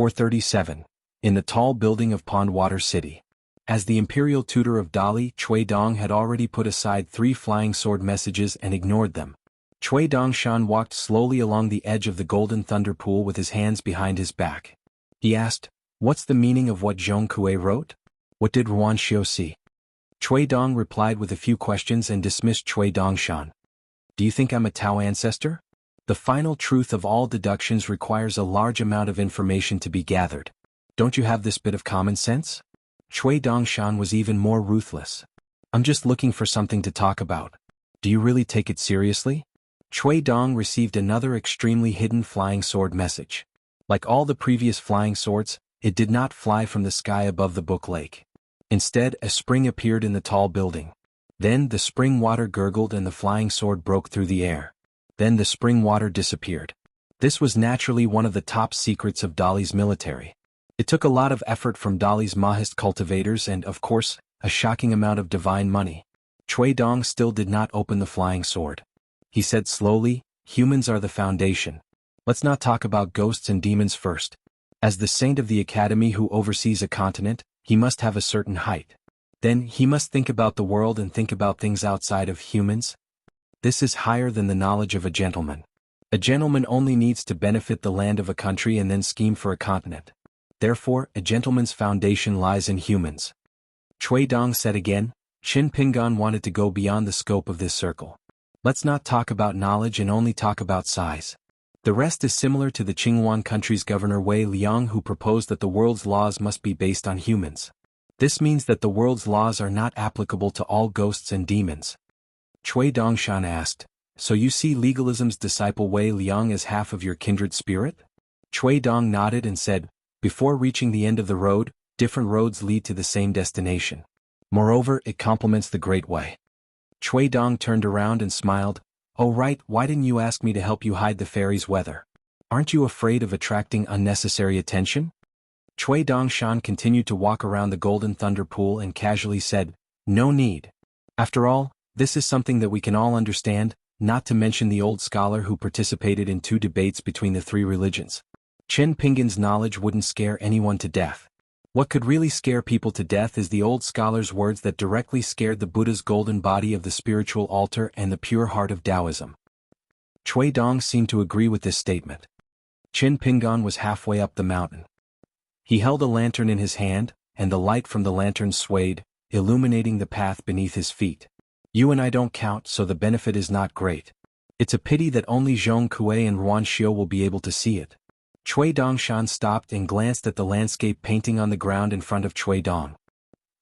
437. In the tall building of Pondwater City. As the imperial tutor of Dali, Cui Dong had already put aside 3 flying sword messages and ignored them. Cui Dongshan walked slowly along the edge of the golden thunder pool with his hands behind his back. He asked, "What's the meaning of what Zhong Kuei wrote? What did Ruan Xiu see?" Cui Dong replied with a few questions and dismissed Cui Dongshan. "Do you think I'm a Tao ancestor? The final truth of all deductions requires a large amount of information to be gathered. Don't you have this bit of common sense?" Cui Dongshan was even more ruthless. "I'm just looking for something to talk about. Do you really take it seriously?" Cui Dong received another extremely hidden flying sword message. Like all the previous flying swords, it did not fly from the sky above the Book Lake. Instead, a spring appeared in the tall building. Then the spring water gurgled and the flying sword broke through the air. Then the spring water disappeared. This was naturally one of the top secrets of Dali's military. It took a lot of effort from Dali's Mahist cultivators and, of course, a shocking amount of divine money. Cui Dong still did not open the flying sword. He said slowly, "Humans are the foundation. Let's not talk about ghosts and demons first. As the saint of the academy who oversees a continent, he must have a certain height. Then he must think about the world and think about things outside of humans. This is higher than the knowledge of a gentleman. A gentleman only needs to benefit the land of a country and then scheme for a continent. Therefore, a gentleman's foundation lies in humans." Cui Dong said again. Qin Pingan wanted to go beyond the scope of this circle. "Let's not talk about knowledge and only talk about size. The rest is similar to the Qinghuan country's governor Wei Liang, who proposed that the world's laws must be based on humans. This means that the world's laws are not applicable to all ghosts and demons." Cui Dongshan asked, "So you see legalism's disciple Wei Liang as half of your kindred spirit?" Cui Dong nodded and said, "Before reaching the end of the road, different roads lead to the same destination. Moreover, it complements the Great Way." Cui Dong turned around and smiled. "Oh right, why didn't you ask me to help you hide the fairy's weather? Aren't you afraid of attracting unnecessary attention?" Cui Dongshan continued to walk around the golden thunder pool and casually said, "No need. After all, this is something that we can all understand, not to mention the old scholar who participated in 2 debates between the 3 religions. Chen Pingan's knowledge wouldn't scare anyone to death. What could really scare people to death is the old scholar's words that directly scared the Buddha's golden body of the spiritual altar and the pure heart of Taoism." Cui Dong seemed to agree with this statement. Qin Pingan was halfway up the mountain. He held a lantern in his hand, and the light from the lantern swayed, illuminating the path beneath his feet. "You and I don't count, so the benefit is not great. It's a pity that only Zhong Kuei and Ruan Xiu will be able to see it." Cui Dongshan stopped and glanced at the landscape painting on the ground in front of Cui Dong.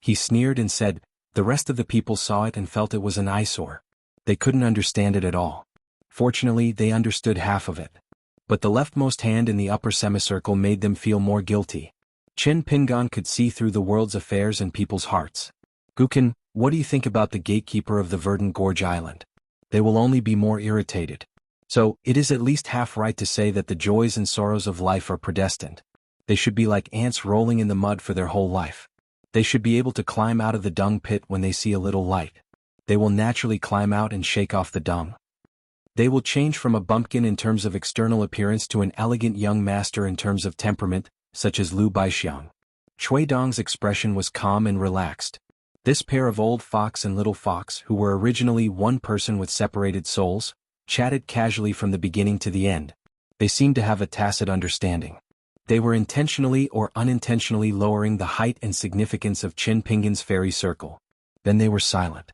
He sneered and said, "The rest of the people saw it and felt it was an eyesore. They couldn't understand it at all. Fortunately, they understood half of it. But the leftmost hand in the upper semicircle made them feel more guilty." Qin Pingan could see through the world's affairs and people's hearts. "Gukin, what do you think about the gatekeeper of the Verdant Gorge Island? They will only be more irritated. So, it is at least half right to say that the joys and sorrows of life are predestined. They should be like ants rolling in the mud for their whole life. They should be able to climb out of the dung pit when they see a little light. They will naturally climb out and shake off the dung. They will change from a bumpkin in terms of external appearance to an elegant young master in terms of temperament, such as Lu Baixiang." Cui Dong's expression was calm and relaxed. This pair of old fox and little fox, who were originally one person with separated souls, chatted casually from the beginning to the end. They seemed to have a tacit understanding. They were intentionally or unintentionally lowering the height and significance of Qin Pingan's fairy circle. Then they were silent.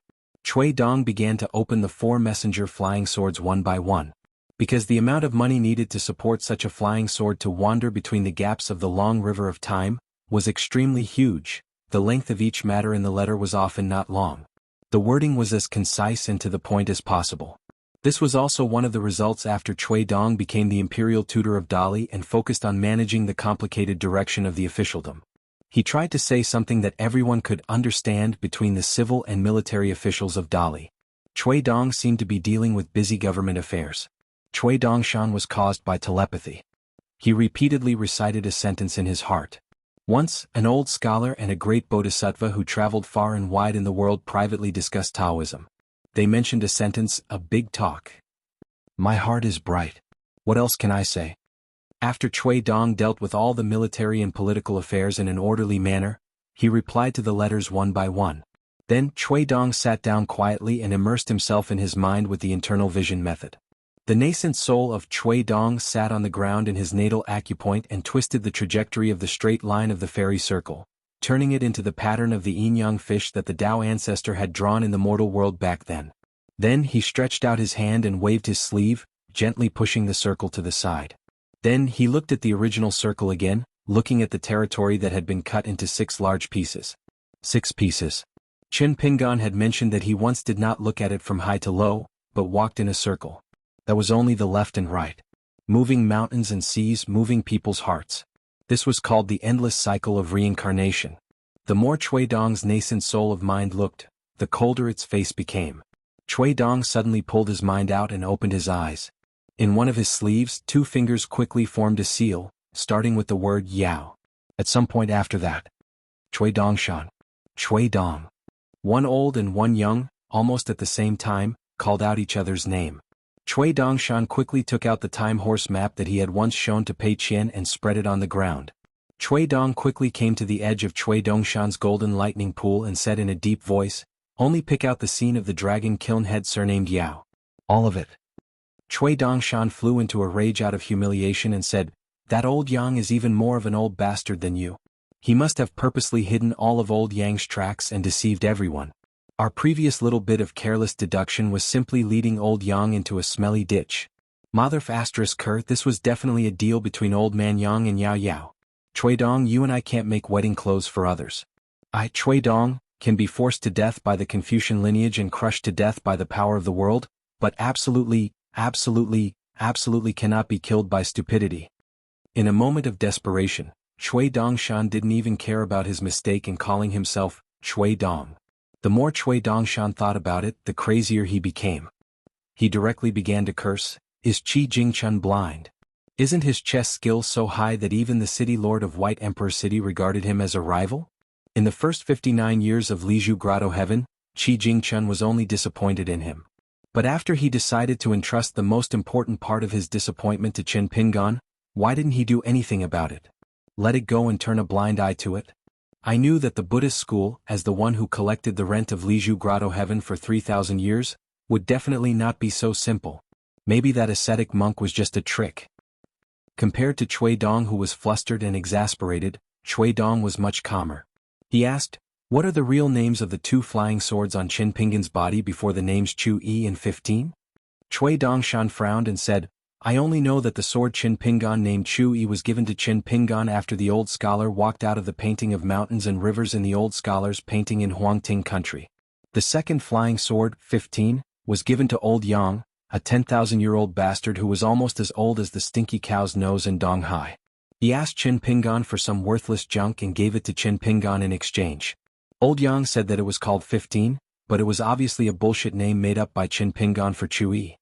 Cui Dong began to open the 4 messenger flying swords one by one. Because the amount of money needed to support such a flying sword to wander between the gaps of the long river of time was extremely huge, the length of each matter in the letter was often not long. The wording was as concise and to the point as possible. This was also one of the results after Cui Dong became the imperial tutor of Dali and focused on managing the complicated direction of the officialdom. He tried to say something that everyone could understand between the civil and military officials of Dali. Cui Dong seemed to be dealing with busy government affairs. Cui Dongshan was caused by telepathy. He repeatedly recited a sentence in his heart. Once, an old scholar and a great bodhisattva who traveled far and wide in the world privately discussed Taoism. They mentioned a sentence, a big talk. "My heart is bright. What else can I say?" After Chui Dong dealt with all the military and political affairs in an orderly manner, he replied to the letters one by one. Then Chui Dong sat down quietly and immersed himself in his mind with the internal vision method. The nascent soul of Chui Dong sat on the ground in his natal acupoint and twisted the trajectory of the straight line of the fairy circle, turning it into the pattern of the yin-yang fish that the Tao ancestor had drawn in the mortal world back then. Then he stretched out his hand and waved his sleeve, gently pushing the circle to the side. Then he looked at the original circle again, looking at the territory that had been cut into 6 large pieces. 6 pieces. Qin Pingan had mentioned that he once did not look at it from high to low, but walked in a circle. That was only the left and right. Moving mountains and seas, moving people's hearts. This was called the endless cycle of reincarnation. The more Chui Dong's nascent soul of mind looked, the colder its face became. Chui Dong suddenly pulled his mind out and opened his eyes. In one of his sleeves, 2 fingers quickly formed a seal, starting with the word Yao. At some point after that, Chui Dong Shan. Chui Dong. One old and one young, almost at the same time, called out each other's name. Chui Dong Shan quickly took out the time horse map that he had once shown to Pei Qian and spread it on the ground. Chui Dong quickly came to the edge of Chui Dongshan's golden lightning pool and said in a deep voice, "Only pick out the scene of the dragon kiln head surnamed Yao. All of it." Chui Dongshan flew into a rage out of humiliation and said, "That old Yang is even more of an old bastard than you. He must have purposely hidden all of old Yang's tracks and deceived everyone. Our previous little bit of careless deduction was simply leading old Yang into a smelly ditch. Motherf asterisk Ker, this was definitely a deal between old man Yang and Yao Yao. Chui Dong, you and I can't make wedding clothes for others. I, Chui Dong, can be forced to death by the Confucian lineage and crushed to death by the power of the world, but absolutely cannot be killed by stupidity." In a moment of desperation, Chui Dongshan didn't even care about his mistake in calling himself Chui Dong. The more Chui Dongshan thought about it, the crazier he became. He directly began to curse, "Is Qi Jingchun blind? Isn't his chess skill so high that even the city lord of White Emperor City regarded him as a rival?" In the first 59 years of Liju Grotto Heaven, Qi Jingchun was only disappointed in him. But after he decided to entrust the most important part of his disappointment to Qin Pingan, why didn't he do anything about it? Let it go and turn a blind eye to it? I knew that the Buddhist school, as the one who collected the rent of Liju Grotto Heaven for 3,000 years, would definitely not be so simple. Maybe that ascetic monk was just a trick. Compared to Chui Dong, who was flustered and exasperated, Chui Dong was much calmer. He asked, "What are the real names of the 2 flying swords on Qin Pingan's body before the names Chu Yi and 15? Chui Dongshan frowned and said, "I only know that the sword Qin Pingan named Chu Yi was given to Qin Pingan after the old scholar walked out of the painting of mountains and rivers in the old scholar's painting in Huangting country. The second flying sword, 15, was given to old Yang, a 10,000-year-old bastard who was almost as old as the stinky cow's nose in Donghai. He asked Qin Pingan for some worthless junk and gave it to Qin Pingan in exchange. Old Yang said that it was called 15, but it was obviously a bullshit name made up by Qin Pingan for Chu Yi."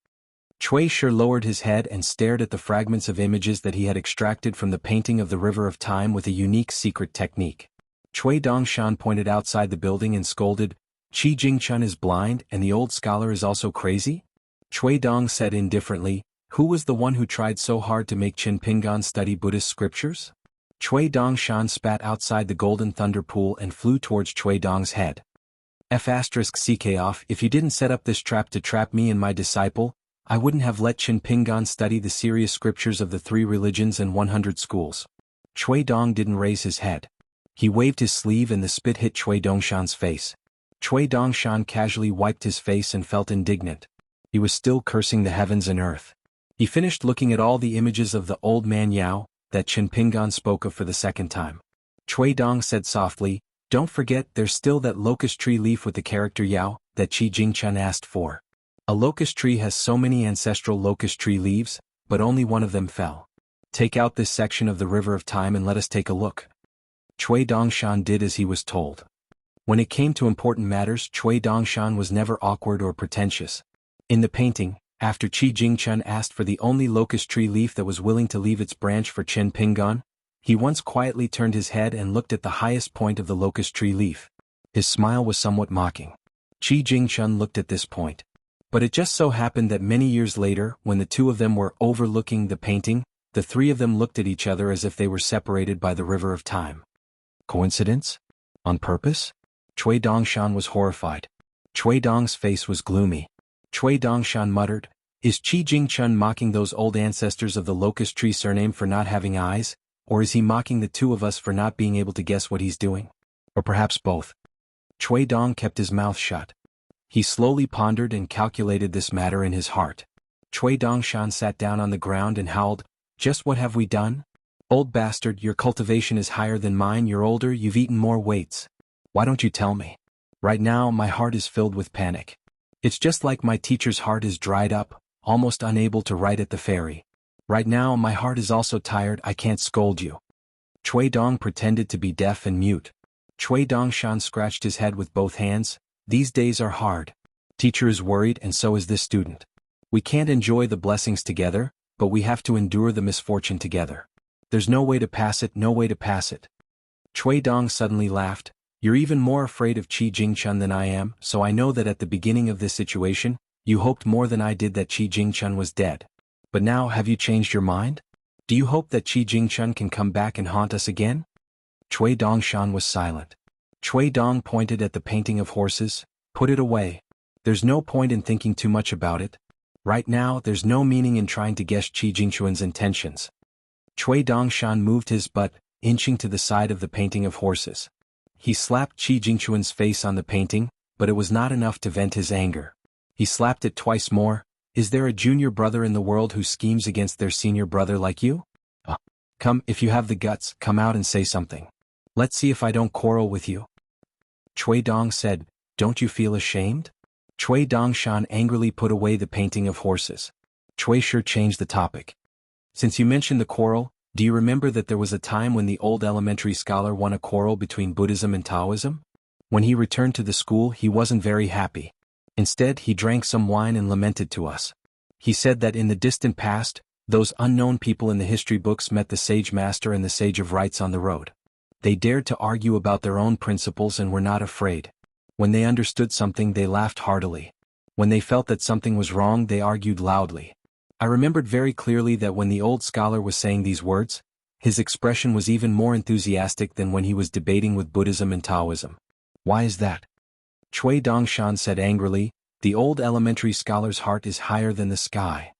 Chui sure lowered his head and stared at the fragments of images that he had extracted from the painting of the River of Time with a unique secret technique. Chui Dongshan pointed outside the building and scolded, "Qi Jingchun is blind and the old scholar is also crazy?" Chui Dong said indifferently, "Who was the one who tried so hard to make Qin Pingan study Buddhist scriptures?" Chui Dongshan spat outside the golden thunder pool and flew towards Chui Dong's head. "CK off, if you didn't set up this trap to trap me and my disciple, I wouldn't have let Qin Pingan study the serious scriptures of the 3 religions and 100 schools." Chui Dong didn't raise his head. He waved his sleeve and the spit hit Chui Dongshan's face. Chui Dongshan casually wiped his face and felt indignant. He was still cursing the heavens and earth. He finished looking at all the images of the old man Yao, that Qin Pingan spoke of for the second time. Chui Dong said softly, "Don't forget there's still that locust tree leaf with the character Yao, that Qi Jingchun asked for. A locust tree has so many ancestral locust tree leaves, but only one of them fell. Take out this section of the River of Time and let us take a look." Chui Dongshan did as he was told. When it came to important matters, Chui Dongshan was never awkward or pretentious. In the painting, after Qi Jingchun asked for the only locust tree leaf that was willing to leave its branch for Qin Pingan, he once quietly turned his head and looked at the highest point of the locust tree leaf. His smile was somewhat mocking. Qi Jingchun looked at this point. But it just so happened that many years later, when the two of them were overlooking the painting, The three of them looked at each other as if they were separated by the river of time. Coincidence? On purpose? Chui Dongshan was horrified. Chui Dong's face was gloomy. Chui Dongshan muttered, "Is Qi Jingchun mocking those old ancestors of the locust tree surname for not having eyes, or is he mocking the two of us for not being able to guess what he's doing? Or perhaps both?" Chui Dong kept his mouth shut. He slowly pondered and calculated this matter in his heart. Chui Dongshan sat down on the ground and howled, "Just what have we done? Old bastard, your cultivation is higher than mine, you're older, you've eaten more weights. Why don't you tell me? Right now my heart is filled with panic. It's just like my teacher's heart is dried up, almost unable to write at the ferry. Right now my heart is also tired, I can't scold you." Chui Dong pretended to be deaf and mute. Chui Dongshan scratched his head with both hands. "These days are hard. Teacher is worried and so is this student. We can't enjoy the blessings together, but we have to endure the misfortune together. There's no way to pass it, no way to pass it." Chui Dong suddenly laughed. "You're even more afraid of Qi Jingchun than I am, so I know that at the beginning of this situation, you hoped more than I did that Qi Jingchun was dead. But now have you changed your mind? Do you hope that Qi Jingchun can come back and haunt us again?" Chui Dongshan was silent. Chui Dong pointed at the painting of horses. "Put it away. There's no point in thinking too much about it. Right now there's no meaning in trying to guess Qi Jingchun's intentions." Chui Dongshan moved his butt, inching to the side of the painting of horses. He slapped Qi Jingchun's face on the painting, but it was not enough to vent his anger. He slapped it twice more. "Is there a junior brother in the world who schemes against their senior brother like you? Come, if you have the guts, come out and say something. Let's see if I don't quarrel with you." Chui Dong said, "Don't you feel ashamed?" Chui Dongshan angrily put away the painting of horses. Chui Shi changed the topic. "Since you mentioned the quarrel, do you remember that there was a time when the old elementary scholar won a quarrel between Buddhism and Taoism? When he returned to the school he wasn't very happy. Instead he drank some wine and lamented to us. He said that in the distant past, those unknown people in the history books met the sage master and the sage of rights on the road. They dared to argue about their own principles and were not afraid. When they understood something they laughed heartily. When they felt that something was wrong they argued loudly. I remembered very clearly that when the old scholar was saying these words, his expression was even more enthusiastic than when he was debating with Buddhism and Taoism. Why is that?" Chui Dongshan said angrily, "The old elementary scholar's heart is higher than the sky."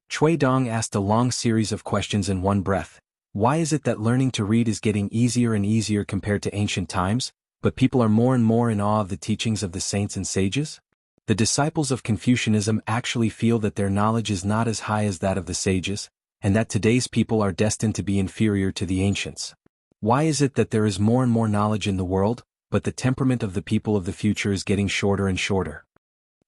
Chui Dong asked a long series of questions in one breath. Why is it that learning to read is getting easier and easier compared to ancient times, but people are more and more in awe of the teachings of the saints and sages? The disciples of Confucianism actually feel that their knowledge is not as high as that of the sages, and that today's people are destined to be inferior to the ancients. Why is it that there is more and more knowledge in the world, but the temperament of the people of the future is getting shorter and shorter?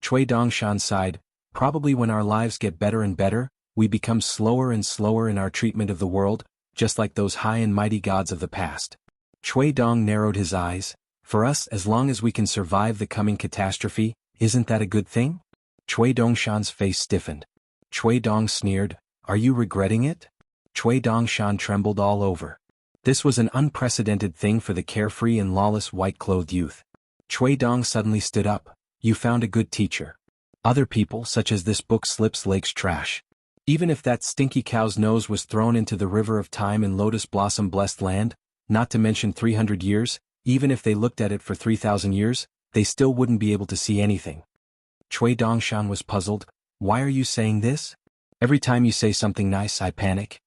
Chui Dongshan sighed, "Probably when our lives get better and better, we become slower and slower in our treatment of the world, just like those high and mighty gods of the past." Chui Dong narrowed his eyes. "For us, as long as we can survive the coming catastrophe, isn't that a good thing?" Chui Dongshan's face stiffened. Chui Dong sneered, "Are you regretting it?" Chui Dongshan trembled all over. This was an unprecedented thing for the carefree and lawless white-clothed youth. Chui Dong suddenly stood up. "You found a good teacher. Other people, such as this book slips lakes trash. Even if that stinky cow's nose was thrown into the river of time in lotus blossom blessed land, not to mention 300 years, even if they looked at it for 3,000 years, they still wouldn't be able to see anything." Chui Dongshan was puzzled. "Why are you saying this? Every time you say something nice I panic."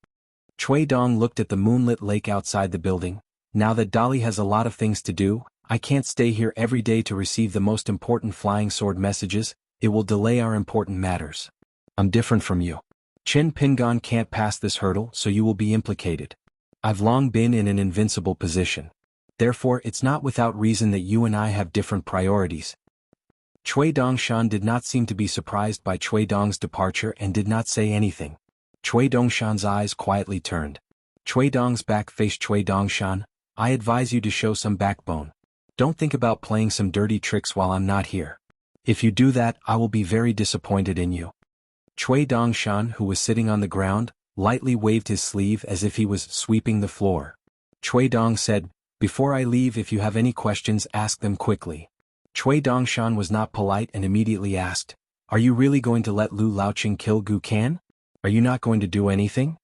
Chui Dong looked at the moonlit lake outside the building. "Now that Dolly has a lot of things to do, I can't stay here every day to receive the most important flying sword messages, it will delay our important matters. I'm different from you. Qin Pingon can't pass this hurdle, so you will be implicated. I've long been in an invincible position. Therefore it's not without reason that you and I have different priorities." Chui Dongshan did not seem to be surprised by Chui Dong's departure and did not say anything. Chui Dongshan's eyes quietly turned. Chui Dong's back faced Chui Dongshan. "I advise you to show some backbone. Don't think about playing some dirty tricks while I'm not here. If you do that I will be very disappointed in you." Chui Dongshan, who was sitting on the ground, lightly waved his sleeve as if he was sweeping the floor. Chui Dong said, "Before I leave, if you have any questions ask them quickly." Chui Dongshan was not polite and immediately asked, "Are you really going to let Lu Laoqing kill Gu Kan? Are you not going to do anything?"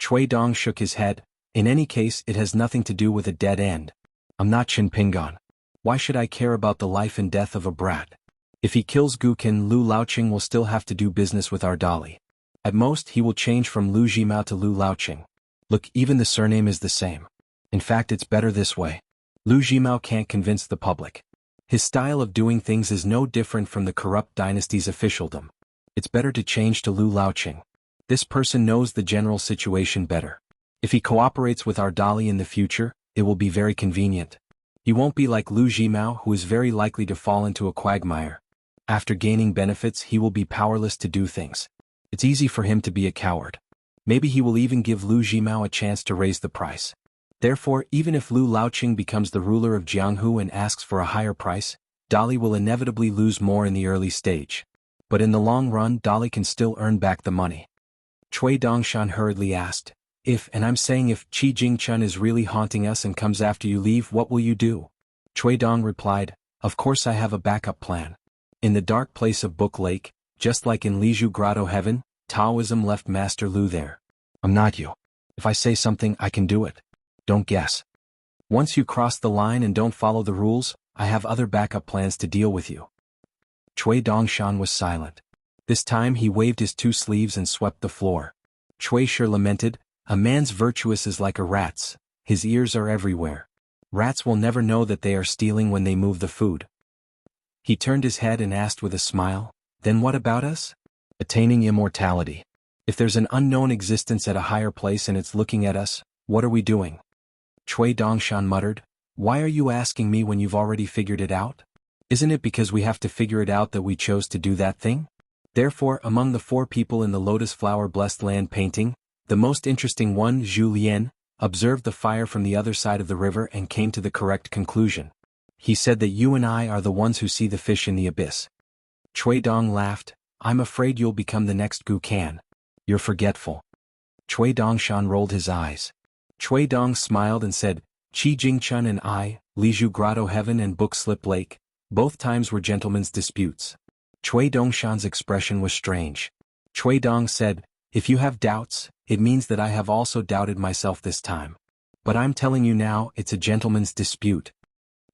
Cui Dong shook his head. In any case, it has nothing to do with a dead end. I'm not Qin Pingan. Why should I care about the life and death of a brat? If he kills Gu Qin, Lu Laoqing will still have to do business with our Dali. At most, he will change from Lu Jimao to Lu Laoqing. Look, even the surname is the same. In fact, it's better this way. Lu Jimao can't convince the public. His style of doing things is no different from the corrupt dynasty's officialdom. It's better to change to Lu Laoqing. This person knows the general situation better. If he cooperates with our Dali in the future, it will be very convenient. He won't be like Lu Jimao, who is very likely to fall into a quagmire. After gaining benefits, he will be powerless to do things. It's easy for him to be a coward. Maybe he will even give Lu Jimao a chance to raise the price. Therefore, even if Lu Laoqing becomes the ruler of Jianghu and asks for a higher price, Dali will inevitably lose more in the early stage. But in the long run, Dali can still earn back the money. Cui Dongshan hurriedly asked, if Qi Jingchun is really haunting us and comes after you leave, what will you do? Cui Dong replied, of course I have a backup plan. In the dark place of Book Lake, just like in Liju Grotto Heaven, Taoism left Master Lu there. I'm not you. If I say something, I can do it. Don't guess. Once you cross the line and don't follow the rules, I have other backup plans to deal with you. Cui Dongshan was silent. This time he waved his two sleeves and swept the floor. Cui Shi lamented, a man's virtuous is like a rat's, his ears are everywhere. Rats will never know that they are stealing when they move the food. He turned his head and asked with a smile, then what about us? Attaining immortality. If there's an unknown existence at a higher place and it's looking at us, what are we doing? Cui Dongshan muttered, why are you asking me when you've already figured it out? Isn't it because we have to figure it out that we chose to do that thing? Therefore, among the 4 people in the lotus flower blessed land painting, the most interesting one, Zhu Lian, observed the fire from the other side of the river and came to the correct conclusion. He said that you and I are the ones who see the fish in the abyss. Cui Dong laughed, I'm afraid you'll become the next Gu Kan. You're forgetful. Cui Dongshan rolled his eyes. Cui Dong smiled and said, Qi Jingchun and I, Liju Grotto Heaven and Book Slip Lake, both times were gentlemen's disputes. Cui Dongshan's expression was strange. Cui Dong said, if you have doubts, it means that I have also doubted myself this time. But I'm telling you now, it's a gentleman's dispute.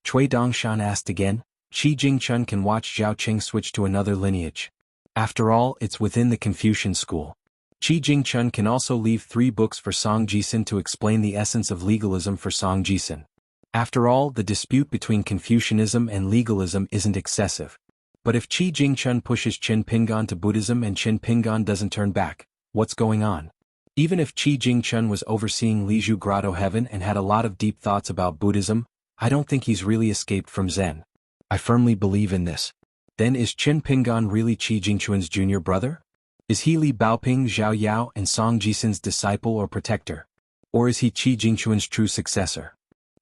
Cui Dongshan asked again, Qi Jingchun can watch Zhao Qing switch to another lineage. After all, it's within the Confucian school. Qi Jingchun can also leave 3 books for Song Jisun to explain the essence of legalism for Song Jisun. After all, the dispute between Confucianism and legalism isn't excessive. But if Qi Jingchun pushes Qin Pingan to Buddhism and Qin Pingan doesn't turn back, what's going on? Even if Qi Jingchun was overseeing Liju Grotto Heaven and had a lot of deep thoughts about Buddhism, I don't think he's really escaped from Zen. I firmly believe in this. Then is Qin Pingan really Qi Jingchun's junior brother? Is he Li Baoping, Zhao Yao and Song Jisun's disciple or protector? Or is he Qi Jingchun's true successor?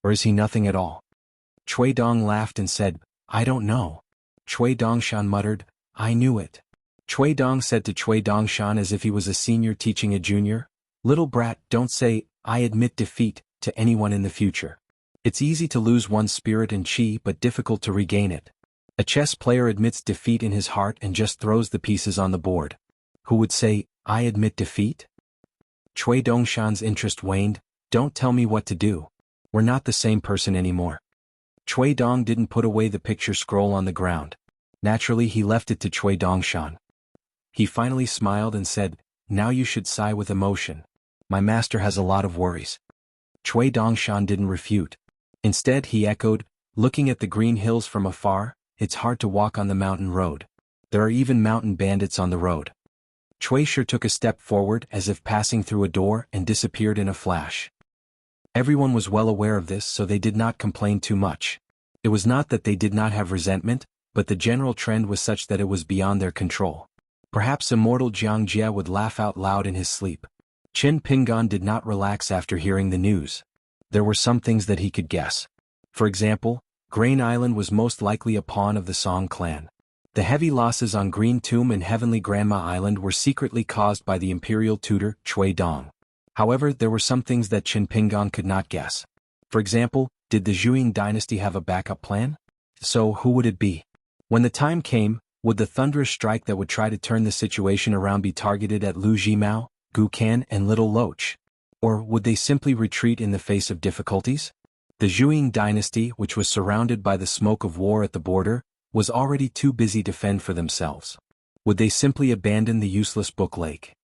Or is he nothing at all? Cui Dong laughed and said, I don't know. Cui Dongshan muttered, I knew it. Cui Dong said to Cui Dongshan as if he was a senior teaching a junior, little brat, don't say, I admit defeat, to anyone in the future. It's easy to lose one's spirit and qi but difficult to regain it. A chess player admits defeat in his heart and just throws the pieces on the board. Who would say, I admit defeat? Cui Dongshan's interest waned, don't tell me what to do. We're not the same person anymore. Cui Dong didn't put away the picture scroll on the ground. Naturally he left it to Cui Dongshan. He finally smiled and said, now you should sigh with emotion. My master has a lot of worries. Cui Dongshan didn't refute. Instead he echoed, looking at the green hills from afar, it's hard to walk on the mountain road. There are even mountain bandits on the road. Cui Shi took a step forward as if passing through a door and disappeared in a flash. Everyone was well aware of this, so they did not complain too much. It was not that they did not have resentment, but the general trend was such that it was beyond their control. Perhaps immortal Jiang Jie would laugh out loud in his sleep. Qin Pingan did not relax after hearing the news. There were some things that he could guess. For example, Grain Island was most likely a pawn of the Song clan. The heavy losses on Green Tomb and Heavenly Grandma Island were secretly caused by the imperial tutor, Cui Dong. However, there were some things that Qin Pingan could not guess. For example, did the Zhuang dynasty have a backup plan? So who would it be? When the time came, would the thunderous strike that would try to turn the situation around be targeted at Lu Jimao, Gu Kan and Little Loach? Or would they simply retreat in the face of difficulties? The Zhuang dynasty, which was surrounded by the smoke of war at the border, was already too busy to fend for themselves. Would they simply abandon the useless Book Lake?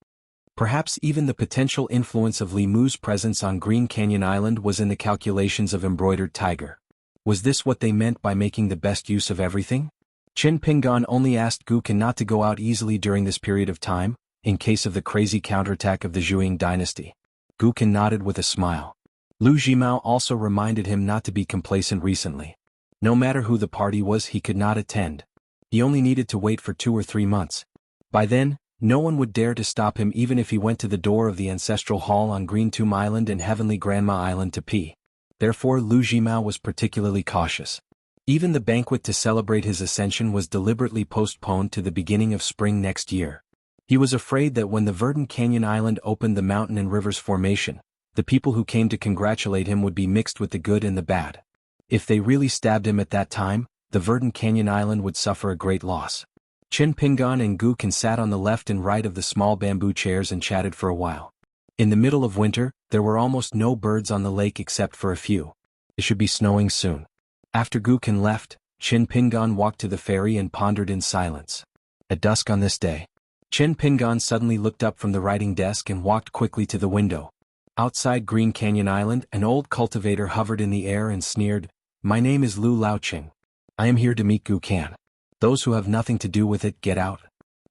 Perhaps even the potential influence of Li Mu's presence on Green Canyon Island was in the calculations of Embroidered Tiger. Was this what they meant by making the best use of everything? Qin Pingan only asked Gu Kan not to go out easily during this period of time, in case of the crazy counterattack of the Zhuang dynasty. Gu Kan nodded with a smile. Lu Jimao also reminded him not to be complacent recently. No matter who the party was, he could not attend. He only needed to wait for 2 or 3 months. By then, no one would dare to stop him even if he went to the door of the ancestral hall on Green Tomb Island and Heavenly Grandma Island to pee. Therefore Lu Jimao was particularly cautious. Even the banquet to celebrate his ascension was deliberately postponed to the beginning of spring next year. He was afraid that when the Verdant Canyon Island opened the mountain and rivers formation, the people who came to congratulate him would be mixed with the good and the bad. If they really stabbed him at that time, the Verdant Canyon Island would suffer a great loss. Qin Pingan and Gu Kan sat on the left and right of the small bamboo chairs and chatted for a while. In the middle of winter, there were almost no birds on the lake except for a few. It should be snowing soon. After Gu Kan left, Qin Pingan walked to the ferry and pondered in silence. At dusk on this day, Qin Pingan suddenly looked up from the writing desk and walked quickly to the window. Outside Green Canyon Island, an old cultivator hovered in the air and sneered, "My name is Lu Laoqing. I am here to meet Gu Kan. Those who have nothing to do with it, get out.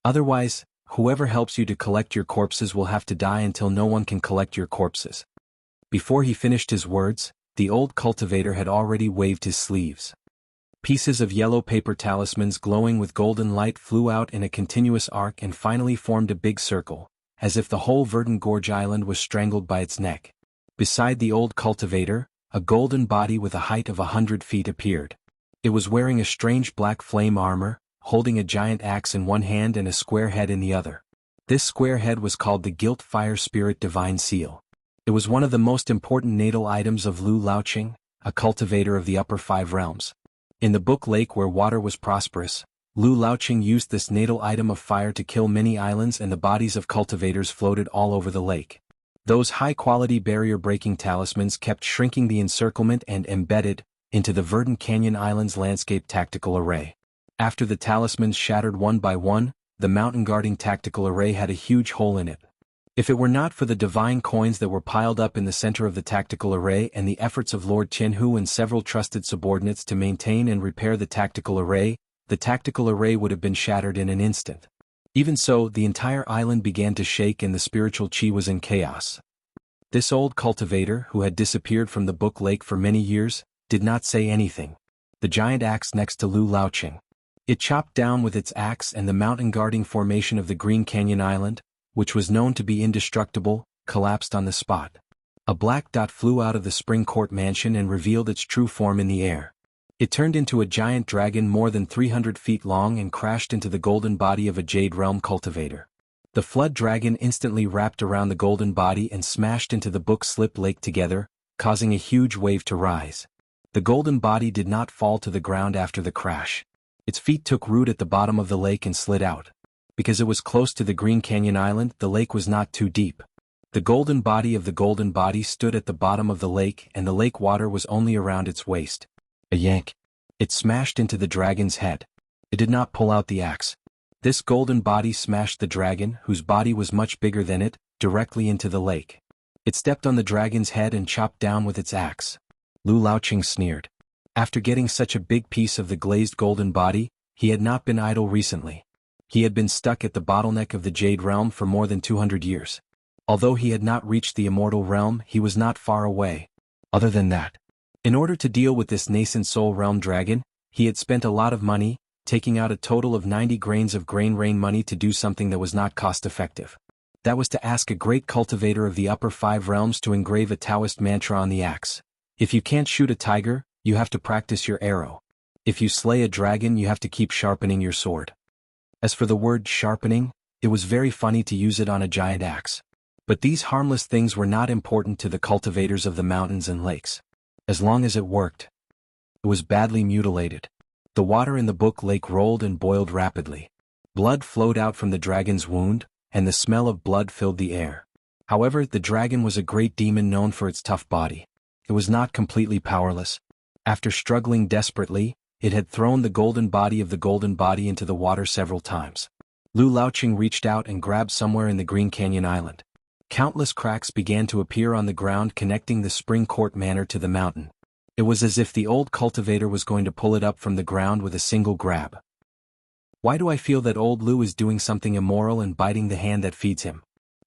Otherwise, whoever helps you to collect your corpses will have to die until no one can collect your corpses." Before he finished his words, the old cultivator had already waved his sleeves. Pieces of yellow paper talismans glowing with golden light flew out in a continuous arc and finally formed a big circle, as if the whole Verdant Gorge Island was strangled by its neck. Beside the old cultivator, a golden body with a height of 100 feet appeared. It was wearing a strange black flame armor, holding a giant axe in one hand and a square head in the other. This square head was called the Gilt Fire Spirit Divine Seal. It was one of the most important natal items of Lu Laoqing, a cultivator of the upper 5 realms. In the Book Lake where water was prosperous, Lu Laoqing used this natal item of fire to kill many islands, and the bodies of cultivators floated all over the lake. Those high-quality barrier-breaking talismans kept shrinking the encirclement and embedded into the Verdant Canyon Island's landscape tactical array. After the talismans shattered one by one, the mountain-guarding tactical array had a huge hole in it. If it were not for the divine coins that were piled up in the center of the tactical array and the efforts of Lord Tianhu and several trusted subordinates to maintain and repair the tactical array would have been shattered in an instant. Even so, the entire island began to shake and the spiritual chi was in chaos. This old cultivator, who had disappeared from the Book Lake for many years, did not say anything. The giant axe next to Lu Laoqing. It chopped down with its axe, and the mountain-guarding formation of the Green Canyon Island, which was known to be indestructible, collapsed on the spot. A black dot flew out of the Spring Court mansion and revealed its true form in the air. It turned into a giant dragon more than 300 feet long and crashed into the golden body of a Jade Realm cultivator. The flood dragon instantly wrapped around the golden body and smashed into the Book Slip Lake together, causing a huge wave to rise. The golden body did not fall to the ground after the crash. Its feet took root at the bottom of the lake and slid out. Because it was close to the Green Canyon Island, the lake was not too deep. The golden body of the golden body stood at the bottom of the lake, and the lake water was only around its waist. A yank. It smashed into the dragon's head. It did not pull out the axe. This golden body smashed the dragon, whose body was much bigger than it, directly into the lake. It stepped on the dragon's head and chopped down with its axe. Lu Laoqing sneered. After getting such a big piece of the glazed golden body, he had not been idle recently. He had been stuck at the bottleneck of the Jade Realm for more than 200 years. Although he had not reached the immortal realm, he was not far away. Other than that, in order to deal with this nascent soul realm dragon, he had spent a lot of money, taking out a total of 90 grains of grain rain money to do something that was not cost-effective. That was to ask a great cultivator of the upper 5 realms to engrave a Taoist mantra on the axe. If you can't shoot a tiger, you have to practice your arrow. If you slay a dragon, you have to keep sharpening your sword. As for the word sharpening, it was very funny to use it on a giant axe. But these harmless things were not important to the cultivators of the mountains and lakes. As long as it worked. It was badly mutilated. The water in the Book Lake rolled and boiled rapidly. Blood flowed out from the dragon's wound, and the smell of blood filled the air. However, the dragon was a great demon known for its tough body. It was not completely powerless. After struggling desperately, it had thrown the golden body of the golden body into the water several times. Lu Laoqing reached out and grabbed somewhere in the Green Canyon Island. Countless cracks began to appear on the ground connecting the Spring Court Manor to the mountain. It was as if the old cultivator was going to pull it up from the ground with a single grab. Why do I feel that old Lu is doing something immoral and biting the hand that feeds him?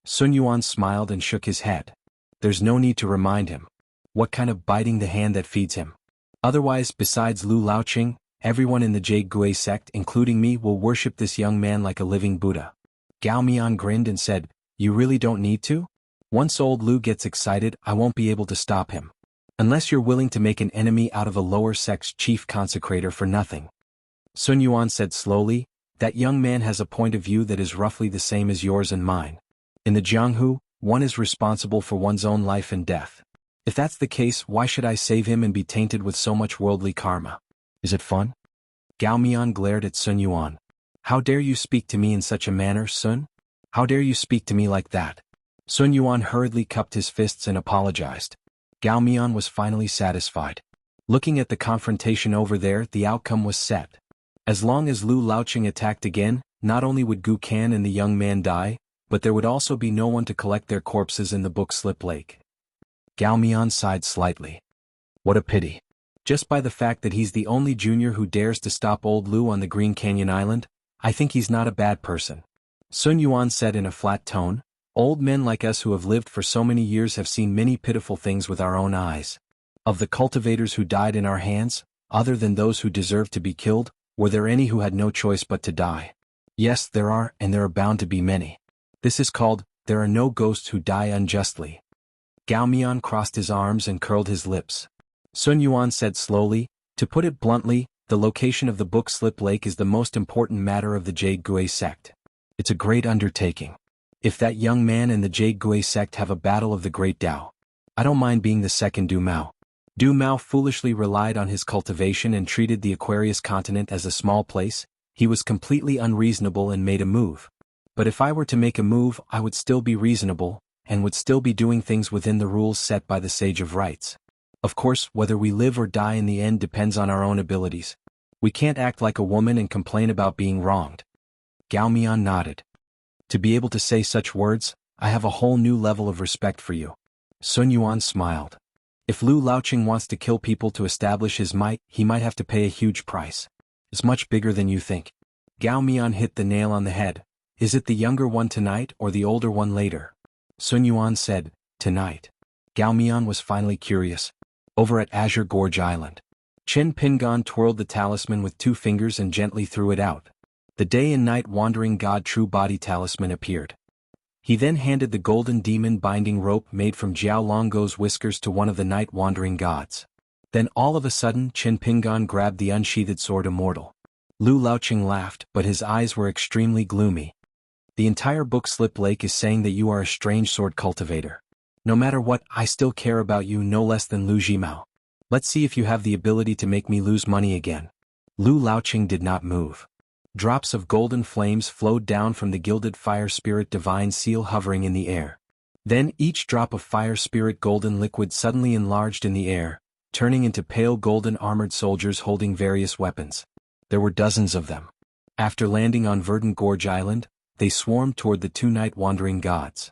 Sun Yuan smiled and shook his head. There's no need to remind him. What kind of biting the hand that feeds him? Otherwise, besides Lu Laoqing, everyone in the Jade Gui sect, including me, will worship this young man like a living Buddha. Gao Mian grinned and said, You really don't need to? Once old Lu gets excited, I won't be able to stop him. Unless you're willing to make an enemy out of a lower sect's chief consecrator for nothing. Sun Yuan said slowly, That young man has a point of view that is roughly the same as yours and mine. In the Jianghu, one is responsible for one's own life and death. If that's the case, why should I save him and be tainted with so much worldly karma? Is it fun? Gao Mian glared at Sun Yuan. How dare you speak to me in such a manner, Sun? How dare you speak to me like that? Sun Yuan hurriedly cupped his fists and apologized. Gao Mian was finally satisfied. Looking at the confrontation over there, the outcome was set. As long as Lu Laoqing attacked again, not only would Gu Kan and the young man die, but there would also be no one to collect their corpses in the Book Slip Lake. Gao Mian sighed slightly. What a pity. Just by the fact that he's the only junior who dares to stop old Lu on the Green Canyon Island, I think he's not a bad person. Sun Yuan said in a flat tone, Old men like us who have lived for so many years have seen many pitiful things with our own eyes. Of the cultivators who died in our hands, other than those who deserved to be killed, were there any who had no choice but to die? Yes, there are, and there are bound to be many. This is called, there are no ghosts who die unjustly. Gao Mian crossed his arms and curled his lips. Sun Yuan said slowly, To put it bluntly, the location of the Book Slip Lake is the most important matter of the Jade Gui sect. It's a great undertaking. If that young man and the Jade Gui sect have a battle of the great Tao, I don't mind being the second Du Mao. Du Mao foolishly relied on his cultivation and treated the Aquarius continent as a small place. He was completely unreasonable and made a move. But if I were to make a move, I would still be reasonable, and would still be doing things within the rules set by the Sage of Rights. Of course, whether we live or die in the end depends on our own abilities. We can't act like a woman and complain about being wronged. Gao Mian nodded. To be able to say such words, I have a whole new level of respect for you. Sun Yuan smiled. If Lu Laoqing wants to kill people to establish his might, he might have to pay a huge price. It's much bigger than you think. Gao Mian hit the nail on the head. Is it the younger one tonight or the older one later? Sun Yuan said, Tonight. Gao Mian was finally curious. Over at Azure Gorge Island. Chen Pingan twirled the talisman with 2 fingers and gently threw it out. The day and night wandering god true body talisman appeared. He then handed the golden demon binding rope made from Jiao Longo's whiskers to one of the night wandering gods. Then all of a sudden Chen Pingan grabbed the unsheathed sword immortal. Lu Laoqing laughed, but his eyes were extremely gloomy. The entire Book Slip Lake is saying that you are a strange sword cultivator. No matter what, I still care about you no less than Lu Jimao. Let's see if you have the ability to make me lose money again. Lu Laoqing did not move. Drops of golden flames flowed down from the gilded fire spirit divine seal hovering in the air. Then each drop of fire spirit golden liquid suddenly enlarged in the air, turning into pale golden armored soldiers holding various weapons. There were dozens of them. After landing on Verdant Gorge Island, they swarmed toward the 2 night wandering gods.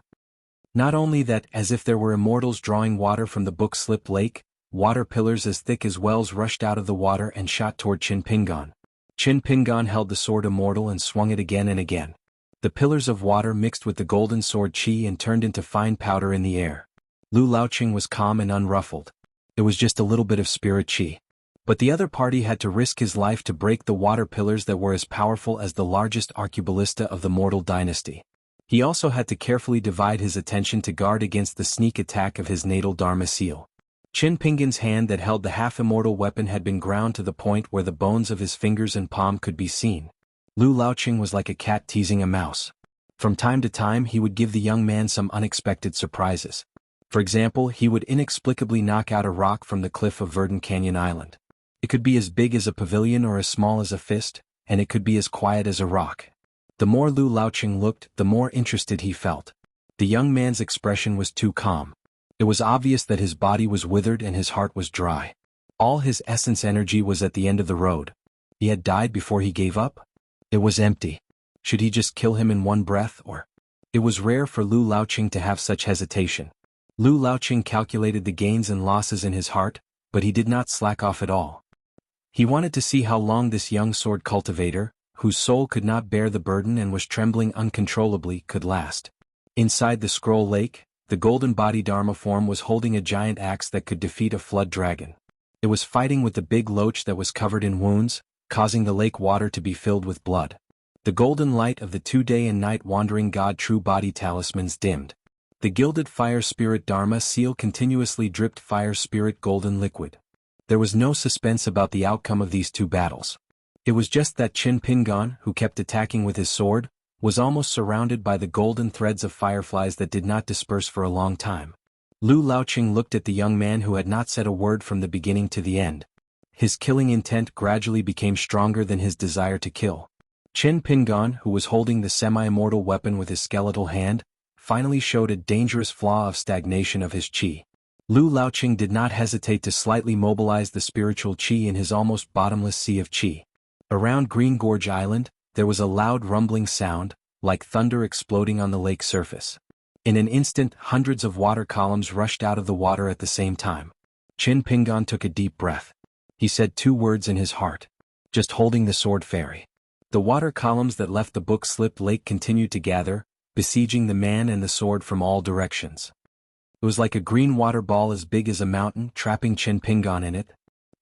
Not only that, as if there were immortals drawing water from the Book Slip Lake, water pillars as thick as wells rushed out of the water and shot toward Chen Pingan. Chen Pingan held the sword immortal and swung it again and again. The pillars of water mixed with the golden sword qi and turned into fine powder in the air. Lu Laoqing was calm and unruffled. It was just a little bit of spirit qi. But the other party had to risk his life to break the water pillars that were as powerful as the largest arqueballista of the mortal dynasty. He also had to carefully divide his attention to guard against the sneak attack of his natal Dharma seal. Chen Pingan's hand that held the half-immortal weapon had been ground to the point where the bones of his fingers and palm could be seen. Lu Laoqing was like a cat teasing a mouse. From time to time he would give the young man some unexpected surprises. For example, he would inexplicably knock out a rock from the cliff of Verdant Canyon Island. It could be as big as a pavilion or as small as a fist, and it could be as quiet as a rock. The more Lu Laoqing looked, the more interested he felt. The young man's expression was too calm. It was obvious that his body was withered and his heart was dry. All his essence energy was at the end of the road. He had died before he gave up? It was empty. Should he just kill him in one breath, or? It was rare for Lu Laoqing to have such hesitation. Lu Laoqing calculated the gains and losses in his heart, but he did not slack off at all. He wanted to see how long this young sword cultivator, whose soul could not bear the burden and was trembling uncontrollably, could last. Inside the scroll lake, the golden body Dharma form was holding a giant axe that could defeat a flood dragon. It was fighting with the big loach that was covered in wounds, causing the lake water to be filled with blood. The golden light of the 2-day and night wandering god true body talismans dimmed. The gilded fire spirit Dharma seal continuously dripped fire spirit golden liquid. There was no suspense about the outcome of these two battles. It was just that Qin Pingan, who kept attacking with his sword, was almost surrounded by the golden threads of fireflies that did not disperse for a long time. Lu Laoqing looked at the young man who had not said a word from the beginning to the end. His killing intent gradually became stronger than his desire to kill. Qin Pingan, who was holding the semi-immortal weapon with his skeletal hand, finally showed a dangerous flaw of stagnation of his qi. Lu Laoqing did not hesitate to slightly mobilize the spiritual qi in his almost bottomless sea of qi. Around Green Gorge Island, there was a loud rumbling sound, like thunder exploding on the lake surface. In an instant, hundreds of water columns rushed out of the water at the same time. Qin Pingan took a deep breath. He said 2 words in his heart. Just holding the sword fairy. The water columns that left the book slip lake continued to gather, besieging the man and the sword from all directions. It was like a green water ball as big as a mountain, trapping Qin Pingan in it.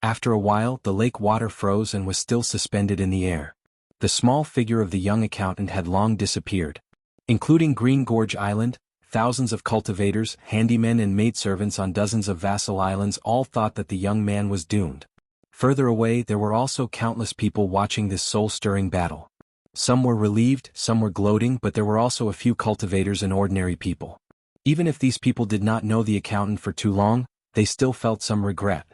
After a while, the lake water froze and was still suspended in the air. The small figure of the young accountant had long disappeared. Including Green Gorge Island, thousands of cultivators, handymen and maidservants on dozens of vassal islands all thought that the young man was doomed. Further away there were also countless people watching this soul-stirring battle. Some were relieved, some were gloating, but there were also a few cultivators and ordinary people. Even if these people did not know the accountant for too long, they still felt some regret.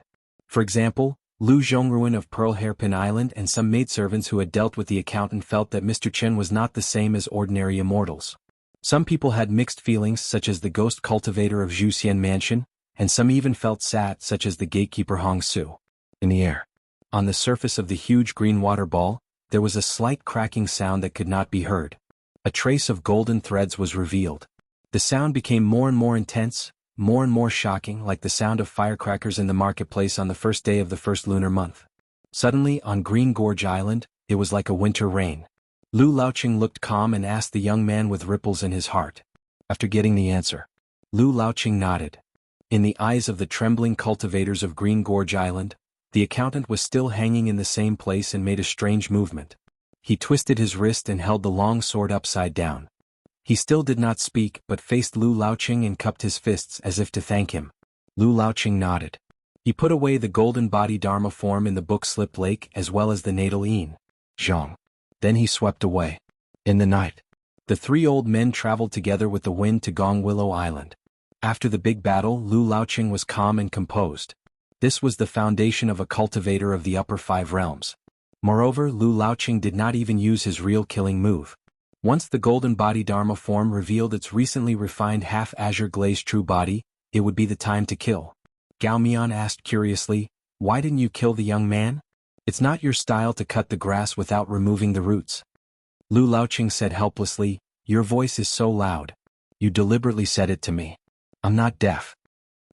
For example, Lu Zhongruan of Pearl Hairpin Island and some maidservants who had dealt with the accountant felt that Mr. Chen was not the same as ordinary immortals. Some people had mixed feelings such as the ghost cultivator of Zhuxian Mansion, and some even felt sad such as the gatekeeper Hong Su. In the air, on the surface of the huge green water ball, there was a slight cracking sound that could not be heard. A trace of golden threads was revealed. The sound became more and more intense, more and more shocking, like the sound of firecrackers in the marketplace on the first day of the first lunar month. Suddenly, on Green Gorge Island, it was like a winter rain. Lu Laoqing looked calm and asked the young man with ripples in his heart. After getting the answer, Lu Laoqing nodded. In the eyes of the trembling cultivators of Green Gorge Island, the accountant was still hanging in the same place and made a strange movement. He twisted his wrist and held the long sword upside down. He still did not speak but faced Lu Laoqing and cupped his fists as if to thank him. Lu Laoqing nodded. He put away the golden body Dharma form in the book slip lake as well as the natal yin, Zhang. Then he swept away. In the night, the 3 old men traveled together with the wind to Gong Willow Island. After the big battle, Lu Laoqing was calm and composed. This was the foundation of a cultivator of the upper 5 realms. Moreover, Lu Laoqing did not even use his real killing move. Once the golden body Dharma form revealed its recently refined half-azure glazed true body, it would be the time to kill. Gao Mian asked curiously, "Why didn't you kill the young man? It's not your style to cut the grass without removing the roots." Lu Laoqing said helplessly, "Your voice is so loud. You deliberately said it to me. I'm not deaf."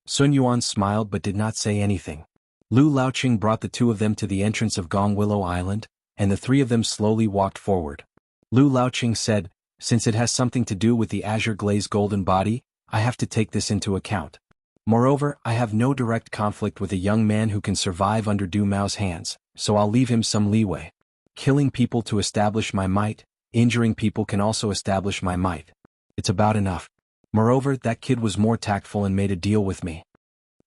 Sun Yuan smiled but did not say anything. Lu Laoqing brought the 2 of them to the entrance of Gong Willow Island, and the 3 of them slowly walked forward. Lu Laoqing said, "Since it has something to do with the azure glazed golden body, I have to take this into account. Moreover, I have no direct conflict with a young man who can survive under Du Mao's hands, so I'll leave him some leeway. Killing people to establish my might, injuring people can also establish my might. It's about enough. Moreover, that kid was more tactful and made a deal with me."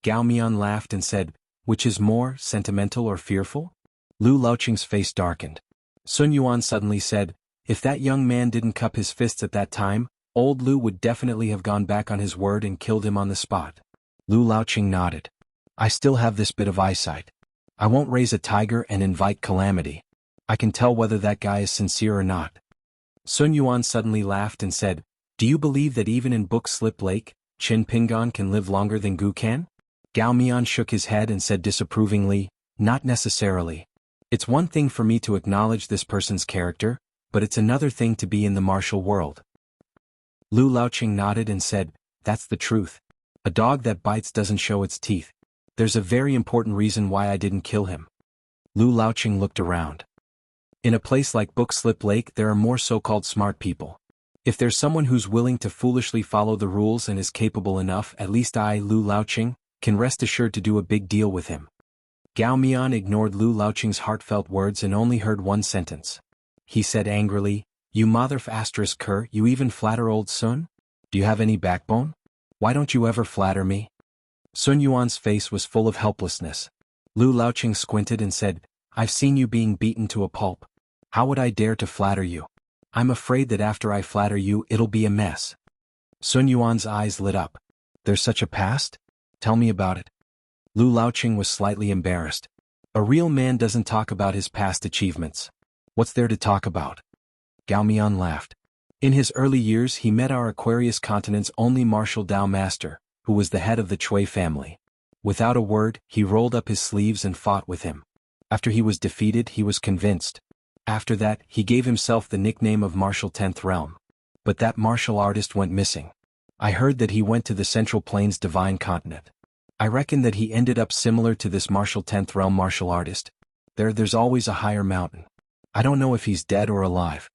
Gao Mian laughed and said, "Which is more, sentimental or fearful?" Lu Laoqing's face darkened. Sun Yuan suddenly said, "If that young man didn't cup his fists at that time, old Lu would definitely have gone back on his word and killed him on the spot." Lu Laoqing nodded. "I still have this bit of eyesight. I won't raise a tiger and invite calamity. I can tell whether that guy is sincere or not." Sun Yuan suddenly laughed and said, Do you believe that even in Book Slip Lake, Chin Pingan can live longer than Gu can? Gao Mian shook his head and said disapprovingly, not necessarily. It's one thing for me to acknowledge this person's character, but it's another thing to be in the martial world. Lu Laoqing nodded and said, that's the truth. A dog that bites doesn't show its teeth. There's a very important reason why I didn't kill him. Lu Laoqing looked around. In a place like Book Slip Lake there are more so-called smart people. If there's someone who's willing to foolishly follow the rules and is capable enough, at least I, Lu Laoqing, can rest assured to do a big deal with him. Gao Mian ignored Lu Laoqing's heartfelt words and only heard one sentence. He said angrily, you mother****, you even flatter old Sun? Do you have any backbone? Why don't you ever flatter me? Sun Yuan's face was full of helplessness. Lu Laoqing squinted and said, I've seen you being beaten to a pulp. How would I dare to flatter you? I'm afraid that after I flatter you it'll be a mess. Sun Yuan's eyes lit up. There's such a past? Tell me about it. Lu Laoqing was slightly embarrassed. A real man doesn't talk about his past achievements. What's there to talk about? Gao Mian laughed. In his early years he met our Aquarius continent's only martial Dao master, who was the head of the Chui family. Without a word, he rolled up his sleeves and fought with him. After he was defeated he was convinced. After that, he gave himself the nickname of Martial 10th Realm. But that martial artist went missing. I heard that he went to the Central Plains Divine Continent. I reckon that he ended up similar to this Martial 10th Realm martial artist. There's always a higher mountain. I don't know if he's dead or alive.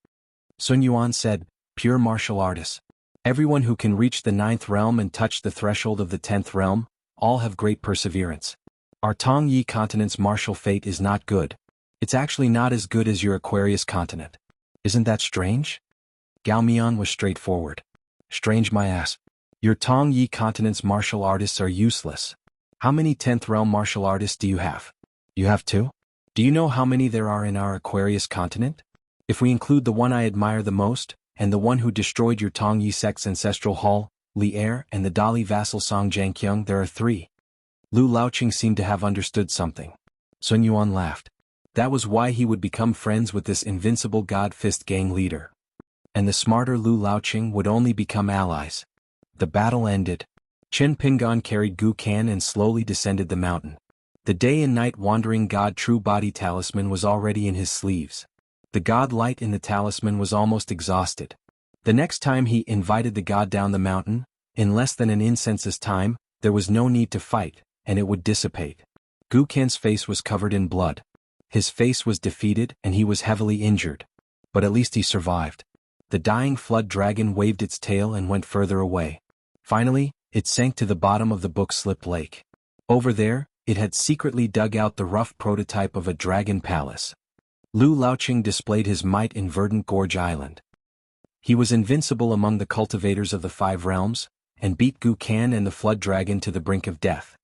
Sun Yuan said, pure martial artists. Everyone who can reach the 9th realm and touch the threshold of the 10th realm, all have great perseverance. Our Tong Yi continent's martial fate is not good. It's actually not as good as your Aquarius continent. Isn't that strange? Gao Mian was straightforward. Strange my ass. Your Tong Yi continent's martial artists are useless. How many 10th realm martial artists do you have? You have 2? Do you know how many there are in our Aquarius continent? If we include the one I admire the most, and the one who destroyed your Tong Yi sect's ancestral hall, Li Er, and the Dali vassal Song Jianqiang, there are 3. Lu Laoqing seemed to have understood something. Sun Yuan laughed. That was why he would become friends with this invincible God Fist gang leader. And the smarter Lu Laoqing would only become allies. The battle ended. Chen Pingan carried Gu Kan and slowly descended the mountain. The day and night wandering god true body talisman was already in his sleeves. The god light in the talisman was almost exhausted. The next time he invited the god down the mountain, in less than an incense's time, there was no need to fight, and it would dissipate. Gu Kan's face was covered in blood. His face was defeated and he was heavily injured. But at least he survived. The dying flood dragon waved its tail and went further away. Finally, it sank to the bottom of the Book Slip Lake. Over there, it had secretly dug out the rough prototype of a dragon palace. Lu Laoqing displayed his might in Verdant Gorge Island. He was invincible among the cultivators of the 5 realms, and beat Gu Kan and the flood dragon to the brink of death.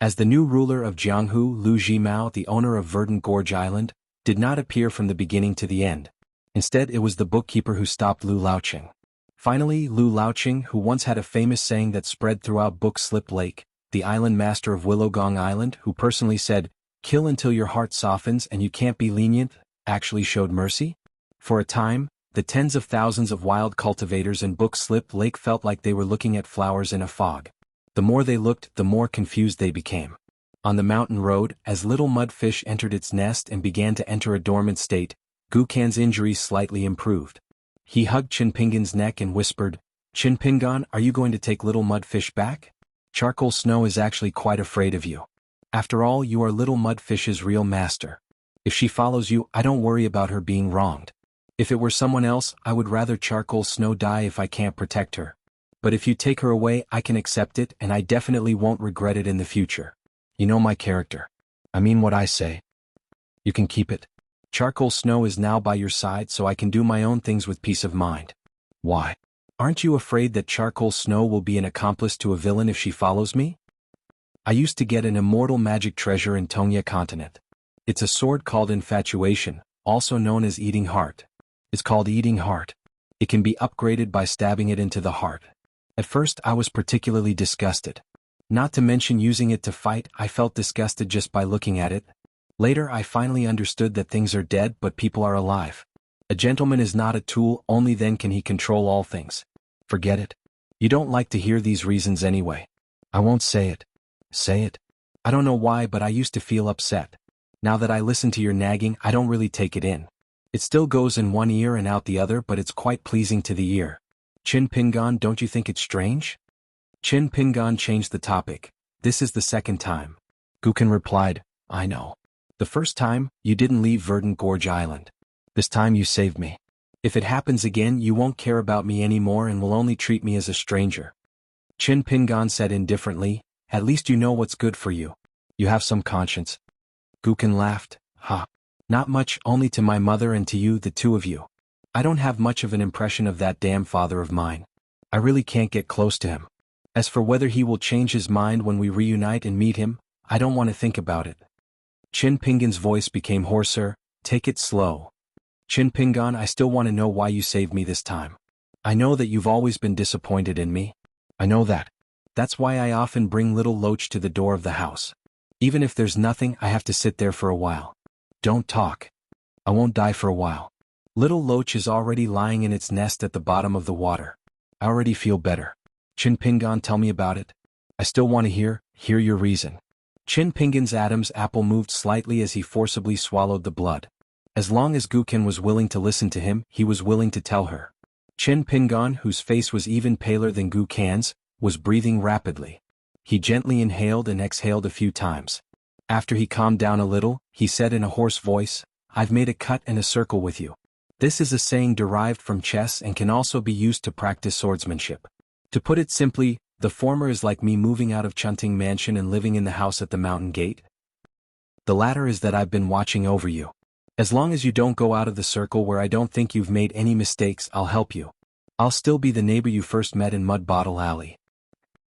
As the new ruler of Jianghu, Lu Jimao, the owner of Verdant Gorge Island, did not appear from the beginning to the end. Instead it was the bookkeeper who stopped Lu Laoqing. Finally, Lu Laoqing, who once had a famous saying that spread throughout Book Slip Lake, the island master of Willowgong Island, who personally said, kill until your heart softens and you can't be lenient, actually showed mercy? For a time, the tens of thousands of wild cultivators in Book Slip Lake felt like they were looking at flowers in a fog. The more they looked, the more confused they became. On the mountain road, as little mudfish entered its nest and began to enter a dormant state, Gu Kan's injuries slightly improved. He hugged Chin Pingan's neck and whispered, Chin Pingan, are you going to take little mudfish back? Charcoal Snow is actually quite afraid of you. After all, you are little mudfish's real master. If she follows you, I don't worry about her being wronged. If it were someone else, I would rather Charcoal Snow die if I can't protect her. But if you take her away, I can accept it and I definitely won't regret it in the future. You know my character. I mean what I say. You can keep it. Charcoal Snow is now by your side so I can do my own things with peace of mind. Why? Aren't you afraid that Charcoal Snow will be an accomplice to a villain if she follows me? I used to get an immortal magic treasure in Tongya continent. It's a sword called Infatuation, also known as Eating Heart. It's called Eating Heart. It can be upgraded by stabbing it into the heart. At first I was particularly disgusted. Not to mention using it to fight, I felt disgusted just by looking at it. Later I finally understood that things are dead but people are alive. A gentleman is not a tool, only then can he control all things. Forget it. You don't like to hear these reasons anyway. I won't say it. Say it. I don't know why, but I used to feel upset. Now that I listen to your nagging, I don't really take it in. It still goes in one ear and out the other, but it's quite pleasing to the ear. Chin Pingan, don't you think it's strange? Chin Pingan changed the topic. This is the second time. Guken replied, I know. The first time, you didn't leave Verdant Gorge Island. This time you saved me. If it happens again, you won't care about me anymore and will only treat me as a stranger. Chin Pingan said indifferently, at least you know what's good for you. You have some conscience. Guken laughed, ha. Not much, only to my mother and to you, the two of you. I don't have much of an impression of that damn father of mine. I really can't get close to him. As for whether he will change his mind when we reunite and meet him, I don't want to think about it. Chin Pingan's voice became hoarser, take it slow. Chin Pingan, I still want to know why you saved me this time. I know that you've always been disappointed in me. I know that. That's why I often bring little Loach to the door of the house. Even if there's nothing, I have to sit there for a while. Don't talk. I won't die for a while. Little Loach is already lying in its nest at the bottom of the water. I already feel better. Chin Pingan, tell me about it. I still want to hear your reason. Chin Pingan's Adam's apple moved slightly as he forcibly swallowed the blood. As long as Guken was willing to listen to him, he was willing to tell her. Chin Pingan, whose face was even paler than Guken's, was breathing rapidly. He gently inhaled and exhaled a few times. After he calmed down a little, he said in a hoarse voice, I've made a cut and a circle with you. This is a saying derived from chess and can also be used to practice swordsmanship. To put it simply, the former is like me moving out of Chunting Mansion and living in the house at the mountain gate. The latter is that I've been watching over you. As long as you don't go out of the circle where I don't think you've made any mistakes, I'll help you. I'll still be the neighbor you first met in Mud Bottle Alley.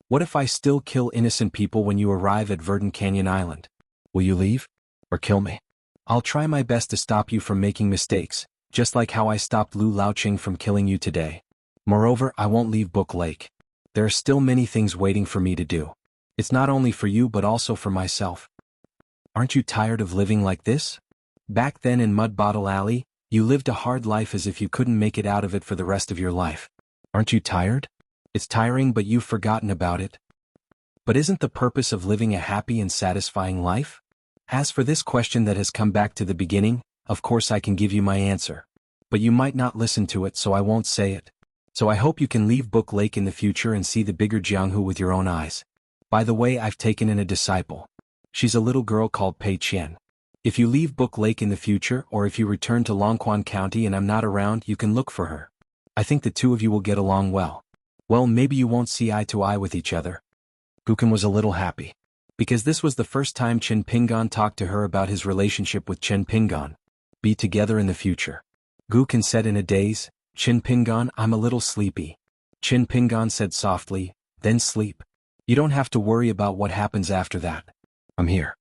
What if I still kill innocent people when you arrive at Verdant Canyon Island? Will you leave? Or kill me? I'll try my best to stop you from making mistakes, just like how I stopped Lu Laoqing from killing you today. Moreover, I won't leave Book Lake. There are still many things waiting for me to do. It's not only for you but also for myself. Aren't you tired of living like this? Back then in Mud Bottle Alley, you lived a hard life as if you couldn't make it out of it for the rest of your life. Aren't you tired? It's tiring, but you've forgotten about it. But isn't the purpose of living a happy and satisfying life? As for this question that has come back to the beginning, of course I can give you my answer. But you might not listen to it, so I won't say it. So I hope you can leave Book Lake in the future and see the bigger Jianghu with your own eyes. By the way, I've taken in a disciple. She's a little girl called Pei Qian. If you leave Book Lake in the future, or if you return to Longquan County and I'm not around, you can look for her. I think the two of you will get along well. Well, maybe you won't see eye to eye with each other. Guken was a little happy. Because this was the first time Chin Pingan talked to her about his relationship with Chin Pingan. Be together in the future. Guken said in a daze, Chin Pingan, I'm a little sleepy. Chin Pingan said softly, then sleep. You don't have to worry about what happens after that. I'm here.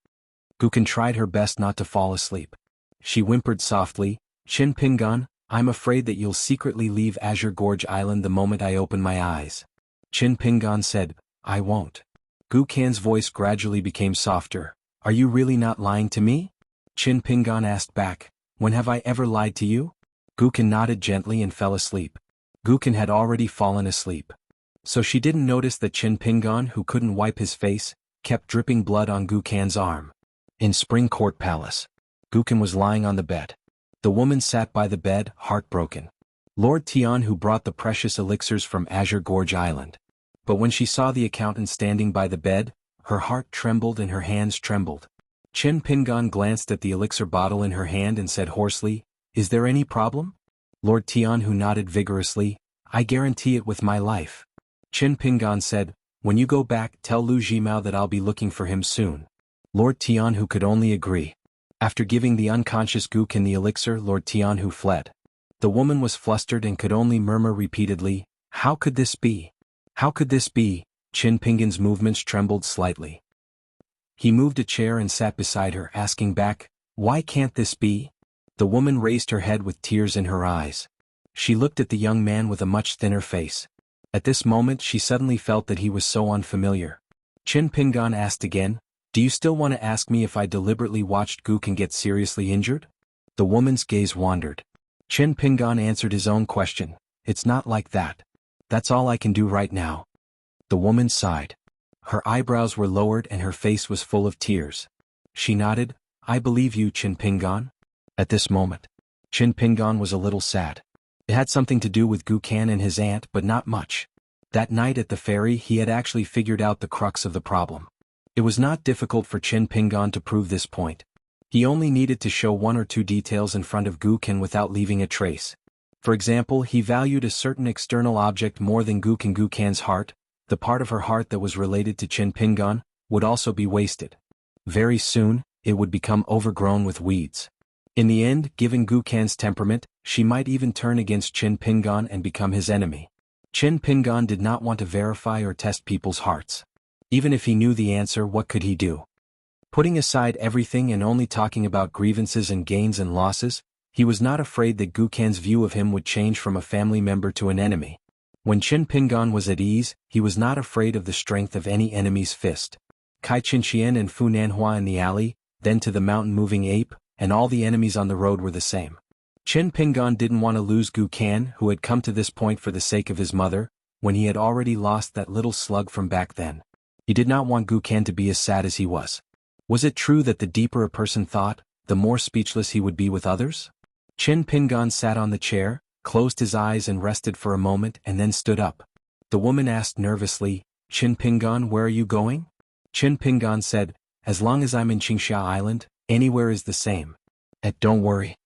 Guken tried her best not to fall asleep. She whimpered softly, Chin Pingan, I'm afraid that you'll secretly leave Azure Gorge Island the moment I open my eyes. Chin Pingan said, I won't. Guken's voice gradually became softer. Are you really not lying to me? Chin Pingan asked back, when have I ever lied to you? Guken nodded gently and fell asleep. Guken had already fallen asleep. So she didn't notice that Chin Pingan, who couldn't wipe his face, kept dripping blood on Guken's arm. In Spring Court Palace. Guken was lying on the bed. The woman sat by the bed, heartbroken. Lord Tian who brought the precious elixirs from Azure Gorge Island. But when she saw the accountant standing by the bed, her heart trembled and her hands trembled. Chin Pingan glanced at the elixir bottle in her hand and said hoarsely, Is there any problem? Lord Tian who nodded vigorously, I guarantee it with my life. Chin Pingan said, When you go back, tell Lu Jimao that I'll be looking for him soon. Lord Tian who could only agree. After giving the unconscious Guken the elixir, Lord Tian who fled. The woman was flustered and could only murmur repeatedly, How could this be? How could this be? Chin Pingan's movements trembled slightly. He moved a chair and sat beside her, asking back, Why can't this be? The woman raised her head with tears in her eyes. She looked at the young man with a much thinner face. At this moment she suddenly felt that he was so unfamiliar. Chin Pingan asked again, Do you still want to ask me if I deliberately watched Guken get seriously injured? The woman's gaze wandered. Chin Pingan answered his own question, It's not like that. That's all I can do right now. The woman sighed. Her eyebrows were lowered and her face was full of tears. She nodded, I believe you, Chin Pingan. At this moment, Chin Pingan was a little sad. It had something to do with Gukan and his aunt, but not much. That night at the ferry he had actually figured out the crux of the problem. It was not difficult for Chin Pingan to prove this point. He only needed to show one or two details in front of Gukan without leaving a trace. For example, he valued a certain external object more than Gukan's heart. The part of her heart that was related to Chin Pingan would also be wasted. Very soon, it would become overgrown with weeds. In the end, given Gukan's temperament, she might even turn against Chin Pingan and become his enemy. Chin Pingan did not want to verify or test people's hearts. Even if he knew the answer, what could he do? Putting aside everything and only talking about grievances and gains and losses, he was not afraid that Gukan's view of him would change from a family member to an enemy. When Chin Pingan was at ease, he was not afraid of the strength of any enemy's fist. Kai Chinchien and Fu Nanhua in the alley, then to the mountain-moving ape, and all the enemies on the road were the same. Chin Pingan didn't want to lose Gukan, who had come to this point for the sake of his mother, when he had already lost that little slug from back then. He did not want Gukan to be as sad as he was. Was it true that the deeper a person thought, the more speechless he would be with others? Chin Pingan sat on the chair, closed his eyes and rested for a moment and then stood up. The woman asked nervously, Chin Pingan, where are you going? Chin Pingan said, as long as I'm in Qingsha Island, anywhere is the same. Don't worry.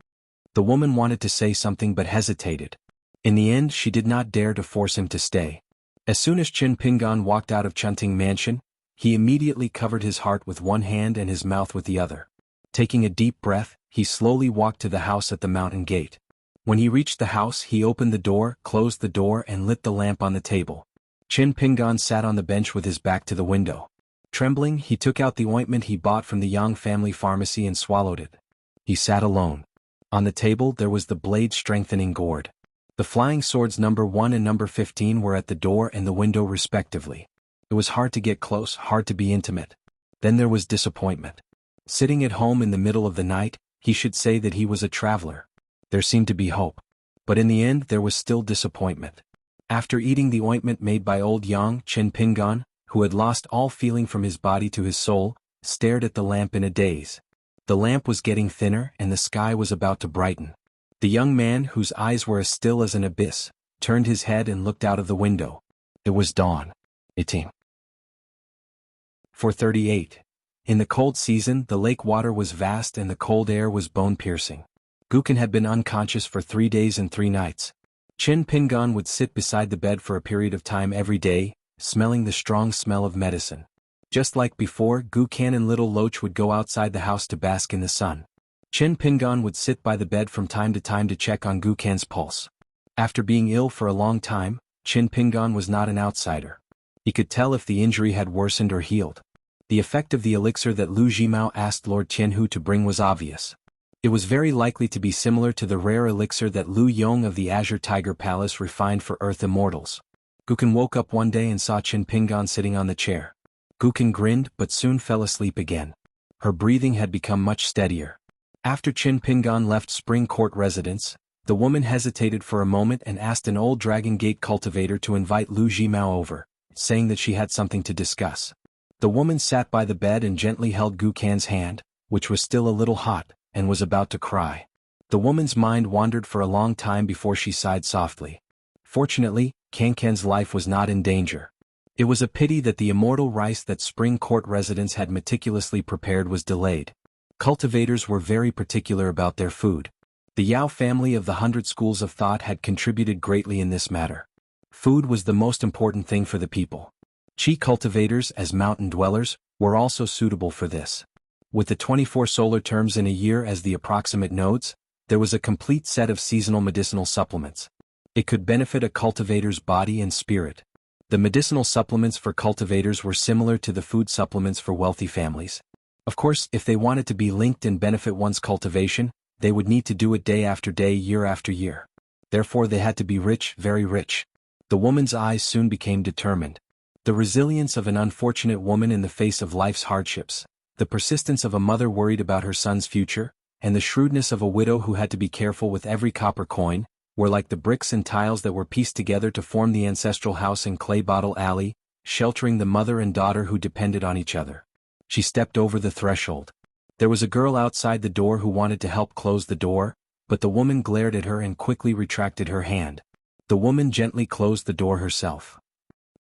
The woman wanted to say something but hesitated. In the end she did not dare to force him to stay. As soon as Chin Pingan walked out of Chunting Mansion, he immediately covered his heart with one hand and his mouth with the other. Taking a deep breath, he slowly walked to the house at the mountain gate. When he reached the house he opened the door, closed the door and lit the lamp on the table. Chin Pingan sat on the bench with his back to the window. Trembling, he took out the ointment he bought from the Yang family pharmacy and swallowed it. He sat alone. On the table there was the blade-strengthening gourd. The flying swords number 1 and number 15 were at the door and the window respectively. It was hard to get close, hard to be intimate. Then there was disappointment. Sitting at home in the middle of the night, he should say that he was a traveler. There seemed to be hope. But in the end there was still disappointment. After eating the ointment made by old Yang, Chin Pingan, who had lost all feeling from his body to his soul, stared at the lamp in a daze. The lamp was getting thinner and the sky was about to brighten. The young man, whose eyes were as still as an abyss, turned his head and looked out of the window. It was dawn. 4:38. In the cold season, the lake water was vast and the cold air was bone-piercing. Gukan had been unconscious for 3 days and 3 nights. Chin Pingan would sit beside the bed for a period of time every day, smelling the strong smell of medicine. Just like before, Gukan and Little Loach would go outside the house to bask in the sun. Chin Pingan would sit by the bed from time to check on Gukan's pulse. After being ill for a long time, Chin Pingan was not an outsider. He could tell if the injury had worsened or healed. The effect of the elixir that Lu Jimao asked Lord Tianhu to bring was obvious. It was very likely to be similar to the rare elixir that Lu Yong of the Azure Tiger Palace refined for Earth Immortals. Gukan woke up one day and saw Chin Pingan sitting on the chair. Gukan grinned but soon fell asleep again. Her breathing had become much steadier. After Chin Pingan left Spring Court residence, the woman hesitated for a moment and asked an old Dragon Gate cultivator to invite Lu Jimao over, saying that she had something to discuss. The woman sat by the bed and gently held Gukan's hand, which was still a little hot, and was about to cry. The woman's mind wandered for a long time before she sighed softly. Fortunately, Kankan's life was not in danger. It was a pity that the immortal rice that Spring Court residents had meticulously prepared was delayed. Cultivators were very particular about their food. The Yao family of the 100 schools of thought had contributed greatly in this matter. Food was the most important thing for the people. Qi cultivators, as mountain dwellers, were also suitable for this. With the 24 solar terms in a year as the approximate nodes, there was a complete set of seasonal medicinal supplements. It could benefit a cultivator's body and spirit. The medicinal supplements for cultivators were similar to the food supplements for wealthy families. Of course, if they wanted to be linked and benefit one's cultivation, they would need to do it day after day, year after year. Therefore they had to be rich, very rich. The woman's eyes soon became determined. The resilience of an unfortunate woman in the face of life's hardships, the persistence of a mother worried about her son's future, and the shrewdness of a widow who had to be careful with every copper coin, were like the bricks and tiles that were pieced together to form the ancestral house in Clay Bottle Alley, sheltering the mother and daughter who depended on each other. She stepped over the threshold. There was a girl outside the door who wanted to help close the door, but the woman glared at her and quickly retracted her hand. The woman gently closed the door herself.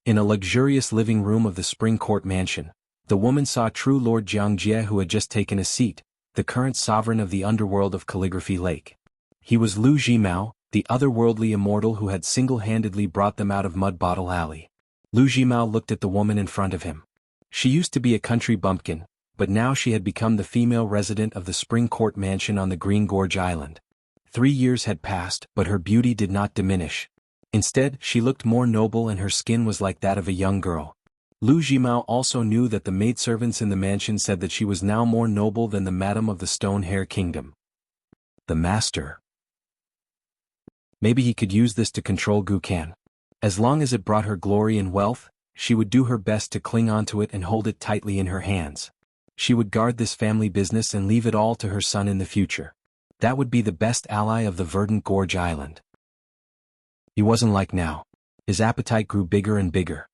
In a luxurious living room of the Spring Court mansion, the woman saw true Lord Jiangjie, who had just taken a seat, the current sovereign of the underworld of Calligraphy Lake. He was Lu Jimao, the otherworldly immortal who had single-handedly brought them out of Mud Bottle Alley. Lu Jimao looked at the woman in front of him. She used to be a country bumpkin, but now she had become the female resident of the Spring Court mansion on the Green Gorge Island. 3 years had passed, but her beauty did not diminish. Instead, she looked more noble and her skin was like that of a young girl. Lu Jimao also knew that the maidservants in the mansion said that she was now more noble than the madam of the Stone Hair Kingdom. The master. Maybe he could use this to control Gukan. As long as it brought her glory and wealth, she would do her best to cling onto it and hold it tightly in her hands. She would guard this family business and leave it all to her son in the future. That would be the best ally of the Verdant Gorge Island. He wasn't like now. His appetite grew bigger and bigger.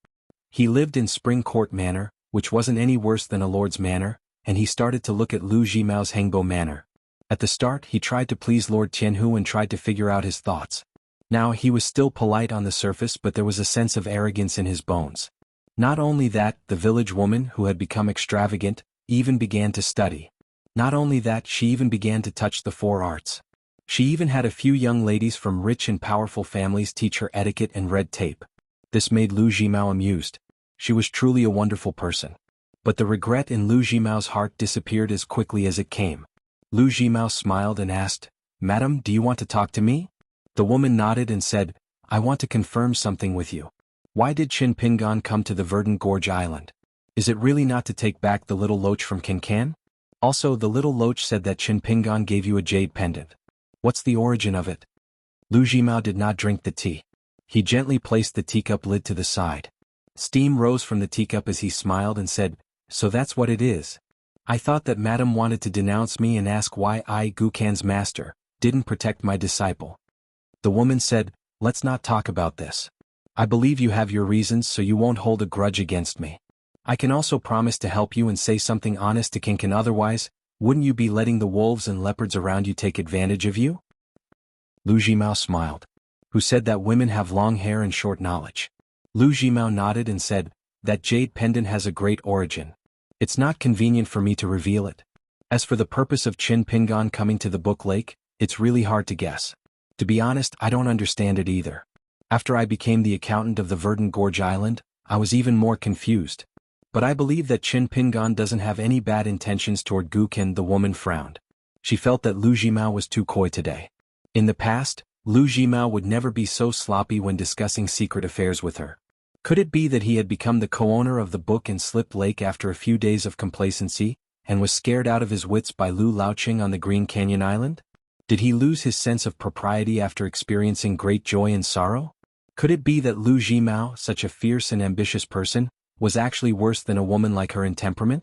He lived in Spring Court Manor, which wasn't any worse than a lord's manor, and he started to look at Lu Jimao's Hengbo Manor. At the start he tried to please Lord Tianhu and tried to figure out his thoughts. Now he was still polite on the surface, but there was a sense of arrogance in his bones. Not only that, the village woman, who had become extravagant, even began to study. Not only that, she even began to touch the 4 arts. She even had a few young ladies from rich and powerful families teach her etiquette and red tape. This made Lu Jimao amused. She was truly a wonderful person. But the regret in Lu Jimao's heart disappeared as quickly as it came. Lu Jimao smiled and asked, "Madam, do you want to talk to me?" The woman nodded and said, "I want to confirm something with you. Why did Qin Pingan come to the Verdant Gorge Island? Is it really not to take back the little loach from Kinkan? Also, the little loach said that Qin Pingan gave you a jade pendant. What's the origin of it?" Lu Jimao did not drink the tea. He gently placed the teacup lid to the side. Steam rose from the teacup as he smiled and said, "So that's what it is. I thought that Madam wanted to denounce me and ask why I, Gukan's master, didn't protect my disciple." The woman said, "Let's not talk about this. I believe you have your reasons, so you won't hold a grudge against me. I can also promise to help you and say something honest to Kinkan, otherwise, wouldn't you be letting the wolves and leopards around you take advantage of you?" Lu Jimao smiled. "Who said that women have long hair and short knowledge?" Lu Jimao nodded and said, "That jade pendant has a great origin. It's not convenient for me to reveal it. As for the purpose of Qin Pingan coming to the Book Lake, it's really hard to guess. To be honest, I don't understand it either. After I became the accountant of the Verdant Gorge Island, I was even more confused. But I believe that Qin Pingan doesn't have any bad intentions toward Gukan." The woman frowned. She felt that Lu Jimao was too coy today. In the past, Lu Jimao would never be so sloppy when discussing secret affairs with her. Could it be that he had become the co-owner of the book and slipped Lake after a few days of complacency, and was scared out of his wits by Lu Laoqing on the Green Canyon Island? Did he lose his sense of propriety after experiencing great joy and sorrow? Could it be that Lu Jimao, such a fierce and ambitious person, was actually worse than a woman like her in temperament?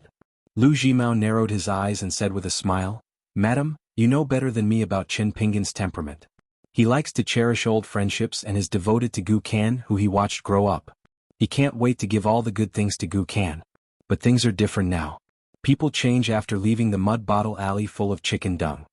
Lu Jimao narrowed his eyes and said with a smile, "Madam, you know better than me about Qin Pingan's temperament. He likes to cherish old friendships and is devoted to Gukan, who he watched grow up. He can't wait to give all the good things to Gukan. But things are different now. People change after leaving the Mud Bottle Alley full of chicken dung."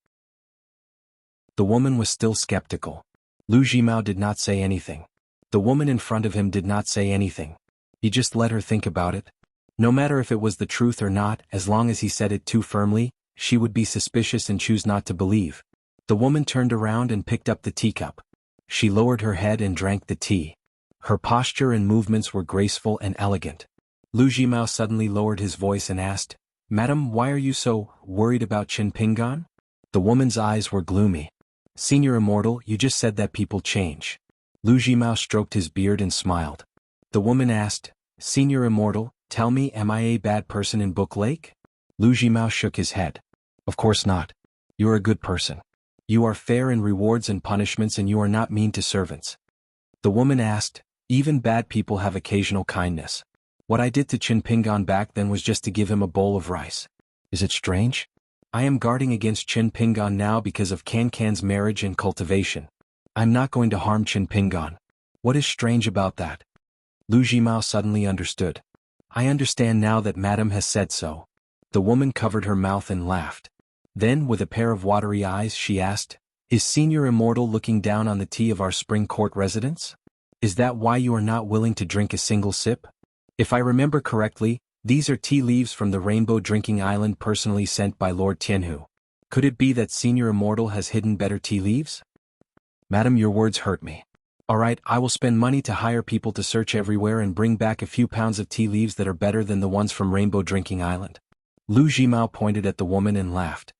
The woman was still skeptical. Lu Jimao did not say anything. The woman in front of him did not say anything. He just let her think about it. No matter if it was the truth or not, as long as he said it too firmly, she would be suspicious and choose not to believe. The woman turned around and picked up the teacup. She lowered her head and drank the tea. Her posture and movements were graceful and elegant. Lu Jimao suddenly lowered his voice and asked, "Madam, why are you so worried about Qin Pingan?" The woman's eyes were gloomy. "Senior Immortal, you just said that people change." Lu Jimao stroked his beard and smiled. The woman asked, "Senior Immortal, tell me, am I a bad person in Book Lake?" Lu Jimao shook his head. "Of course not. You are a good person. You are fair in rewards and punishments, and you are not mean to servants." The woman asked, "Even bad people have occasional kindness. What I did to Qin Pingan back then was just to give him a bowl of rice. Is it strange? I am guarding against Qin Pingan now because of Kankan's marriage and cultivation. I'm not going to harm Qin Pingan. What is strange about that? Lu Jimao suddenly understood. I understand now that Madame has said so. The woman covered her mouth and laughed. Then, with a pair of watery eyes, she asked, Is Senior Immortal looking down on the tea of our spring court residence? Is that why you are not willing to drink a single sip? If I remember correctly, these are tea leaves from the Rainbow Drinking Island personally sent by Lord Tianhu. Could it be that Senior Immortal has hidden better tea leaves? Madam, your words hurt me. Alright, I will spend money to hire people to search everywhere and bring back a few pounds of tea leaves that are better than the ones from Rainbow Drinking Island. Lu Jimao pointed at the woman and laughed.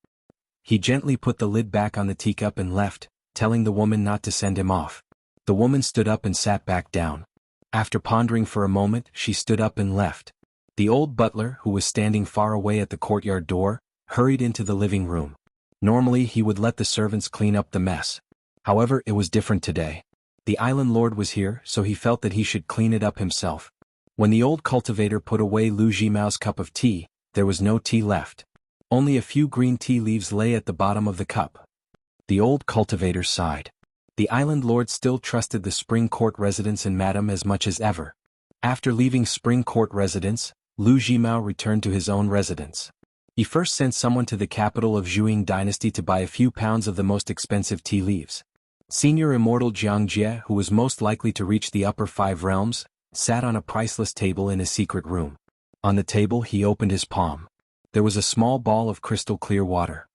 He gently put the lid back on the teacup and left, telling the woman not to send him off. The woman stood up and sat back down. After pondering for a moment, she stood up and left. The old butler, who was standing far away at the courtyard door, hurried into the living room. Normally he would let the servants clean up the mess. However, it was different today. The island lord was here, so he felt that he should clean it up himself. When the old cultivator put away Lu Jimao's cup of tea, there was no tea left. Only a few green tea leaves lay at the bottom of the cup. The old cultivator sighed. The island lord still trusted the Spring Court residence and Madame as much as ever. After leaving Spring Court residence, Lu Jimao returned to his own residence. He first sent someone to the capital of Zhuang dynasty to buy a few pounds of the most expensive tea leaves. Senior Immortal Jiang Jie, who was most likely to reach the upper 5 realms, sat on a priceless table in a secret room. On the table he opened his palm. There was a small ball of crystal clear water.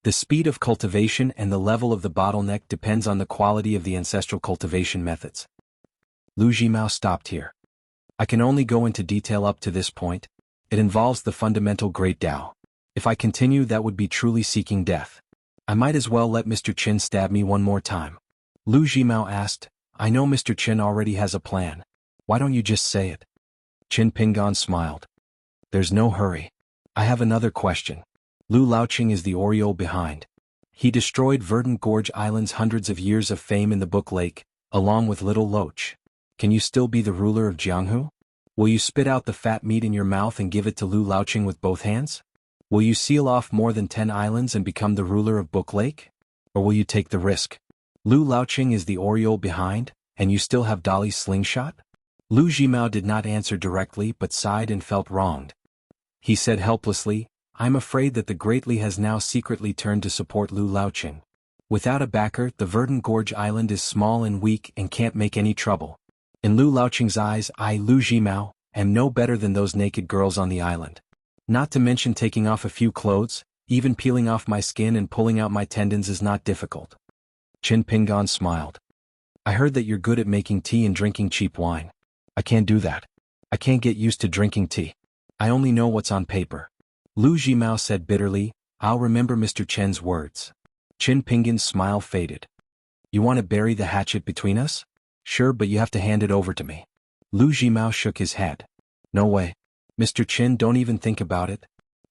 The speed of cultivation and the level of the bottleneck depends on the quality of the ancestral cultivation methods. Lu Jimao stopped here. I can only go into detail up to this point. It involves the fundamental Great Tao. If I continue, that would be truly seeking death. I might as well let Mr. Qin stab me one more time. Lu Jimao asked, I know Mr. Qin already has a plan. Why don't you just say it? Qin Pingan smiled. There's no hurry. I have another question. Lu Laoqing is the Oriole behind. He destroyed Verdant Gorge Island's hundreds of years of fame in the Book Lake, along with Little Loach. Can you still be the ruler of Jianghu? Will you spit out the fat meat in your mouth and give it to Lu Laoqing with both hands? Will you seal off more than 10 islands and become the ruler of Book Lake? Or will you take the risk? Lu Laoqing is the Oriole behind, and you still have Dali's slingshot? Lu Jimao did not answer directly but sighed and felt wronged. He said helplessly, I'm afraid that the Great Li has now secretly turned to support Lu Laoqing. Without a backer, the Verdant Gorge Island is small and weak and can't make any trouble. In Lu Laoqing's eyes, I, Lu Jimao, am no better than those naked girls on the island. Not to mention taking off a few clothes, even peeling off my skin and pulling out my tendons is not difficult. Qin Pingan smiled. I heard that you're good at making tea and drinking cheap wine. I can't do that. I can't get used to drinking tea. I only know what's on paper. Lu Jimao said bitterly, I'll remember Mr. Chen's words. Qin Pingan's smile faded. You want to bury the hatchet between us? Sure, but you have to hand it over to me. Lu Jimao shook his head. No way. Mr. Qin, don't even think about it.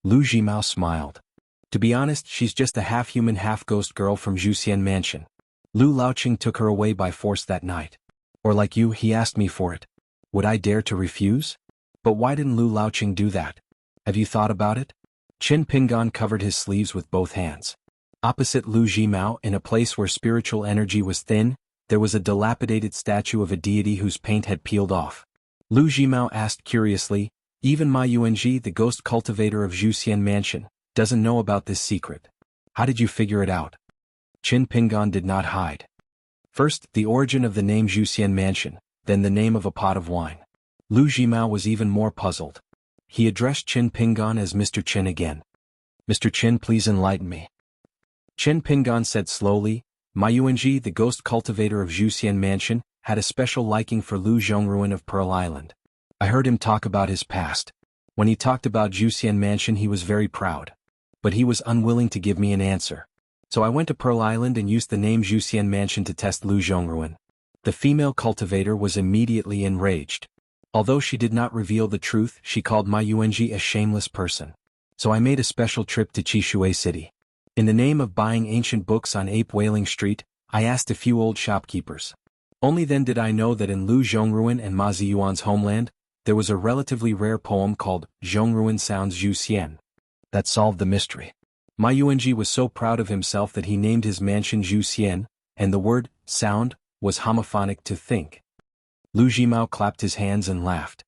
Lu Jimao smiled. To be honest, she's just a half-human half-ghost girl from Zhuxian Mansion. Lu Laoqing took her away by force that night. Or like you, he asked me for it. Would I dare to refuse? But why didn't Lu Laoqing do that? Have you thought about it? Qin Pingan covered his sleeves with both hands. Opposite Lu Jimao, in a place where spiritual energy was thin, there was a dilapidated statue of a deity whose paint had peeled off. Lu Jimao asked curiously, even Ma Yuanji, the ghost cultivator of Zhuxian Mansion, doesn't know about this secret. How did you figure it out? Qin Pingan did not hide. First, the origin of the name Zhuxian Mansion, then the name of a pot of wine. Lu Jimao was even more puzzled. He addressed Qin Pingan as Mr. Qin again. Mr. Qin, please enlighten me. Qin Pingan said slowly, Ma Yuanji, the ghost cultivator of Zhuxian Mansion, had a special liking for Lu Zhongruin of Pearl Island. I heard him talk about his past. When he talked about Zhuxian Mansion he was very proud. But he was unwilling to give me an answer. So I went to Pearl Island and used the name Zhuxian Mansion to test Lu Zhongruin. The female cultivator was immediately enraged. Although she did not reveal the truth, she called Ma Yuanji a shameless person. So I made a special trip to Qishui City. In the name of buying ancient books on Ape Wailing Street, I asked a few old shopkeepers. Only then did I know that in Lu Zhongruin and Ma Ziyuan's homeland, there was a relatively rare poem called Zhongruin Sounds Zhu Xian. That solved the mystery. Ma Yuanji was so proud of himself that he named his mansion Zhu Xian, and the word, sound, was homophonic to think. Lu Jimao clapped his hands and laughed.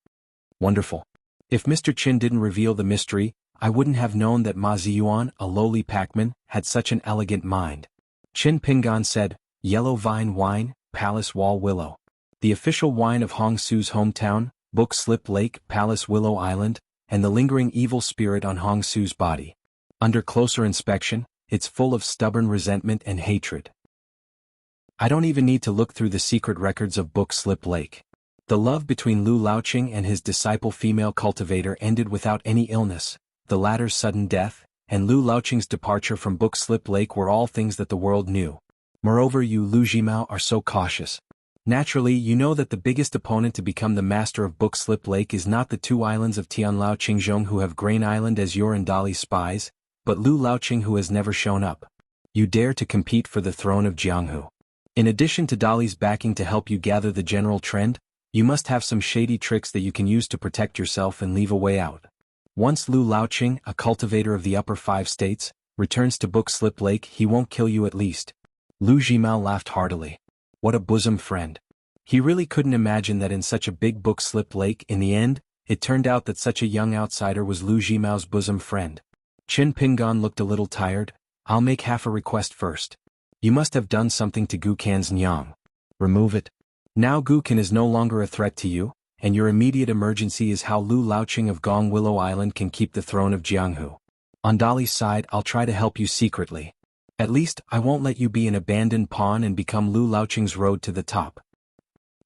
Wonderful. If Mr. Qin didn't reveal the mystery, I wouldn't have known that Ma Ziyuan, a lowly packman, had such an elegant mind. Qin Pingan said, Yellow Vine Wine, Palace Wall Willow. The official wine of Hongsu's hometown, Book Slip Lake, Palace Willow Island, and the lingering evil spirit on Hongsu's body. Under closer inspection, it's full of stubborn resentment and hatred. I don't even need to look through the secret records of Book Slip Lake. The love between Lu Laoqing and his disciple female cultivator ended without any illness, the latter's sudden death, and Lu Laoqing's departure from Book Slip Lake were all things that the world knew. Moreover, you Lu Jimao are so cautious. Naturally, you know that the biggest opponent to become the master of Book Slip Lake is not the two islands of Tianlao Qingzhong who have Grain Island as your and Dali's spies, but Lu Laoqing who has never shown up. You dare to compete for the throne of Jianghu. In addition to Dali's backing to help you gather the general trend, you must have some shady tricks that you can use to protect yourself and leave a way out. Once Lu Laoqing, a cultivator of the upper 5 states, returns to Book Slip Lake, he won't kill you at least. Lu Jimao laughed heartily. What a bosom friend. He really couldn't imagine that in such a big Book Slip Lake, in the end, it turned out that such a young outsider was Lu Jimao's bosom friend. Qin Pingan looked a little tired. I'll make half a request first. You must have done something to Gukan's Nyang. Remove it. Now Gukan is no longer a threat to you, and your immediate emergency is how Lu Laoqing of Gong Willow Island can keep the throne of Jianghu. On Dali's side, I'll try to help you secretly. At least, I won't let you be an abandoned pawn and become Lu Laoqing's road to the top.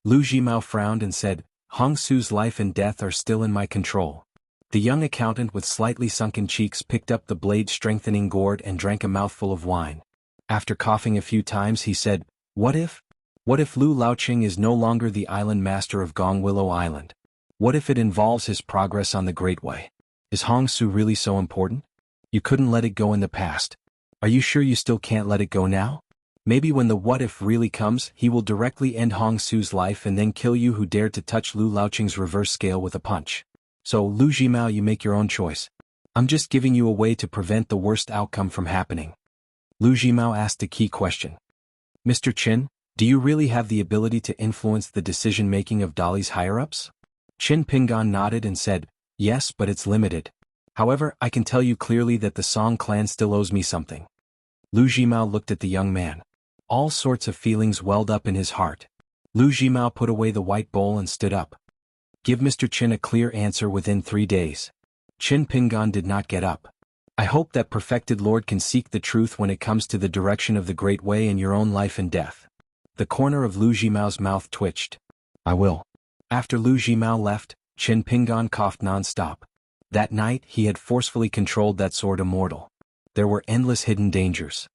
Lu Jimao frowned and said, Hongsu's life and death are still in my control. The young accountant with slightly sunken cheeks picked up the blade-strengthening gourd and drank a mouthful of wine. After coughing a few times he said, What if Lu Laoqing is no longer the island master of Gong Willow Island? What if it involves his progress on the Great Way? Is Hongsu really so important? You couldn't let it go in the past. Are you sure you still can't let it go now? Maybe when the what if really comes, he will directly end Hongsu's life and then kill you who dared to touch Lu Laoqing's reverse scale with a punch. So, Lu Jimao, you make your own choice. I'm just giving you a way to prevent the worst outcome from happening. Lu Jimao asked a key question. Mr. Qin, do you really have the ability to influence the decision-making of Dali's higher-ups? Qin Pingan nodded and said, Yes, but it's limited. However, I can tell you clearly that the Song clan still owes me something. Lu Jimao looked at the young man. All sorts of feelings welled up in his heart. Lu Jimao put away the white bowl and stood up. Give Mr. Qin a clear answer within 3 days. Qin Pingan did not get up. I hope that perfected Lord can seek the truth when it comes to the direction of the Great Way in your own life and death. The corner of Lu Jimao's mouth twitched. I will. After Lu Jimao left, Qin Pingan coughed non-stop. That night he had forcefully controlled that sword immortal. There were endless hidden dangers.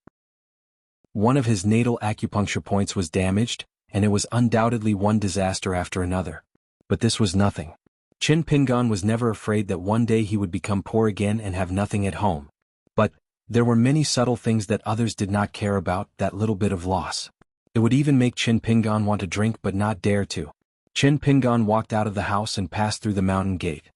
One of his natal acupuncture points was damaged, and it was undoubtedly one disaster after another. But this was nothing. Qin Pingan was never afraid that one day he would become poor again and have nothing at home. But there were many subtle things that others did not care about, that little bit of loss. It would even make Qin Pingan want to drink but not dare to. Qin Pingan walked out of the house and passed through the mountain gate.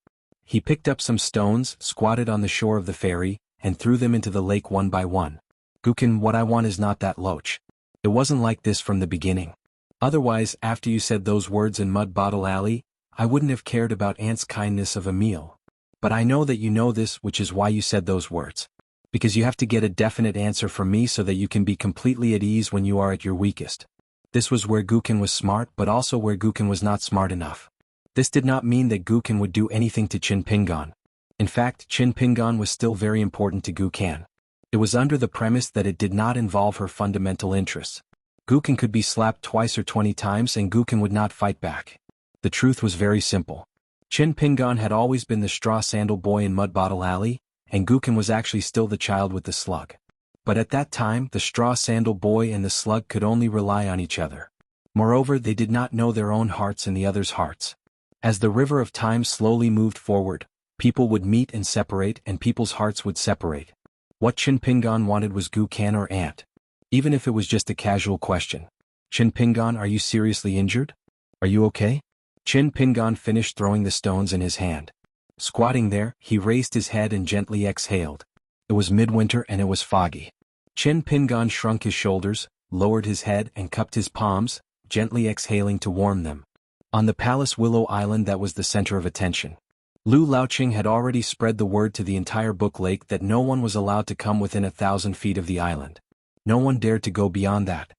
He picked up some stones, squatted on the shore of the ferry, and threw them into the lake one by one. Gukan, what I want is not that loach. It wasn't like this from the beginning. Otherwise, after you said those words in Mud Bottle Alley, I wouldn't have cared about Aunt's kindness of a meal. But I know that you know this, which is why you said those words. Because you have to get a definite answer from me so that you can be completely at ease when you are at your weakest. This was where Gukan was smart, but also where Gukan was not smart enough. This did not mean that Gukan would do anything to Qin Pingan. In fact, Qin Pingan was still very important to Gukan. It was under the premise that it did not involve her fundamental interests. Gukan could be slapped twice or 20 times and Gukan would not fight back. The truth was very simple. Qin Pingan had always been the straw sandal boy in Mud Bottle Alley, and Gukan was actually still the child with the slug. But at that time, the straw sandal boy and the slug could only rely on each other. Moreover, they did not know their own hearts and the other's hearts. As the river of time slowly moved forward, people would meet and separate and people's hearts would separate. What Qin Pingan wanted was Gukan or Aunt. Even if it was just a casual question. Qin Pingan, are you seriously injured? Are you okay? Qin Pingan finished throwing the stones in his hand. Squatting there, he raised his head and gently exhaled. It was midwinter and it was foggy. Qin Pingan shrunk his shoulders, lowered his head and cupped his palms, gently exhaling to warm them. On the palace Willow Island that was the center of attention. Lu Laoqing had already spread the word to the entire Book Lake that no one was allowed to come within 1,000 feet of the island. No one dared to go beyond that.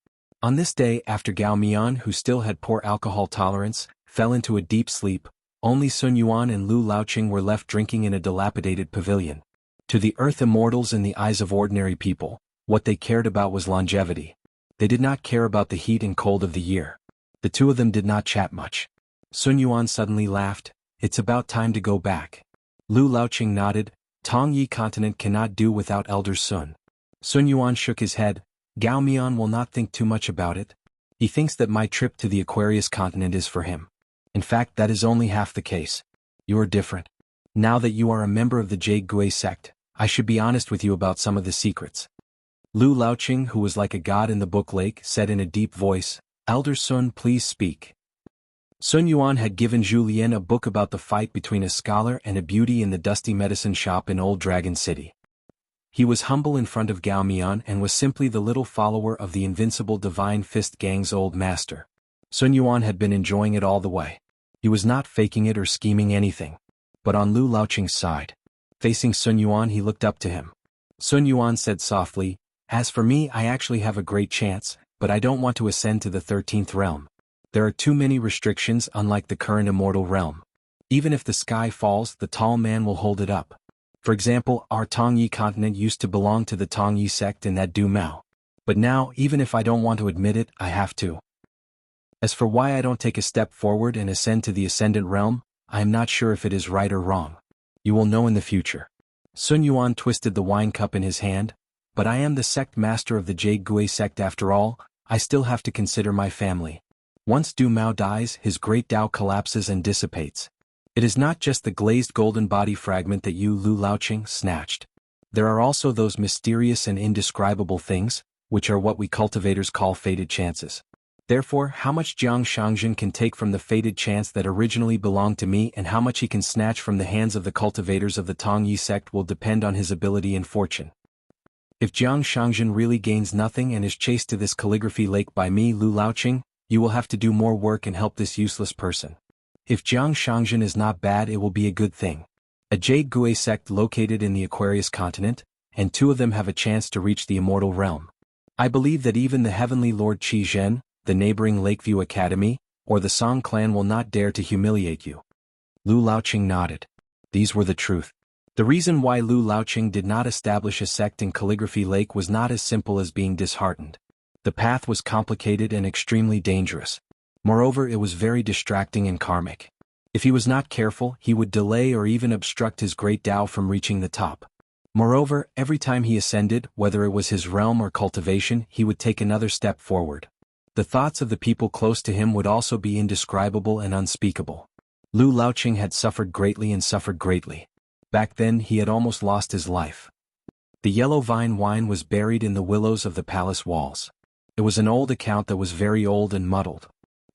On this day, after Gao Mian, who still had poor alcohol tolerance, fell into a deep sleep, only Sun Yuan and Lu Laoqing were left drinking in a dilapidated pavilion. To the earth immortals in the eyes of ordinary people, what they cared about was longevity. They did not care about the heat and cold of the year. The two of them did not chat much. Sun Yuan suddenly laughed. It's about time to go back. Lu Laoqing nodded. Tongyi continent cannot do without Elder Sun. Sun Yuan shook his head. Gao Mian will not think too much about it. He thinks that my trip to the Aquarius continent is for him. In fact, that is only half the case. You are different. Now that you are a member of the Jade Gui sect, I should be honest with you about some of the secrets. Lu Laoqing, who was like a god in the Book Lake, said in a deep voice, Elder Sun, please speak. Sun Yuan had given Zhu Lian a book about the fight between a scholar and a beauty in the dusty medicine shop in Old Dragon City. He was humble in front of Gao Mian and was simply the little follower of the invincible Divine Fist Gang's old master. Sun Yuan had been enjoying it all the way. He was not faking it or scheming anything. But on Lu Laoqing's side, facing Sun Yuan, he looked up to him. Sun Yuan said softly, As for me, I actually have a great chance, but I don't want to ascend to the 13th realm. There are too many restrictions, unlike the current immortal realm. Even if the sky falls, the tall man will hold it up. For example, our Tongyi continent used to belong to the Tongyi sect in that Du Mao. But now, even if I don't want to admit it, I have to. As for why I don't take a step forward and ascend to the ascendant realm, I am not sure if it is right or wrong. You will know in the future. Sun Yuan twisted the wine cup in his hand. But I am the sect master of the Jade Gui sect after all. I still have to consider my family. Once Du Mao dies, his great Tao collapses and dissipates. It is not just the glazed golden body fragment that you, Lu Laoqing, snatched. There are also those mysterious and indescribable things, which are what we cultivators call fated chances. Therefore, how much Jiang Shangjin can take from the fated chance that originally belonged to me and how much he can snatch from the hands of the cultivators of the Tongyi sect will depend on his ability and fortune. If Jiang Shangjin really gains nothing and is chased to this calligraphy lake by me, Lu Laoqing, you will have to do more work and help this useless person. If Jiang Shangjin is not bad, it will be a good thing. A Jade Gui sect located in the Aquarius continent, and two of them have a chance to reach the immortal realm. I believe that even the heavenly Lord Qi Zhen, the neighboring Lakeview Academy, or the Song clan will not dare to humiliate you. Lu Laoqing nodded. These were the truth. The reason why Lu Laoqing did not establish a sect in Calligraphy Lake was not as simple as being disheartened. The path was complicated and extremely dangerous. Moreover, it was very distracting and karmic. If he was not careful, he would delay or even obstruct his great Tao from reaching the top. Moreover, every time he ascended, whether it was his realm or cultivation, he would take another step forward. The thoughts of the people close to him would also be indescribable and unspeakable. Lu Laoqing had suffered greatly and suffered greatly. Back then he had almost lost his life. The yellow vine wine was buried in the willows of the palace walls. It was an old account that was very old and muddled.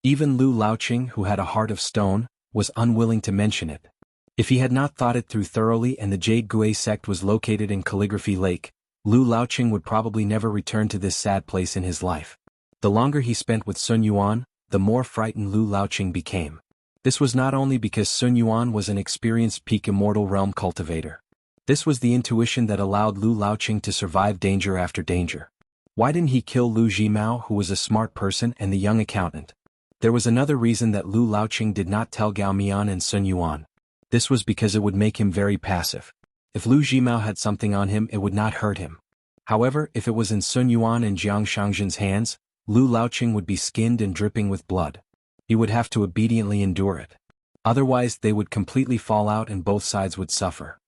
Even Lu Laoqing, who had a heart of stone, was unwilling to mention it. If he had not thought it through thoroughly and the Jade Gui sect was located in Calligraphy Lake, Lu Laoqing would probably never return to this sad place in his life. The longer he spent with Sun Yuan, the more frightened Lu Laoqing became. This was not only because Sun Yuan was an experienced peak immortal realm cultivator. This was the intuition that allowed Lu Laoqing to survive danger after danger. Why didn't he kill Lu Jimao, who was a smart person, and the young accountant? There was another reason that Lu Laoqing did not tell Gao Mian and Sun Yuan. This was because it would make him very passive. If Lu Jimao had something on him, it would not hurt him. However, if it was in Sun Yuan and Jiang Shangjin's hands, Lu Laoqing would be skinned and dripping with blood. He would have to obediently endure it. Otherwise, they would completely fall out and both sides would suffer.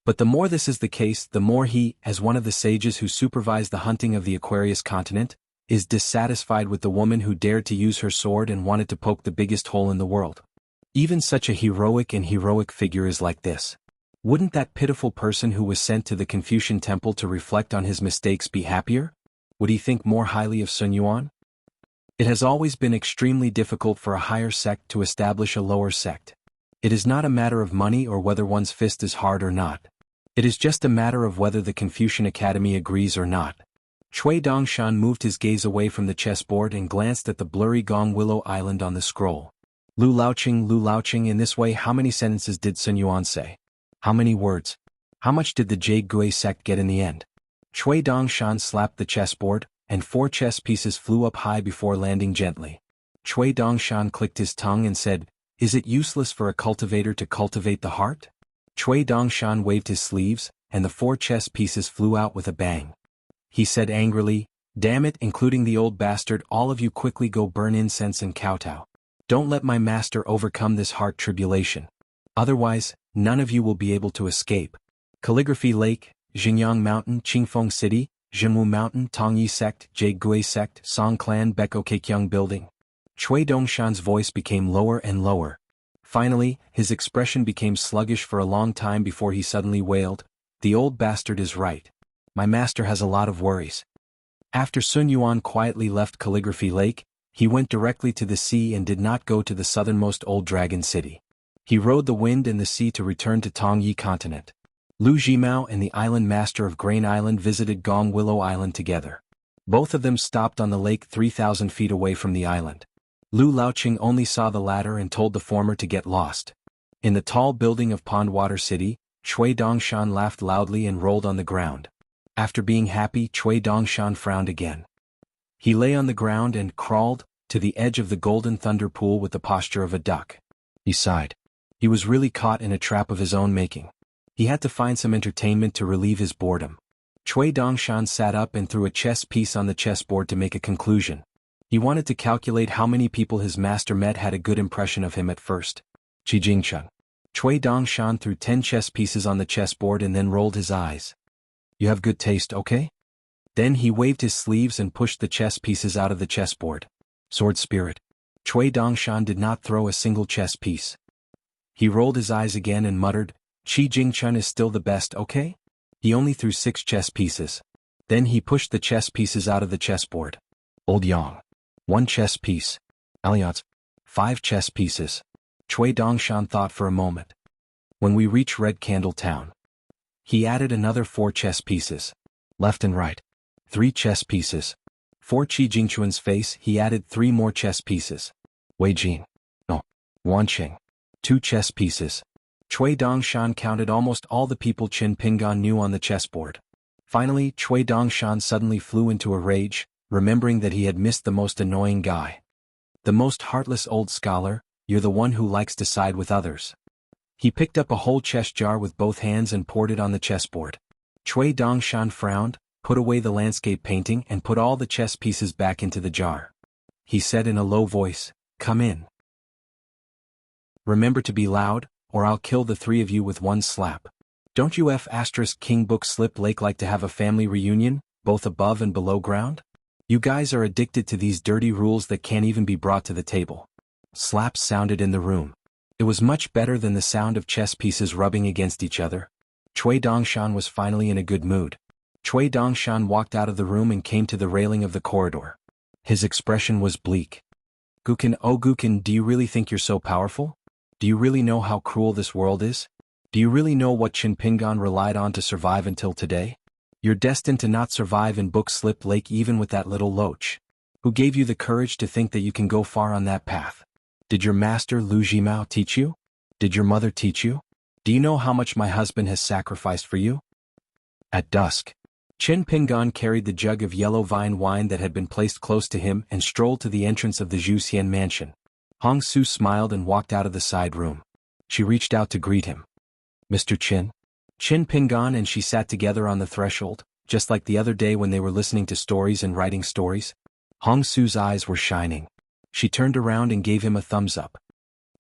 But the more this is the case, the more he, as one of the sages who supervised the hunting of the Aquarius continent, is dissatisfied with the woman who dared to use her sword and wanted to poke the biggest hole in the world. Even such a heroic figure is like this. Wouldn't that pitiful person who was sent to the Confucian temple to reflect on his mistakes be happier? Would he think more highly of Sun Yuan? It has always been extremely difficult for a higher sect to establish a lower sect. It is not a matter of money or whether one's fist is hard or not. It is just a matter of whether the Confucian Academy agrees or not. Chui Dongshan moved his gaze away from the chessboard and glanced at the blurry Gong Willow Island on the scroll. Lu Laoqing, in this way how many sentences did Sun Yuan say? How many words? How much did the Jade Gui sect get in the end? Chui Dongshan slapped the chessboard, and 4 chess pieces flew up high before landing gently. Chui Dongshan clicked his tongue and said, "Is it useless for a cultivator to cultivate the heart?" Chui Dongshan waved his sleeves, and the 4 chess pieces flew out with a bang. He said angrily, "Damn it, including the old bastard, all of you quickly go burn incense and kowtow. Don't let my master overcome this heart tribulation. Otherwise, none of you will be able to escape." Calligraphy Lake, Xinjiang Mountain, Qingfeng City, Zhenwu Mountain, Tongyi Sect, Jade Gui Sect, Song Clan, Beko Kekyang Building. Chui Dongshan's voice became lower and lower. Finally, his expression became sluggish for a long time before he suddenly wailed, "The old bastard is right. My master has a lot of worries." After Sun Yuan quietly left Calligraphy Lake, he went directly to the sea and did not go to the southernmost Old Dragon City. He rode the wind and the sea to return to Tongyi Continent. Lu Jimao and the island master of Grain Island visited Gong Willow Island together. Both of them stopped on the lake 3,000 feet away from the island. Lu Laoqing only saw the latter and told the former to get lost. In the tall building of Pondwater City, Chui Dongshan laughed loudly and rolled on the ground. After being happy, Chui Dongshan frowned again. He lay on the ground and crawled to the edge of the golden thunder pool with the posture of a duck. He sighed. He was really caught in a trap of his own making. He had to find some entertainment to relieve his boredom. Chui Dongshan sat up and threw a chess piece on the chessboard to make a conclusion. He wanted to calculate how many people his master met had a good impression of him at first. Qi Jingchun. Chui Dongshan threw 10 chess pieces on the chessboard and then rolled his eyes. "You have good taste, okay?" Then he waved his sleeves and pushed the chess pieces out of the chessboard. Sword Spirit. Chui Dongshan did not throw a single chess piece. He rolled his eyes again and muttered, "Qi Jingchun is still the best, okay?" He only threw 6 chess pieces. Then he pushed the chess pieces out of the chessboard. Old Yang. 1 chess piece. Alliance. 5 chess pieces. Chui Dongshan thought for a moment. When we reach Red Candle Town. He added another 4 chess pieces. Left and right. 3 chess pieces. For Qi Jingchun's face, he added 3 more chess pieces. Wei Jin. No. Wanqing. 2 chess pieces. Chui Dongshan counted almost all the people Qin Pingan knew on the chessboard. Finally, Chui Dongshan suddenly flew into a rage, remembering that he had missed the most annoying guy. "The most heartless old scholar, you're the one who likes to side with others." He picked up a whole chess jar with both hands and poured it on the chessboard. Chui Dongshan frowned, put away the landscape painting and put all the chess pieces back into the jar. He said in a low voice, "Come in. Remember to be loud, or I'll kill the 3 of you with one slap. Don't you King Book Slip Lake like to have a family reunion, both above and below ground? You guys are addicted to these dirty rules that can't even be brought to the table." Slaps sounded in the room. It was much better than the sound of chess pieces rubbing against each other. Chui Dongshan was finally in a good mood. Chui Dongshan walked out of the room and came to the railing of the corridor. His expression was bleak. "Gukin, oh Gukin, do you really think you're so powerful? Do you really know how cruel this world is? Do you really know what Qin Pingan relied on to survive until today? You're destined to not survive in Book Slip Lake even with that little loach. Who gave you the courage to think that you can go far on that path? Did your master Lu Jimao teach you? Did your mother teach you? Do you know how much my husband has sacrificed for you?" At dusk, Qin Pingan carried the jug of yellow vine wine that had been placed close to him and strolled to the entrance of the Zhuxian mansion. Hong Su smiled and walked out of the side room. She reached out to greet him. "Mr. Qin." Qin Pingan and she sat together on the threshold, just like the other day when they were listening to stories and writing stories. Hong Su's eyes were shining. She turned around and gave him a thumbs up.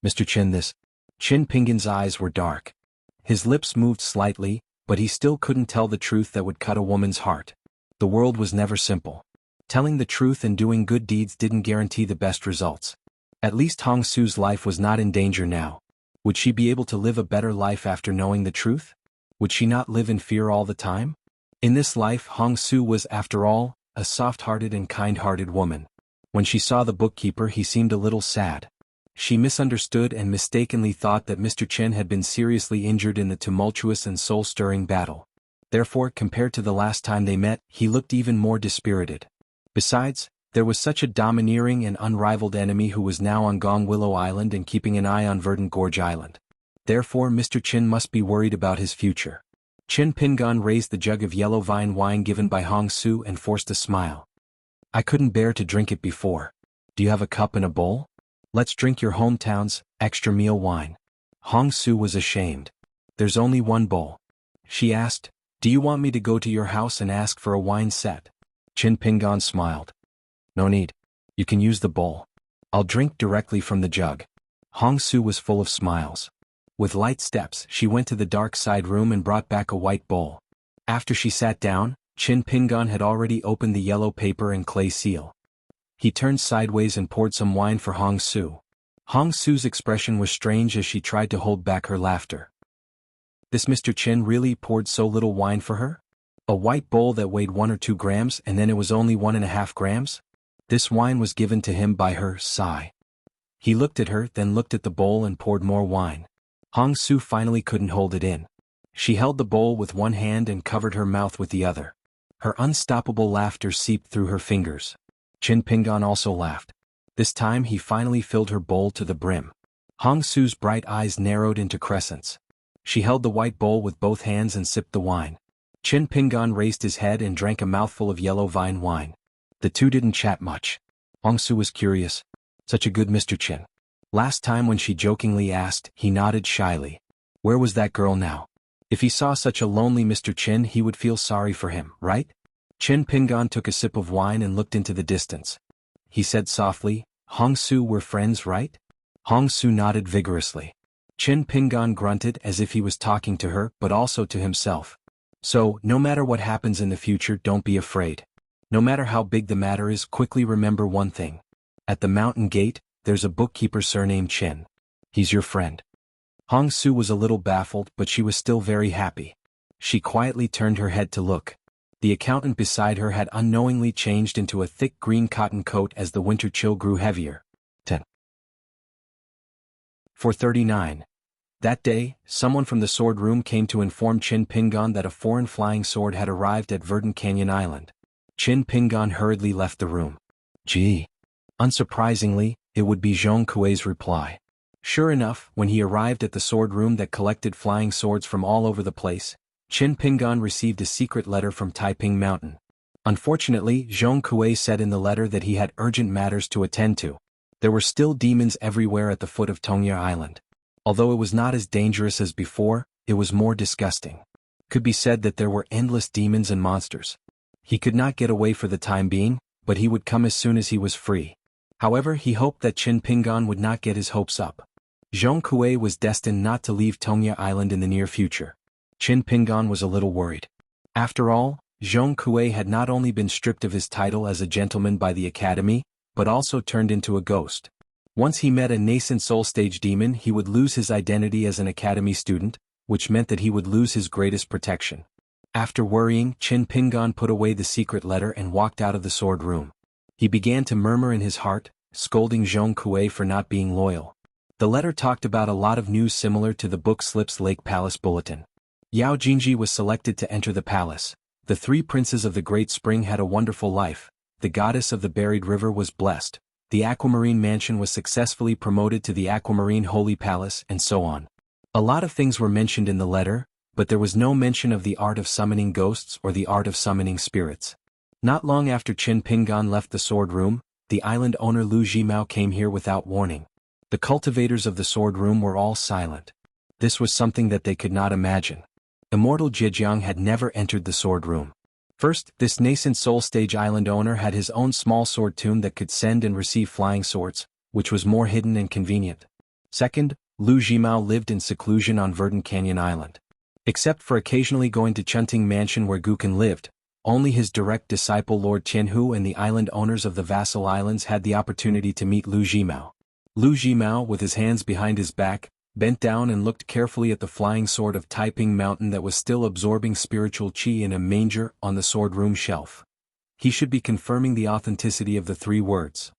"Mr. Qin, this." Qin Pingan's eyes were dark. His lips moved slightly, but he still couldn't tell the truth that would cut a woman's heart. The world was never simple. Telling the truth and doing good deeds didn't guarantee the best results. At least Hong Su's life was not in danger now. Would she be able to live a better life after knowing the truth? Would she not live in fear all the time? In this life, Hong Su was, after all, a soft-hearted and kind-hearted woman. When she saw the bookkeeper, he seemed a little sad. She misunderstood and mistakenly thought that Mr. Chen had been seriously injured in the tumultuous and soul-stirring battle. Therefore, compared to the last time they met, he looked even more dispirited. Besides, there was such a domineering and unrivaled enemy who was now on Gong Willow Island and keeping an eye on Verdant Gorge Island. Therefore, Mr. Chin must be worried about his future. Chin Pingon raised the jug of yellow vine wine given by Hong Su and forced a smile. I couldn't bear to drink it before. Do you have a cup and a bowl? Let's drink your hometown's extra meal wine. Hong Su was ashamed. There's only one bowl. She asked, do you want me to go to your house and ask for a wine set? Chin Pingon smiled. No need. You can use the bowl. I'll drink directly from the jug. Hong Su was full of smiles. With light steps, she went to the dark side room and brought back a white bowl. After she sat down, Chin Pingon had already opened the yellow paper and clay seal. He turned sideways and poured some wine for Hong Su. Hong Su's expression was strange as she tried to hold back her laughter. This Mr. Chin really poured so little wine for her? A white bowl that weighed 1 or 2 grams and then it was only 1.5 grams? This wine was given to him by her, sigh. He looked at her, then looked at the bowl and poured more wine. Hong Su finally couldn't hold it in. She held the bowl with one hand and covered her mouth with the other. Her unstoppable laughter seeped through her fingers. Chin Pingon also laughed. This time he finally filled her bowl to the brim. Hong Su's bright eyes narrowed into crescents. She held the white bowl with both hands and sipped the wine. Chin Pingon raised his head and drank a mouthful of yellow vine wine. The two didn't chat much. Hong Su was curious. Such a good Mr. Chin. Last time when she jokingly asked, he nodded shyly. Where was that girl now? If he saw such a lonely Mr. Chin he would feel sorry for him, right? Chin Pingon took a sip of wine and looked into the distance. He said softly, Hong Su, we're friends, right? Hong Su nodded vigorously. Chin Pingon grunted as if he was talking to her but also to himself. So, no matter what happens in the future, don't be afraid. No matter how big the matter is, quickly remember one thing. At the mountain gate, there's a bookkeeper surnamed Chin. He's your friend. Hong Su was a little baffled, but she was still very happy. She quietly turned her head to look. The accountant beside her had unknowingly changed into a thick green cotton coat as the winter chill grew heavier. 10. 439. That day, someone from the sword room came to inform Chin Pingon that a foreign flying sword had arrived at Verdant Canyon Island. Chin Pingon hurriedly left the room. Gee. Unsurprisingly, it would be Zhong Kuei's reply. Sure enough, when he arrived at the sword room that collected flying swords from all over the place, Chin Pingon received a secret letter from Taiping Mountain. Unfortunately, Zhong Kuei said in the letter that he had urgent matters to attend to. There were still demons everywhere at the foot of Tongya Island. Although it was not as dangerous as before, it was more disgusting. Could be said that there were endless demons and monsters. He could not get away for the time being, but he would come as soon as he was free. However, he hoped that Chin Pingon would not get his hopes up. Zhong Kuei was destined not to leave Tongya Island in the near future. Chin Pingon was a little worried. After all, Zhong Kuei had not only been stripped of his title as a gentleman by the academy, but also turned into a ghost. Once he met a nascent soul stage demon, he would lose his identity as an academy student, which meant that he would lose his greatest protection. After worrying, Chin Pingon put away the secret letter and walked out of the sword room. He began to murmur in his heart, scolding Zhong Kuei for not being loyal. The letter talked about a lot of news similar to the book Slip's Lake Palace Bulletin. Yao Jinji was selected to enter the palace. The 3 princes of the Great Spring had a wonderful life. The goddess of the buried river was blessed. The Aquamarine Mansion was successfully promoted to the Aquamarine Holy Palace, and so on. A lot of things were mentioned in the letter, but there was no mention of the art of summoning ghosts or the art of summoning spirits. Not long after Chin Pingon left the sword room, the island owner Lu Jimao came here without warning. The cultivators of the sword room were all silent. This was something that they could not imagine. Immortal Zhejiang had never entered the sword room. First, this nascent soul stage island owner had his own small sword tomb that could send and receive flying swords, which was more hidden and convenient. Second, Lu Jimao lived in seclusion on Verdant Canyon Island. Except for occasionally going to Chunting Mansion where Gukan lived, only his direct disciple Lord Tianhu and the island owners of the vassal islands had the opportunity to meet Lu Jimao. Lu Jimao, with his hands behind his back, bent down and looked carefully at the flying sword of Taiping Mountain that was still absorbing spiritual qi in a manger on the sword room shelf. He should be confirming the authenticity of the 3 words.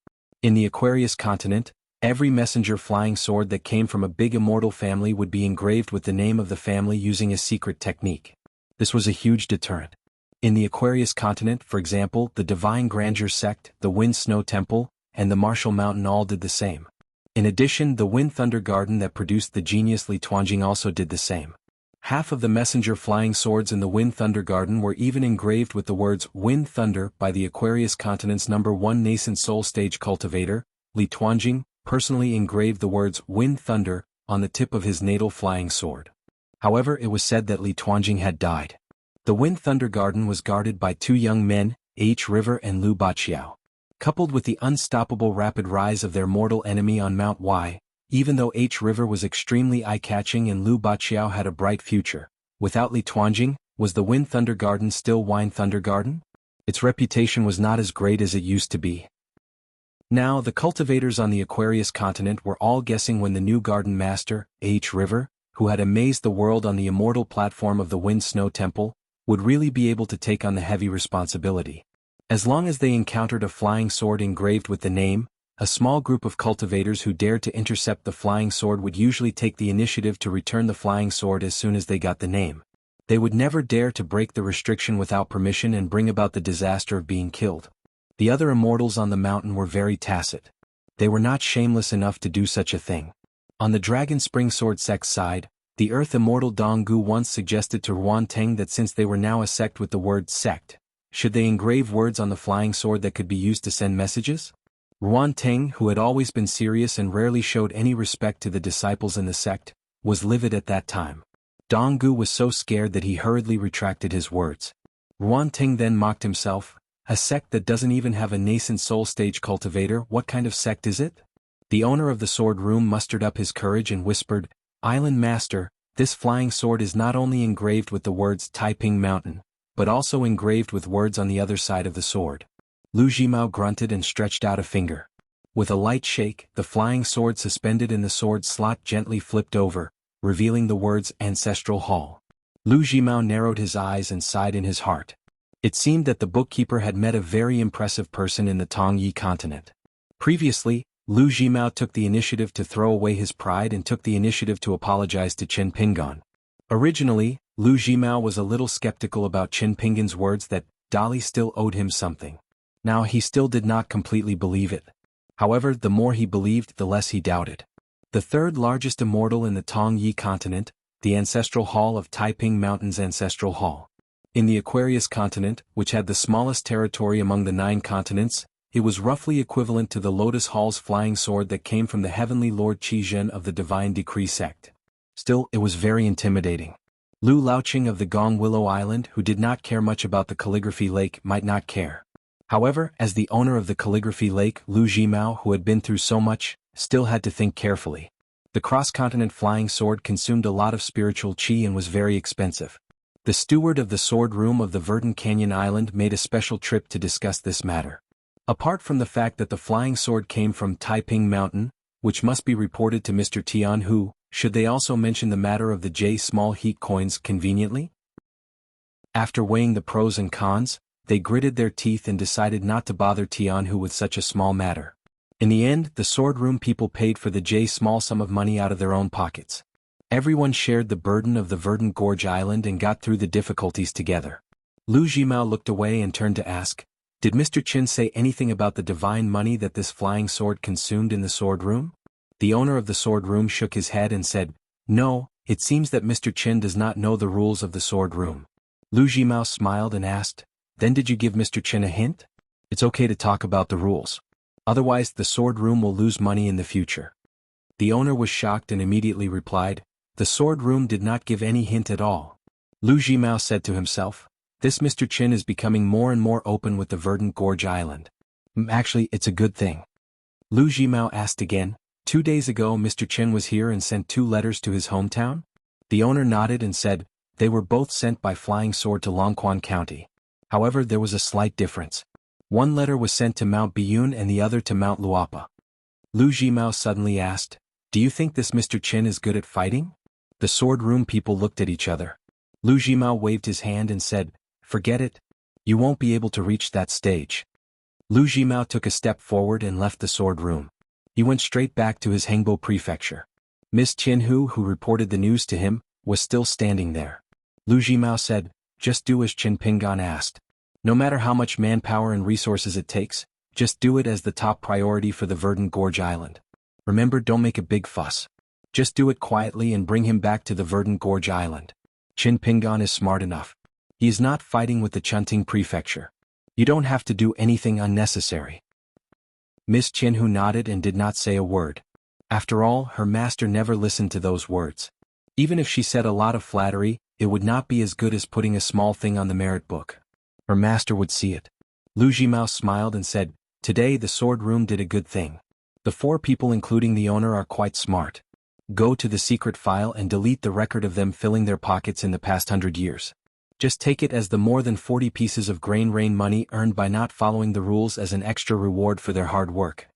In the Aquarius continent, every messenger flying sword that came from a big immortal family would be engraved with the name of the family using a secret technique. This was a huge deterrent. In the Aquarius continent, for example, the Divine Grandeur sect, the Wind Snow Temple, and the Martial Mountain all did the same. In addition, the Wind Thunder Garden that produced the genius Li Tuanjing also did the same. Half of the messenger flying swords in the Wind Thunder Garden were even engraved with the words Wind Thunder by the Aquarius continent's #1 nascent soul stage cultivator. Li Tuanjing personally engraved the words Wind Thunder on the tip of his natal flying sword. However, it was said that Li Tuanjing had died. The Wind Thunder Garden was guarded by two young men, H. River and Lu Baqiao. Coupled with the unstoppable rapid rise of their mortal enemy on Mount Y, even though H. River was extremely eye-catching and Lu Baqiao had a bright future, without Li Tuanjing, was the Wind Thunder Garden still Wind Thunder Garden? Its reputation was not as great as it used to be. Now, the cultivators on the Aquarius continent were all guessing when the new garden master, H. River, who had amazed the world on the immortal platform of the Wind Snow Temple, would really be able to take on the heavy responsibility. As long as they encountered a flying sword engraved with the name, a small group of cultivators who dared to intercept the flying sword would usually take the initiative to return the flying sword as soon as they got the name. They would never dare to break the restriction without permission and bring about the disaster of being killed. The other immortals on the mountain were very tacit. They were not shameless enough to do such a thing. On the Dragon Spring Sword sect's side, the Earth Immortal Donggu once suggested to Ruan Teng that since they were now a sect with the word sect, should they engrave words on the flying sword that could be used to send messages? Ruan Teng, who had always been serious and rarely showed any respect to the disciples in the sect, was livid at that time. Donggu was so scared that he hurriedly retracted his words. Ruan Teng then mocked himself, a sect that doesn't even have a nascent soul stage cultivator, what kind of sect is it? The owner of the sword room mustered up his courage and whispered, Island Master, this flying sword is not only engraved with the words Taiping Mountain, but also engraved with words on the other side of the sword. Lu Jimao grunted and stretched out a finger. With a light shake, the flying sword suspended in the sword slot gently flipped over, revealing the words Ancestral Hall. Lu Jimao narrowed his eyes and sighed in his heart. It seemed that the bookkeeper had met a very impressive person in the Tongyi continent. Previously, Lu Jimao took the initiative to throw away his pride and took the initiative to apologize to Qin Pingan. Originally, Lu Jimao was a little skeptical about Qin Pingan's words that Dali still owed him something. Now he still did not completely believe it. However, the more he believed, the less he doubted. The third largest immortal in the Tongyi continent, the Ancestral Hall of Taiping Mountain's Ancestral Hall. In the Aquarius continent, which had the smallest territory among the 9 continents, it was roughly equivalent to the Lotus Hall's flying sword that came from the Heavenly Lord Qizhen of the Divine Decree sect. Still, it was very intimidating. Lu Laoqing of the Gong Willow Island, who did not care much about the Calligraphy Lake, might not care. However, as the owner of the Calligraphy Lake, Lu Jimao, who had been through so much, still had to think carefully. The cross-continent flying sword consumed a lot of spiritual qi and was very expensive. The steward of the sword room of the Verdant Canyon Island made a special trip to discuss this matter. Apart from the fact that the flying sword came from Taiping Mountain, which must be reported to Mr. Tian Hu, should they also mention the matter of the J small heat coins conveniently? After weighing the pros and cons, they gritted their teeth and decided not to bother Tian Hu with such a small matter. In the end, the sword room people paid for the J small sum of money out of their own pockets. Everyone shared the burden of the Verdant Gorge Island and got through the difficulties together. Lu Jimao looked away and turned to ask, did Mr. Qin say anything about the divine money that this flying sword consumed in the sword room? The owner of the sword room shook his head and said, no, it seems that Mr. Qin does not know the rules of the sword room. Lu Jimao smiled and asked, then did you give Mr. Qin a hint? It's okay to talk about the rules. Otherwise the sword room will lose money in the future. The owner was shocked and immediately replied, the sword room did not give any hint at all. Lu Jimao said to himself, this Mr. Qin is becoming more and more open with the Verdant Gorge Island. Actually, it's a good thing. Lu Jimao asked again, 2 days ago Mr. Qin was here and sent 2 letters to his hometown? The owner nodded and said, they were both sent by flying sword to Longquan County. However, there was a slight difference. One letter was sent to Mount Biyun and the other to Mount Luapa. Lu Jimao suddenly asked, do you think this Mr. Qin is good at fighting? The sword room people looked at each other. Lu Jimao waved his hand and said, forget it. You won't be able to reach that stage. Lu Jimao took a step forward and left the sword room. He went straight back to his Hengbo prefecture. Miss Qinhu, who reported the news to him, was still standing there. Lu Jimao said, just do as Qin Pingan asked. No matter how much manpower and resources it takes, just do it as the top priority for the Verdant Gorge Island. Remember, don't make a big fuss. Just do it quietly and bring him back to the Verdant Gorge Island. Qin Pingan is smart enough. He is not fighting with the Chunting Prefecture. You don't have to do anything unnecessary. Miss Qianhu nodded and did not say a word. After all, her master never listened to those words. Even if she said a lot of flattery, it would not be as good as putting a small thing on the merit book. Her master would see it. Lu Jimao smiled and said, "Today the sword room did a good thing. The 4 people including the owner are quite smart. Go to the secret file and delete the record of them filling their pockets in the past 100 years. Just take it as the more than 40 pieces of grain rain money earned by not following the rules as an extra reward for their hard work."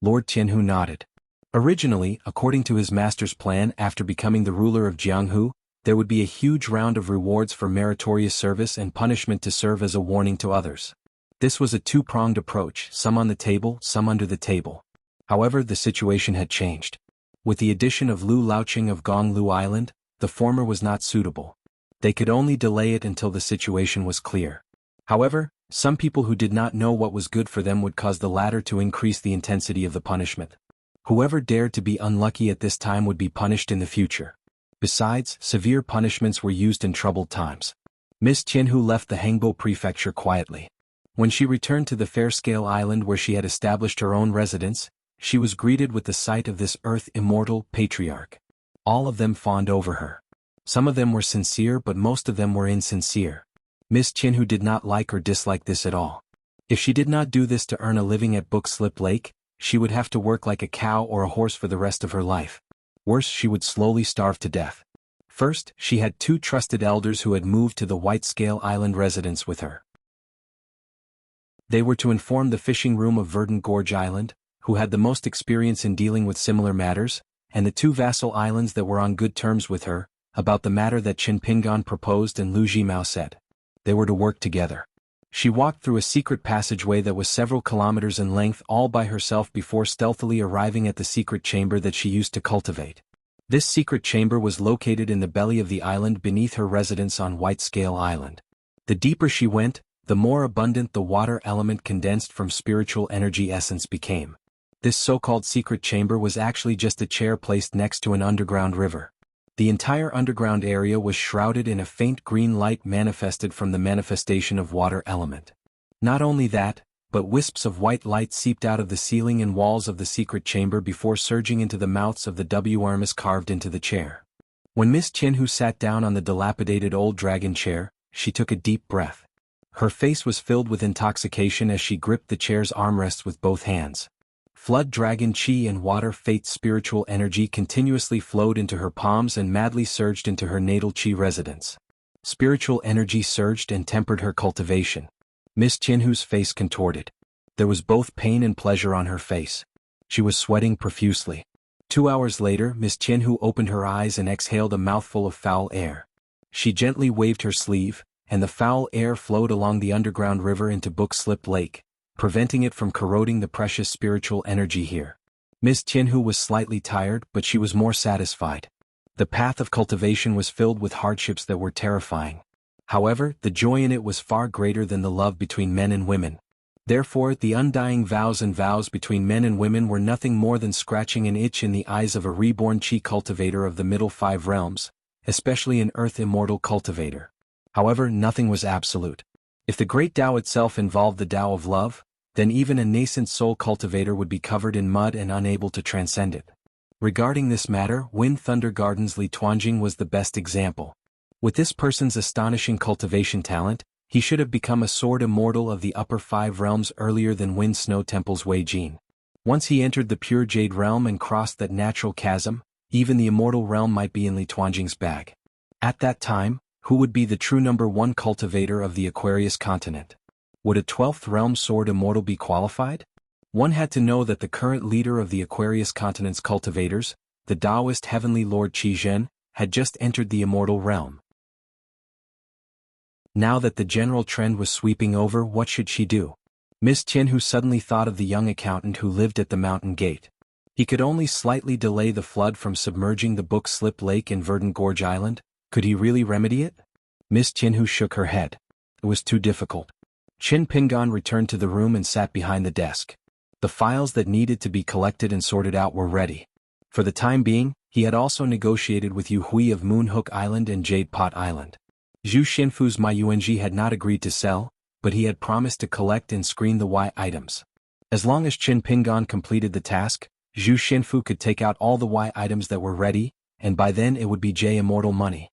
Lord Tianhu nodded. Originally, according to his master's plan after becoming the ruler of Jianghu, there would be a huge round of rewards for meritorious service and punishment to serve as a warning to others. This was a 2-pronged approach, some on the table, some under the table. However, the situation had changed. With the addition of Lu Laoqing of Gonglu Island, the former was not suitable. They could only delay it until the situation was clear. However, some people who did not know what was good for them would cause the latter to increase the intensity of the punishment. Whoever dared to be unlucky at this time would be punished in the future. Besides, severe punishments were used in troubled times. Miss Qianhu left the Hengbo prefecture quietly. When she returned to the Fairscale Island where she had established her own residence, she was greeted with the sight of this earth-immortal patriarch. All of them fawned over her. Some of them were sincere but most of them were insincere. Miss Qianhu did not like or dislike this at all. If she did not do this to earn a living at Bookslip Lake, she would have to work like a cow or a horse for the rest of her life. Worse, she would slowly starve to death. First, she had 2 trusted elders who had moved to the White Scale Island residence with her. They were to inform the fishing room of Verdant Gorge Island, who had the most experience in dealing with similar matters, and the 2 vassal islands that were on good terms with her, about the matter that Qin Pingan proposed and Lu Jimao said. They were to work together. She walked through a secret passageway that was several kilometers in length all by herself before stealthily arriving at the secret chamber that she used to cultivate. This secret chamber was located in the belly of the island beneath her residence on White Scale Island. The deeper she went, the more abundant the water element condensed from spiritual energy essence became. This so-called secret chamber was actually just a chair placed next to an underground river. The entire underground area was shrouded in a faint green light manifested from the manifestation of water element. Not only that, but wisps of white light seeped out of the ceiling and walls of the secret chamber before surging into the mouths of the W-arms carved into the chair. When Miss Qianhu sat down on the dilapidated old dragon chair, she took a deep breath. Her face was filled with intoxication as she gripped the chair's armrests with both hands. Flood dragon chi and water fate spiritual energy continuously flowed into her palms and madly surged into her natal chi residence. Spiritual energy surged and tempered her cultivation. Miss Qianhu's face contorted. There was both pain and pleasure on her face. She was sweating profusely. 2 hours later, Miss Qianhu opened her eyes and exhaled a mouthful of foul air. She gently waved her sleeve, and the foul air flowed along the underground river into Bookslip Lake, preventing it from corroding the precious spiritual energy here. Miss Qianhu was slightly tired, but she was more satisfied. The path of cultivation was filled with hardships that were terrifying. However, the joy in it was far greater than the love between men and women. Therefore, the undying vows and vows between men and women were nothing more than scratching an itch in the eyes of a reborn chi cultivator of the middle 5 realms, especially an earth immortal cultivator. However, nothing was absolute. If the great Tao itself involved the Tao of love, then even a nascent soul cultivator would be covered in mud and unable to transcend it. Regarding this matter, Wind Thunder Gardens Li Tuanjing was the best example. With this person's astonishing cultivation talent, he should have become a sword immortal of the upper 5 realms earlier than Wind Snow Temple's Wei Jin. Once he entered the pure jade realm and crossed that natural chasm, even the immortal realm might be in Li Tuanjing's bag. At that time, who would be the true number 1 cultivator of the Aquarius continent? Would a 12th realm sword immortal be qualified? One had to know that the current leader of the Aquarius continent's cultivators, the Taoist Heavenly Lord Qi Zhen, had just entered the immortal realm. Now that the general trend was sweeping over, what should she do? Miss Qianhu suddenly thought of the young accountant who lived at the mountain gate. He could only slightly delay the flood from submerging the Bookslip Lake and Verdant Gorge Island. Could he really remedy it? Miss Tianhu shook her head. It was too difficult. Qin Pingan returned to the room and sat behind the desk. The files that needed to be collected and sorted out were ready. For the time being, he had also negotiated with Yu Hui of Moonhook Island and Jade Pot Island. Zhu Xinfu's Ma Yuanji had not agreed to sell, but he had promised to collect and screen the Y items. As long as Qin Pingan completed the task, Zhu Xinfu could take out all the Y items that were ready, and by then it would be J immortal money.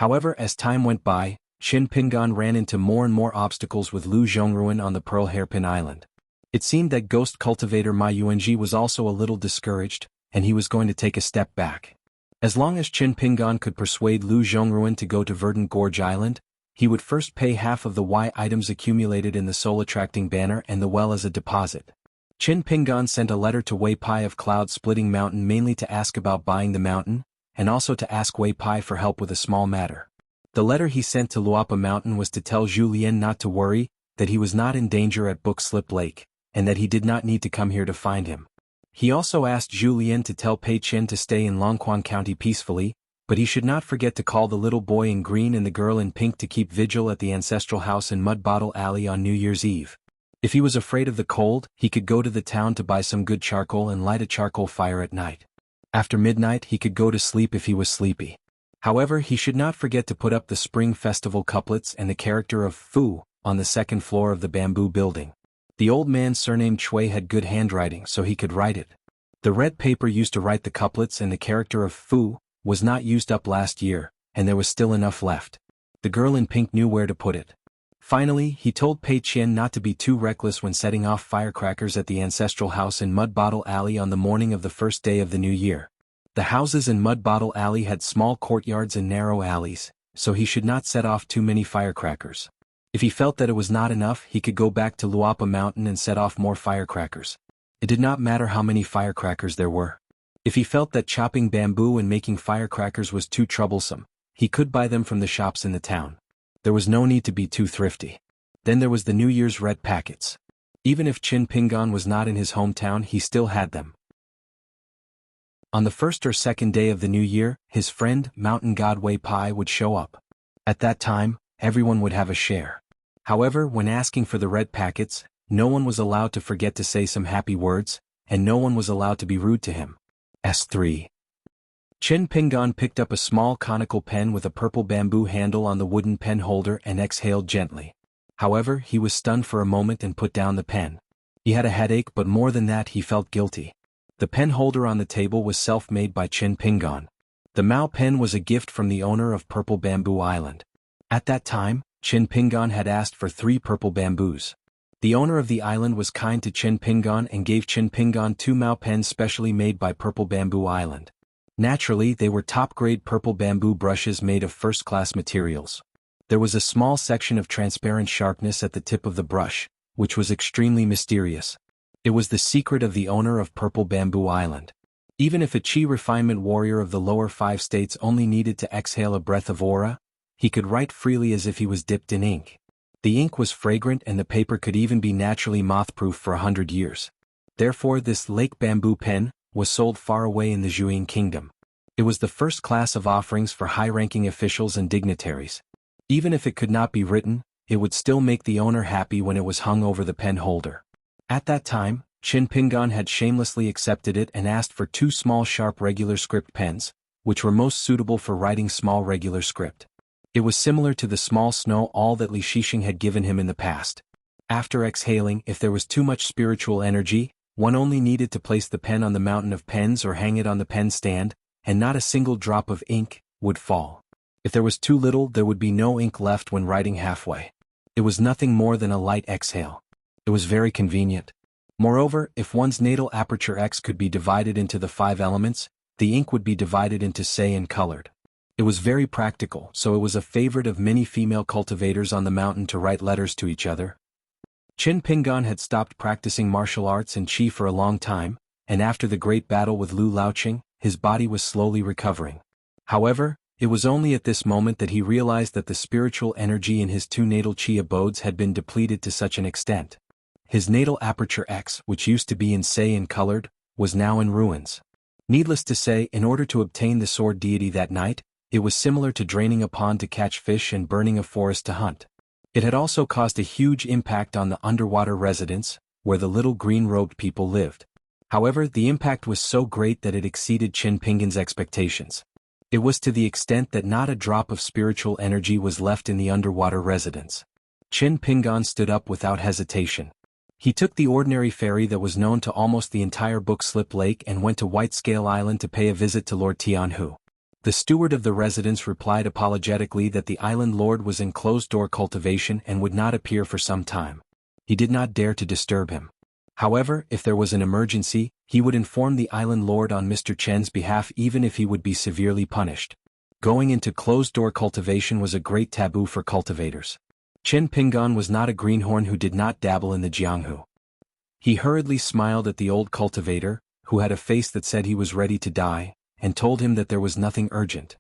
However, as time went by, Qin Pingan ran into more and more obstacles with Lu Zhongruan on the Pearl Hairpin Island. It seemed that ghost cultivator Ma Yuanji was also a little discouraged, and he was going to take a step back. As long as Qin Pingan could persuade Lu Zhongruan to go to Verdant Gorge Island, he would first pay half of the Y items accumulated in the soul-attracting banner and the well as a deposit. Qin Pingan sent a letter to Wei Pai of Cloud Splitting Mountain mainly to ask about buying the mountain, and also to ask Wei Pai for help with a small matter. The letter he sent to Luapa Mountain was to tell Zhu Lian not to worry, that he was not in danger at Book Slip Lake, and that he did not need to come here to find him. He also asked Zhu Lian to tell Pei Chen to stay in Longquan County peacefully, but he should not forget to call the little boy in green and the girl in pink to keep vigil at the ancestral house in Mud Bottle Alley on New Year's Eve. If he was afraid of the cold, he could go to the town to buy some good charcoal and light a charcoal fire at night. After midnight he could go to sleep if he was sleepy. However, he should not forget to put up the Spring Festival couplets and the character of Fu on the second floor of the bamboo building. The old man surnamed Chui had good handwriting so he could write it. The red paper used to write the couplets and the character of Fu was not used up last year, and there was still enough left. The girl in pink knew where to put it. Finally, he told Pei Chen not to be too reckless when setting off firecrackers at the ancestral house in Mud Bottle Alley on the morning of the first day of the new year. The houses in Mud Bottle Alley had small courtyards and narrow alleys, so he should not set off too many firecrackers. If he felt that it was not enough, he could go back to Luapa Mountain and set off more firecrackers. It did not matter how many firecrackers there were. If he felt that chopping bamboo and making firecrackers was too troublesome, he could buy them from the shops in the town. There was no need to be too thrifty. Then there was the New Year's red packets. Even if Qin Pingan was not in his hometown, he still had them. On the first or second day of the new year, his friend, Mountain God Wei Pai, would show up. At that time, everyone would have a share. However, when asking for the red packets, no one was allowed to forget to say some happy words, and no one was allowed to be rude to him. S3. Qin Pingan picked up a small conical pen with a purple bamboo handle on the wooden pen holder and exhaled gently. However, he was stunned for a moment and put down the pen. He had a headache, but more than that he felt guilty. The pen holder on the table was self-made by Qin Pingan. The Mao pen was a gift from the owner of Purple Bamboo Island. At that time, Qin Pingan had asked for 3 purple bamboos. The owner of the island was kind to Qin Pingan and gave Qin Pingan 2 Mao pens specially made by Purple Bamboo Island. Naturally, they were top-grade purple bamboo brushes made of first-class materials. There was a small section of transparent sharpness at the tip of the brush, which was extremely mysterious. It was the secret of the owner of Purple Bamboo Island. Even if a chi refinement warrior of the lower 5 states only needed to exhale a breath of aura, he could write freely as if he was dipped in ink. The ink was fragrant and the paper could even be naturally moth-proof for 100 years. Therefore, this lake bamboo pen was sold far away in the Zhuyin Kingdom. It was the first class of offerings for high-ranking officials and dignitaries. Even if it could not be written, it would still make the owner happy when it was hung over the pen holder. At that time, Qin Pingan had shamelessly accepted it and asked for 2 small sharp regular script pens, which were most suitable for writing small regular script. It was similar to the small snow all that Li Shixing had given him in the past. After exhaling, if there was too much spiritual energy, one only needed to place the pen on the mountain of pens or hang it on the pen stand, and not a single drop of ink would fall. If there was too little, there would be no ink left when writing halfway. It was nothing more than a light exhale. It was very convenient. Moreover, if one's natal aperture X could be divided into the 5 elements, the ink would be divided into say and colored. It was very practical, so it was a favorite of many female cultivators on the mountain to write letters to each other. Qin Pingan had stopped practicing martial arts and qi for a long time, and after the great battle with Lu Laoqing, his body was slowly recovering. However, it was only at this moment that he realized that the spiritual energy in his 2 natal qi abodes had been depleted to such an extent. His natal aperture X, which used to be in say and colored, was now in ruins. Needless to say, in order to obtain the sword deity that night, It was similar to draining a pond to catch fish and burning a forest to hunt. It had also caused a huge impact on the underwater residents, where the little green-robed people lived. However, the impact was so great that it exceeded Chin Pingan's expectations. It was to the extent that not a drop of spiritual energy was left in the underwater residents. Chin Pingan stood up without hesitation. He took the ordinary ferry that was known to almost the entire Book Slip Lake and went to White Scale Island to pay a visit to Lord Tianhu. The steward of the residence replied apologetically that the island lord was in closed-door cultivation and would not appear for some time. He did not dare to disturb him. However, if there was an emergency, he would inform the island lord on Mr. Chen's behalf even if he would be severely punished. Going into closed-door cultivation was a great taboo for cultivators. Chin Pingan was not a greenhorn who did not dabble in the jianghu. He hurriedly smiled at the old cultivator, who had a face that said he was ready to die, and told him that there was nothing urgent.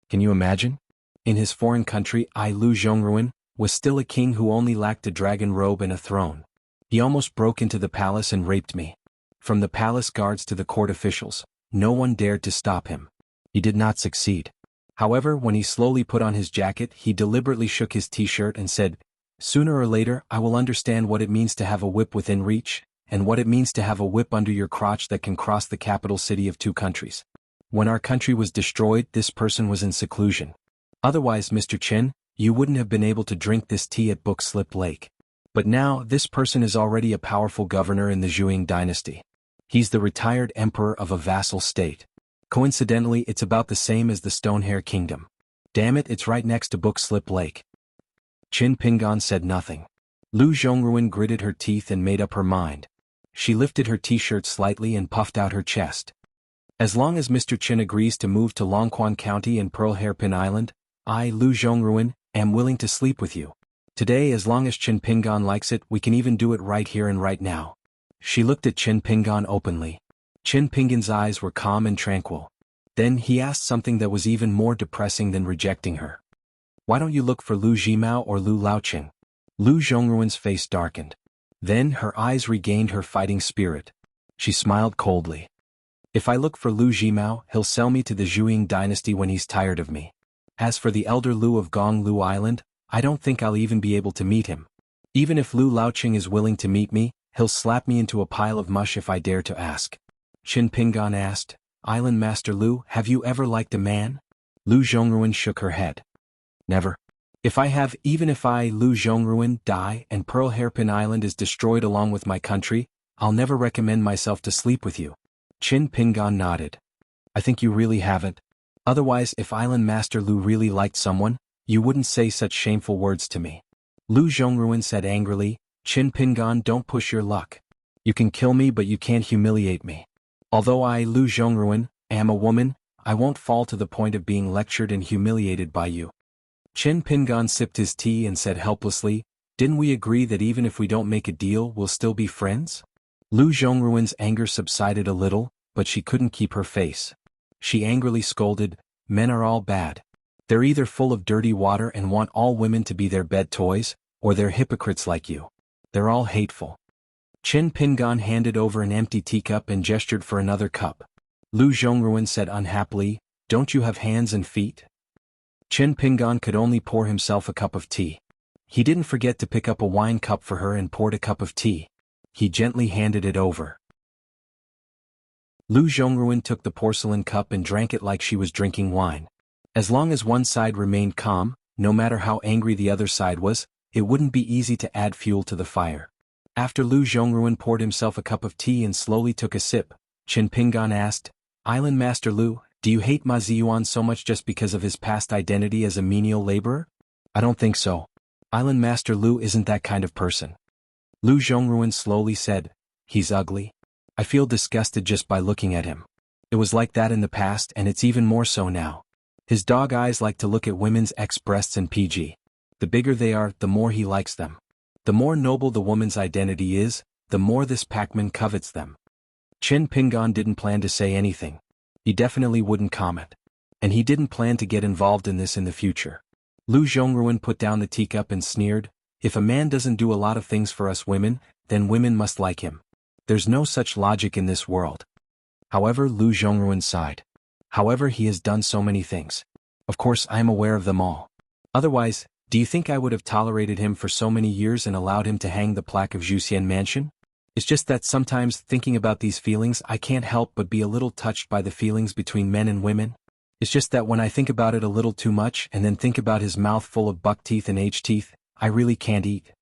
Can you imagine? In his foreign country, Lu Zhongruan was still a king who only lacked a dragon robe and a throne. He almost broke into the palace and raped me. From the palace guards to the court officials, no one dared to stop him. He did not succeed. However, when he slowly put on his jacket, he deliberately shook his t-shirt and said, "Sooner or later I will understand what it means to have a whip within reach, and what it means to have a whip under your crotch that can cross the capital city of two countries." When our country was destroyed, this person was in seclusion. Otherwise, Mr. Chin, you wouldn't have been able to drink this tea at Book Slip Lake. But now, this person is already a powerful governor in the Zhuang dynasty. He's the retired emperor of a vassal state. Coincidentally, it's about the same as the Stonehair Kingdom. Damn it, it's right next to Book Slip Lake. Chin Pingan said nothing. Lu Zhongruan gritted her teeth and made up her mind. She lifted her t-shirt slightly and puffed out her chest. As long as Mr. Chin agrees to move to Longquan County and Pearl Hairpin Island, I, Lu Zhongruan, am willing to sleep with you. Today, as long as Chin Pingan likes it, we can even do it right here and right now. She looked at Chin Pingan openly. Chin Pingan's eyes were calm and tranquil. Then he asked something that was even more depressing than rejecting her. Why don't you look for Lu Zhimao or Lu Laoqing? Lu Zhongruan's face darkened. Then her eyes regained her fighting spirit. She smiled coldly. If I look for Lu Zhimao, he'll sell me to the Zhuang dynasty when he's tired of me. As for the elder Lu of Gonglu Island, I don't think I'll even be able to meet him. Even if Lu Laoqing is willing to meet me, he'll slap me into a pile of mush if I dare to ask. Chin Pingan asked, Island Master Lu, have you ever liked a man? Lu Zhongruan shook her head. Never. If I have, even if I, Lu Zhongruan, die and Pearl Hairpin Island is destroyed along with my country, I'll never recommend myself to sleep with you. Chin Pingan nodded. I think you really haven't. Otherwise, if Island Master Lu really liked someone, you wouldn't say such shameful words to me. Lu Zhongruan said angrily, Chin Pingan, don't push your luck. You can kill me but you can't humiliate me. Although I, Lu Zhongruan, am a woman, I won't fall to the point of being lectured and humiliated by you. Chin Pingan sipped his tea and said helplessly, didn't we agree that even if we don't make a deal, we'll still be friends? Lu Zhongruan's anger subsided a little, but she couldn't keep her face. She angrily scolded, men are all bad. They're either full of dirty water and want all women to be their bed toys, or they're hypocrites like you. They're all hateful. Chin Pingan handed over an empty teacup and gestured for another cup. Lu Zhongruan said unhappily, don't you have hands and feet? Chin Pingan could only pour himself a cup of tea. He didn't forget to pick up a wine cup for her and poured a cup of tea. He gently handed it over. Lu Zhongruan took the porcelain cup and drank it like she was drinking wine. As long as one side remained calm, no matter how angry the other side was, it wouldn't be easy to add fuel to the fire. After Lu Zhongruan poured himself a cup of tea and slowly took a sip, Chin Pingan asked, Island Master Lu, do you hate Ma Ziyuan so much just because of his past identity as a menial laborer? I don't think so. Island Master Lu isn't that kind of person. Lu Zhongruan slowly said, he's ugly. I feel disgusted just by looking at him. It was like that in the past and it's even more so now. His dog eyes like to look at women's ex-breasts and PG. The bigger they are, the more he likes them. The more noble the woman's identity is, the more this Pac-Man covets them. Chin Pingan didn't plan to say anything. He definitely wouldn't comment. And he didn't plan to get involved in this in the future. Lu Zhongruan put down the teacup and sneered, if a man doesn't do a lot of things for us women, then women must like him. There's no such logic in this world. However, Lu Zhongruan sighed. However, he has done so many things. Of course, I am aware of them all. Otherwise, do you think I would have tolerated him for so many years and allowed him to hang the plaque of Juxian Mansion? It's just that sometimes, thinking about these feelings, I can't help but be a little touched by the feelings between men and women. It's just that when I think about it a little too much and then think about his mouth full of buck teeth and H teeth, I really can't eat.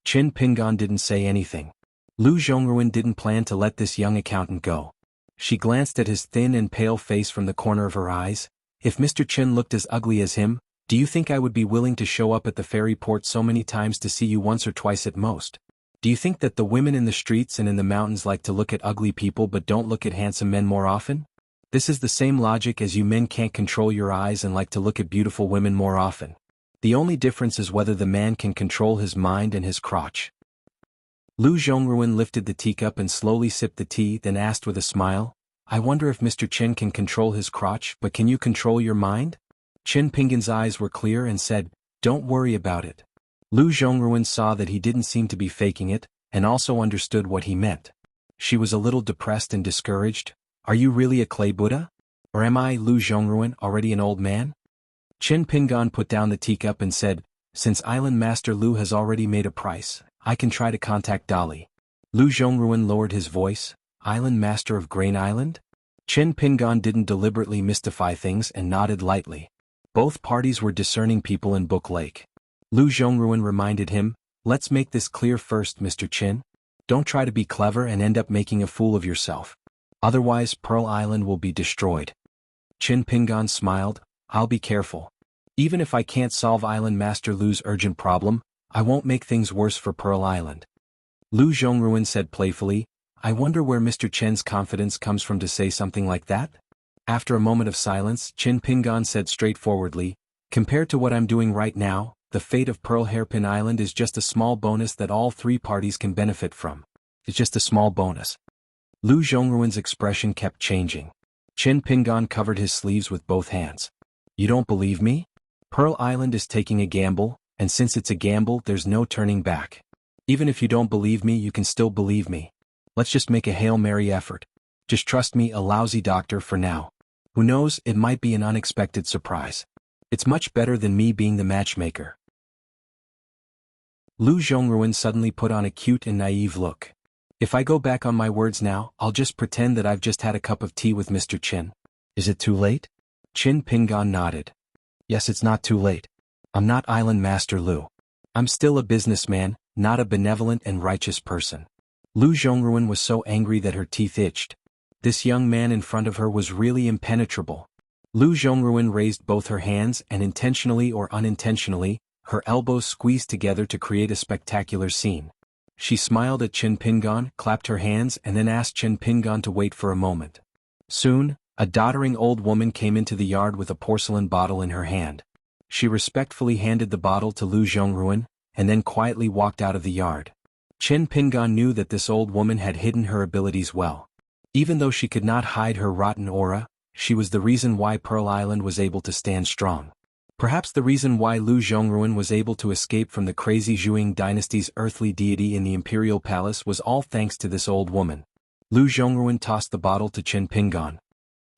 Qin Pingan didn't say anything. Lu Zhongruan didn't plan to let this young accountant go. She glanced at his thin and pale face from the corner of her eyes. If Mr. Qin looked as ugly as him, do you think I would be willing to show up at the ferry port so many times to see you once or twice at most? Do you think that the women in the streets and in the mountains like to look at ugly people but don't look at handsome men more often? This is the same logic as you men can't control your eyes and like to look at beautiful women more often. The only difference is whether the man can control his mind and his crotch. Lu Zhongruan lifted the teacup and slowly sipped the tea, then asked with a smile, I wonder if Mr. Qin can control his crotch, but can you control your mind? Qin Pingan's eyes were clear and said, Don't worry about it. Lu Zhongruan saw that he didn't seem to be faking it, and also understood what he meant. She was a little depressed and discouraged. Are you really a clay Buddha? Or am I, Lu Zhongruan, already an old man? Qin Pingan put down the teacup and said, Since Island Master Lu has already made a price, I can try to contact Dali. Lu Zhongruan lowered his voice, Island Master of Grain Island? Qin Pingan didn't deliberately mystify things and nodded lightly. Both parties were discerning people in Book Lake. Lu Zhongruan reminded him, Let's make this clear first, Mr. Qin. Don't try to be clever and end up making a fool of yourself. Otherwise, Pearl Island will be destroyed. Qin Pingan smiled, I'll be careful. Even if I can't solve Island Master Lu's urgent problem, I won't make things worse for Pearl Island. Lu Zhongruan said playfully, I wonder where Mr. Chen's confidence comes from to say something like that? After a moment of silence, Qin Pingan said straightforwardly, Compared to what I'm doing right now, the fate of Pearl Hairpin Island is just a small bonus that all three parties can benefit from. It's just a small bonus. Lu Zhongruan's expression kept changing. Qin Pingan covered his sleeves with both hands. You don't believe me? Pearl Island is taking a gamble, and since it's a gamble, there's no turning back. Even if you don't believe me, you can still believe me. Let's just make a Hail Mary effort. Just trust me, a lousy doctor for now. Who knows, it might be an unexpected surprise. It's much better than me being the matchmaker. Lu Zhongruan suddenly put on a cute and naive look. If I go back on my words now, I'll just pretend that I've just had a cup of tea with Mr. Qin. Is it too late? Qin Pingan nodded. Yes, it's not too late. I'm not Island Master Lu. I'm still a businessman, not a benevolent and righteous person. Lu Zhongruan was so angry that her teeth itched. This young man in front of her was really impenetrable. Lu Zhongruan raised both her hands and intentionally or unintentionally, her elbows squeezed together to create a spectacular scene. She smiled at Qin Pingan, clapped her hands and then asked Qin Pingan to wait for a moment. Soon, a doddering old woman came into the yard with a porcelain bottle in her hand. She respectfully handed the bottle to Lu Zhongruan, and then quietly walked out of the yard. Qin Pingan knew that this old woman had hidden her abilities well. Even though she could not hide her rotten aura, she was the reason why Pearl Island was able to stand strong. Perhaps the reason why Lu Zhongruan was able to escape from the crazy Zhuang dynasty's earthly deity in the imperial palace was all thanks to this old woman. Lu Zhongruan tossed the bottle to Qin Pingan.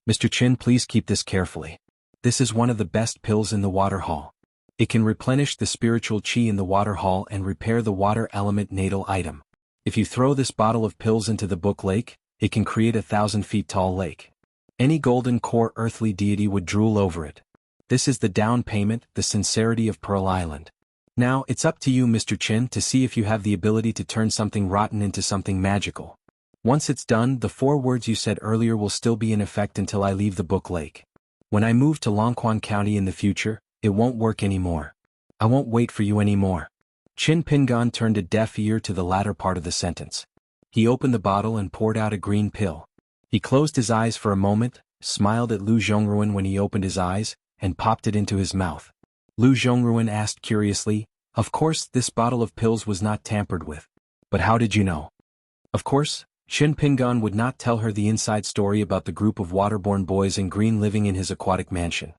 Mr. Qin, please keep this carefully. This is one of the best pills in the water hall. It can replenish the spiritual qi in the water hall and repair the water element natal item. If you throw this bottle of pills into the Book Lake, it can create a 1,000 feet tall lake. Any golden core earthly deity would drool over it. This is the down payment, the sincerity of Pearl Island. Now, it's up to you, Mr. Qin, to see if you have the ability to turn something rotten into something magical. Once it's done, the 4 words you said earlier will still be in effect until I leave the Book Lake. When I move to Longquan County in the future, it won't work anymore. I won't wait for you anymore. Qin Pingan turned a deaf ear to the latter part of the sentence. He opened the bottle and poured out a green pill. He closed his eyes for a moment, smiled at Lu Zhongruan when he opened his eyes, and popped it into his mouth. Lu Zhongruan asked curiously, Of course, this bottle of pills was not tampered with. But how did you know? Of course, Qin Pingan would not tell her the inside story about the group of waterborne boys in green living in his aquatic mansion.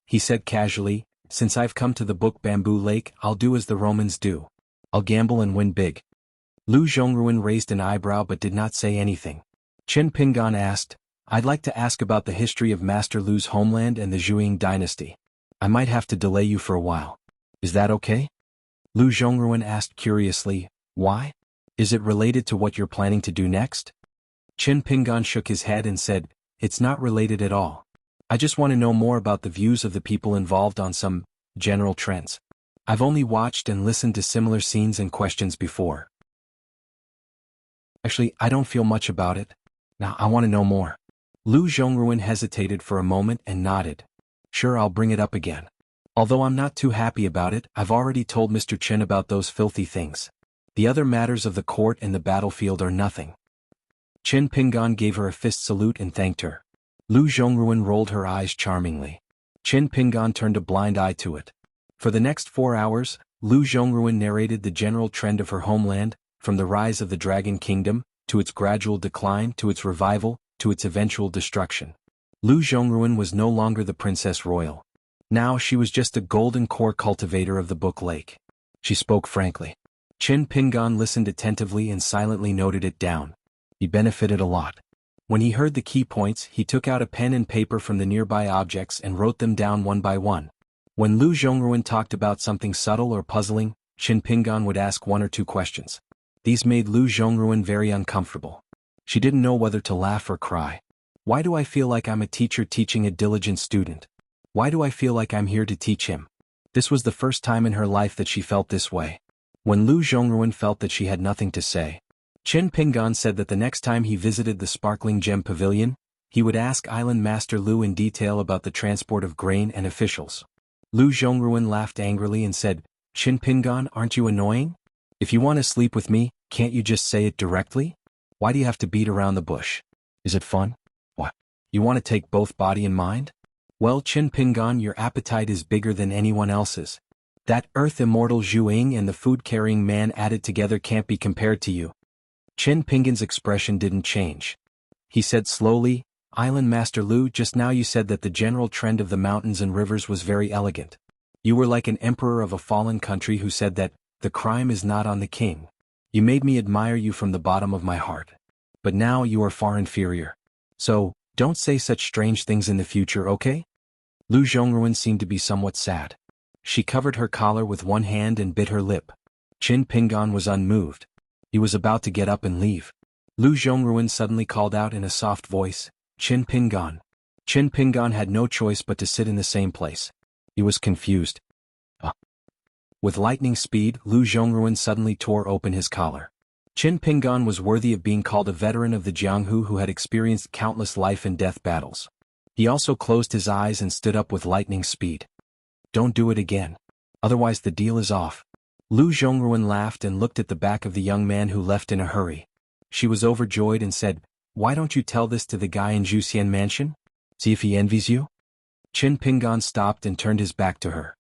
He said casually, Since I've come to the Book Bamboo Lake, I'll do as the Romans do. I'll gamble and win big. Lu Zhongruan raised an eyebrow but did not say anything. Qin Pingan asked, I'd like to ask about the history of Master Lu's homeland and the Zhuang dynasty. I might have to delay you for a while. Is that okay? Lu Zhongruan asked curiously, why? Is it related to what you're planning to do next? Qin Pingan shook his head and said, it's not related at all. I just want to know more about the views of the people involved on some general trends. I've only watched and listened to similar scenes and questions before. Actually, I don't feel much about it. Now I want to know more. Lu Zhongruan hesitated for a moment and nodded. Sure, I'll bring it up again. Although I'm not too happy about it, I've already told Mr. Qin about those filthy things. The other matters of the court and the battlefield are nothing. Qin Pingan gave her a fist salute and thanked her. Lu Zhongruan rolled her eyes charmingly. Qin Pingan turned a blind eye to it. For the next 4 hours, Lu Zhongruan narrated the general trend of her homeland, from the rise of the Dragon Kingdom, to its gradual decline, to its revival, to its eventual destruction. Lu Zhongruan was no longer the Princess Royal. Now she was just a golden core cultivator of the Book Lake. She spoke frankly. Qin Pingan listened attentively and silently noted it down. He benefited a lot. When he heard the key points, he took out a pen and paper from the nearby objects and wrote them down one by one. When Lu Zhongruan talked about something subtle or puzzling, Qin Pingan would ask 1 or 2 questions. These made Lu Zhongruan very uncomfortable. She didn't know whether to laugh or cry. Why do I feel like I'm a teacher teaching a diligent student? Why do I feel like I'm here to teach him? This was the first time in her life that she felt this way. When Lu Zhongruan felt that she had nothing to say, Qin Pingan said that the next time he visited the Sparkling Gem Pavilion, he would ask Island Master Lu in detail about the transport of grain and officials. Lu Zhongruan laughed angrily and said, Qin Pingan, aren't you annoying? If you want to sleep with me, can't you just say it directly? Why do you have to beat around the bush? Is it fun? What? You want to take both body and mind? Well, Qin Pingan, your appetite is bigger than anyone else's. That earth immortal Zhuang and the food-carrying man added together can't be compared to you. Qin Pingan's expression didn't change. He said slowly, Island Master Lu, just now you said that the general trend of the mountains and rivers was very elegant. You were like an emperor of a fallen country who said that, the crime is not on the king. You made me admire you from the bottom of my heart. But now you are far inferior. So, don't say such strange things in the future, okay? Lu Zhongruan seemed to be somewhat sad. She covered her collar with one hand and bit her lip. Qin Pingan was unmoved. He was about to get up and leave. Lu Zhongruan suddenly called out in a soft voice, Qin Pingan. Qin Pingan had no choice but to sit in the same place. He was confused. With lightning speed, Lu Zhongruan suddenly tore open his collar. Qin Pingan was worthy of being called a veteran of the Jianghu who had experienced countless life and death battles. He also closed his eyes and stood up with lightning speed. Don't do it again. Otherwise the deal is off. Lu Zhongruan laughed and looked at the back of the young man who left in a hurry. She was overjoyed and said, Why don't you tell this to the guy in Juxian Mansion? See if he envies you? Qin Pingan stopped and turned his back to her.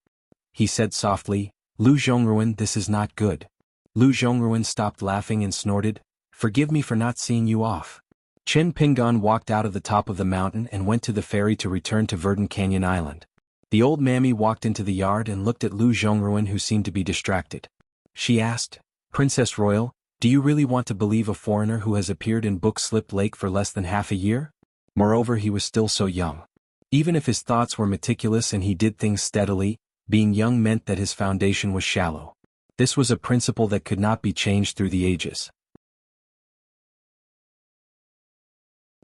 He said softly, Lu Zhongruan, this is not good. Lu Zhongruan stopped laughing and snorted, Forgive me for not seeing you off. Qin Pingan walked out of the top of the mountain and went to the ferry to return to Verdant Canyon Island. The old mammy walked into the yard and looked at Lu Zhongruan, who seemed to be distracted. She asked, Princess Royal, do you really want to believe a foreigner who has appeared in Book Slip Lake for less than half a year? Moreover, he was still so young. Even if his thoughts were meticulous and he did things steadily, being young meant that his foundation was shallow. This was a principle that could not be changed through the ages.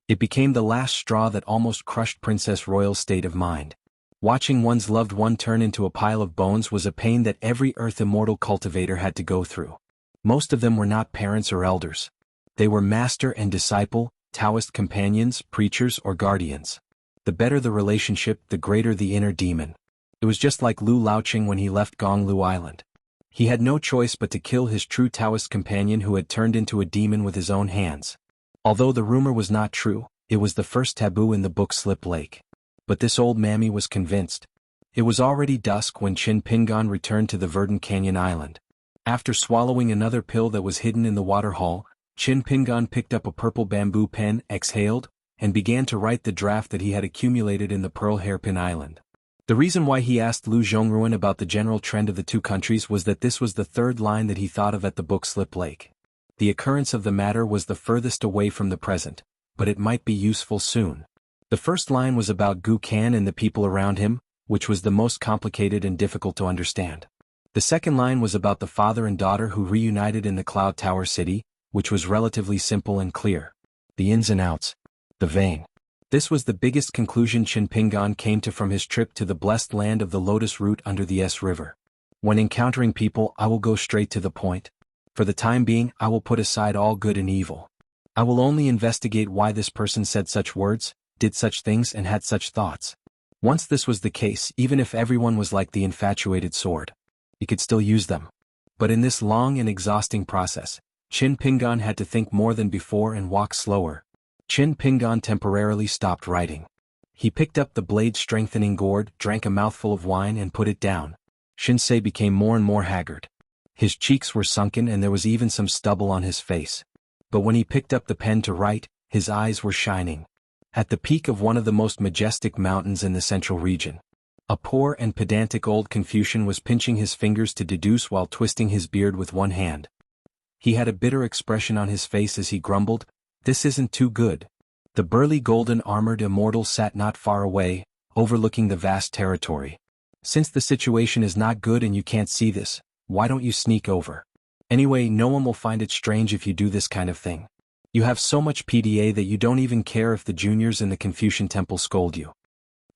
It became the last straw that almost crushed Princess Royal's state of mind. Watching one's loved one turn into a pile of bones was a pain that every Earth Immortal cultivator had to go through. Most of them were not parents or elders. They were master and disciple, Taoist companions, preachers, or guardians. The better the relationship, the greater the inner demon. It was just like Lu Laoqing when he left Gonglu Island. He had no choice but to kill his true Taoist companion who had turned into a demon with his own hands. Although the rumor was not true, it was the first taboo in the Book Slip Lake. But this old mammy was convinced. It was already dusk when Qin Pingan returned to the Verdant Canyon Island. After swallowing another pill that was hidden in the waterhole, Qin Pingan picked up a purple bamboo pen, exhaled, and began to write the draft that he had accumulated in the Pearl Hairpin Island. The reason why he asked Lu Zhongruan about the general trend of the two countries was that this was the third line that he thought of at the Book Slip Lake. The occurrence of the matter was the furthest away from the present, but it might be useful soon. The first line was about Gu Kan and the people around him, which was the most complicated and difficult to understand. The second line was about the father and daughter who reunited in the Cloud Tower City, which was relatively simple and clear. The ins and outs. The vein. This was the biggest conclusion Qin Pingan came to from his trip to the blessed land of the Lotus Root under the S River. When encountering people, I will go straight to the point. For the time being, I will put aside all good and evil. I will only investigate why this person said such words, did such things and had such thoughts. Once this was the case, even if everyone was like the infatuated sword, he could still use them. But in this long and exhausting process, Qin Pingan had to think more than before and walk slower. Qin Pingan temporarily stopped writing. He picked up the blade-strengthening gourd, drank a mouthful of wine and put it down. Shinsei became more and more haggard. His cheeks were sunken and there was even some stubble on his face. But when he picked up the pen to write, his eyes were shining. At the peak of one of the most majestic mountains in the central region, a poor and pedantic old Confucian was pinching his fingers to deduce while twisting his beard with one hand. He had a bitter expression on his face as he grumbled, "This isn't too good." The burly golden-armored immortal sat not far away, overlooking the vast territory. "Since the situation is not good and you can't see this, why don't you sneak over? Anyway, no one will find it strange if you do this kind of thing. You have so much PDA that you don't even care if the juniors in the Confucian temple scold you."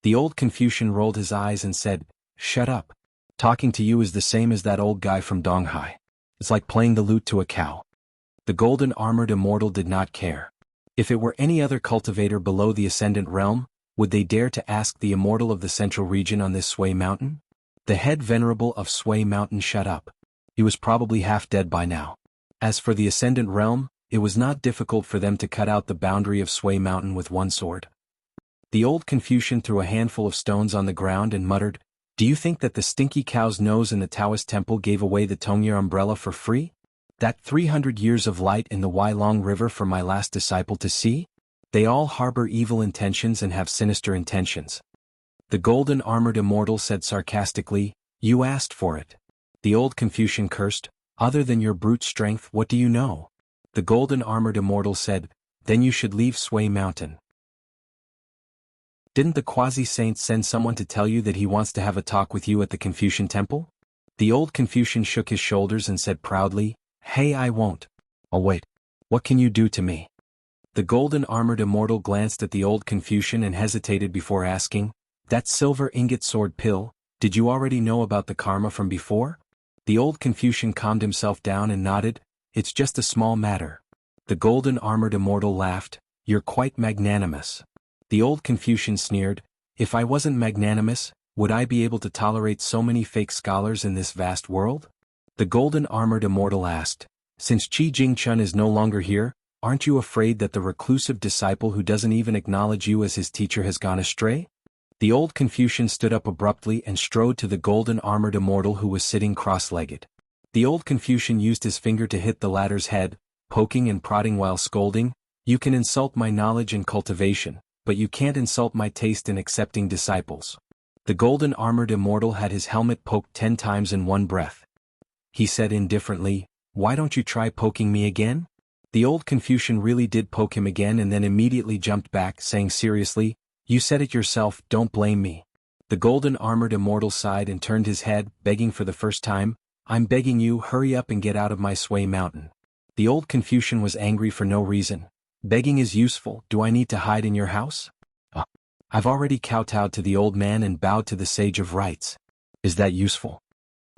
The old Confucian rolled his eyes and said, "Shut up. Talking to you is the same as that old guy from Donghai. It's like playing the lute to a cow." The golden-armored immortal did not care. If it were any other cultivator below the Ascendant Realm, would they dare to ask the immortal of the central region on this Sui Mountain? The head venerable of Sui Mountain shut up. He was probably half dead by now. As for the Ascendant Realm, it was not difficult for them to cut out the boundary of Sui Mountain with one sword. The old Confucian threw a handful of stones on the ground and muttered, "Do you think that the stinky cow's nose in the Taoist temple gave away the Tongye umbrella for free? That 300 years of light in the Huailong River for my last disciple to see? They all harbor evil intentions and have sinister intentions." The golden-armored immortal said sarcastically, "You asked for it." The old Confucian cursed, "Other than your brute strength, what do you know?" The golden-armored immortal said, "Then you should leave Sui Mountain. Didn't the quasi-saint send someone to tell you that he wants to have a talk with you at the Confucian temple?" The old Confucian shook his shoulders and said proudly, "Hey, I won't. Oh wait. What can you do to me?" The golden-armored immortal glanced at the old Confucian and hesitated before asking, "That silver ingot sword pill, did you already know about the karma from before?" The old Confucian calmed himself down and nodded, "It's just a small matter." The golden-armored immortal laughed, "You're quite magnanimous." The old Confucian sneered, "If I wasn't magnanimous, would I be able to tolerate so many fake scholars in this vast world?" The golden-armored immortal asked, "Since Qi Jingchun is no longer here, aren't you afraid that the reclusive disciple who doesn't even acknowledge you as his teacher has gone astray?" The old Confucian stood up abruptly and strode to the golden-armored immortal who was sitting cross-legged. The old Confucian used his finger to hit the latter's head, poking and prodding while scolding, "You can insult my knowledge and cultivation, but you can't insult my taste in accepting disciples." The golden-armored immortal had his helmet poked 10 times in one breath. He said indifferently, "Why don't you try poking me again?" The old Confucian really did poke him again and then immediately jumped back, saying seriously, "You said it yourself, don't blame me." The golden-armored immortal sighed and turned his head, begging for the first time, "I'm begging you, hurry up and get out of my Sui Mountain." The old Confucian was angry for no reason. "Begging is useful, do I need to hide in your house? I've already kowtowed to the old man and bowed to the sage of rites. Is that useful?"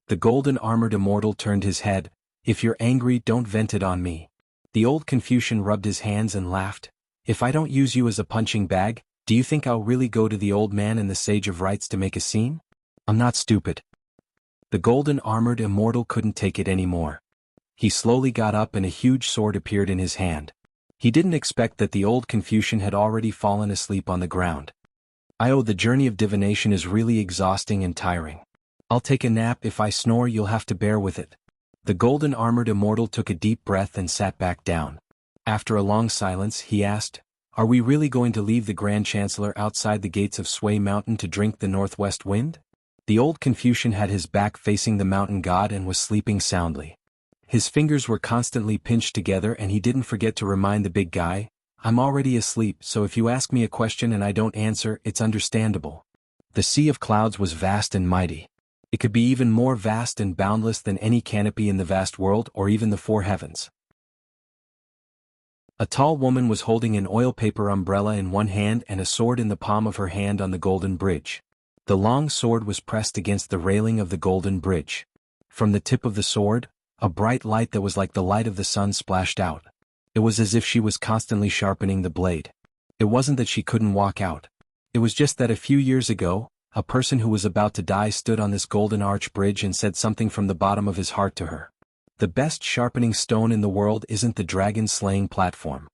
The golden-armored immortal turned his head, "If you're angry, don't vent it on me." The old Confucian rubbed his hands and laughed, "If I don't use you as a punching bag, do you think I'll really go to the old man and the sage of rites to make a scene? I'm not stupid." The golden-armored immortal couldn't take it anymore. He slowly got up and a huge sword appeared in his hand. He didn't expect that the old Confucian had already fallen asleep on the ground. The journey of divination is really exhausting and tiring. I'll take a nap. If I snore, you'll have to bear with it." The golden-armored immortal took a deep breath and sat back down. After a long silence, he asked, "Are we really going to leave the Grand Chancellor outside the gates of Sui Mountain to drink the northwest wind?" The old Confucian had his back facing the mountain god and was sleeping soundly. His fingers were constantly pinched together and he didn't forget to remind the big guy, "I'm already asleep, so if you ask me a question and I don't answer, it's understandable." The sea of clouds was vast and mighty. It could be even more vast and boundless than any canopy in the vast world or even the four heavens. A tall woman was holding an oil paper umbrella in one hand and a sword in the palm of her hand on the golden bridge. The long sword was pressed against the railing of the golden bridge. From the tip of the sword, a bright light that was like the light of the sun splashed out. It was as if she was constantly sharpening the blade. It wasn't that she couldn't walk out. It was just that a few years ago, a person who was about to die stood on this golden arch bridge and said something from the bottom of his heart to her. The best sharpening stone in the world isn't the dragon-slaying platform.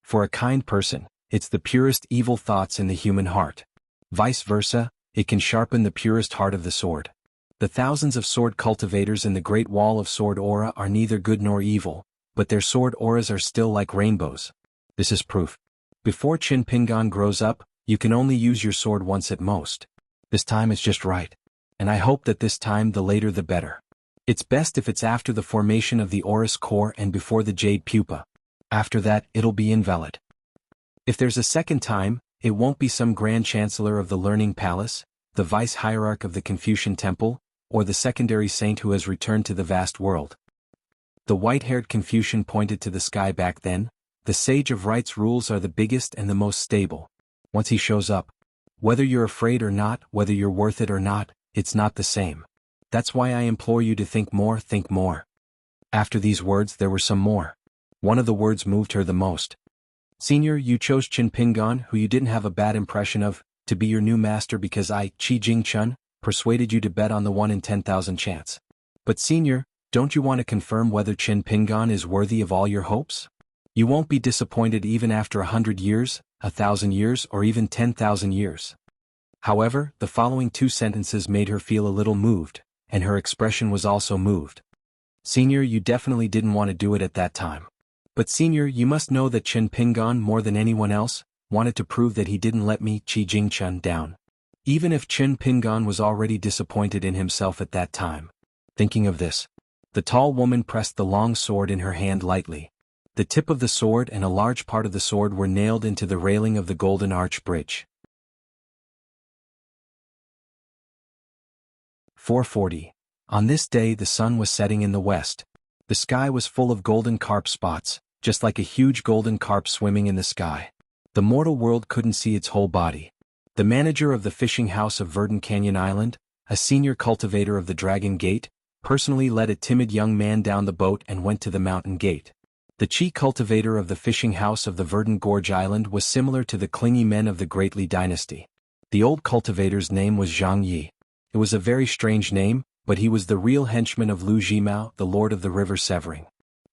For a kind person, it's the purest evil thoughts in the human heart. Vice versa, it can sharpen the purest heart of the sword. The thousands of sword cultivators in the Great Wall of Sword Aura are neither good nor evil, but their sword auras are still like rainbows. This is proof. Before Qin Pingan grows up, you can only use your sword once at most. This time is just right. And I hope that this time the later the better. It's best if it's after the formation of the Aurus core and before the jade pupa. After that, it'll be invalid. If there's a second time, it won't be some grand chancellor of the Learning Palace, the vice-hierarch of the Confucian Temple, or the secondary saint who has returned to the vast world. The white-haired Confucian pointed to the sky back then. The sage of right's rules are the biggest and the most stable. Once he shows up, whether you're afraid or not, whether you're worth it or not, it's not the same. That's why I implore you to think more, think more. After these words there were some more. One of the words moved her the most. Senior, you chose Qin Pingan, who you didn't have a bad impression of, to be your new master because I, Qi Jingchun, persuaded you to bet on the 1 in 10,000 chance. But senior, don't you want to confirm whether Qin Pingan is worthy of all your hopes? You won't be disappointed even after 100 years, 1,000 years, or even 10,000 years. However, the following two sentences made her feel a little moved, and her expression was also moved. Senior, you definitely didn't want to do it at that time. But senior, you must know that Qin Pingan, more than anyone else, wanted to prove that he didn't let me, Qi Jingchun, down. Even if Qin Pingan was already disappointed in himself at that time. Thinking of this, the tall woman pressed the long sword in her hand lightly. The tip of the sword and a large part of the sword were nailed into the railing of the Golden Arch Bridge. 4:40. On this day the sun was setting in the west. The sky was full of golden carp spots, just like a huge golden carp swimming in the sky. The mortal world couldn't see its whole body. The manager of the fishing house of Verdant Canyon Island, a senior cultivator of the Dragon Gate, personally led a timid young man down the boat and went to the mountain gate. The chief cultivator of the fishing house of the Verdant Gorge Island was similar to the clingy men of the Great Li dynasty. The old cultivator's name was Zhang Yi. It was a very strange name, but he was the real henchman of Lu Jimao, the lord of the river Severing.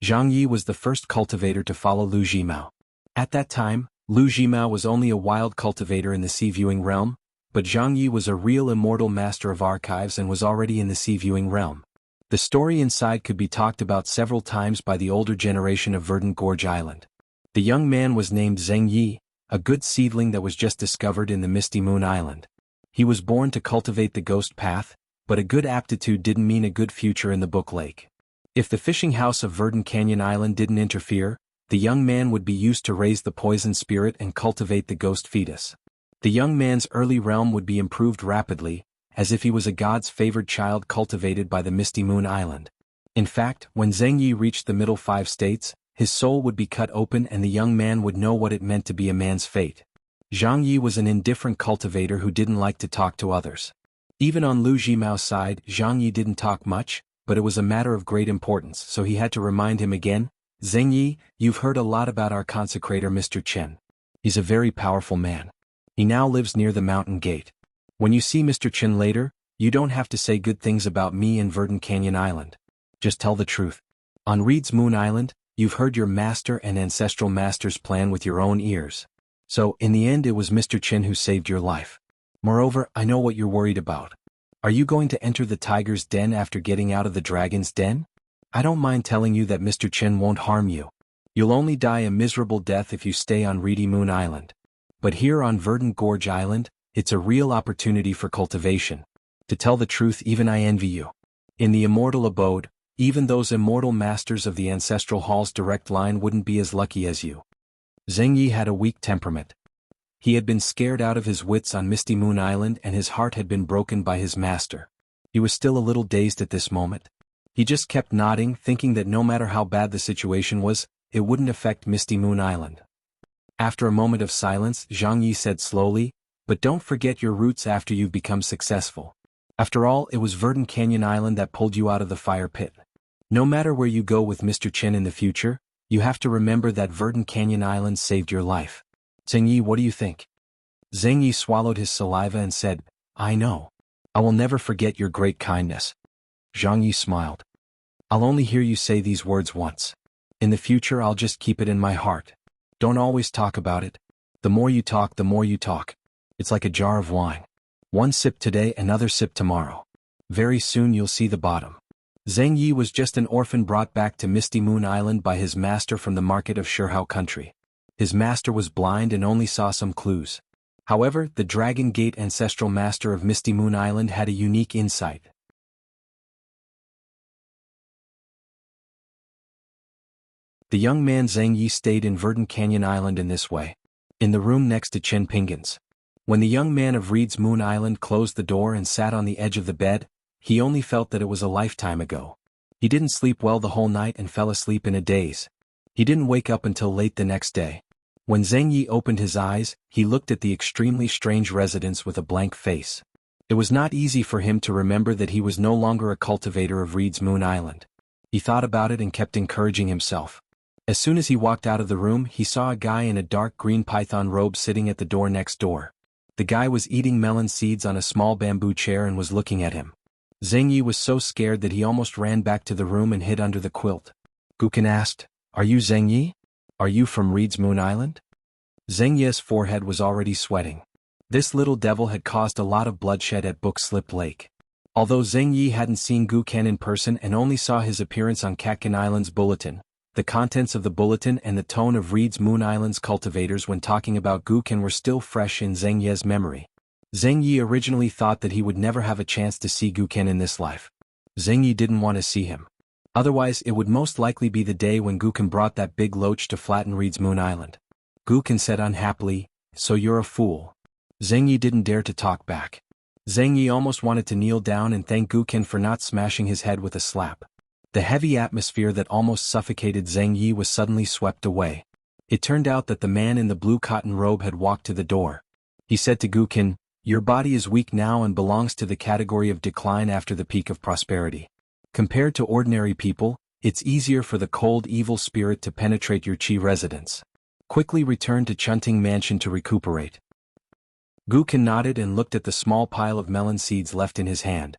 Zhang Yi was the first cultivator to follow Lu Jimao. At that time, Lu Jimao was only a wild cultivator in the sea-viewing realm, but Zhang Yi was a real immortal master of archives and was already in the sea-viewing realm. The story inside could be talked about several times by the older generation of Verdant Gorge Island. The young man was named Zheng Yi, a good seedling that was just discovered in the Misty Moon Island. He was born to cultivate the ghost path, but a good aptitude didn't mean a good future in the Book Lake. If the fishing house of Verdant Canyon Island didn't interfere, the young man would be used to raise the poison spirit and cultivate the ghost fetus. The young man's early realm would be improved rapidly, as if he was a god's favored child cultivated by the Misty Moon Island. In fact, when Zheng Yi reached the middle 5 states, his soul would be cut open and the young man would know what it meant to be a man's fate. Zhang Yi was an indifferent cultivator who didn't like to talk to others. Even on Lu Jimao's side, Zhang Yi didn't talk much, but it was a matter of great importance, so he had to remind him again, Zheng Yi, you've heard a lot about our consecrator Mr. Chen. He's a very powerful man. He now lives near the mountain gate. When you see Mr. Chen later, you don't have to say good things about me and Verdant Canyon Island. Just tell the truth. On Reed's Moon Island, you've heard your master and ancestral master's plan with your own ears. So, in the end it was Mr. Chen who saved your life. Moreover, I know what you're worried about. Are you going to enter the tiger's den after getting out of the dragon's den? I don't mind telling you that Mr. Chen won't harm you. You'll only die a miserable death if you stay on Reedy Moon Island. But here on Verdant Gorge Island, it's a real opportunity for cultivation. To tell the truth, even I envy you. In the immortal abode, Even those immortal masters of the ancestral hall's direct line wouldn't be as lucky as you. Zheng Yi had a weak temperament. He had been scared out of his wits on Misty Moon Island and his heart had been broken by his master. He was still a little dazed at this moment. He just kept nodding, thinking that no matter how bad the situation was, it wouldn't affect Misty Moon Island. After a moment of silence, Zhang Yi said slowly, "But don't forget your roots after you've become successful. After all, it was Verdant Canyon Island that pulled you out of the fire pit. No matter where you go with Mr. Chen in the future, you have to remember that Verdant Canyon Island saved your life." Zheng Yi, what do you think? Zheng Yi swallowed his saliva and said, "I know. I will never forget your great kindness." Zhang Yi smiled. "I'll only hear you say these words once. In the future I'll just keep it in my heart. Don't always talk about it. The more you talk, the more you talk. It's like a jar of wine. One sip today, another sip tomorrow. Very soon you'll see the bottom." Zheng Yi was just an orphan brought back to Misty Moon Island by his master from the market of Shihao country. His master was blind and only saw some clues. However, the Dragon Gate ancestral master of Misty Moon Island had a unique insight. The young man Zheng Yi stayed in Verdant Canyon Island in this way. In the room next to Chen Pingan's. When the young man of Reed's Moon Island closed the door and sat on the edge of the bed, he only felt that it was a lifetime ago. He didn't sleep well the whole night and fell asleep in a daze. He didn't wake up until late the next day. When Zheng Yi opened his eyes, he looked at the extremely strange residence with a blank face. It was not easy for him to remember that he was no longer a cultivator of Reed's Moon Island. He thought about it and kept encouraging himself. As soon as he walked out of the room, he saw a guy in a dark green python robe sitting at the door next door. The guy was eating melon seeds on a small bamboo chair and was looking at him. Zheng Yi was so scared that he almost ran back to the room and hid under the quilt. Gukan asked, "Are you Zheng Yi? Are you from Reed's Moon Island?" Zheng Yi's forehead was already sweating. This little devil had caused a lot of bloodshed at Book Slip Lake. Although Zheng Yi hadn't seen Gukan in person and only saw his appearance on Katkan Island's bulletin, the contents of the bulletin and the tone of Reed's Moon Island's cultivators when talking about Gukan were still fresh in Zheng Yi's memory. Zheng Yi originally thought that he would never have a chance to see Gukan in this life. Zheng Yi didn't want to see him. Otherwise it would most likely be the day when Gukan brought that big loach to flatten Reed's Moon Island. Gukan said unhappily, "So you're a fool." Zheng Yi didn't dare to talk back. Zheng Yi almost wanted to kneel down and thank Gukan for not smashing his head with a slap. The heavy atmosphere that almost suffocated Zheng Yi was suddenly swept away. It turned out that the man in the blue cotton robe had walked to the door. He said to Gukan, "Your body is weak now and belongs to the category of decline after the peak of prosperity. Compared to ordinary people, it's easier for the cold evil spirit to penetrate your chi residence. Quickly return to Chunting Mansion to recuperate." Gukan nodded and looked at the small pile of melon seeds left in his hand.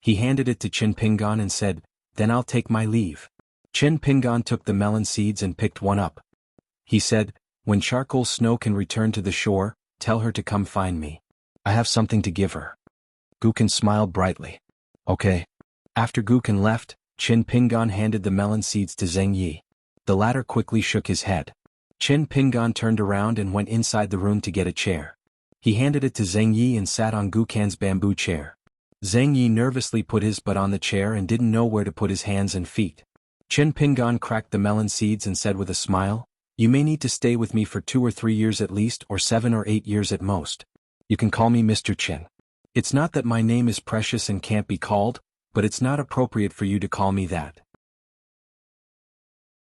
He handed it to Chin Pingan and said, "Then I'll take my leave." Chin Pingan took the melon seeds and picked one up. He said, "When Charcoal Snow can return to the shore, tell her to come find me. I have something to give her." Gukan smiled brightly. "Okay." After Gukan left, Chin Pingan handed the melon seeds to Zheng Yi. The latter quickly shook his head. Chin Pingan turned around and went inside the room to get a chair. He handed it to Zheng Yi and sat on Gukan's bamboo chair. Zheng Yi nervously put his butt on the chair and didn't know where to put his hands and feet. Chin Pingan cracked the melon seeds and said with a smile, "You may need to stay with me for 2 or 3 years at least, or 7 or 8 years at most. You can call me Mr. Chin. It's not that my name is precious and can't be called, but it's not appropriate for you to call me that.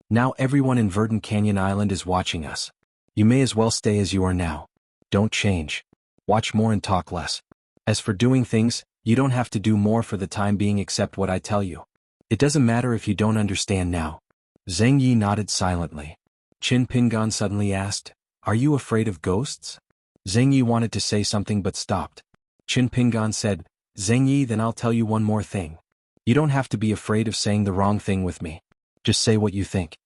Now everyone in Verdant Canyon Island is watching us. You may as well stay as you are now. Don't change. Watch more and talk less. As for doing things, you don't have to do more for the time being except what I tell you. It doesn't matter if you don't understand now." Zheng Yi nodded silently. Chin Pingan suddenly asked, "Are you afraid of ghosts?" Zheng Yi wanted to say something but stopped. Chin Pingan said, "Zheng Yi, then I'll tell you one more thing. You don't have to be afraid of saying the wrong thing with me. Just say what you think."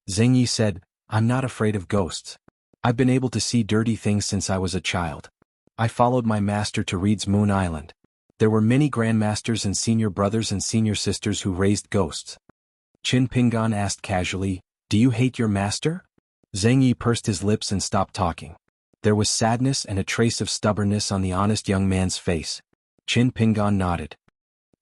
Zheng Yi said, "I'm not afraid of ghosts. I've been able to see dirty things since I was a child. I followed my master to Reed's Moon Island. There were many grandmasters and senior brothers and senior sisters who raised ghosts." Chin Pingan asked casually, "Do you hate your master?" Zheng Yi pursed his lips and stopped talking. There was sadness and a trace of stubbornness on the honest young man's face. Chin Pingan nodded.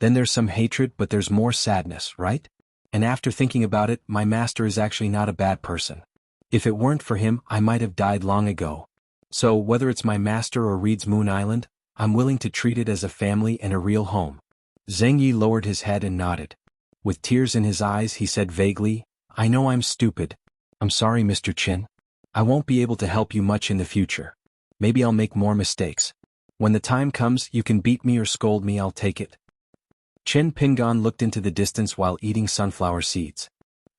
Then there's some hatred, but there's more sadness, right? And after thinking about it, my master is actually not a bad person. If it weren't for him, I might have died long ago. So, whether it's my master or Reed's Moon Island, I'm willing to treat it as a family and a real home. Zheng Yi lowered his head and nodded. With tears in his eyes, he said vaguely, I know I'm stupid. I'm sorry, Mr. Qin. I won't be able to help you much in the future. Maybe I'll make more mistakes. When the time comes, you can beat me or scold me, I'll take it. Qin Pingan looked into the distance while eating sunflower seeds.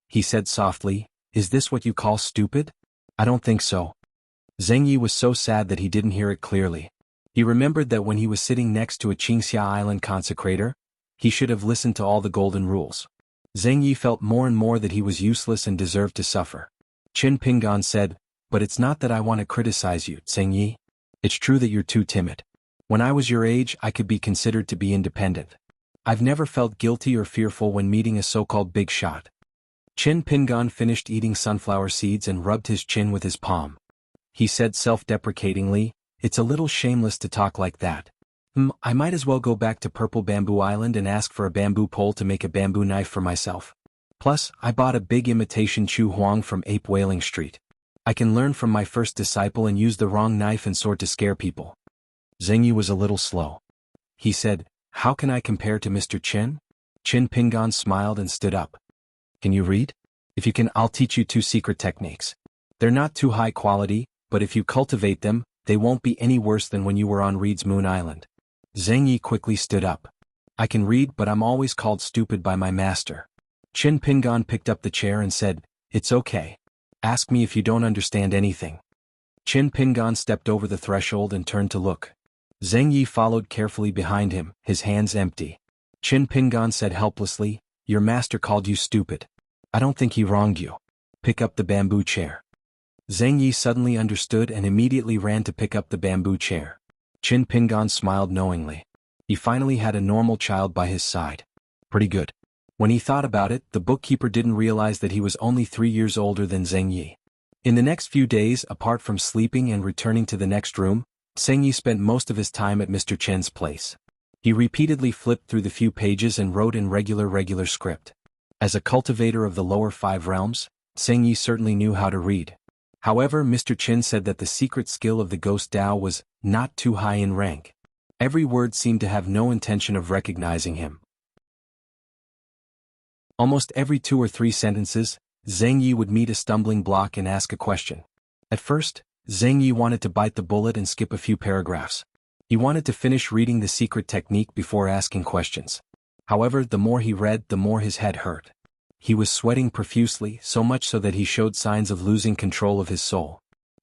He said softly, Is this what you call stupid? I don't think so. Zheng Yi was so sad that he didn't hear it clearly. He remembered that when he was sitting next to a Qingxia Island consecrator, he should have listened to all the golden rules. Zheng Yi felt more and more that he was useless and deserved to suffer. Qin Pingan said, But it's not that I want to criticize you, Zheng Yi. It's true that you're too timid. When I was your age, I could be considered to be independent. I've never felt guilty or fearful when meeting a so-called big shot. Qin Pingan finished eating sunflower seeds and rubbed his chin with his palm. He said self-deprecatingly, It's a little shameless to talk like that. I might as well go back to Purple Bamboo Island and ask for a bamboo pole to make a bamboo knife for myself. Plus, I bought a big imitation Chu Huang from Ape Whaling Street. I can learn from my first disciple and use the wrong knife and sword to scare people. Zheng Yi was a little slow. He said, How can I compare to Mr. Qin? Qin Pingan smiled and stood up. Can you read? If you can, I'll teach you 2 secret techniques. They're not too high quality, but if you cultivate them, they won't be any worse than when you were on Reed's Moon Island. Zheng Yi quickly stood up. I can read, but I'm always called stupid by my master. Qin Pingan picked up the chair and said, It's okay. Ask me if you don't understand anything. Qin Pingan stepped over the threshold and turned to look. Zheng Yi followed carefully behind him, his hands empty. Qin Pingan said helplessly, Your master called you stupid. I don't think he wronged you. Pick up the bamboo chair. Zheng Yi suddenly understood and immediately ran to pick up the bamboo chair. Qin Pingan smiled knowingly. He finally had a normal child by his side. Pretty good. When he thought about it, the bookkeeper didn't realize that he was only 3 years older than Zheng Yi. In the next few days, apart from sleeping and returning to the next room, Zheng Yi spent most of his time at Mr. Chen's place. He repeatedly flipped through the few pages and wrote in regular script. As a cultivator of the lower 5 realms, Zheng Yi certainly knew how to read. However, Mr. Chen said that the secret skill of the Ghost Dao was not too high in rank. Every word seemed to have no intention of recognizing him. Almost every 2 or 3 sentences, Zheng Yi would meet a stumbling block and ask a question. At first, Zheng Yi wanted to bite the bullet and skip a few paragraphs. He wanted to finish reading the secret technique before asking questions. However, the more he read, the more his head hurt. He was sweating profusely, so much so that he showed signs of losing control of his soul.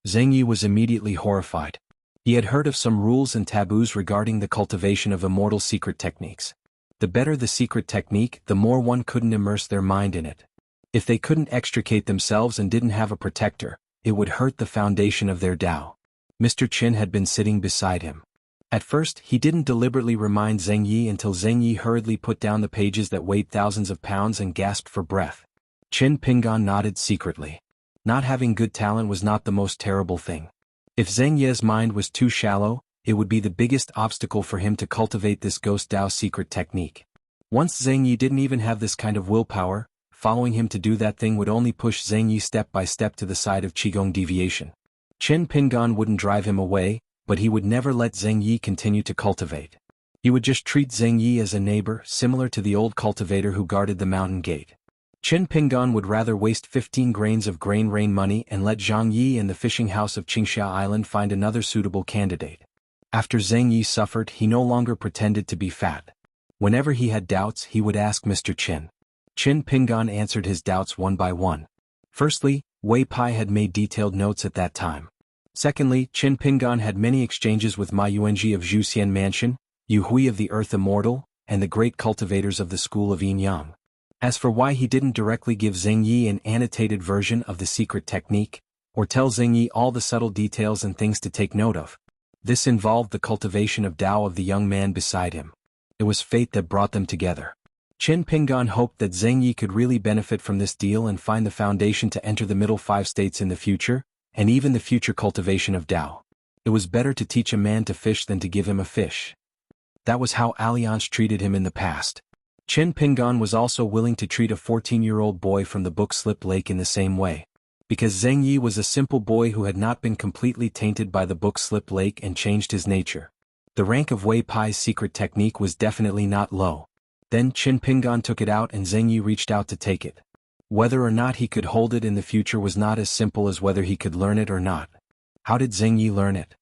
Zheng Yi was immediately horrified. He had heard of some rules and taboos regarding the cultivation of immortal secret techniques. The better the secret technique, the more one couldn't immerse their mind in it. If they couldn't extricate themselves and didn't have a protector, it would hurt the foundation of their Tao. Mr. Qin had been sitting beside him. At first, he didn't deliberately remind Zheng Yi until Zheng Yi hurriedly put down the pages that weighed thousands of pounds and gasped for breath. Qin Pingan nodded secretly. Not having good talent was not the most terrible thing. If Zheng Yi's mind was too shallow, it would be the biggest obstacle for him to cultivate this Ghost Dao secret technique. Once Zheng Yi didn't even have this kind of willpower, following him to do that thing would only push Zheng Yi step by step to the side of Qigong deviation. Qin Pingan wouldn't drive him away, but he would never let Zheng Yi continue to cultivate. He would just treat Zheng Yi as a neighbor, similar to the old cultivator who guarded the mountain gate. Qin Pingan would rather waste 15 grains of grain rain money and let Zhang Yi and the fishing house of Qingxia Island find another suitable candidate. After Zheng Yi suffered, he no longer pretended to be fat. Whenever he had doubts, he would ask Mr. Qin. Qin Pingan answered his doubts one by one. Firstly, Wei Pai had made detailed notes at that time. Secondly, Qin Pingan had many exchanges with Ma Yuanji of Zhuxian Mansion, Yu Hui of the Earth Immortal, and the great cultivators of the School of Yin Yang. As for why he didn't directly give Zheng Yi an annotated version of the secret technique, or tell Zheng Yi all the subtle details and things to take note of, this involved the cultivation of Tao of the young man beside him. It was fate that brought them together. Qin Pingan hoped that Zheng Yi could really benefit from this deal and find the foundation to enter the middle 5 states in the future, and even the future cultivation of Tao. It was better to teach a man to fish than to give him a fish. That was how Alliance treated him in the past. Chen Pingan was also willing to treat a 14-year-old boy from the book Slip Lake in the same way. Because Zheng Yi was a simple boy who had not been completely tainted by the book Slip Lake and changed his nature. The rank of Wei Pai's secret technique was definitely not low. Then Chen Pingan took it out and Zheng Yi reached out to take it. Whether or not he could hold it in the future was not as simple as whether he could learn it or not. How did Zheng Yi learn it?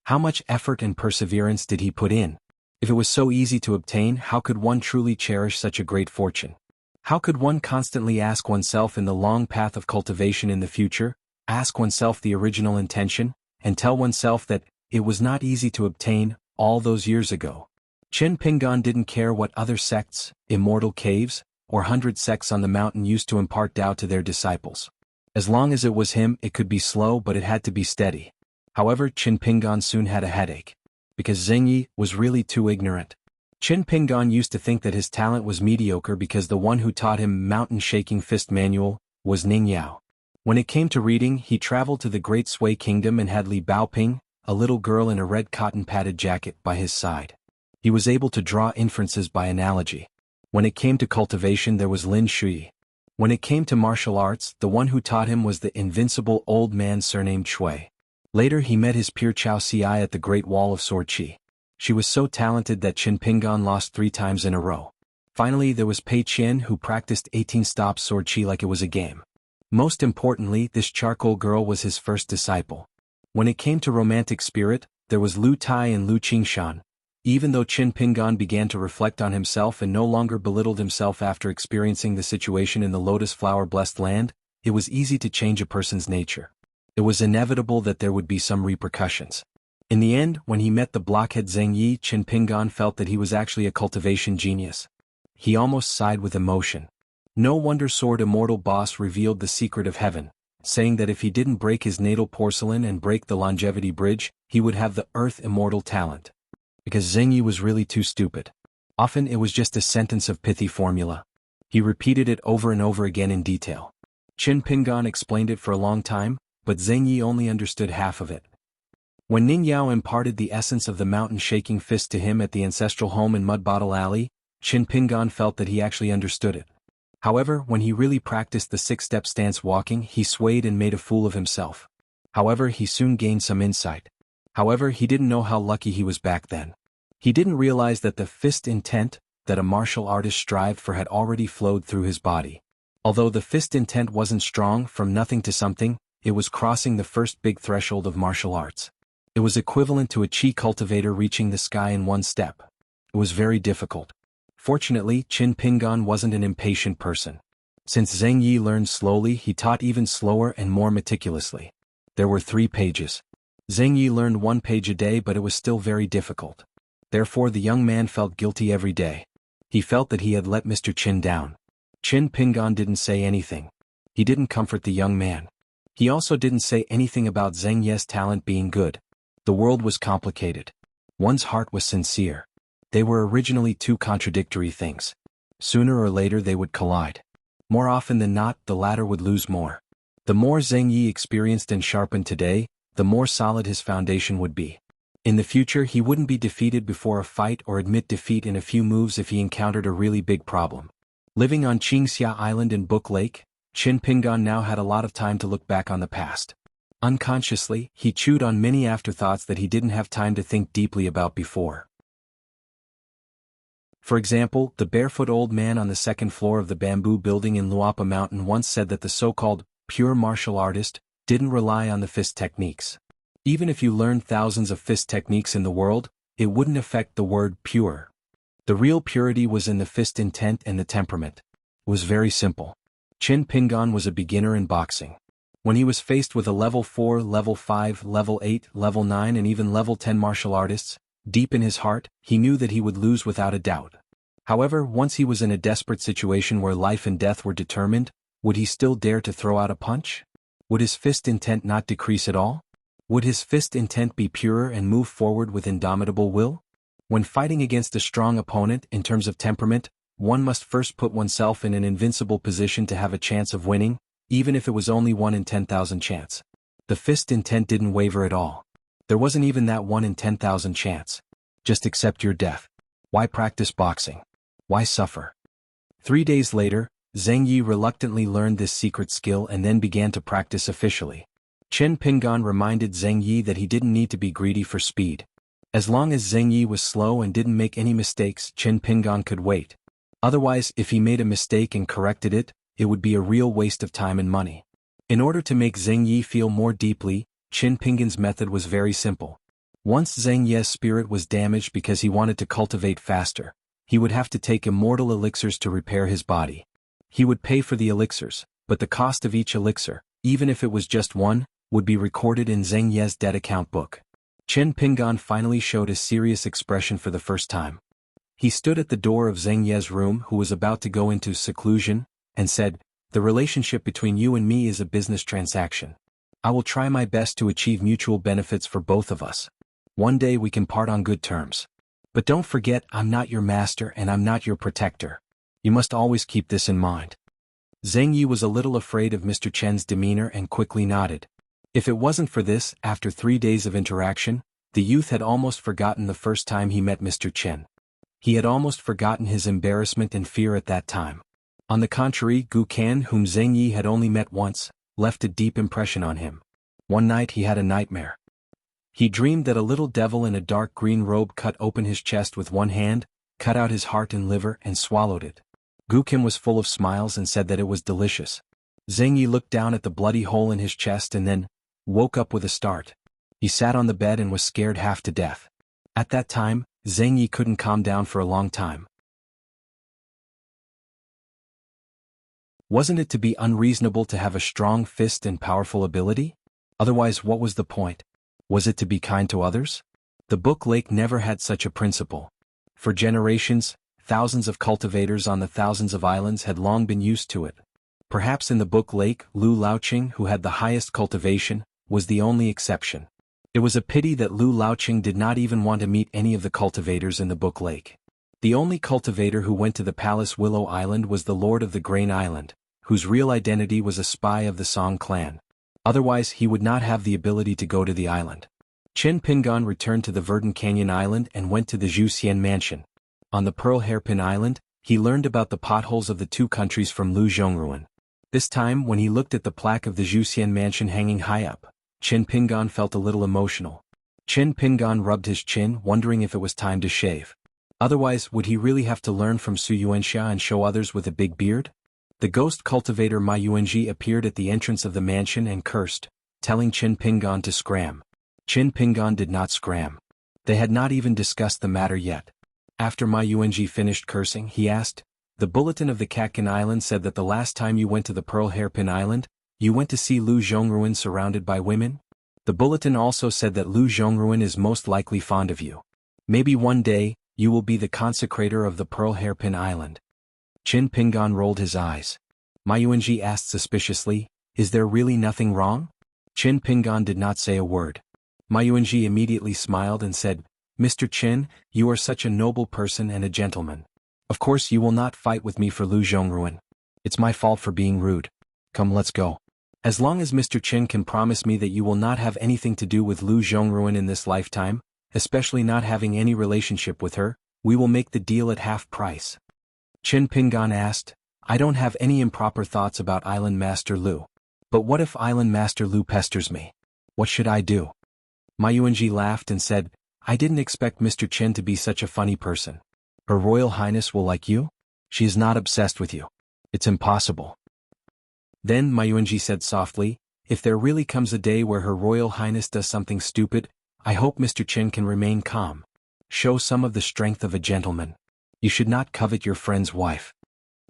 How much effort and perseverance did he put in? If it was so easy to obtain, how could one truly cherish such a great fortune? How could one constantly ask oneself in the long path of cultivation in the future, ask oneself the original intention, and tell oneself that it was not easy to obtain all those years ago? Chen Pingan didn't care what other sects, immortal caves, or 100 sects on the mountain used to impart Tao to their disciples. As long as it was him, it could be slow but it had to be steady. However, Chen Pingan soon had a headache. Because Zheng Yi was really too ignorant. Chen Pingan used to think that his talent was mediocre because the one who taught him mountain-shaking fist manual was Ning Yao. When it came to reading, he traveled to the Great Sui Kingdom and had Li Baoping, a little girl in a red cotton-padded jacket, by his side. He was able to draw inferences by analogy. When it came to cultivation, there was Lin Shui. When it came to martial arts, the one who taught him was the invincible old man surnamed Shui. Later he met his peer Chao Ci at the Great Wall of Sword Qi. She was so talented that Chen Pingan lost 3 times in a row. Finally there was Pei Qian who practiced 18 stops Sword Qi like it was a game. Most importantly, this charcoal girl was his first disciple. When it came to romantic spirit, there was Lu Tai and Lu Qingshan. Even though Chen Pingan began to reflect on himself and no longer belittled himself after experiencing the situation in the lotus flower-blessed land, it was easy to change a person's nature. It was inevitable that there would be some repercussions. In the end, when he met the blockhead Zheng Yi, Chen Pingan felt that he was actually a cultivation genius. He almost sighed with emotion. No wonder Sword Immortal Boss revealed the secret of heaven, saying that if he didn't break his natal porcelain and break the longevity bridge, he would have the earth immortal talent. Because Zheng Yi was really too stupid. Often it was just a sentence of pithy formula. He repeated it over and over again in detail. Chen Pingan explained it for a long time, but Zheng Yi only understood half of it. When Ning Yao imparted the essence of the mountain-shaking fist to him at the ancestral home in Mud Bottle Alley, Chen Pingan felt that he actually understood it. However, when he really practiced the 6-step stance walking, he swayed and made a fool of himself. However, he soon gained some insight. However, he didn't know how lucky he was back then. He didn't realize that the fist intent that a martial artist strived for had already flowed through his body. Although the fist intent wasn't strong, from nothing to something, it was crossing the first big threshold of martial arts. It was equivalent to a chi cultivator reaching the sky in 1 step. It was very difficult. Fortunately, Chen Pingan wasn't an impatient person. Since Zheng Yi learned slowly, he taught even slower and more meticulously. There were 3 pages. Zheng Yi learned 1 page a day, but it was still very difficult. Therefore the young man felt guilty every day. He felt that he had let Mr. Chen down. Chen Pingan didn't say anything. He didn't comfort the young man. He also didn't say anything about Zheng Yi's talent being good. The world was complicated. One's heart was sincere. They were originally 2 contradictory things. Sooner or later they would collide. More often than not, the latter would lose more. The more Zheng Yi experienced and sharpened today, the more solid his foundation would be. In the future he wouldn't be defeated before a fight or admit defeat in a few moves if he encountered a really big problem. Living on Qingxia Island in Book Lake, Chen Pingan now had a lot of time to look back on the past. Unconsciously, he chewed on many afterthoughts that he didn't have time to think deeply about before. For example, the barefoot old man on the 2nd floor of the bamboo building in Luapa Mountain once said that the so-called pure martial artist didn't rely on the fist techniques. Even if you learned thousands of fist techniques in the world, it wouldn't affect the word pure. The real purity was in the fist intent and the temperament. It was very simple. Chen Pingan was a beginner in boxing. When he was faced with a level 4, level 5, level 8, level 9 and even level 10 martial artists, deep in his heart, he knew that he would lose without a doubt. However, once he was in a desperate situation where life and death were determined, would he still dare to throw out a punch? Would his fist intent not decrease at all? Would his fist intent be purer and move forward with indomitable will? When fighting against a strong opponent in terms of temperament, one must first put oneself in an invincible position to have a chance of winning, even if it was only 1 in 10,000 chance. The fist intent didn't waver at all. There wasn't even that 1 in 10,000 chance. Just accept your death. Why practice boxing? Why suffer? 3 days later, Zheng Yi reluctantly learned this secret skill and then began to practice officially. Chen Pinggan reminded Zheng Yi that he didn't need to be greedy for speed. As long as Zheng Yi was slow and didn't make any mistakes, Chen Pinggan could wait. Otherwise, if he made a mistake and corrected it, it would be a real waste of time and money. In order to make Zheng Yi feel more deeply, Chen Pinggan's method was very simple. Once Zheng Yi's spirit was damaged because he wanted to cultivate faster, he would have to take immortal elixirs to repair his body. He would pay for the elixirs, but the cost of each elixir, even if it was just one, would be recorded in Zheng Yi's debt account book. Chen Pinggan finally showed a serious expression for the first time. He stood at the door of Zheng Yi's room, who was about to go into seclusion, and said, "The relationship between you and me is a business transaction. I will try my best to achieve mutual benefits for both of us. One day we can part on good terms. But don't forget, I'm not your master and I'm not your protector. You must always keep this in mind." Zheng Yi was a little afraid of Mr. Chen's demeanor and quickly nodded. If it wasn't for this, after 3 days of interaction, the youth had almost forgotten the first time he met Mr. Chen. He had almost forgotten his embarrassment and fear at that time. On the contrary, Gu Kan, whom Zheng Yi had only met once, left a deep impression on him. One night he had a nightmare. He dreamed that a little devil in a dark green robe cut open his chest with one hand, cut out his heart and liver and swallowed it. Gu Kim was full of smiles and said that it was delicious. Zheng Yi looked down at the bloody hole in his chest and then woke up with a start. He sat on the bed and was scared half to death. At that time, Zheng Yi couldn't calm down for a long time. Wasn't it to be unreasonable to have a strong fist and powerful ability? Otherwise, what was the point? Was it to be kind to others? The Book Lake never had such a principle. For generations, thousands of cultivators on the thousands of islands had long been used to it. Perhaps in the Book Lake, Lu Laoqing, who had the highest cultivation, was the only exception. It was a pity that Lu Laoqing did not even want to meet any of the cultivators in the Book Lake. The only cultivator who went to the Palace Willow Island was the Lord of the Grain Island, whose real identity was a spy of the Song clan. Otherwise, he would not have the ability to go to the island. Chen Pinggan returned to the Verdant Canyon Island and went to the Zhuxian Mansion. On the Pearl Hairpin Island, he learned about the potholes of the two countries from Lu Zhongruan. This time, when he looked at the plaque of the Zhuxian Mansion hanging high up, Chen Pinggan felt a little emotional. Chen Pinggan rubbed his chin, wondering if it was time to shave. Otherwise, would he really have to learn from Su Yuanxia and show others with a big beard? The ghost cultivator Ma Yuanji appeared at the entrance of the mansion and cursed, telling Chen Pinggan to scram. Chen Pinggan did not scram. They had not even discussed the matter yet. After Ma Yuanji finished cursing, he asked, "The bulletin of the Katkan Island said that the last time you went to the Pearl Hairpin Island, you went to see Lu Zhongruan surrounded by women? The bulletin also said that Lu Zhongruan is most likely fond of you. Maybe one day, you will be the consecrator of the Pearl Hairpin Island." Chen Pinggan rolled his eyes. Ma Yuanji asked suspiciously, "Is there really nothing wrong?" Chen Pinggan did not say a word. Ma Yuanji immediately smiled and said, "Mr. Chen, you are such a noble person and a gentleman. Of course you will not fight with me for Lu Zhongruan. It's my fault for being rude. Come, let's go. As long as Mr. Chen can promise me that you will not have anything to do with Lu Zhongruan in this lifetime, especially not having any relationship with her, we will make the deal at half price." Chen Pinggan asked, "I don't have any improper thoughts about Island Master Lu. But what if Island Master Lu pesters me? What should I do?" Ma Yuanji laughed and said, "I didn't expect Mr. Chen to be such a funny person. Her Royal Highness will like you? She is not obsessed with you. It's impossible." Then Ma Yuanji said softly, "If there really comes a day where Her Royal Highness does something stupid, I hope Mr. Chen can remain calm. Show some of the strength of a gentleman. You should not covet your friend's wife."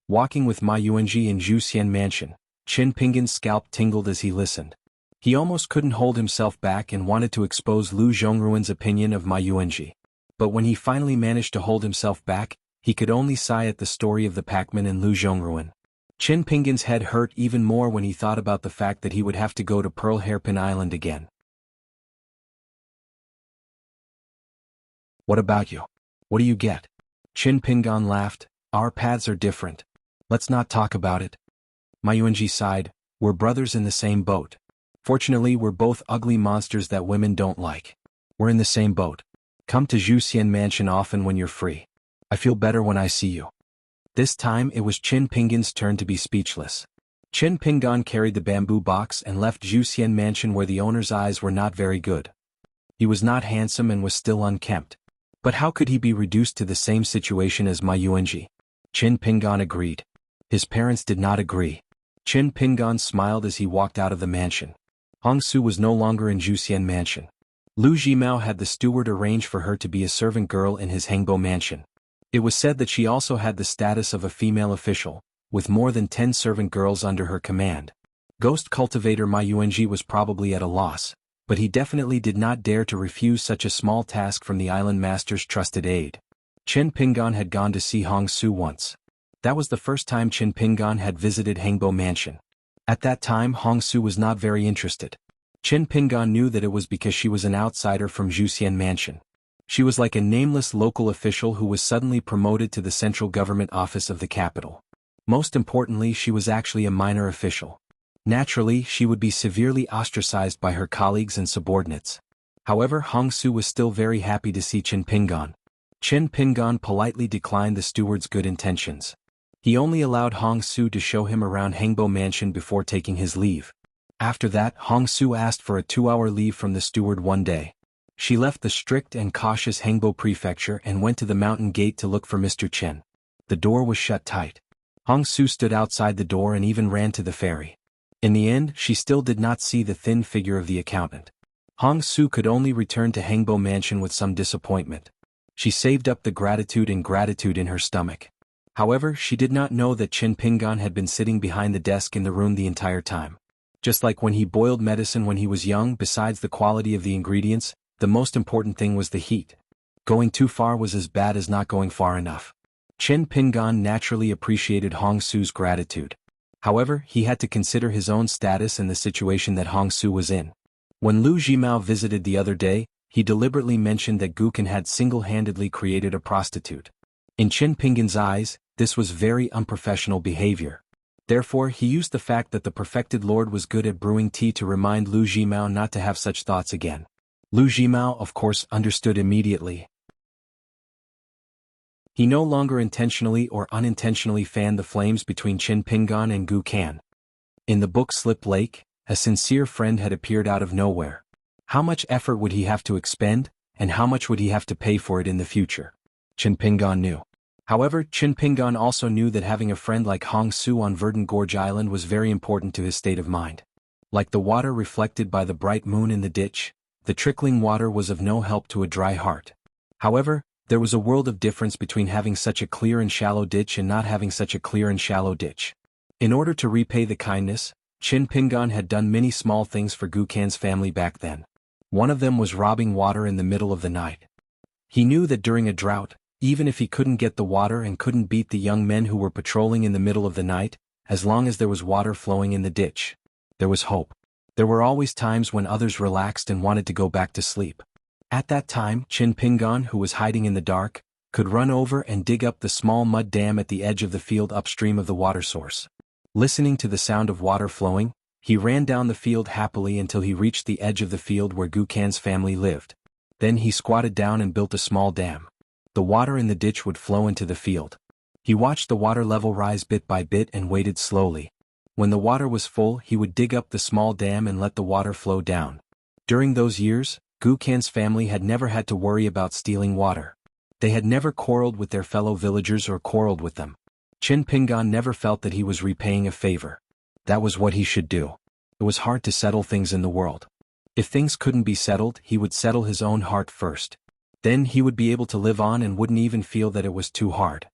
Walking with Ma Yuanji in Zhuxian Mansion, Chen Pinggan's scalp tingled as he listened. He almost couldn't hold himself back and wanted to expose Lu Zhongruan's opinion of Ma Yuanji. But when he finally managed to hold himself back, he could only sigh at the story of the packman and Lu Zhongruan. Chen Pinggan's head hurt even more when he thought about the fact that he would have to go to Pearl Hairpin Island again. "What about you? What do you get?" Chen Pinggan laughed, "Our paths are different. Let's not talk about it." Ma Yuanji sighed, "We're brothers in the same boat. Fortunately, we're both ugly monsters that women don't like. We're in the same boat. Come to Zhuxian Mansion often when you're free. I feel better when I see you. This time it was Qin Pingan's turn to be speechless. Qin Pingan carried the bamboo box and left Zhuxian Mansion where the owner's eyes were not very good. He was not handsome and was still unkempt. But how could he be reduced to the same situation as Ma Yuanji? Qin Pingan agreed. His parents did not agree. Qin Pingan smiled as he walked out of the mansion. Hong Su was no longer in Zhuxian Mansion. Lu Jimao had the steward arrange for her to be a servant girl in his Hengbo mansion. It was said that she also had the status of a female official, with more than 10 servant girls under her command. Ghost cultivator Ma Yuanji was probably at a loss, but he definitely did not dare to refuse such a small task from the island master's trusted aide. Qin Pingan had gone to see Hong Su once. That was the first time Qin Pingan had visited Hengbo Mansion. At that time Hong Su was not very interested. Qin Pingan knew that it was because she was an outsider from Zhuxian Mansion. She was like a nameless local official who was suddenly promoted to the central government office of the capital. Most importantly, she was actually a minor official. Naturally, she would be severely ostracized by her colleagues and subordinates. However, Hong Su was still very happy to see Qin Pingan. Qin Pingan politely declined the steward's good intentions. He only allowed Hong Su to show him around Hengbo Mansion before taking his leave. After that, Hong Su asked for a 2-hour leave from the steward one day. She left the strict and cautious Hengbo prefecture and went to the mountain gate to look for Mr. Chen. The door was shut tight. Hong Su stood outside the door and even ran to the ferry. In the end, she still did not see the thin figure of the accountant. Hong Su could only return to Hengbo Mansion with some disappointment. She saved up the gratitude in her stomach. However, she did not know that Qin Pingan had been sitting behind the desk in the room the entire time. Just like when he boiled medicine when he was young, besides the quality of the ingredients, the most important thing was the heat. Going too far was as bad as not going far enough. Qin Pingan naturally appreciated Hong Su's gratitude. However, he had to consider his own status and the situation that Hong Su was in. When Lu Jimao visited the other day, he deliberately mentioned that Gukan had single-handedly created a prostitute. In Qin Pingan's eyes, this was very unprofessional behavior. Therefore, he used the fact that the perfected lord was good at brewing tea to remind Lu Jimao not to have such thoughts again. Lu Jimao, of course, understood immediately. He no longer intentionally or unintentionally fanned the flames between Qin Pingan and Gu Kan. In the book Slip Lake, a sincere friend had appeared out of nowhere. How much effort would he have to expend, and how much would he have to pay for it in the future? Qin Pingan knew. However, Qin Pingan also knew that having a friend like Hong Su on Verdant Gorge Island was very important to his state of mind. Like the water reflected by the bright moon in the ditch, the trickling water was of no help to a dry heart. However, there was a world of difference between having such a clear and shallow ditch and not having such a clear and shallow ditch. In order to repay the kindness, Qin Pingan had done many small things for Gu Kan's family back then. One of them was robbing water in the middle of the night. He knew that during a drought, even if he couldn't get the water and couldn't beat the young men who were patrolling in the middle of the night, as long as there was water flowing in the ditch, there was hope. There were always times when others relaxed and wanted to go back to sleep. At that time, Qin Pingan, who was hiding in the dark, could run over and dig up the small mud dam at the edge of the field upstream of the water source. Listening to the sound of water flowing, he ran down the field happily until he reached the edge of the field where Gu Kan's family lived. Then he squatted down and built a small dam. The water in the ditch would flow into the field. He watched the water level rise bit by bit and waited slowly. When the water was full, he would dig up the small dam and let the water flow down. During those years, Gu Kan's family had never had to worry about stealing water. They had never quarreled with their fellow villagers or quarreled with them. Qin Pingan never felt that he was repaying a favor. That was what he should do. It was hard to settle things in the world. If things couldn't be settled, he would settle his own heart first. Then he would be able to live on and wouldn't even feel that it was too hard.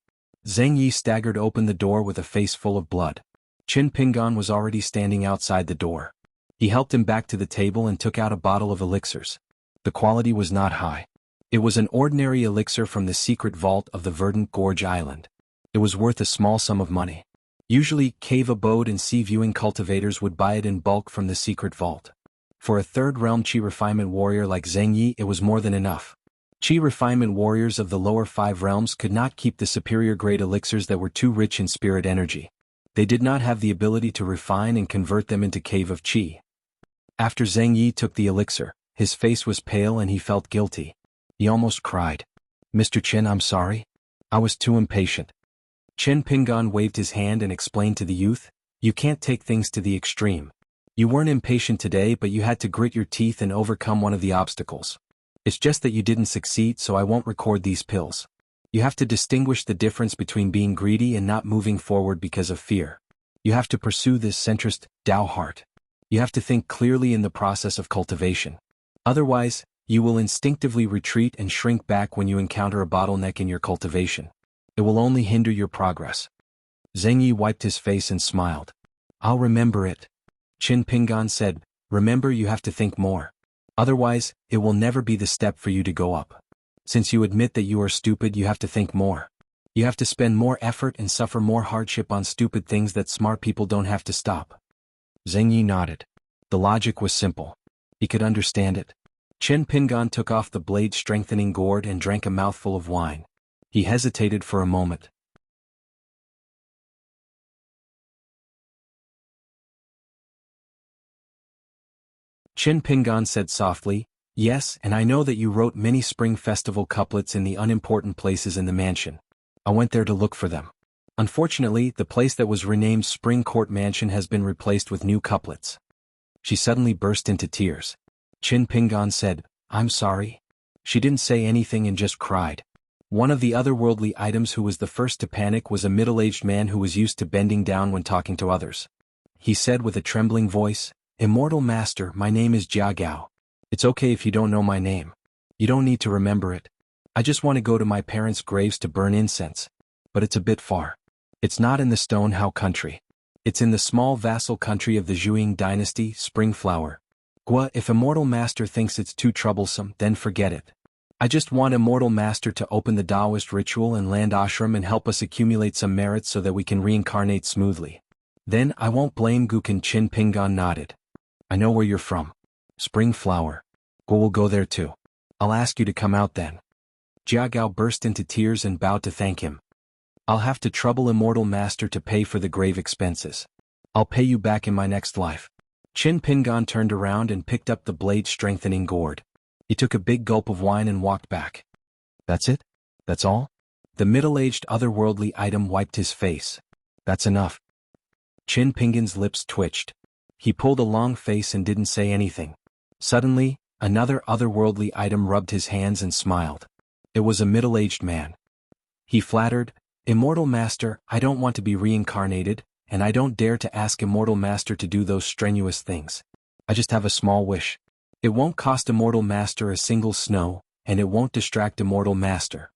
Zheng Yi staggered open the door with a face full of blood. Qin Pingan was already standing outside the door. He helped him back to the table and took out a bottle of elixirs. The quality was not high. It was an ordinary elixir from the secret vault of the Verdant Gorge Island. It was worth a small sum of money. Usually, cave abode and sea viewing cultivators would buy it in bulk from the secret vault. For a third realm Qi refinement warrior like Zheng Yi, it was more than enough. Qi refinement warriors of the lower 5 realms could not keep the superior grade elixirs that were too rich in spirit energy. They did not have the ability to refine and convert them into cave of Qi. After Zheng Yi took the elixir, his face was pale and he felt guilty. He almost cried. Mr. Chen, I'm sorry. I was too impatient. Chen Pingan waved his hand and explained to the youth, you can't take things to the extreme. You weren't impatient today, but you had to grit your teeth and overcome one of the obstacles. It's just that you didn't succeed, so I won't record these pills. You have to distinguish the difference between being greedy and not moving forward because of fear. You have to pursue this centrist, Tao heart. You have to think clearly in the process of cultivation. Otherwise, you will instinctively retreat and shrink back when you encounter a bottleneck in your cultivation. It will only hinder your progress. Zheng Yi wiped his face and smiled. I'll remember it. Qin Pingan said, remember, you have to think more. Otherwise, it will never be the step for you to go up. Since you admit that you are stupid, you have to think more. You have to spend more effort and suffer more hardship on stupid things that smart people don't have to stop. Zheng Yi nodded. The logic was simple. He could understand it. Chen Pingan took off the blade-strengthening gourd and drank a mouthful of wine. He hesitated for a moment. Chen Pingan said softly, yes, and I know that you wrote many Spring Festival couplets in the unimportant places in the mansion. I went there to look for them. Unfortunately, the place that was renamed Spring Court Mansion has been replaced with new couplets. She suddenly burst into tears. Chen Pingan said, I'm sorry. She didn't say anything and just cried. One of the otherworldly items who was the first to panic was a middle-aged man who was used to bending down when talking to others. He said with a trembling voice, Immortal Master, my name is Jia Gao. It's okay if you don't know my name. You don't need to remember it. I just want to go to my parents' graves to burn incense. But it's a bit far. It's not in the Stone Hao country. It's in the small vassal country of the Zhuang dynasty, Springflower. Gua, if Immortal Master thinks it's too troublesome, then forget it. I just want Immortal Master to open the Taoist ritual and land ashram and help us accumulate some merits so that we can reincarnate smoothly. Then I won't blame Gukan. Qin Pingan nodded. I know where you're from. Springflower. Gua will go there too. I'll ask you to come out then. Jia Gao burst into tears and bowed to thank him. I'll have to trouble Immortal Master to pay for the grave expenses. I'll pay you back in my next life. Qin Pingan turned around and picked up the blade-strengthening gourd. He took a big gulp of wine and walked back. That's it? That's all? The middle-aged otherworldly item wiped his face. That's enough. Qin Pingan's lips twitched. He pulled a long face and didn't say anything. Suddenly, another otherworldly item rubbed his hands and smiled. It was a middle-aged man. He flattered, Immortal Master, I don't want to be reincarnated, and I don't dare to ask Immortal Master to do those strenuous things. I just have a small wish. It won't cost Immortal Master a single snow, and it won't distract Immortal Master.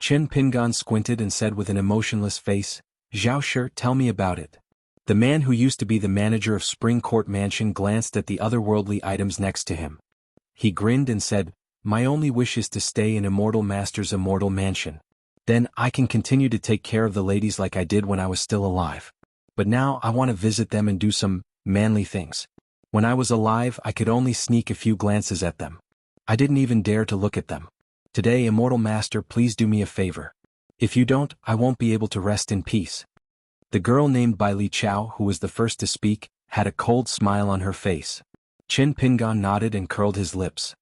Qin Pingan squinted and said with an emotionless face, Zhao Shi, tell me about it. The man who used to be the manager of Spring Court Mansion glanced at the otherworldly items next to him. He grinned and said, my only wish is to stay in Immortal Master's immortal mansion. Then I can continue to take care of the ladies like I did when I was still alive. But now I want to visit them and do some manly things. When I was alive, I could only sneak a few glances at them. I didn't even dare to look at them. Today, Immortal Master, please do me a favor. If you don't, I won't be able to rest in peace. The girl named Bai Li Chao, who was the first to speak, had a cold smile on her face. Qin Pingan nodded and curled his lips.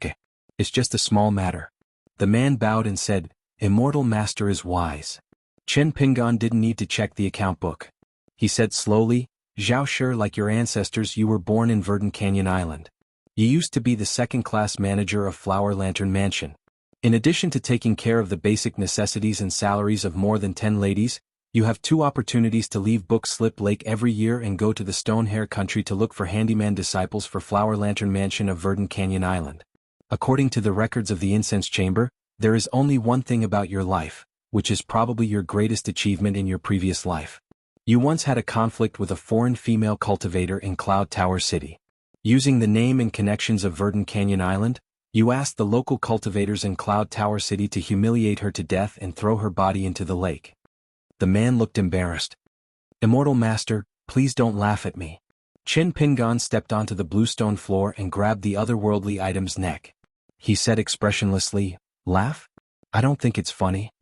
Okay. It's just a small matter. The man bowed and said, Immortal Master is wise. Qin Pingan didn't need to check the account book. He said slowly, Zhao Shi, like your ancestors, you were born in Verdant Canyon Island. You used to be the second-class manager of Flower Lantern Mansion. In addition to taking care of the basic necessities and salaries of more than 10 ladies, you have 2 opportunities to leave Book Slip Lake every year and go to the Stone Hare country to look for handyman disciples for Flower Lantern Mansion of Verdant Canyon Island. According to the records of the incense chamber, there is only one thing about your life, which is probably your greatest achievement in your previous life. You once had a conflict with a foreign female cultivator in Cloud Tower City. Using the name and connections of Verdant Canyon Island, you asked the local cultivators in Cloud Tower City to humiliate her to death and throw her body into the lake. The man looked embarrassed. Immortal Master, please don't laugh at me. Qin Pingan stepped onto the bluestone floor and grabbed the otherworldly item's neck. He said expressionlessly, Laugh? I don't think it's funny.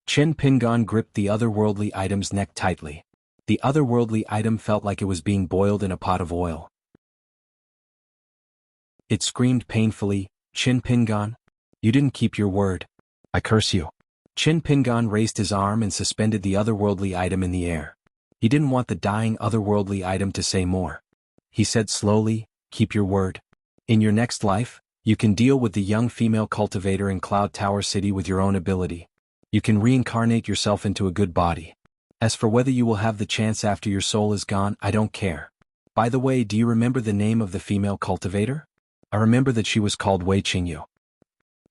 Qin Pingan gripped the otherworldly item's neck tightly. The otherworldly item felt like it was being boiled in a pot of oil. It screamed painfully, Qin Pingan? You didn't keep your word. I curse you. Chin Pingan raised his arm and suspended the otherworldly item in the air. He didn't want the dying otherworldly item to say more. He said slowly, keep your word. In your next life, you can deal with the young female cultivator in Cloud Tower City with your own ability. You can reincarnate yourself into a good body. As for whether you will have the chance after your soul is gone, I don't care. By the way, do you remember the name of the female cultivator? I remember that she was called Wei Qingyu.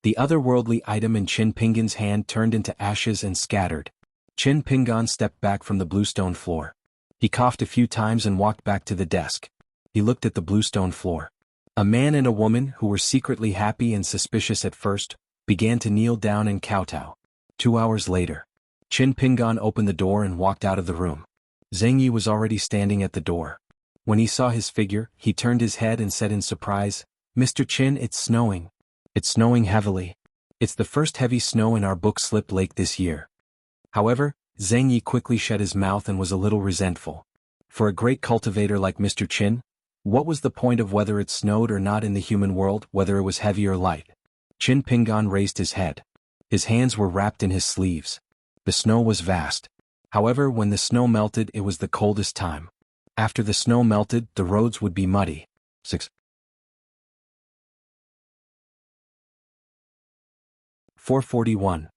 The otherworldly item in Chin Pingan's hand turned into ashes and scattered. Chin Pingan stepped back from the bluestone floor. He coughed a few times and walked back to the desk. He looked at the bluestone floor. A man and a woman, who were secretly happy and suspicious at first, began to kneel down and kowtow. 2 hours later, Chin Pingan opened the door and walked out of the room. Zheng Yi was already standing at the door. When he saw his figure, he turned his head and said in surprise, Mr. Chin, it's snowing. It's snowing heavily. It's the first heavy snow in our book slip lake this year. However, Zheng Yi quickly shut his mouth and was a little resentful. For a great cultivator like Mr. Chin, what was the point of whether it snowed or not in the human world, whether it was heavy or light? Chin Pingan raised his head. His hands were wrapped in his sleeves. The snow was vast. However, when the snow melted, it was the coldest time. After the snow melted, the roads would be muddy. 441.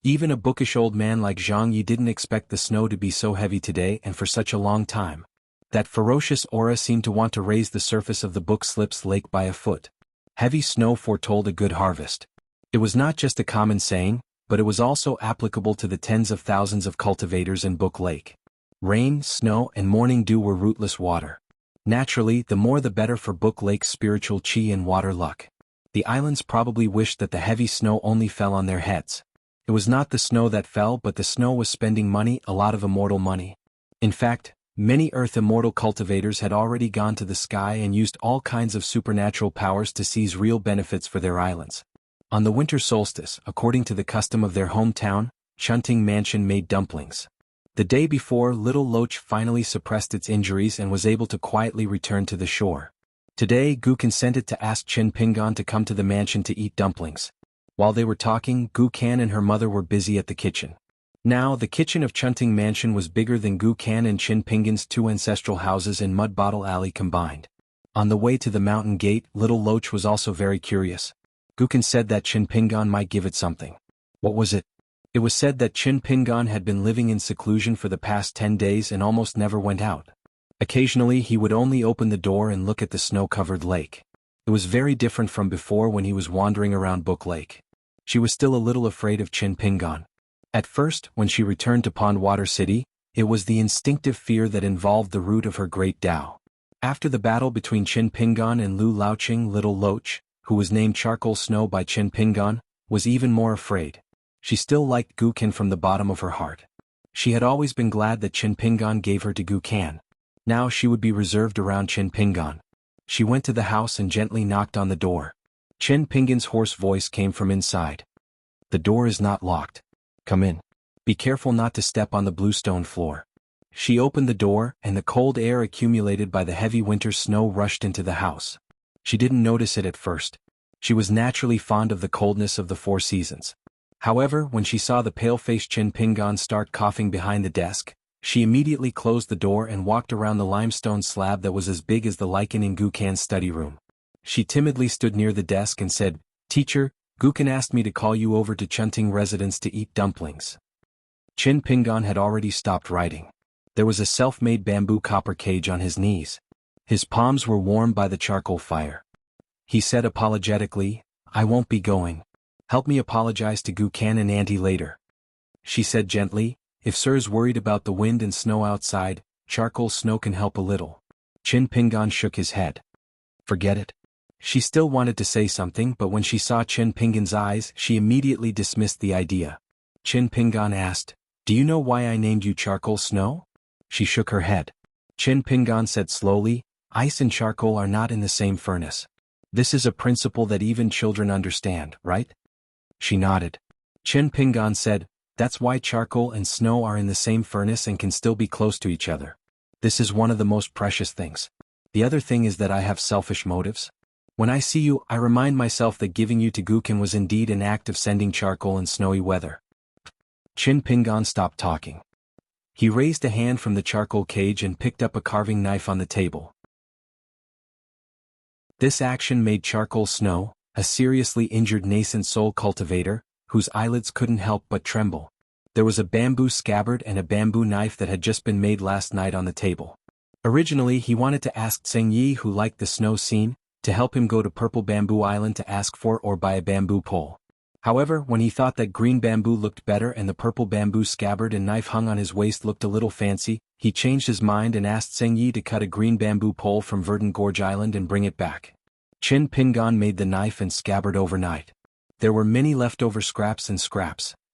Even a bookish old man like Zhang Yi didn't expect the snow to be so heavy today and for such a long time. That ferocious aura seemed to want to raise the surface of the book slips lake by a foot. Heavy snow foretold a good harvest. It was not just a common saying, but it was also applicable to the tens of thousands of cultivators in Book Lake. Rain, snow, and morning dew were rootless water. Naturally, the more the better for Book Lake's spiritual chi and water luck. The islands probably wished that the heavy snow only fell on their heads. It was not the snow that fell, but the snow was spending money, a lot of immortal money. In fact, many Earth immortal cultivators had already gone to the sky and used all kinds of supernatural powers to seize real benefits for their islands. On the winter solstice, according to the custom of their hometown, Chunting Mansion made dumplings. The day before, Little Loach finally suppressed its injuries and was able to quietly return to the shore. Today, Gu consented to ask Chin Pingan to come to the mansion to eat dumplings. While they were talking, Gu Kan and her mother were busy at the kitchen. Now, the kitchen of Chunting Mansion was bigger than Gu Kan and Chin Pingan's two ancestral houses in Mud Bottle Alley combined. On the way to the mountain gate, Little Loach was also very curious. Gu Kan said that Chin Pingan might give it something. What was it? It was said that Chin Pingan had been living in seclusion for the past 10 days and almost never went out. Occasionally he would only open the door and look at the snow-covered lake. It was very different from before when he was wandering around Book Lake. She was still a little afraid of Chin Pingan. At first, when she returned to Pondwater City, it was the instinctive fear that involved the root of her great Tao. After the battle between Chin Pingan and Lu Laoqing, Little Loach, who was named Charcoal Snow by Chin Pingan, was even more afraid. She still liked Gu Kan from the bottom of her heart. She had always been glad that Chin Pingan gave her to Gu Kan. Now she would be reserved around Chin Pingan. She went to the house and gently knocked on the door. Chin Pingan's hoarse voice came from inside. The door is not locked. Come in. Be careful not to step on the bluestone floor. She opened the door, and the cold air accumulated by the heavy winter snow rushed into the house. She didn't notice it at first. She was naturally fond of the coldness of the four seasons. However, when she saw the pale-faced Chin Pingan start coughing behind the desk, she immediately closed the door and walked around the limestone slab that was as big as the lichen in Gu Kan's study room. She timidly stood near the desk and said, "Teacher, Gu Kan asked me to call you over to Chunting residence to eat dumplings." Chin Pingan had already stopped writing. There was a self-made bamboo copper cage on his knees. His palms were warmed by the charcoal fire. He said apologetically, "I won't be going. Help me apologize to Gu Kan and Auntie later." She said gently, "If Sir's worried about the wind and snow outside, Charcoal Snow can help a little." Chin Pingan shook his head. "Forget it." She still wanted to say something, but when she saw Chin Pingan's eyes, she immediately dismissed the idea. Chin Pingan asked, "Do you know why I named you Charcoal Snow?" She shook her head. Chin Pingan said slowly, "Ice and charcoal are not in the same furnace. This is a principle that even children understand, right?" She nodded. Chin Pingan said, "That's why charcoal and snow are in the same furnace and can still be close to each other. This is one of the most precious things. The other thing is that I have selfish motives. When I see you, I remind myself that giving you to Gukin was indeed an act of sending charcoal in snowy weather. Chin Pingan stopped talking. He raised a hand from the charcoal cage and picked up a carving knife on the table. This action made Charcoal Snow, a seriously injured nascent soul cultivator, whose eyelids couldn't help but tremble. There was a bamboo scabbard and a bamboo knife that had just been made last night on the table. Originally he wanted to ask Tseng Yi, who liked the snow scene, to help him go to Purple Bamboo Island to ask for or buy a bamboo pole. However, when he thought that green bamboo looked better and the purple bamboo scabbard and knife hung on his waist looked a little fancy, he changed his mind and asked Tseng Yi to cut a green bamboo pole from Verdant Gorge Island and bring it back. Chin Pingan made the knife and scabbard overnight. There were many leftover scraps,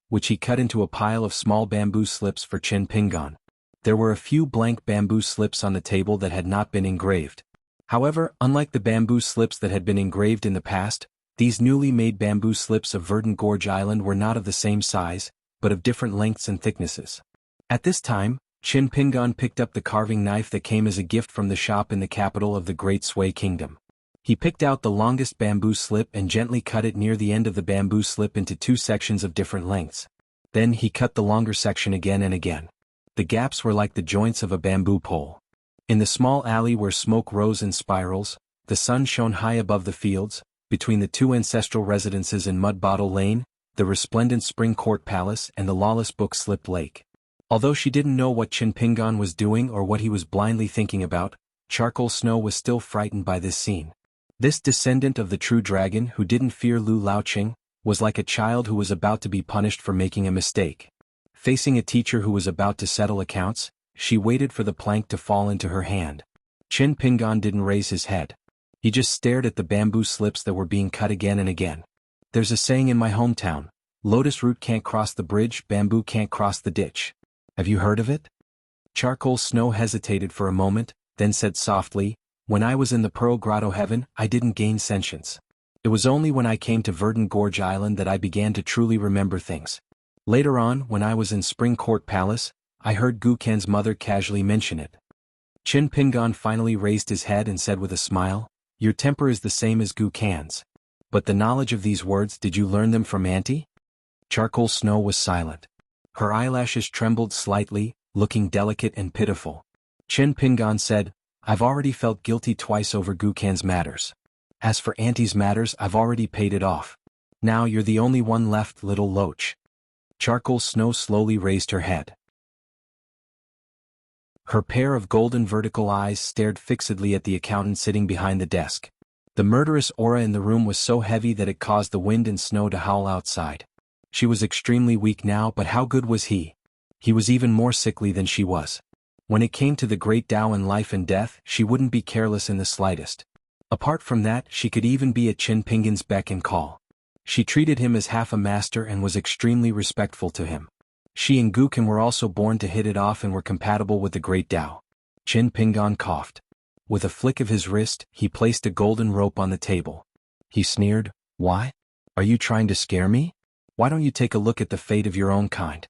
which he cut into a pile of small bamboo slips for Chin Pingan. There were a few blank bamboo slips on the table that had not been engraved. However, unlike the bamboo slips that had been engraved in the past, these newly made bamboo slips of Verdant Gorge Island were not of the same size, but of different lengths and thicknesses. At this time, Chin Pingan picked up the carving knife that came as a gift from the shop in the capital of the Great Sway Kingdom. He picked out the longest bamboo slip and gently cut it near the end of the bamboo slip into two sections of different lengths. Then he cut the longer section again and again. The gaps were like the joints of a bamboo pole. In the small alley where smoke rose in spirals, the sun shone high above the fields, between the two ancestral residences in Mud Bottle Lane, the resplendent Spring Court Palace and the lawless Book Slip Lake. Although she didn't know what Chin Pingan was doing or what he was blindly thinking about, Charcoal Snow was still frightened by this scene. This descendant of the true dragon who didn't fear Lu Laoqing, was like a child who was about to be punished for making a mistake. Facing a teacher who was about to settle accounts, she waited for the plank to fall into her hand. Chin Pingan didn't raise his head. He just stared at the bamboo slips that were being cut again and again. There's a saying in my hometown, lotus root can't cross the bridge, bamboo can't cross the ditch. Have you heard of it? Charcoal Snow hesitated for a moment, then said softly, when I was in the Pearl Grotto Heaven, I didn't gain sentience. It was only when I came to Verdant Gorge Island that I began to truly remember things. Later on, when I was in Spring Court Palace, I heard Gukan's mother casually mention it. Chin Pingan finally raised his head and said with a smile, your temper is the same as Gukan's. But the knowledge of these words, did you learn them from Auntie? Charcoal Snow was silent. Her eyelashes trembled slightly, looking delicate and pitiful. Chin Pingan said, I've already felt guilty twice over Gukan's matters. As for Auntie's matters, I've already paid it off. Now you're the only one left, little loach. Charcoal Snow slowly raised her head. Her pair of golden vertical eyes stared fixedly at the accountant sitting behind the desk. The murderous aura in the room was so heavy that it caused the wind and snow to howl outside. She was extremely weak now, but how good was he? He was even more sickly than she was. When it came to the great Tao and life and death, she wouldn't be careless in the slightest. Apart from that, she could even be at Chin Pingan's beck and call. She treated him as half a master and was extremely respectful to him. She and Gukan were also born to hit it off and were compatible with the great Tao. Chin Pingan coughed. With a flick of his wrist, he placed a golden rope on the table. He sneered, why? Are you trying to scare me? Why don't you take a look at the fate of your own kind?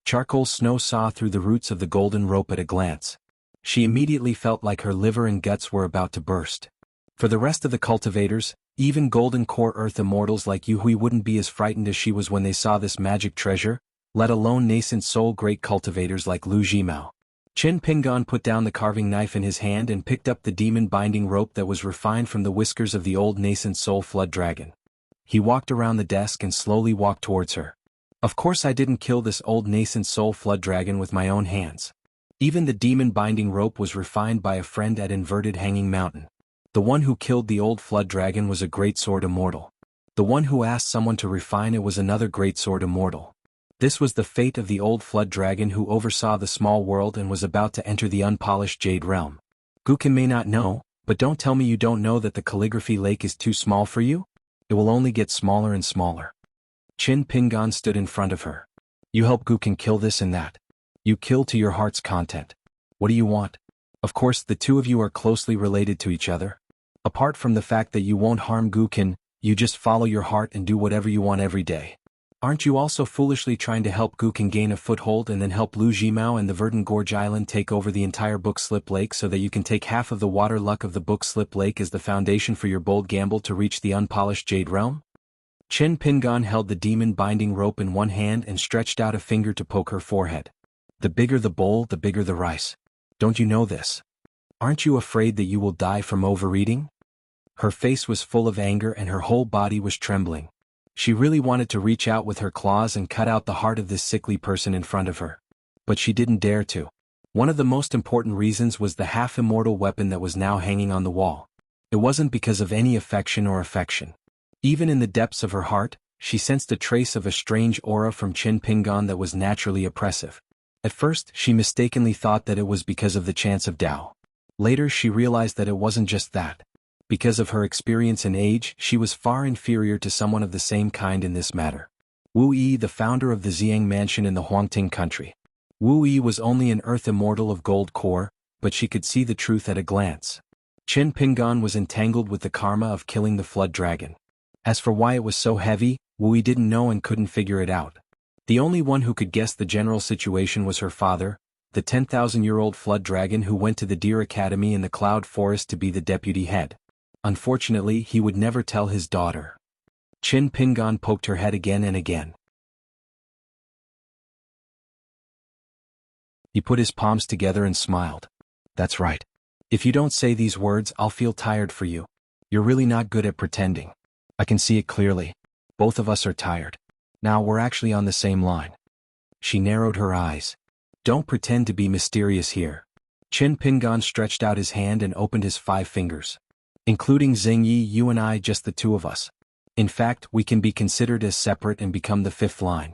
Charcoal Snow saw through the roots of the golden rope at a glance. She immediately felt like her liver and guts were about to burst. For the rest of the cultivators, even golden core earth immortals like Yuhui wouldn't be as frightened as she was when they saw this magic treasure, let alone nascent soul great cultivators like Lu Jimao. Chin Pingan put down the carving knife in his hand and picked up the demon binding rope that was refined from the whiskers of the old nascent soul flood dragon. He walked around the desk and slowly walked towards her. Of course I didn't kill this old nascent soul flood dragon with my own hands. Even the demon binding rope was refined by a friend at Inverted Hanging Mountain. The one who killed the old flood dragon was a great sword immortal. The one who asked someone to refine it was another great sword immortal. This was the fate of the old flood dragon who oversaw the small world and was about to enter the unpolished Jade Realm. Gukan may not know, but don't tell me you don't know that the calligraphy lake is too small for you? It will only get smaller and smaller. Chin Pingan stood in front of her. You help Gukan kill this and that. You kill to your heart's content. What do you want? Of course the two of you are closely related to each other. Apart from the fact that you won't harm Gukan, you just follow your heart and do whatever you want every day. Aren't you also foolishly trying to help Gu Can gain a foothold and then help Lu Jimao and the Verdant Gorge Island take over the entire Book Slip Lake so that you can take half of the water luck of the Book Slip Lake as the foundation for your bold gamble to reach the unpolished Jade Realm? Chen Pingon held the demon binding rope in one hand and stretched out a finger to poke her forehead. The bigger the bowl, the bigger the rice. Don't you know this? Aren't you afraid that you will die from overeating? Her face was full of anger and her whole body was trembling. She really wanted to reach out with her claws and cut out the heart of this sickly person in front of her. But she didn't dare to. One of the most important reasons was the half-immortal weapon that was now hanging on the wall. It wasn't because of any affection or affection. Even in the depths of her heart, she sensed a trace of a strange aura from Chen Pingon that was naturally oppressive. At first, she mistakenly thought that it was because of the chance of Tao. Later she realized that it wasn't just that. Because of her experience and age, she was far inferior to someone of the same kind in this matter. Wu Yi, the founder of the Xiang Mansion in the Huangting country. Wu Yi was only an earth immortal of gold core, but she could see the truth at a glance. Chen Pingon was entangled with the karma of killing the flood dragon. As for why it was so heavy, Wu Yi didn't know and couldn't figure it out. The only one who could guess the general situation was her father, the 10,000-year-old flood dragon who went to the Deer Academy in the Cloud Forest to be the deputy head. Unfortunately, he would never tell his daughter. Chen Pingon poked her head again and again. He put his palms together and smiled. That's right. If you don't say these words, I'll feel tired for you. You're really not good at pretending. I can see it clearly. Both of us are tired. Now we're actually on the same line. She narrowed her eyes. Don't pretend to be mysterious here. Chen Pingon stretched out his hand and opened his 5 fingers. Including Xing Yi, you and I, just the 2 of us. In fact, we can be considered as separate and become the 5th line.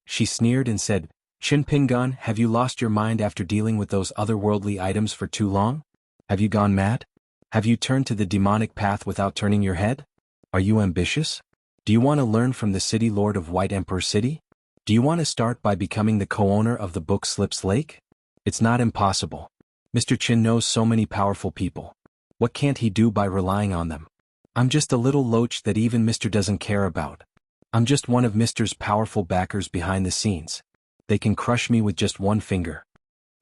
She sneered and said, Chen Pingon, have you lost your mind after dealing with those otherworldly items for too long? Have you gone mad? Have you turned to the demonic path without turning your head? Are you ambitious? Do you want to learn from the City Lord of White Emperor City? Do you want to start by becoming the co-owner of the Book Slips Lake? It's not impossible. Mr. Chin knows so many powerful people. What can't he do by relying on them? I'm just a little loach that even Mr. doesn't care about. I'm just one of Mr.'s powerful backers behind the scenes. They can crush me with just one finger.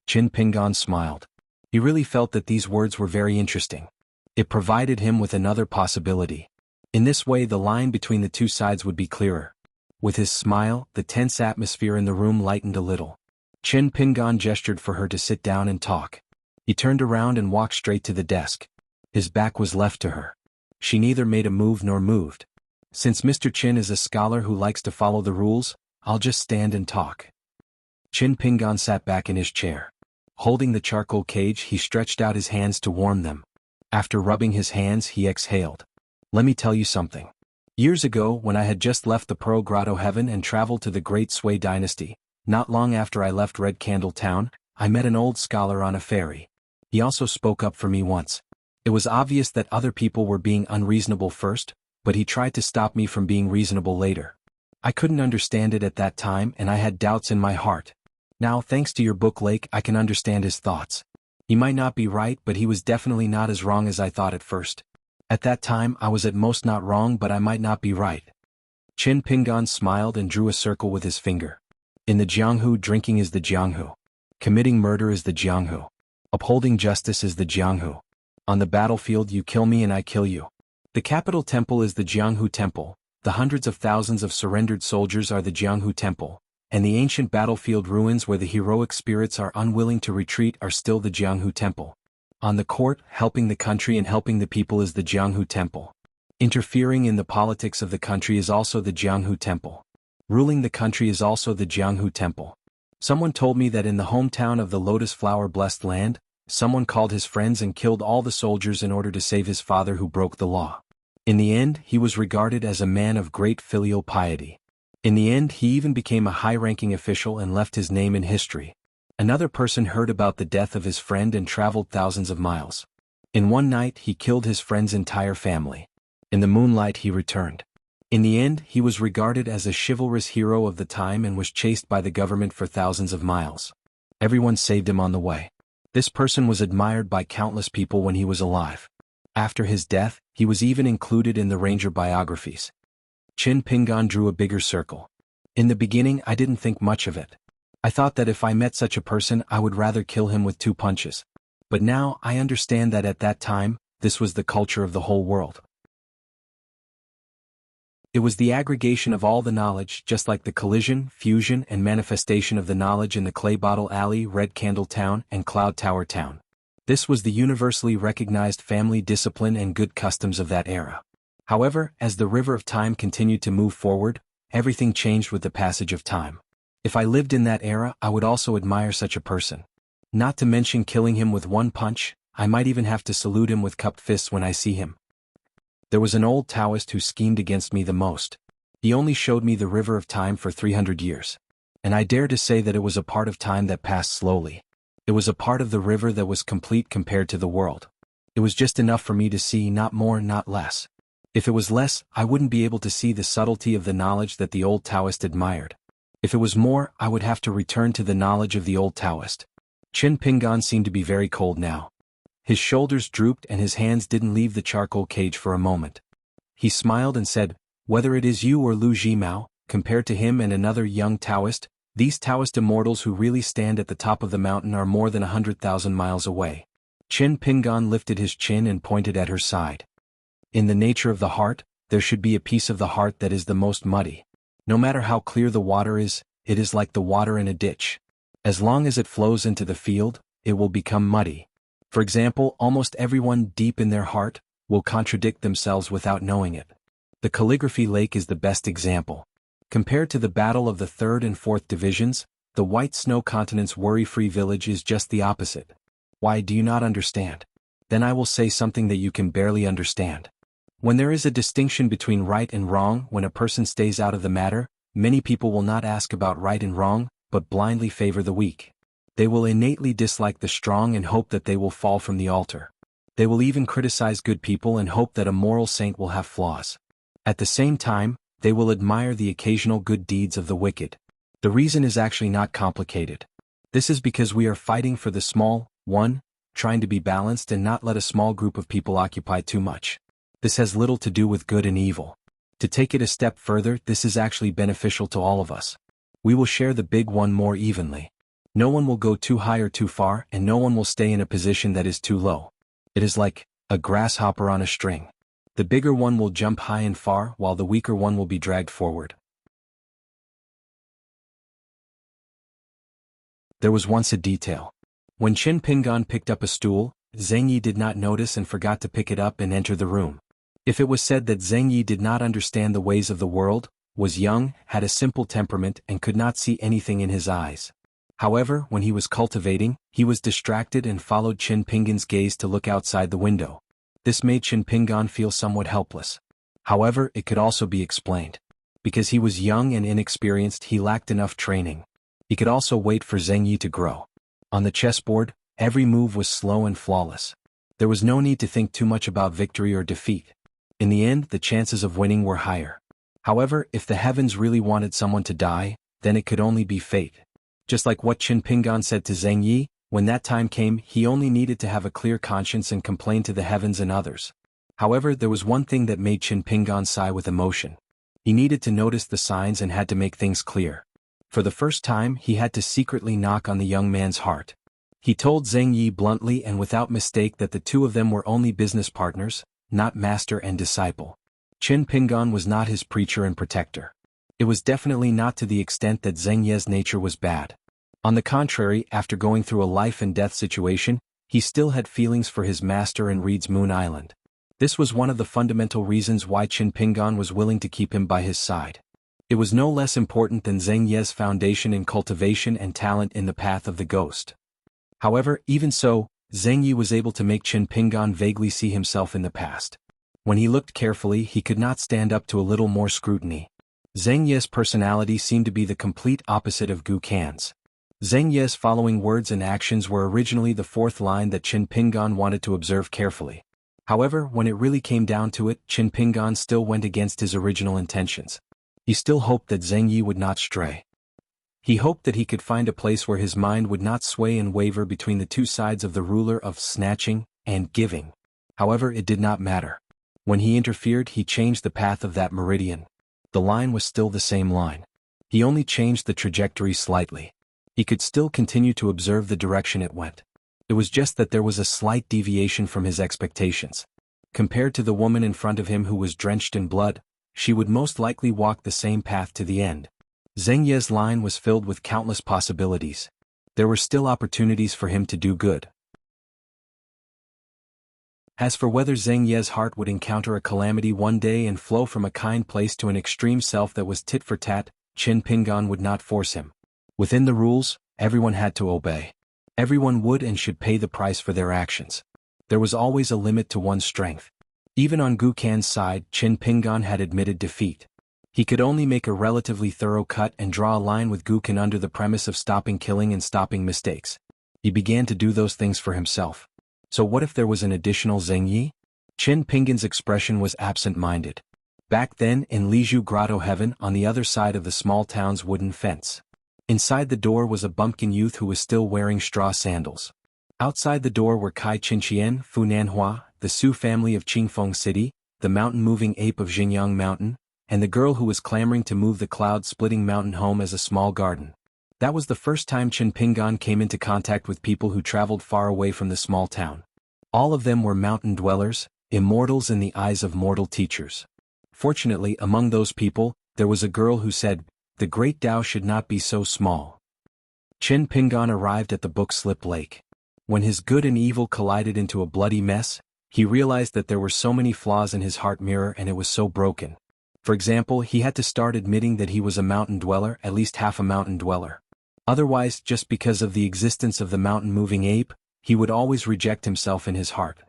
Chen Pingon smiled. He really felt that these words were very interesting. It provided him with another possibility. In this way the line between the 2 sides would be clearer. With his smile, the tense atmosphere in the room lightened a little. Chen Pingon gestured for her to sit down and talk. He turned around and walked straight to the desk. His back was left to her. She neither made a move nor moved. Since Mr. Chin is a scholar who likes to follow the rules, I'll just stand and talk. Chen Pingon sat back in his chair. Holding the charcoal cage, he stretched out his hands to warm them. After rubbing his hands, he exhaled. Let me tell you something. Years ago, when I had just left the Pearl Grotto Heaven and traveled to the Great Sui Dynasty, not long after I left Red Candle Town, I met an old scholar on a ferry. He also spoke up for me once. It was obvious that other people were being unreasonable first, but he tried to stop me from being reasonable later. I couldn't understand it at that time and I had doubts in my heart. Now, thanks to your book, Lake, I can understand his thoughts. He might not be right, but he was definitely not as wrong as I thought at first. At that time, I was at most not wrong, but I might not be right. Chen Pingon smiled and drew a circle with his finger. In the Jianghu, drinking is the Jianghu. Committing murder is the Jianghu. Upholding justice is the Jianghu. On the battlefield you kill me and I kill you. The capital temple is the Jianghu Temple, the hundreds of thousands of surrendered soldiers are the Jianghu Temple, and the ancient battlefield ruins where the heroic spirits are unwilling to retreat are still the Jianghu Temple. On the court, helping the country and helping the people is the Jianghu Temple. Interfering in the politics of the country is also the Jianghu Temple. Ruling the country is also the Jianghu Temple. Someone told me that in the hometown of the Lotus Flower Blessed Land, someone called his friends and killed all the soldiers in order to save his father who broke the law. In the end, he was regarded as a man of great filial piety. In the end, he even became a high-ranking official and left his name in history. Another person heard about the death of his friend and traveled thousands of miles. In one night, he killed his friend's entire family. In the moonlight, he returned. In the end, he was regarded as a chivalrous hero of the time and was chased by the government for thousands of miles. Everyone saved him on the way. This person was admired by countless people when he was alive. After his death, he was even included in the ranger biographies. Chen Pingon drew a bigger circle. In the beginning I didn't think much of it. I thought that if I met such a person I would rather kill him with 2 punches. But now I understand that at that time, this was the culture of the whole world. It was the aggregation of all the knowledge, just like the collision, fusion, and manifestation of the knowledge in the Clay Bottle Alley, Red Candle Town, and Cloud Tower Town. This was the universally recognized family discipline and good customs of that era. However, as the river of time continued to move forward, everything changed with the passage of time. If I lived in that era, I would also admire such a person. Not to mention killing him with 1 punch, I might even have to salute him with cupped fists when I see him. There was an old Taoist who schemed against me the most. He only showed me the river of time for 300 years. And I dare to say that it was a part of time that passed slowly. It was a part of the river that was complete compared to the world. It was just enough for me to see, not more, not less. If it was less, I wouldn't be able to see the subtlety of the knowledge that the old Taoist admired. If it was more, I would have to return to the knowledge of the old Taoist. Qin Pingan seemed to be very cold now. His shoulders drooped and his hands didn't leave the charcoal cage for a moment. He smiled and said, "Whether it is you or Lu Jimao, compared to him and another young Taoist, these Taoist immortals who really stand at the top of the mountain are more than 100,000 miles away." Qin Pingan lifted his chin and pointed at her side. In the nature of the heart, there should be a piece of the heart that is the most muddy. No matter how clear the water is, it is like the water in a ditch. As long as it flows into the field, it will become muddy. For example, almost everyone deep in their heart will contradict themselves without knowing it. The calligraphy lake is the best example. Compared to the battle of the 3rd and 4th divisions, the White Snow Continent's worry-free village is just the opposite. Why do you not understand? Then I will say something that you can barely understand. When there is a distinction between right and wrong, when a person stays out of the matter, many people will not ask about right and wrong, but blindly favor the weak. They will innately dislike the strong and hope that they will fall from the altar. They will even criticize good people and hope that a moral saint will have flaws. At the same time, they will admire the occasional good deeds of the wicked. The reason is actually not complicated. This is because we are fighting for the small one, trying to be balanced and not let a small group of people occupy too much. This has little to do with good and evil. To take it a step further, this is actually beneficial to all of us. We will share the big one more evenly. No one will go too high or too far, and no one will stay in a position that is too low. It is like a grasshopper on a string. The bigger one will jump high and far, while the weaker one will be dragged forward. There was once a detail. When Qin Pingan picked up a stool, Zheng Yi did not notice and forgot to pick it up and enter the room. If it was said that Zheng Yi did not understand the ways of the world, was young, had a simple temperament and could not see anything in his eyes. However, when he was cultivating, he was distracted and followed Qin Pingan's gaze to look outside the window. This made Qin Pingan feel somewhat helpless. However, it could also be explained. Because he was young and inexperienced, he lacked enough training. He could also wait for Zheng Yi to grow. On the chessboard, every move was slow and flawless. There was no need to think too much about victory or defeat. In the end, the chances of winning were higher. However, if the heavens really wanted someone to die, then it could only be fate. Just like what Qin Pingan said to Zheng Yi, when that time came, he only needed to have a clear conscience and complain to the heavens and others. However, there was one thing that made Qin Pingan sigh with emotion. He needed to notice the signs and had to make things clear. For the first time, he had to secretly knock on the young man's heart. He told Zheng Yi bluntly and without mistake that the two of them were only business partners, not master and disciple. Qin Pingan was not his preacher and protector. It was definitely not to the extent that Zheng Yi's nature was bad. On the contrary, after going through a life and death situation, he still had feelings for his master and Reed's Moon Island. This was one of the fundamental reasons why Qin Pingan was willing to keep him by his side. It was no less important than Zheng Yi's foundation in cultivation and talent in the path of the ghost. However, even so, Zheng Yi was able to make Qin Pingan vaguely see himself in the past. When he looked carefully, he could not stand up to a little more scrutiny. Zheng Yi's personality seemed to be the complete opposite of Gu Kan's. Zheng Yi's following words and actions were originally the fourth line that Qin Pingan wanted to observe carefully. However, when it really came down to it, Qin Pingan still went against his original intentions. He still hoped that Zheng Yi would not stray. He hoped that he could find a place where his mind would not sway and waver between the two sides of the ruler of snatching and giving. However, it did not matter. When he interfered, he changed the path of that meridian. The line was still the same line. He only changed the trajectory slightly. He could still continue to observe the direction it went. It was just that there was a slight deviation from his expectations. Compared to the woman in front of him who was drenched in blood, she would most likely walk the same path to the end. Zheng Ye's line was filled with countless possibilities. There were still opportunities for him to do good. As for whether Zheng Ye's heart would encounter a calamity one day and flow from a kind place to an extreme self that was tit for tat, Qin Pingan would not force him. Within the rules, everyone had to obey. Everyone would and should pay the price for their actions. There was always a limit to one's strength. Even on Gu Kan's side, Qin Pingan had admitted defeat. He could only make a relatively thorough cut and draw a line with Gu Kan under the premise of stopping killing and stopping mistakes. He began to do those things for himself. So what if there was an additional Zheng Yi? Qin Pingan's expression was absent-minded. Back then, in Liju Grotto Heaven, on the other side of the small town's wooden fence. Inside the door was a bumpkin youth who was still wearing straw sandals. Outside the door were Kai Qinqian, Fu Nanhua, the Su family of Qingfeng City, the mountain-moving ape of Xinjiang Mountain, and the girl who was clamoring to move the cloud-splitting mountain home as a small garden. That was the first time Qin Pingan came into contact with people who traveled far away from the small town. All of them were mountain dwellers, immortals in the eyes of mortal teachers. Fortunately, among those people, there was a girl who said, "The great Tao should not be so small." Qin Pingan arrived at the Book-Slip Lake. When his good and evil collided into a bloody mess, he realized that there were so many flaws in his heart mirror and it was so broken. For example, he had to start admitting that he was a mountain dweller, at least half a mountain dweller. Otherwise, just because of the existence of the mountain-moving ape, he would always reject himself in his heart.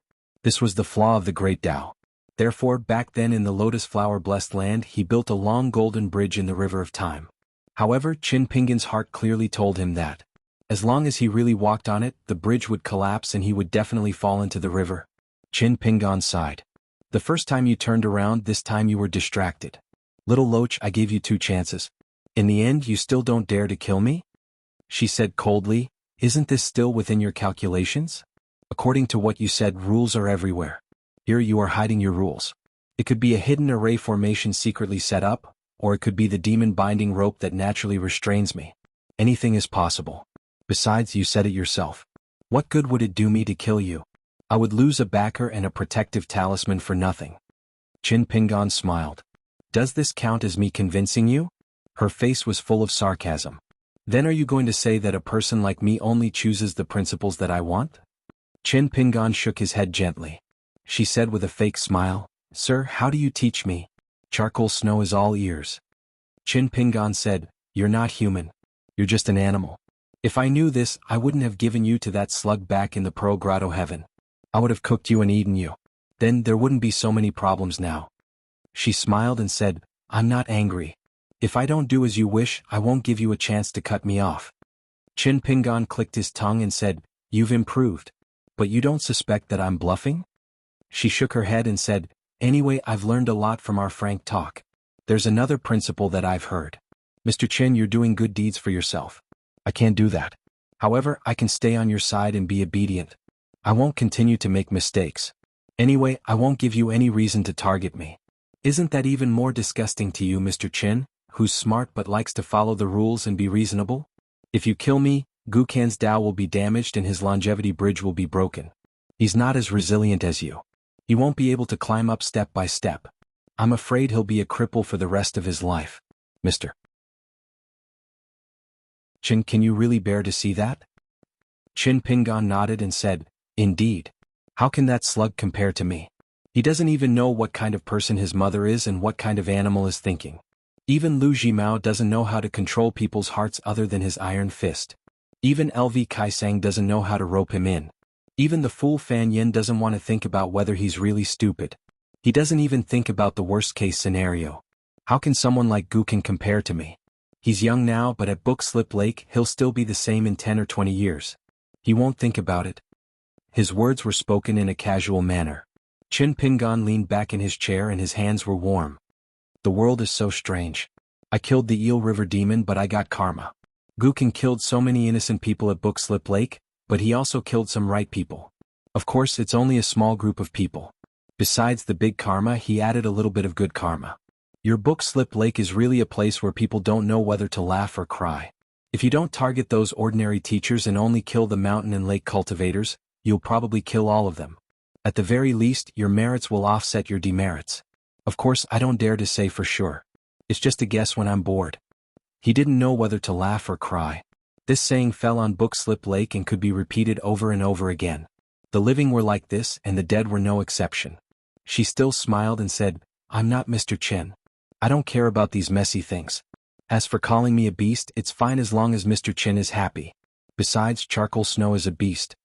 This was the flaw of the great Tao. Therefore, back then in the lotus flower-blessed land, he built a long golden bridge in the river of time. However, Qin Pingan's heart clearly told him that, as long as he really walked on it, the bridge would collapse and he would definitely fall into the river. Qin Pingan sighed. "The first time you turned around, this time you were distracted. Little Loach, I gave you 2 chances. In the end, you still don't dare to kill me?" She said coldly, "Isn't this still within your calculations? According to what you said, rules are everywhere. Here you are hiding your rules. It could be a hidden array formation secretly set up, or it could be the demon binding rope that naturally restrains me. Anything is possible. Besides, you said it yourself. What good would it do me to kill you? I would lose a backer and a protective talisman for nothing." Qin Pingan smiled. "Does this count as me convincing you?" Her face was full of sarcasm. "Then are you going to say that a person like me only chooses the principles that I want?" Qin Pingan shook his head gently. She said with a fake smile, "Sir, how do you teach me? Charcoal Snow is all ears." Qin Pingan said, "You're not human. You're just an animal. If I knew this, I wouldn't have given you to that slug back in the Pearl Grotto Heaven. I would have cooked you and eaten you. Then there wouldn't be so many problems now." She smiled and said, "I'm not angry. If I don't do as you wish, I won't give you a chance to cut me off." Qin Pingan clicked his tongue and said, "You've improved. But you don't suspect that I'm bluffing?" She shook her head and said, "Anyway, I've learned a lot from our frank talk. There's another principle that I've heard. Mr. Qin, you're doing good deeds for yourself. I can't do that. However, I can stay on your side and be obedient. I won't continue to make mistakes. Anyway, I won't give you any reason to target me. Isn't that even more disgusting to you, Mr. Qin, who's smart but likes to follow the rules and be reasonable? If you kill me, Gu Kan's Tao will be damaged and his longevity bridge will be broken. He's not as resilient as you. He won't be able to climb up step by step. I'm afraid he'll be a cripple for the rest of his life. Mr. Qin, can you really bear to see that?" Qin Pingan nodded and said, "Indeed. How can that slug compare to me? He doesn't even know what kind of person his mother is and what kind of animal is thinking. Even Lu Jimao doesn't know how to control people's hearts other than his iron fist. Even LV Kaisang doesn't know how to rope him in. Even the fool Fan Yin doesn't want to think about whether he's really stupid. He doesn't even think about the worst-case scenario. How can someone like Gu Kan compare to me? He's young now, but at Book-Slip Lake he'll still be the same in 10 or 20 years. He won't think about it." His words were spoken in a casual manner. Qin Pingan leaned back in his chair and his hands were warm. "The world is so strange. I killed the Eel River demon, but I got karma. Gu Kan killed so many innocent people at Book-Slip Lake, but he also killed some right people. Of course, it's only a small group of people. Besides the big karma, he added a little bit of good karma. Your book Slip Lake is really a place where people don't know whether to laugh or cry. If you don't target those ordinary teachers and only kill the mountain and lake cultivators, you'll probably kill all of them. At the very least, your merits will offset your demerits. Of course, I don't dare to say for sure. It's just a guess when I'm bored. He didn't know whether to laugh or cry. This saying fell on Book Slip Lake and could be repeated over and over again. The living were like this and the dead were no exception. She still smiled and said, "I'm not Mr. Chen. I don't care about these messy things. As for calling me a beast, it's fine as long as Mr. Chen is happy. Besides, Charcoal Snow is a beast."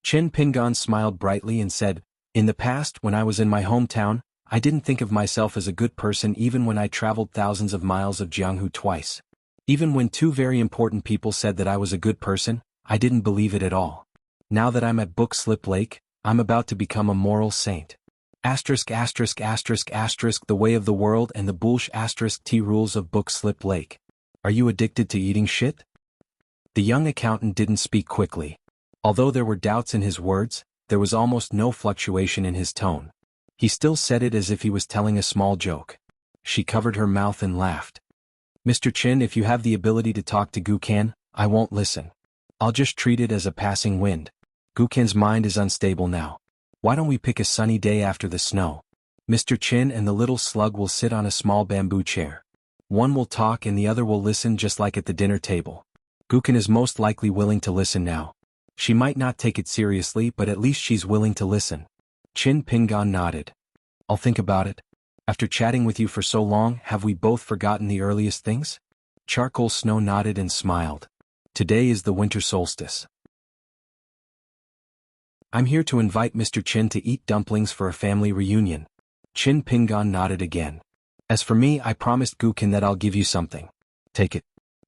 Chen Pingon smiled brightly and said, "In the past, when I was in my hometown, I didn't think of myself as a good person even when I traveled thousands of miles of Jianghu twice. Even when two very important people said that I was a good person, I didn't believe it at all. Now that I'm at Book Slip Lake, I'm about to become a moral saint. Asterisk asterisk asterisk asterisk the way of the world and the bullsh asterisk T rules of Book Slip Lake. Are you addicted to eating shit?" The young accountant didn't speak quickly. Although there were doubts in his words, there was almost no fluctuation in his tone. He still said it as if he was telling a small joke. She covered her mouth and laughed. "Mr. Chin, if you have the ability to talk to Gukan, I won't listen. I'll just treat it as a passing wind. Gukan's mind is unstable now. Why don't we pick a sunny day after the snow? Mr. Chin and the little slug will sit on a small bamboo chair. One will talk and the other will listen just like at the dinner table. Gukan is most likely willing to listen now. She might not take it seriously, but at least she's willing to listen." Chin Pingon nodded. "I'll think about it. After chatting with you for so long, have we both forgotten the earliest things?" Charcoal Snow nodded and smiled. "Today is the winter solstice. I'm here to invite Mr. Chin to eat dumplings for a family reunion." Chin Pingon nodded again. "As for me, I promised Gukan that I'll give you something. Take it."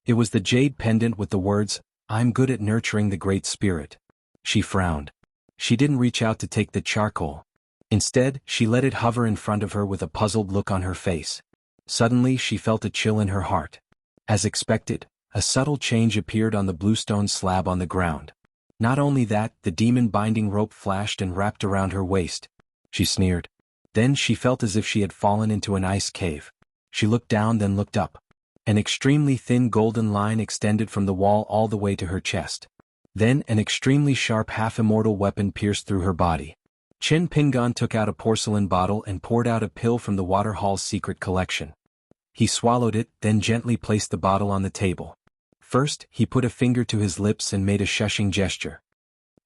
It was the jade pendant with the words, "I'm good at nurturing the great spirit." She frowned. She didn't reach out to take the charcoal. Instead, she let it hover in front of her with a puzzled look on her face. Suddenly she felt a chill in her heart. As expected, a subtle change appeared on the bluestone slab on the ground. Not only that, the demon binding rope flashed and wrapped around her waist. She sneered. Then she felt as if she had fallen into an ice cave. She looked down, then looked up. An extremely thin golden line extended from the wall all the way to her chest. Then an extremely sharp half-immortal weapon pierced through her body. Chin Pingon took out a porcelain bottle and poured out a pill from the Water Hall's secret collection. He swallowed it, then gently placed the bottle on the table. First, he put a finger to his lips and made a shushing gesture.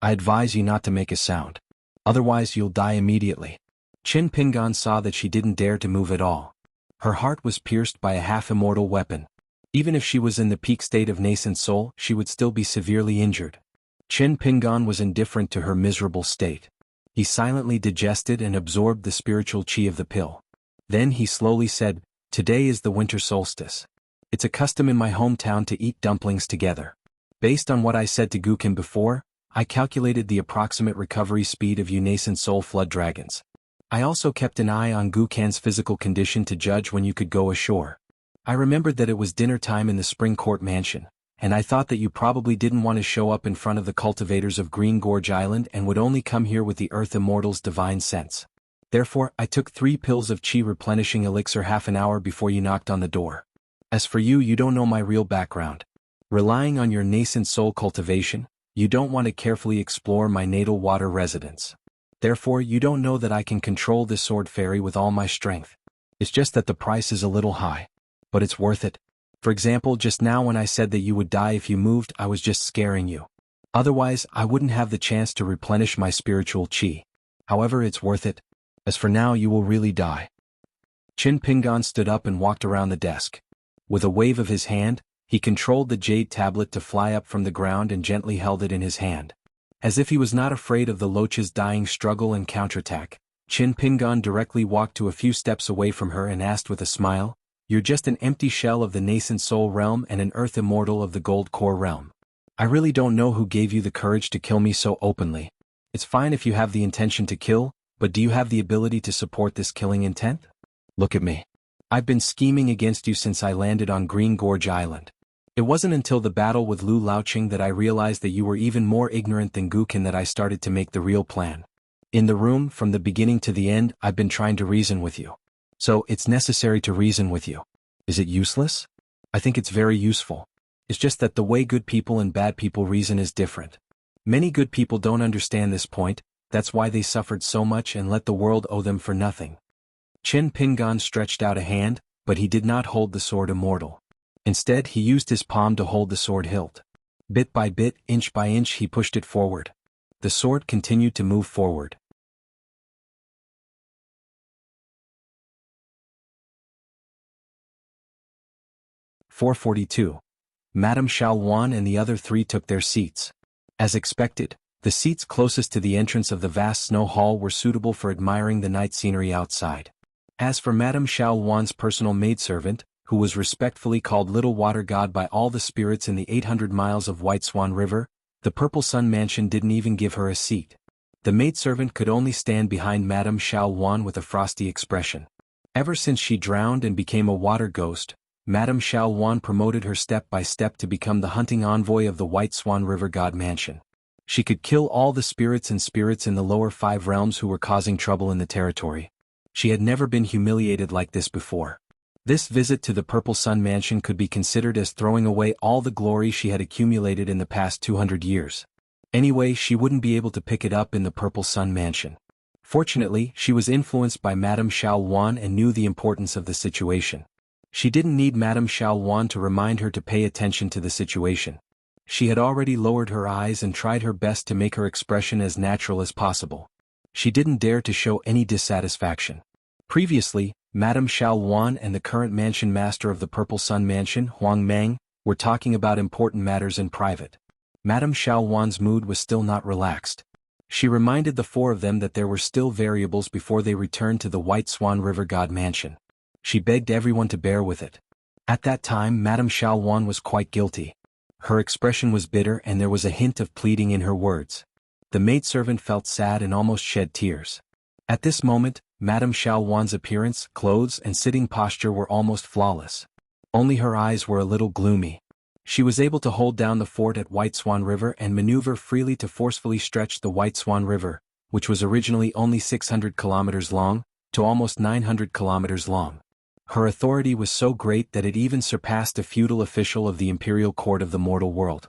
"I advise you not to make a sound. Otherwise you'll die immediately." Chin Pingon saw that she didn't dare to move at all. Her heart was pierced by a half-immortal weapon. Even if she was in the peak state of nascent soul, she would still be severely injured. Chin Pingon was indifferent to her miserable state. He silently digested and absorbed the spiritual chi of the pill. Then he slowly said, "Today is the winter solstice. It's a custom in my hometown to eat dumplings together. Based on what I said to Gukan before, I calculated the approximate recovery speed of you nascent soul flood dragons. I also kept an eye on Gukan's physical condition to judge when you could go ashore. I remembered that it was dinner time in the Spring Court Mansion, and I thought that you probably didn't want to show up in front of the cultivators of Green Gorge Island and would only come here with the Earth Immortal's divine sense. Therefore, I took 3 pills of chi replenishing elixir half an hour before you knocked on the door. As for you, you don't know my real background. Relying on your nascent soul cultivation, you don't want to carefully explore my natal water residence. Therefore, you don't know that I can control this sword fairy with all my strength. It's just that the price is a little high. But it's worth it. For example, just now when I said that you would die if you moved, I was just scaring you. Otherwise, I wouldn't have the chance to replenish my spiritual chi. However, it's worth it. As for now, you will really die." Chin Pingon stood up and walked around the desk. With a wave of his hand, he controlled the jade tablet to fly up from the ground and gently held it in his hand. As if he was not afraid of the loach's dying struggle and counterattack, Chin Pingon directly walked to a few steps away from her and asked with a smile, "You're just an empty shell of the nascent soul realm and an earth immortal of the gold core realm. I really don't know who gave you the courage to kill me so openly. It's fine if you have the intention to kill, but do you have the ability to support this killing intent? Look at me. I've been scheming against you since I landed on Green Gorge Island. It wasn't until the battle with Lu Laoqing that I realized that you were even more ignorant than Gukan that I started to make the real plan. In the room, from the beginning to the end, I've been trying to reason with you. So it's necessary to reason with you. Is it useless? I think it's very useful. It's just that the way good people and bad people reason is different. Many good people don't understand this point, that's why they suffered so much and let the world owe them for nothing. Chen Pingan stretched out a hand, but he did not hold the sword immortal. Instead, he used his palm to hold the sword hilt. Bit by bit, inch by inch, he pushed it forward. The sword continued to move forward. "442. Madame Xiaowan and the other three took their seats. As expected, the seats closest to the entrance of the vast snow hall were suitable for admiring the night scenery outside. As for Madame Xiaowan's personal maidservant, who was respectfully called Little Water God by all the spirits in the 800 miles of White Swan River, the Purple Sun Mansion didn't even give her a seat. The maidservant could only stand behind Madame Xiaowan with a frosty expression. Ever since she drowned and became a water ghost, Madame Xiaowan promoted her step by step to become the hunting envoy of the White Swan River God Mansion. She could kill all the spirits in the lower 5 realms who were causing trouble in the territory. She had never been humiliated like this before. This visit to the Purple Sun Mansion could be considered as throwing away all the glory she had accumulated in the past 200 years. Anyway, she wouldn't be able to pick it up in the Purple Sun Mansion. Fortunately, she was influenced by Madame Xiaowan and knew the importance of the situation. She didn't need Madame Xiaowan to remind her to pay attention to the situation. She had already lowered her eyes and tried her best to make her expression as natural as possible. She didn't dare to show any dissatisfaction. Previously, Madame Xiaowan and the current mansion master of the Purple Sun Mansion, Huang Meng, were talking about important matters in private. Madame Xiaowan's mood was still not relaxed. She reminded the 4 of them that there were still variables before they returned to the White Swan River God Mansion. She begged everyone to bear with it. At that time, Madame Xiaowan was quite guilty. Her expression was bitter and there was a hint of pleading in her words. The maidservant felt sad and almost shed tears. At this moment, Madame Xiaowan's appearance, clothes and sitting posture were almost flawless. Only her eyes were a little gloomy. She was able to hold down the fort at White Swan River and maneuver freely to forcefully stretch the White Swan River, which was originally only 600 kilometers long, to almost 900 kilometers long. Her authority was so great that it even surpassed a feudal official of the imperial court of the mortal world.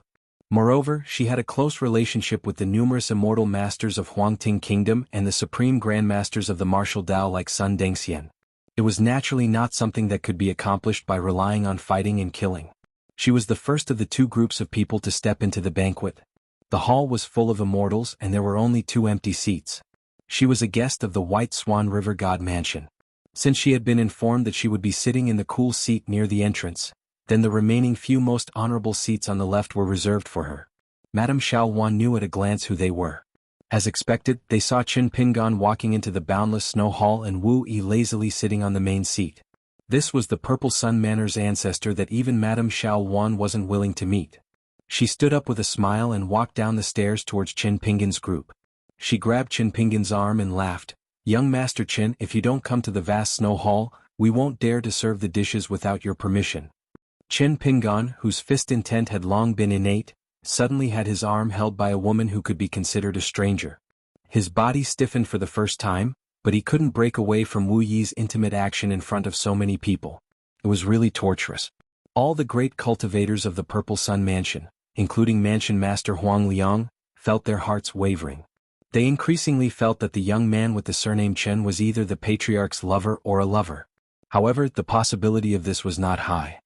Moreover, she had a close relationship with the numerous immortal masters of Huangting Kingdom and the supreme grandmasters of the martial Dao like Sun Dengxian. It was naturally not something that could be accomplished by relying on fighting and killing. She was the first of the 2 groups of people to step into the banquet. The hall was full of immortals and there were only 2 empty seats. She was a guest of the White Swan River God Mansion. Since she had been informed that she would be sitting in the cool seat near the entrance, then the remaining few most honorable seats on the left were reserved for her. Madame Xiaowan knew at a glance who they were. As expected, they saw Chen Pingan walking into the boundless snow hall and Wu Yi lazily sitting on the main seat. This was the Purple Sun Manor's ancestor that even Madame Xiaowan wasn't willing to meet. She stood up with a smile and walked down the stairs towards Chen Pingan's group. She grabbed Chen Pingan's arm and laughed. "Young Master Chen, if you don't come to the vast snow hall, we won't dare to serve the dishes without your permission." Chen Pingan, whose fist intent had long been innate, suddenly had his arm held by a woman who could be considered a stranger. His body stiffened for the first time, but he couldn't break away from Wu Yi's intimate action in front of so many people. It was really torturous. All the great cultivators of the Purple Sun Mansion, including Mansion Master Huang Liang, felt their hearts wavering. They increasingly felt that the young man with the surname Chen was either the patriarch's lover or a lover. However, the possibility of this was not high.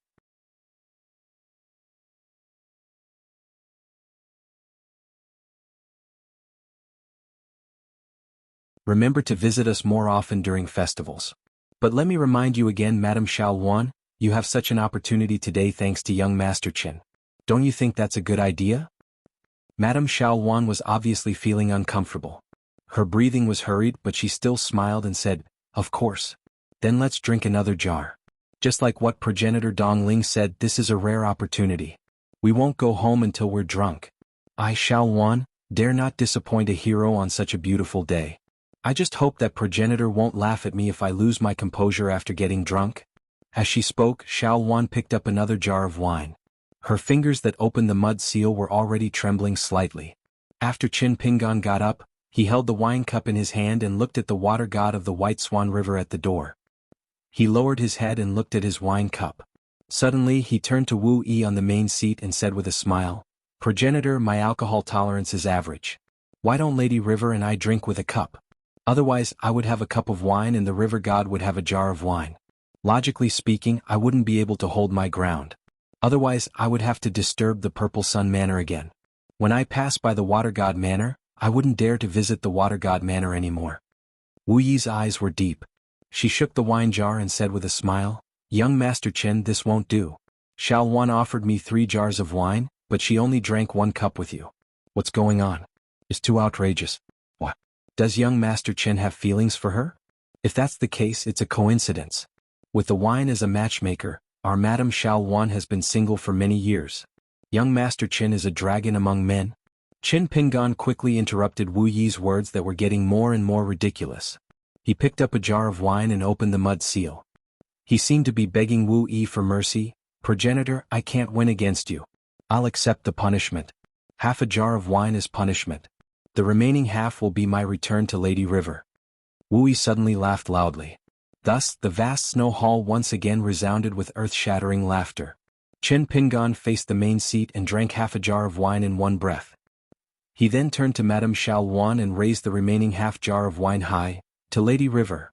Remember to visit us more often during festivals. But let me remind you again, Madame Xiaowan, you have such an opportunity today thanks to young Master Chen. Don't you think that's a good idea? Madame Xiaowan was obviously feeling uncomfortable. Her breathing was hurried but she still smiled and said, "Of course. Then let's drink another jar." Just like what progenitor Dong Ling said, this is a rare opportunity. We won't go home until we're drunk. I, Xiaowan, dare not disappoint a hero on such a beautiful day. I just hope that progenitor won't laugh at me if I lose my composure after getting drunk. As she spoke, Xiaowan picked up another jar of wine. Her fingers that opened the mud seal were already trembling slightly. After Chen Pingan got up, he held the wine cup in his hand and looked at the water god of the White Swan River at the door. He lowered his head and looked at his wine cup. Suddenly he turned to Wu Yi on the main seat and said with a smile, "Progenitor, my alcohol tolerance is average. Why don't Lady River and I drink with a cup? Otherwise I would have a cup of wine and the river god would have a jar of wine. Logically speaking, I wouldn't be able to hold my ground. Otherwise I would have to disturb the Purple Sun Manor again. When I pass by the Water God Manor, I wouldn't dare to visit the Water God Manor anymore." Wu Yi's eyes were deep. She shook the wine jar and said with a smile, "Young Master Chen, this won't do. Xiao Wan offered me 3 jars of wine, but she only drank 1 cup with you. What's going on? It's too outrageous. What? Does young Master Chen have feelings for her? If that's the case, it's a coincidence. With the wine as a matchmaker, our Madame Xiao Wan has been single for many years. Young Master Chen is a dragon among men." Qin Pingan quickly interrupted Wu Yi's words that were getting more and more ridiculous. He picked up a jar of wine and opened the mud seal. He seemed to be begging Wu Yi for mercy. "Progenitor, I can't win against you. I'll accept the punishment. Half a jar of wine is punishment. The remaining half will be my return to Lady River." Wu Yi suddenly laughed loudly. Thus, the vast snow hall once again resounded with earth-shattering laughter. Qin Pingan faced the main seat and drank half a jar of wine in one breath. He then turned to Madame Xiao Wan and raised the remaining half jar of wine high, "To Lady River."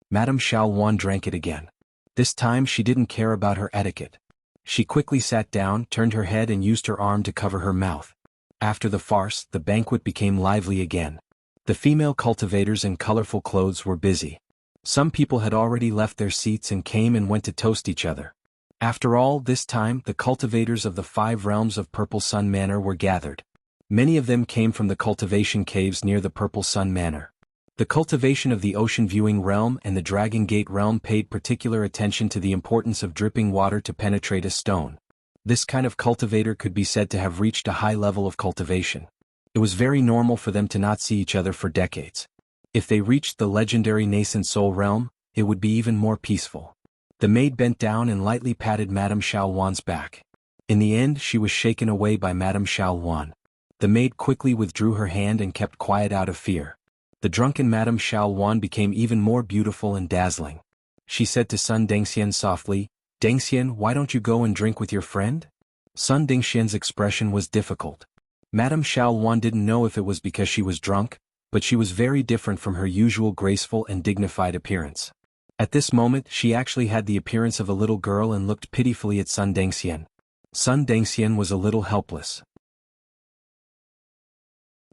Madame Xiao Wan drank it again. This time she didn't care about her etiquette. She quickly sat down, turned her head and used her arm to cover her mouth. After the farce, the banquet became lively again. The female cultivators in colorful clothes were busy. Some people had already left their seats and came and went to toast each other. After all, this time the cultivators of the 5 realms of Purple Sun Manor were gathered. Many of them came from the cultivation caves near the Purple Sun Manor. The cultivation of the Ocean Viewing Realm and the Dragon Gate Realm paid particular attention to the importance of dripping water to penetrate a stone. This kind of cultivator could be said to have reached a high level of cultivation. It was very normal for them to not see each other for decades. If they reached the legendary Nascent Soul Realm, it would be even more peaceful. The maid bent down and lightly patted Madame Xiao Wan's back. In the end, she was shaken away by Madame Xiao Wan. The maid quickly withdrew her hand and kept quiet out of fear. The drunken Madame Xiao Wan became even more beautiful and dazzling. She said to Sun Dengxian softly, "Dengxian, why don't you go and drink with your friend?" Sun Dengxian's expression was difficult. Madame Xiao Wan didn't know if it was because she was drunk, but she was very different from her usual graceful and dignified appearance. At this moment she actually had the appearance of a little girl and looked pitifully at Sun Dengxian. Sun Dengxian was a little helpless.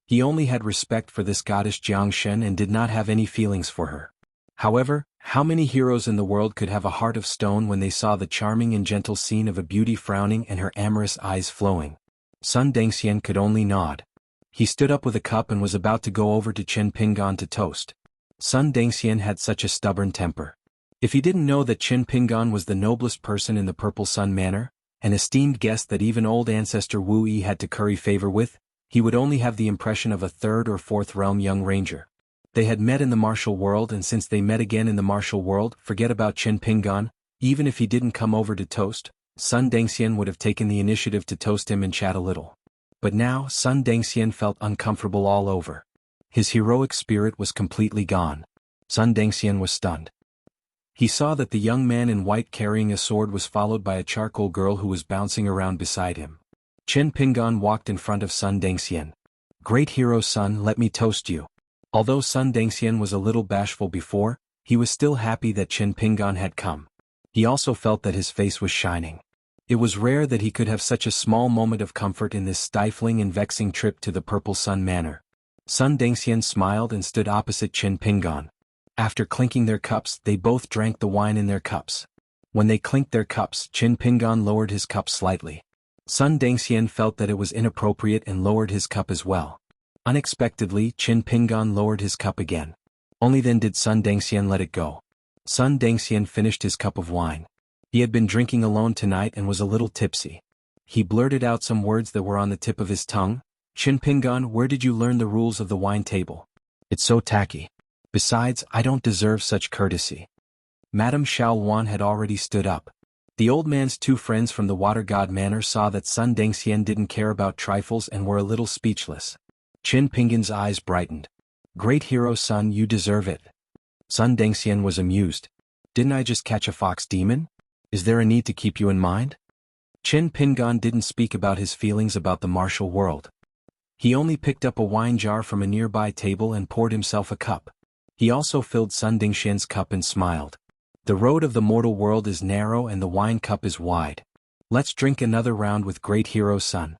He only had respect for this goddess Jiangshen and did not have any feelings for her. However, how many heroes in the world could have a heart of stone when they saw the charming and gentle scene of a beauty frowning and her amorous eyes flowing? Sun Dengxian could only nod. He stood up with a cup and was about to go over to Qin Pingan to toast. Sun Dengxian had such a stubborn temper. If he didn't know that Qin Pingan was the noblest person in the Purple Sun Manor, an esteemed guest that even old ancestor Wu Yi had to curry favor with, he would only have the impression of a 3rd or 4th realm young ranger. They had met in the martial world, and since they met again in the martial world, forget about Qin Pingan. Even if he didn't come over to toast, Sun Dengxian would have taken the initiative to toast him and chat a little. But now Sun Dengxian felt uncomfortable all over. His heroic spirit was completely gone. Sun Dengxian was stunned. He saw that the young man in white carrying a sword was followed by a charcoal girl who was bouncing around beside him. Qin Pingan walked in front of Sun Dengxian. "Great hero Sun, let me toast you." Although Sun Dengxian was a little bashful before, he was still happy that Qin Pingan had come. He also felt that his face was shining. It was rare that he could have such a small moment of comfort in this stifling and vexing trip to the Purple Sun Manor. Sun Dengxian smiled and stood opposite Qin Pingan. After clinking their cups, they both drank the wine in their cups. When they clinked their cups, Qin Pingan lowered his cup slightly. Sun Dengxian felt that it was inappropriate and lowered his cup as well. Unexpectedly, Qin Pingan lowered his cup again. Only then did Sun Dengxian let it go. Sun Dengxian finished his cup of wine. He had been drinking alone tonight and was a little tipsy. He blurted out some words that were on the tip of his tongue. "Qin Pingan, where did you learn the rules of the wine table? It's so tacky. Besides, I don't deserve such courtesy." Madame Xiao Wan had already stood up. The old man's 2 friends from the Water God Manor saw that Sun Dengxian didn't care about trifles and were a little speechless. Qin Pingan's eyes brightened. "Great hero Sun, you deserve it." Sun Dengxian was amused. Didn't I just catch a fox demon? Is there a need to keep you in mind? Qin Pingan didn't speak about his feelings about the martial world. He only picked up a wine jar from a nearby table and poured himself a cup. He also filled Sun Dingxian's cup and smiled. The road of the mortal world is narrow and the wine cup is wide. Let's drink another round with great hero Sun.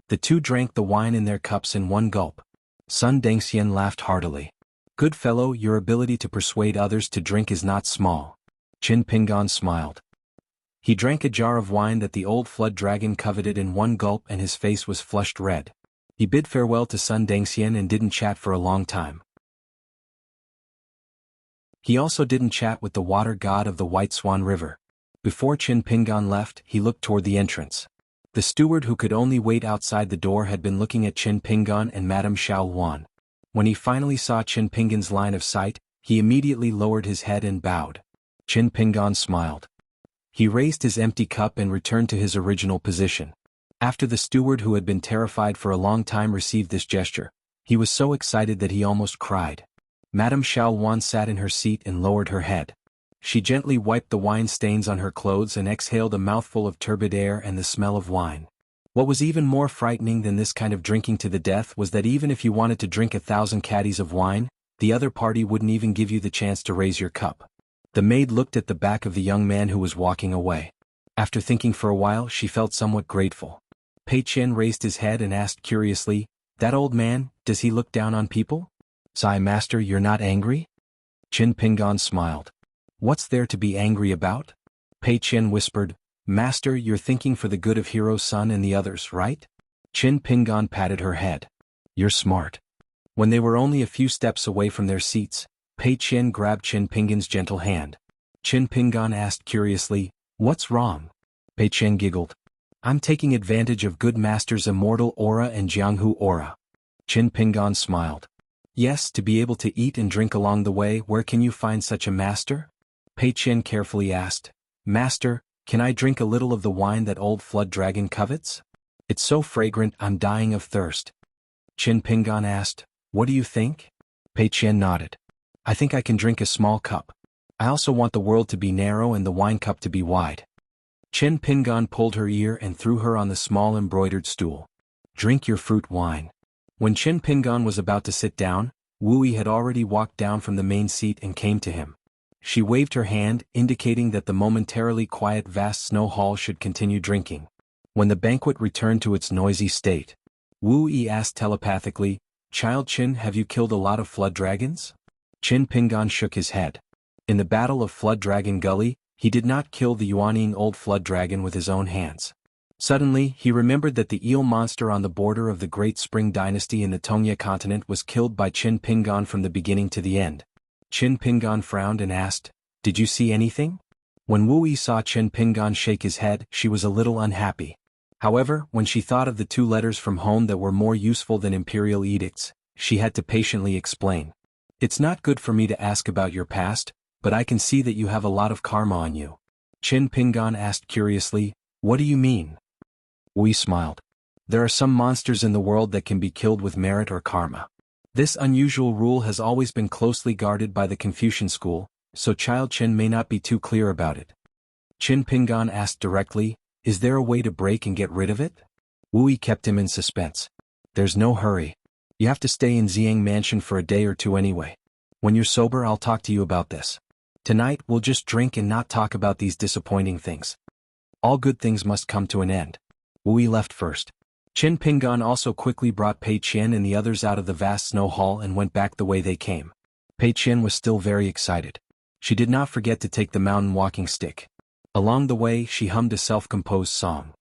The two drank the wine in their cups in one gulp. Sun Dengxian laughed heartily. Good fellow, your ability to persuade others to drink is not small. Qin Pingan smiled. He drank a jar of wine that the old flood dragon coveted in one gulp and his face was flushed red. He bid farewell to Sun Dengxian and didn't chat for a long time. He also didn't chat with the water god of the White Swan River. Before Qin Pingan left, he looked toward the entrance. The steward who could only wait outside the door had been looking at Qin Pingan and Madame Xiao Luan. When he finally saw Qin Pingan's line of sight, he immediately lowered his head and bowed. Qin Pingan smiled. He raised his empty cup and returned to his original position. After the steward who had been terrified for a long time received this gesture, he was so excited that he almost cried. Madame Xiao Luan sat in her seat and lowered her head. She gently wiped the wine stains on her clothes and exhaled a mouthful of turbid air and the smell of wine. What was even more frightening than this kind of drinking to the death was that even if you wanted to drink 1,000 caddies of wine, the other party wouldn't even give you the chance to raise your cup. The maid looked at the back of the young man who was walking away. After thinking for a while, she felt somewhat grateful. Pei Qian raised his head and asked curiously, "That old man, does he look down on people?" "Sai master, you're not angry?" Qin Pingan smiled. "What's there to be angry about?" Pei Qian whispered, "Master, you're thinking for the good of Hero Sun and the others, right?" Qin Pingan patted her head. "You're smart." When they were only a few steps away from their seats, Pei Qian grabbed Qin Pingan's gentle hand. Qin Pingan asked curiously, "What's wrong?" Pei Qian giggled. "I'm taking advantage of good master's immortal aura and Jianghu aura." Qin Pingan smiled. "Yes, to be able to eat and drink along the way. Where can you find such a master?" Pei Qian carefully asked. "Master, can I drink a little of the wine that old flood dragon covets? It's so fragrant I'm dying of thirst." Qin Pingan asked, "What do you think?" Pei Qian nodded. "I think I can drink a small cup. I also want the world to be narrow and the wine cup to be wide." Qin Pingan pulled her ear and threw her on the small embroidered stool. "Drink your fruit wine." When Qin Pingan was about to sit down, Wu Yi had already walked down from the main seat and came to him. She waved her hand, indicating that the momentarily quiet vast snow hall should continue drinking. When the banquet returned to its noisy state, Wu Yi asked telepathically, "Child Qin, have you killed a lot of flood dragons?" Qin Pingan shook his head. In the Battle of Flood Dragon Gully, he did not kill the Yuanying old flood dragon with his own hands. Suddenly, he remembered that the eel monster on the border of the Great Spring Dynasty in the Tongya continent was killed by Qin Pingan from the beginning to the end. Qin Pingan frowned and asked, "Did you see anything?" When Wu Yi saw Qin Pingan shake his head, she was a little unhappy. However, when she thought of the 2 letters from home that were more useful than imperial edicts, she had to patiently explain. "It's not good for me to ask about your past, but I can see that you have a lot of karma on you." Qin Pingan asked curiously, "What do you mean?" Wu Yi smiled. "There are some monsters in the world that can be killed with merit or karma. This unusual rule has always been closely guarded by the Confucian school, so Child Qin may not be too clear about it." Qin Pingan asked directly, "Is there a way to break and get rid of it?" Wu Yi kept him in suspense. "There's no hurry. You have to stay in Xiang Mansion for a day or two anyway. When you're sober I'll talk to you about this. Tonight we'll just drink and not talk about these disappointing things. All good things must come to an end." Wu Yi left first. Qin Pingan also quickly brought Pei Qian and the others out of the vast snow hall and went back the way they came. Pei Qian was still very excited. She did not forget to take the mountain walking stick. Along the way she hummed a self-composed song.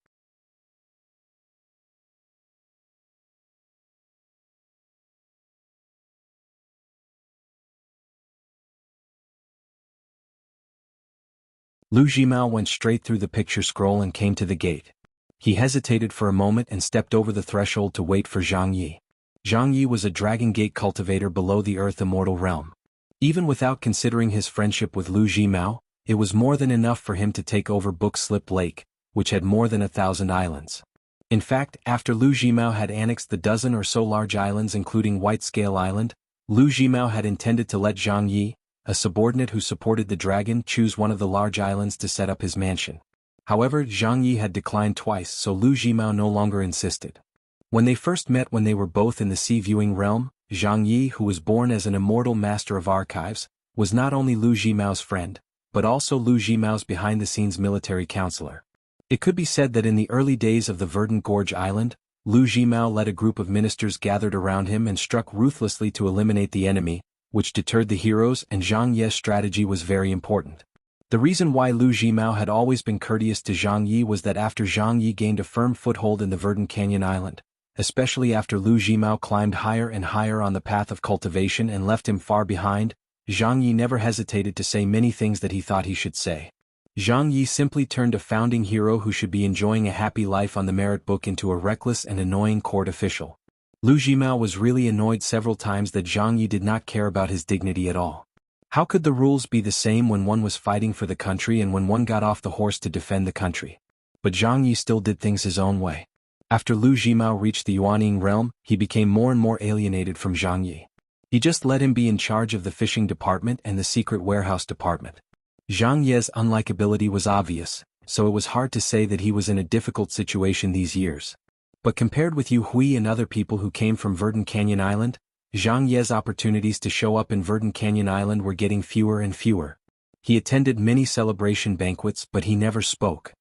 Lu Jimao went straight through the picture scroll and came to the gate. He hesitated for a moment and stepped over the threshold to wait for Zhang Yi. Zhang Yi was a Dragon Gate cultivator below the Earth Immortal Realm. Even without considering his friendship with Lu Jimao, it was more than enough for him to take over Book Slip Lake, which had more than 1,000 islands. In fact, after Lu Jimao had annexed the dozen or so large islands including White Scale Island, Lu Jimao had intended to let Zhang Yi, a subordinate who supported the dragon, choose one of the large islands to set up his mansion. However, Zhang Yi had declined twice, so Lu Jimao no longer insisted. When they first met when they were both in the sea-viewing realm, Zhang Yi, who was born as an immortal master of archives, was not only Lu Jimao's friend, but also Lu Jimao's behind-the-scenes military counselor. It could be said that in the early days of the Verdant Gorge Island, Lu Jimao led a group of ministers gathered around him and struck ruthlessly to eliminate the enemy, which deterred the heroes, and Zhang Yi's strategy was very important. The reason why Lu Jimao had always been courteous to Zhang Yi was that after Zhang Yi gained a firm foothold in the Verdant Canyon Island, especially after Lu Jimao climbed higher and higher on the path of cultivation and left him far behind, Zhang Yi never hesitated to say many things that he thought he should say. Zhang Yi simply turned a founding hero who should be enjoying a happy life on the merit book into a reckless and annoying court official. Lu Jimao was really annoyed several times that Zhang Yi did not care about his dignity at all. How could the rules be the same when one was fighting for the country and when one got off the horse to defend the country? But Zhang Yi still did things his own way. After Lu Jimao reached the Yuanying realm, he became more and more alienated from Zhang Yi. He just let him be in charge of the fishing department and the secret warehouse department. Zhang Yi's unlikability was obvious, so it was hard to say that he was in a difficult situation these years. But compared with Yu Hui and other people who came from Verdant Canyon Island, Zhang Yi's opportunities to show up in Verdant Canyon Island were getting fewer and fewer. He attended many celebration banquets, but he never spoke.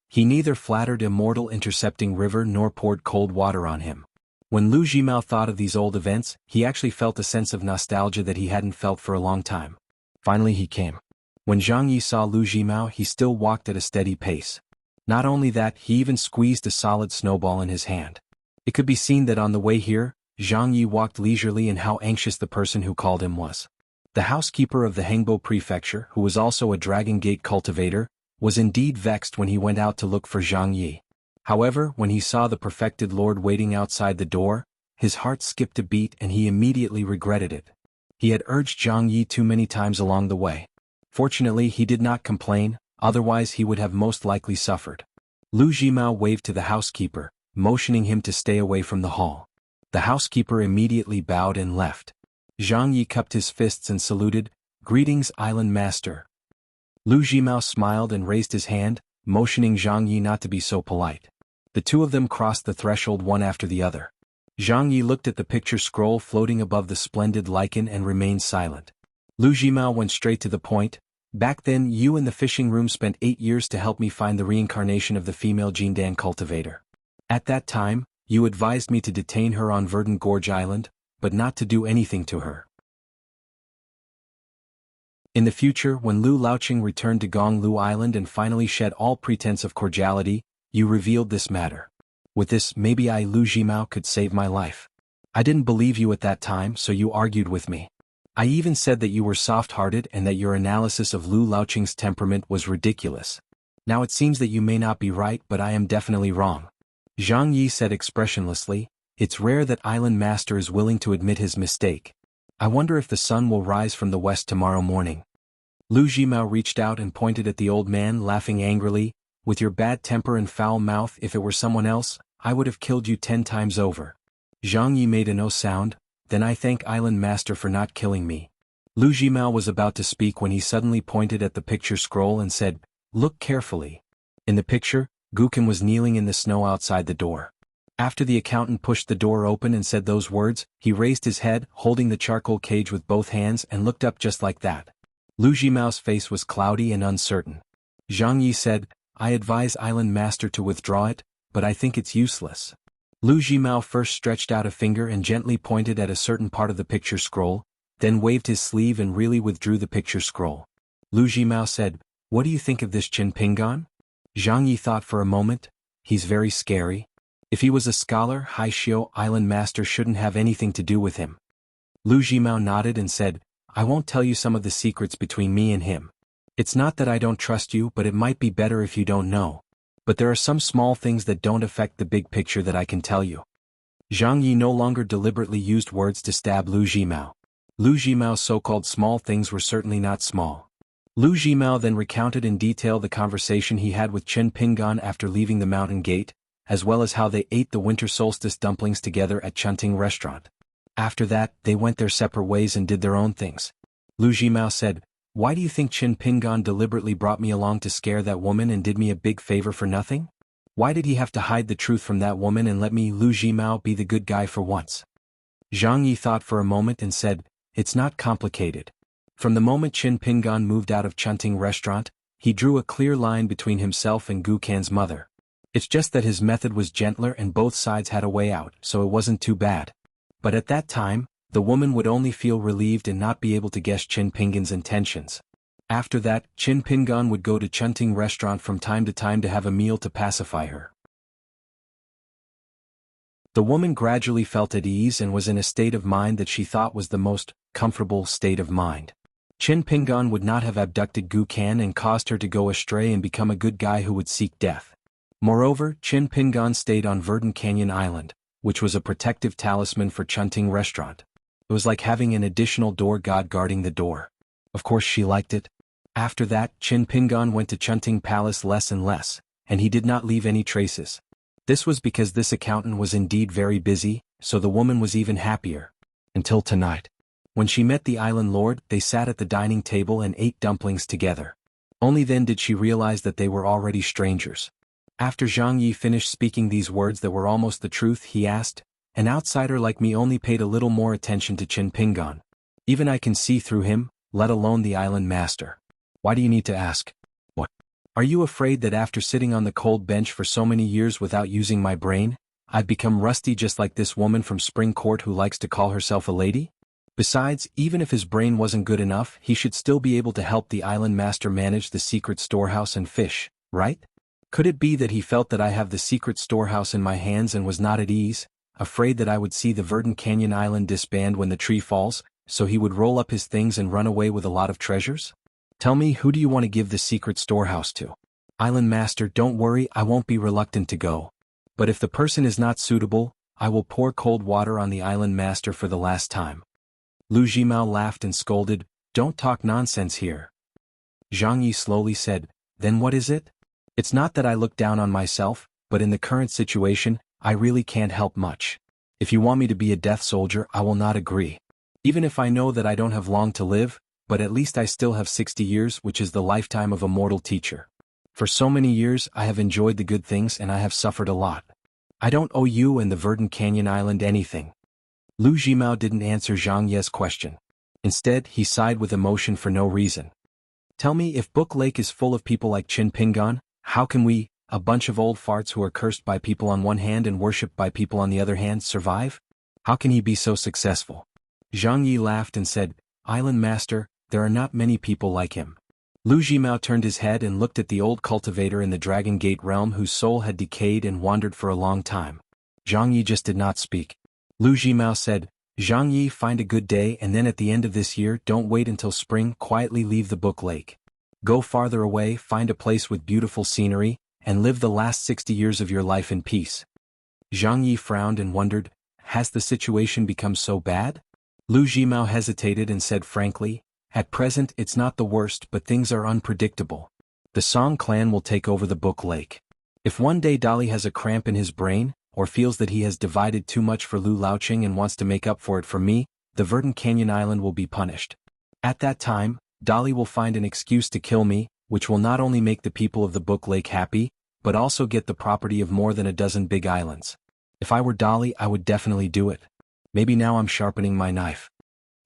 He neither flattered immortal intercepting river nor poured cold water on him. When Lu Jimao thought of these old events, he actually felt a sense of nostalgia that he hadn't felt for a long time. Finally he came. When Zhang Yi saw Lu Jimao, he still walked at a steady pace. Not only that, he even squeezed a solid snowball in his hand. It could be seen that on the way here, Zhang Yi walked leisurely and how anxious the person who called him was. The housekeeper of the Hengbo prefecture, who was also a Dragon Gate cultivator, was indeed vexed when he went out to look for Zhang Yi. However, when he saw the perfected lord waiting outside the door, his heart skipped a beat and he immediately regretted it. He had urged Zhang Yi too many times along the way. Fortunately, he did not complain, otherwise he would have most likely suffered. Lu Jimao waved to the housekeeper, motioning him to stay away from the hall. The housekeeper immediately bowed and left. Zhang Yi cupped his fists and saluted, "Greetings, Island Master." Lu Jimao smiled and raised his hand, motioning Zhang Yi not to be so polite. The two of them crossed the threshold one after the other. Zhang Yi looked at the picture scroll floating above the splendid lichen and remained silent. Lu Jimao went straight to the point. "Back then, you in the fishing room spent 8 years to help me find the reincarnation of the female Jindan cultivator. At that time, you advised me to detain her on Verdant Gorge Island, but not to do anything to her. In the future, when Lu Laoqing returned to Gonglu Island and finally shed all pretense of cordiality, you revealed this matter. With this, maybe I, Lu Jimao, could save my life. I didn't believe you at that time, so you argued with me. I even said that you were soft-hearted and that your analysis of Lu Laoqing's temperament was ridiculous. Now it seems that you may not be right, but I am definitely wrong." Zhang Yi said expressionlessly, "It's rare that Island Master is willing to admit his mistake. I wonder if the sun will rise from the west tomorrow morning." Lu Jimao reached out and pointed at the old man, laughing angrily, "With your bad temper and foul mouth, if it were someone else, I would have killed you 10 times over." Zhang Yi made a no sound. "Then I thank Island Master for not killing me." Lu Jimao was about to speak when he suddenly pointed at the picture scroll and said, "Look carefully." In the picture, Gukin was kneeling in the snow outside the door. After the accountant pushed the door open and said those words, he raised his head, holding the charcoal cage with both hands, and looked up just like that. Lu Jimao's face was cloudy and uncertain. Zhang Yi said, "I advise Island Master to withdraw it, but I think it's useless." Lu Jimao first stretched out a finger and gently pointed at a certain part of the picture scroll, then waved his sleeve and really withdrew the picture scroll. Lu Jimao said, "What do you think of this Qin Pingan?" Zhang Yi thought for a moment. "He's very scary. If he was a scholar, Haishio Island Master shouldn't have anything to do with him." Lu Jimao nodded and said, "I won't tell you some of the secrets between me and him. It's not that I don't trust you, but it might be better if you don't know. But there are some small things that don't affect the big picture that I can tell you." Zhang Yi no longer deliberately used words to stab Lu Jimao. Lu Jimao's so-called small things were certainly not small. Lu Jimao then recounted in detail the conversation he had with Qin Pingan after leaving the mountain gate, as well as how they ate the winter solstice dumplings together at Chunting restaurant. After that, they went their separate ways and did their own things. Lu Jimao said, "Why do you think Qin Pingan deliberately brought me along to scare that woman and did me a big favor for nothing? Why did he have to hide the truth from that woman and let me, Lu Jimao, be the good guy for once?" Zhang Yi thought for a moment and said, "It's not complicated. From the moment Qin Pingan moved out of Chunting restaurant, he drew a clear line between himself and Gu Kan's mother. It's just that his method was gentler and both sides had a way out, so it wasn't too bad. But at that time, the woman would only feel relieved and not be able to guess Qin Pingan's intentions. After that, Qin Pingan would go to Chunting restaurant from time to have a meal to pacify her. The woman gradually felt at ease and was in a state of mind that she thought was the most comfortable state of mind. Qin Pingan would not have abducted Gu Kan and caused her to go astray and become a good guy who would seek death. Moreover, Qin Pingan stayed on Verdant Canyon Island, which was a protective talisman for Chunting restaurant. It was like having an additional door god guarding the door. Of course she liked it. After that, Qin Pingan went to Chunting Palace less and less, and he did not leave any traces. This was because this accountant was indeed very busy, so the woman was even happier. Until tonight. When she met the island lord, they sat at the dining table and ate dumplings together. Only then did she realize that they were already strangers. After Zhang Yi finished speaking these words that were almost the truth, he asked, "An outsider like me only paid a little more attention to Qin Pingan. Even I can see through him, let alone the island master. Why do you need to ask? What? Are you afraid that after sitting on the cold bench for so many years without using my brain, I've become rusty just like this woman from Spring Court who likes to call herself a lady? Besides, even if his brain wasn't good enough, he should still be able to help the island master manage the secret storehouse and fish, right? Could it be that he felt that I have the secret storehouse in my hands and was not at ease, afraid that I would see the Verdant Canyon Island disband when the tree falls, so he would roll up his things and run away with a lot of treasures? Tell me, who do you want to give the secret storehouse to? Island master, don't worry, I won't be reluctant to go. But if the person is not suitable, I will pour cold water on the island master for the last time." Lu Jimao laughed and scolded, "Don't talk nonsense here." Zhang Yi slowly said, "Then what is it? It's not that I look down on myself, but in the current situation, I really can't help much. If you want me to be a death soldier, I will not agree. Even if I know that I don't have long to live, but at least I still have 60 years, which is the lifetime of a mortal teacher. For so many years I have enjoyed the good things and I have suffered a lot. I don't owe you and the Verdant Canyon Island anything." Lu Jimao didn't answer Zhang Ye's question. Instead, he sighed with emotion for no reason. "Tell me, if Book Lake is full of people like Qin Pingan, how can we, a bunch of old farts who are cursed by people on one hand and worshipped by people on the other hand, survive? How can he be so successful?" Zhang Yi laughed and said, "Island master, there are not many people like him." Lu Jimao turned his head and looked at the old cultivator in the Dragon Gate realm whose soul had decayed and wandered for a long time. Zhang Yi just did not speak. Lu Jimao said, "Zhang Yi, find a good day and then at the end of this year, don't wait until spring, quietly leave the Book Lake. Go farther away, find a place with beautiful scenery, and live the last 60 years of your life in peace." Zhang Yi frowned and wondered, has the situation become so bad? Lu Jimao hesitated and said frankly, "At present it's not the worst, but things are unpredictable. The Song clan will take over the Book Lake. If one day Dali has a cramp in his brain, or feels that he has divided too much for Lu Laoqing and wants to make up for it for me, the Verdant Canyon Island will be punished. At that time, Dali will find an excuse to kill me, which will not only make the people of the Book Lake happy, but also get the property of more than a dozen big islands. If I were Dali, I would definitely do it. Maybe now I'm sharpening my knife."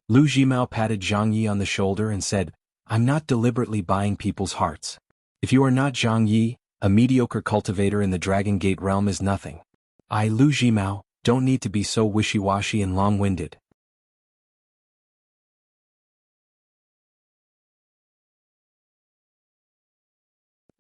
Lu Jimao patted Zhang Yi on the shoulder and said, "I'm not deliberately buying people's hearts. If you are not Zhang Yi, a mediocre cultivator in the Dragon Gate realm is nothing. I, Lu Jimao, don't need to be so wishy-washy and long-winded."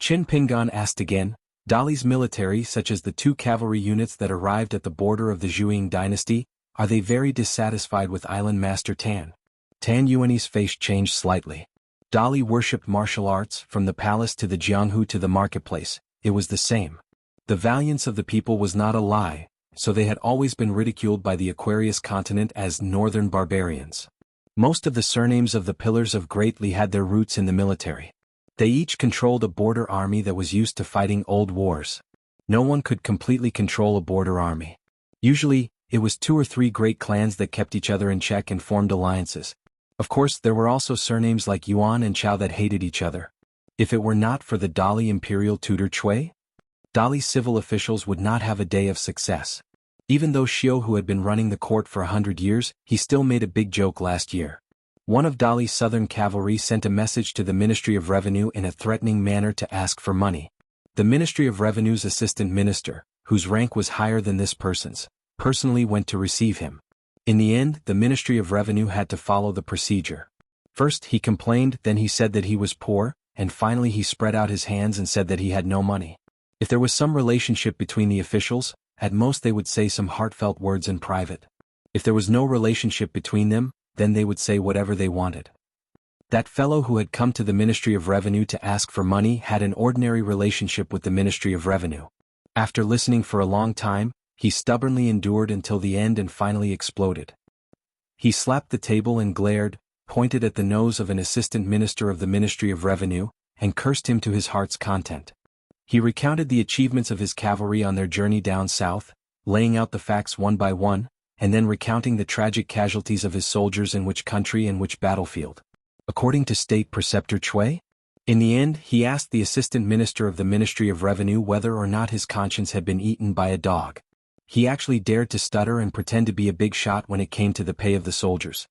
Qin Pingan asked again, "Dali's military, such as the 2 cavalry units that arrived at the border of the Zhuang dynasty, are they very dissatisfied with Island Master Tan?" Tan Yuan's face changed slightly. Dali worshipped martial arts, from the palace to the Jianghu to the marketplace, it was the same. The valiance of the people was not a lie, so they had always been ridiculed by the Aquarius continent as northern barbarians. Most of the surnames of the Pillars of Greatly had their roots in the military. They each controlled a border army that was used to fighting old wars. No one could completely control a border army. Usually, it was 2 or 3 great clans that kept each other in check and formed alliances. Of course, there were also surnames like Yuan and Chao that hated each other. If it were not for the Dali imperial tutor Cui, Dali's civil officials would not have a day of success. Even though Xiu, who had been running the court for 100 years, he still made a big joke last year. One of Dali's southern cavalry sent a message to the Ministry of Revenue in a threatening manner to ask for money. The Ministry of Revenue's assistant minister, whose rank was higher than this person's, personally went to receive him. In the end, the Ministry of Revenue had to follow the procedure. First he complained, then he said that he was poor, and finally he spread out his hands and said that he had no money. If there was some relationship between the officials, at most they would say some heartfelt words in private. If there was no relationship between them, then they would say whatever they wanted. That fellow who had come to the Ministry of Revenue to ask for money had an ordinary relationship with the Ministry of Revenue. After listening for a long time, he stubbornly endured until the end and finally exploded. He slapped the table and glared, pointed at the nose of an assistant minister of the Ministry of Revenue, and cursed him to his heart's content. He recounted the achievements of his cavalry on their journey down south, laying out the facts one by one, and then recounting the tragic casualties of his soldiers in which country and which battlefield. According to State Preceptor Cui, in the end he asked the assistant minister of the Ministry of Revenue whether or not his conscience had been eaten by a dog. He actually dared to stutter and pretend to be a big shot when it came to the pay of the soldiers.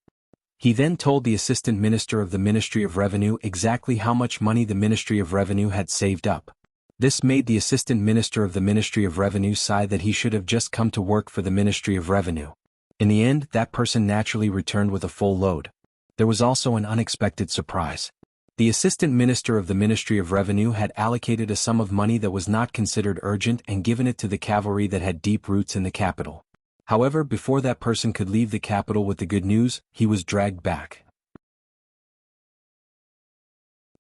He then told the assistant minister of the Ministry of Revenue exactly how much money the Ministry of Revenue had saved up. This made the assistant minister of the Ministry of Revenue sigh that he should have just come to work for the Ministry of Revenue. In the end, that person naturally returned with a full load. There was also an unexpected surprise. The assistant minister of the Ministry of Revenue had allocated a sum of money that was not considered urgent and given it to the cavalry that had deep roots in the capital. However, before that person could leave the capital with the good news, he was dragged back.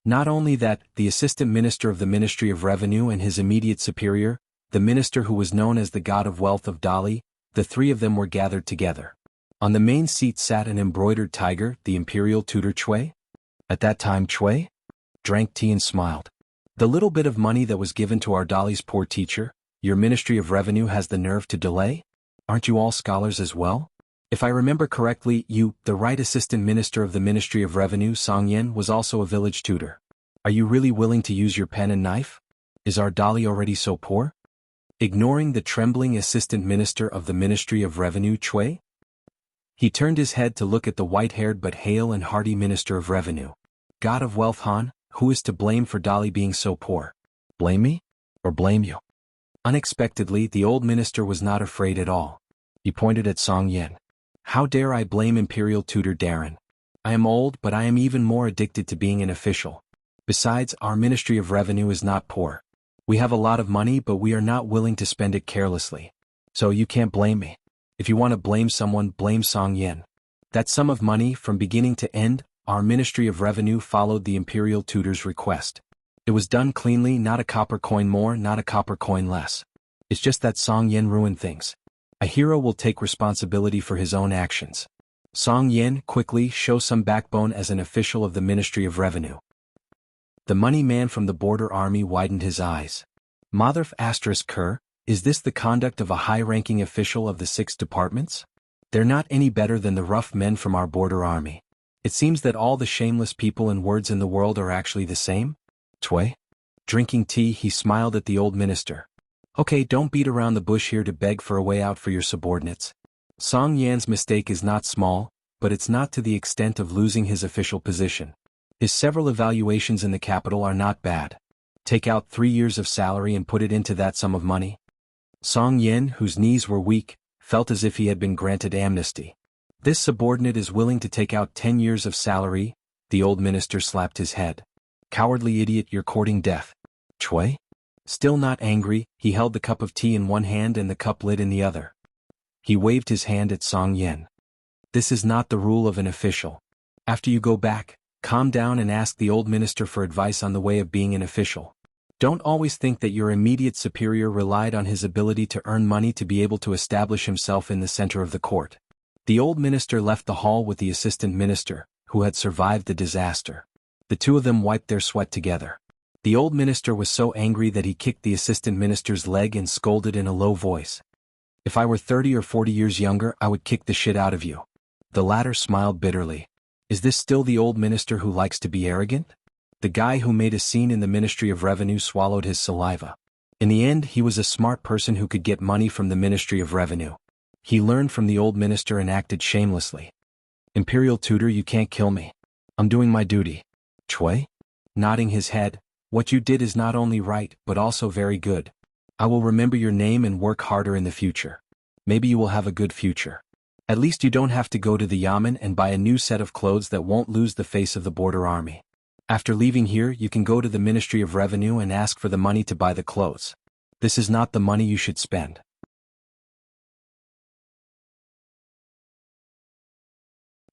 Not only that, the assistant minister of the Ministry of Revenue and his immediate superior, the minister who was known as the god of wealth of Dali, the three of them were gathered together. On the main seat sat an embroidered tiger, the imperial tutor Cui. At that time Cui drank tea and smiled. The little bit of money that was given to our Dali's poor teacher, your Ministry of Revenue has the nerve to delay? Aren't you all scholars as well? If I remember correctly, you, the right assistant minister of the Ministry of Revenue Song Yen, was also a village tutor. Are you really willing to use your pen and knife? Is our Dali already so poor? Ignoring the trembling assistant minister of the Ministry of Revenue Cui, he turned his head to look at the white-haired but hale and hearty Minister of Revenue. God of Wealth Han, who is to blame for Dali being so poor? Blame me? Or blame you? Unexpectedly, the old minister was not afraid at all. He pointed at Song Yen. How dare I blame Imperial Tutor Darren? I am old, but I am even more addicted to being an official. Besides, our Ministry of Revenue is not poor. We have a lot of money, but we are not willing to spend it carelessly. So you can't blame me. If you want to blame someone, blame Song Yen. That sum of money, from beginning to end, our Ministry of Revenue followed the Imperial Tutor's request. It was done cleanly, not a copper coin more, not a copper coin less. It's just that Song Yen ruined things. A hero will take responsibility for his own actions. Song Yen, quickly, show some backbone as an official of the Ministry of Revenue. The money man from the border army widened his eyes. Motherf ****, is this the conduct of a high-ranking official of the 6 departments? They're not any better than the rough men from our border army. It seems that all the shameless people and words in the world are actually the same? Cui? Drinking tea, he smiled at the old minister. Okay, don't beat around the bush here to beg for a way out for your subordinates. Song Yan's mistake is not small, but it's not to the extent of losing his official position. His several evaluations in the capital are not bad. Take out 3 years of salary and put it into that sum of money. Song Yen, whose knees were weak, felt as if he had been granted amnesty. This subordinate is willing to take out 10 years of salary. The old minister slapped his head. Cowardly idiot, you're courting death. Cui? Still not angry, he held the cup of tea in one hand and the cup lid in the other. He waved his hand at Song Yen. This is not the rule of an official. After you go back, calm down and ask the old minister for advice on the way of being an official. Don't always think that your immediate superior relied on his ability to earn money to be able to establish himself in the center of the court. The old minister left the hall with the assistant minister, who had survived the disaster. The two of them wiped their sweat together. The old minister was so angry that he kicked the assistant minister's leg and scolded in a low voice. If I were 30 or 40 years younger, I would kick the shit out of you. The latter smiled bitterly. Is this still the old minister who likes to be arrogant? The guy who made a scene in the Ministry of Revenue swallowed his saliva. In the end, he was a smart person who could get money from the Ministry of Revenue. He learned from the old minister and acted shamelessly. Imperial tutor, you can't kill me. I'm doing my duty. Chui? Nodding his head, what you did is not only right but also very good. I will remember your name and work harder in the future. Maybe you will have a good future. At least you don't have to go to the Yamen and buy a new set of clothes that won't lose the face of the border army. After leaving here, you can go to the Ministry of Revenue and ask for the money to buy the clothes. This is not the money you should spend.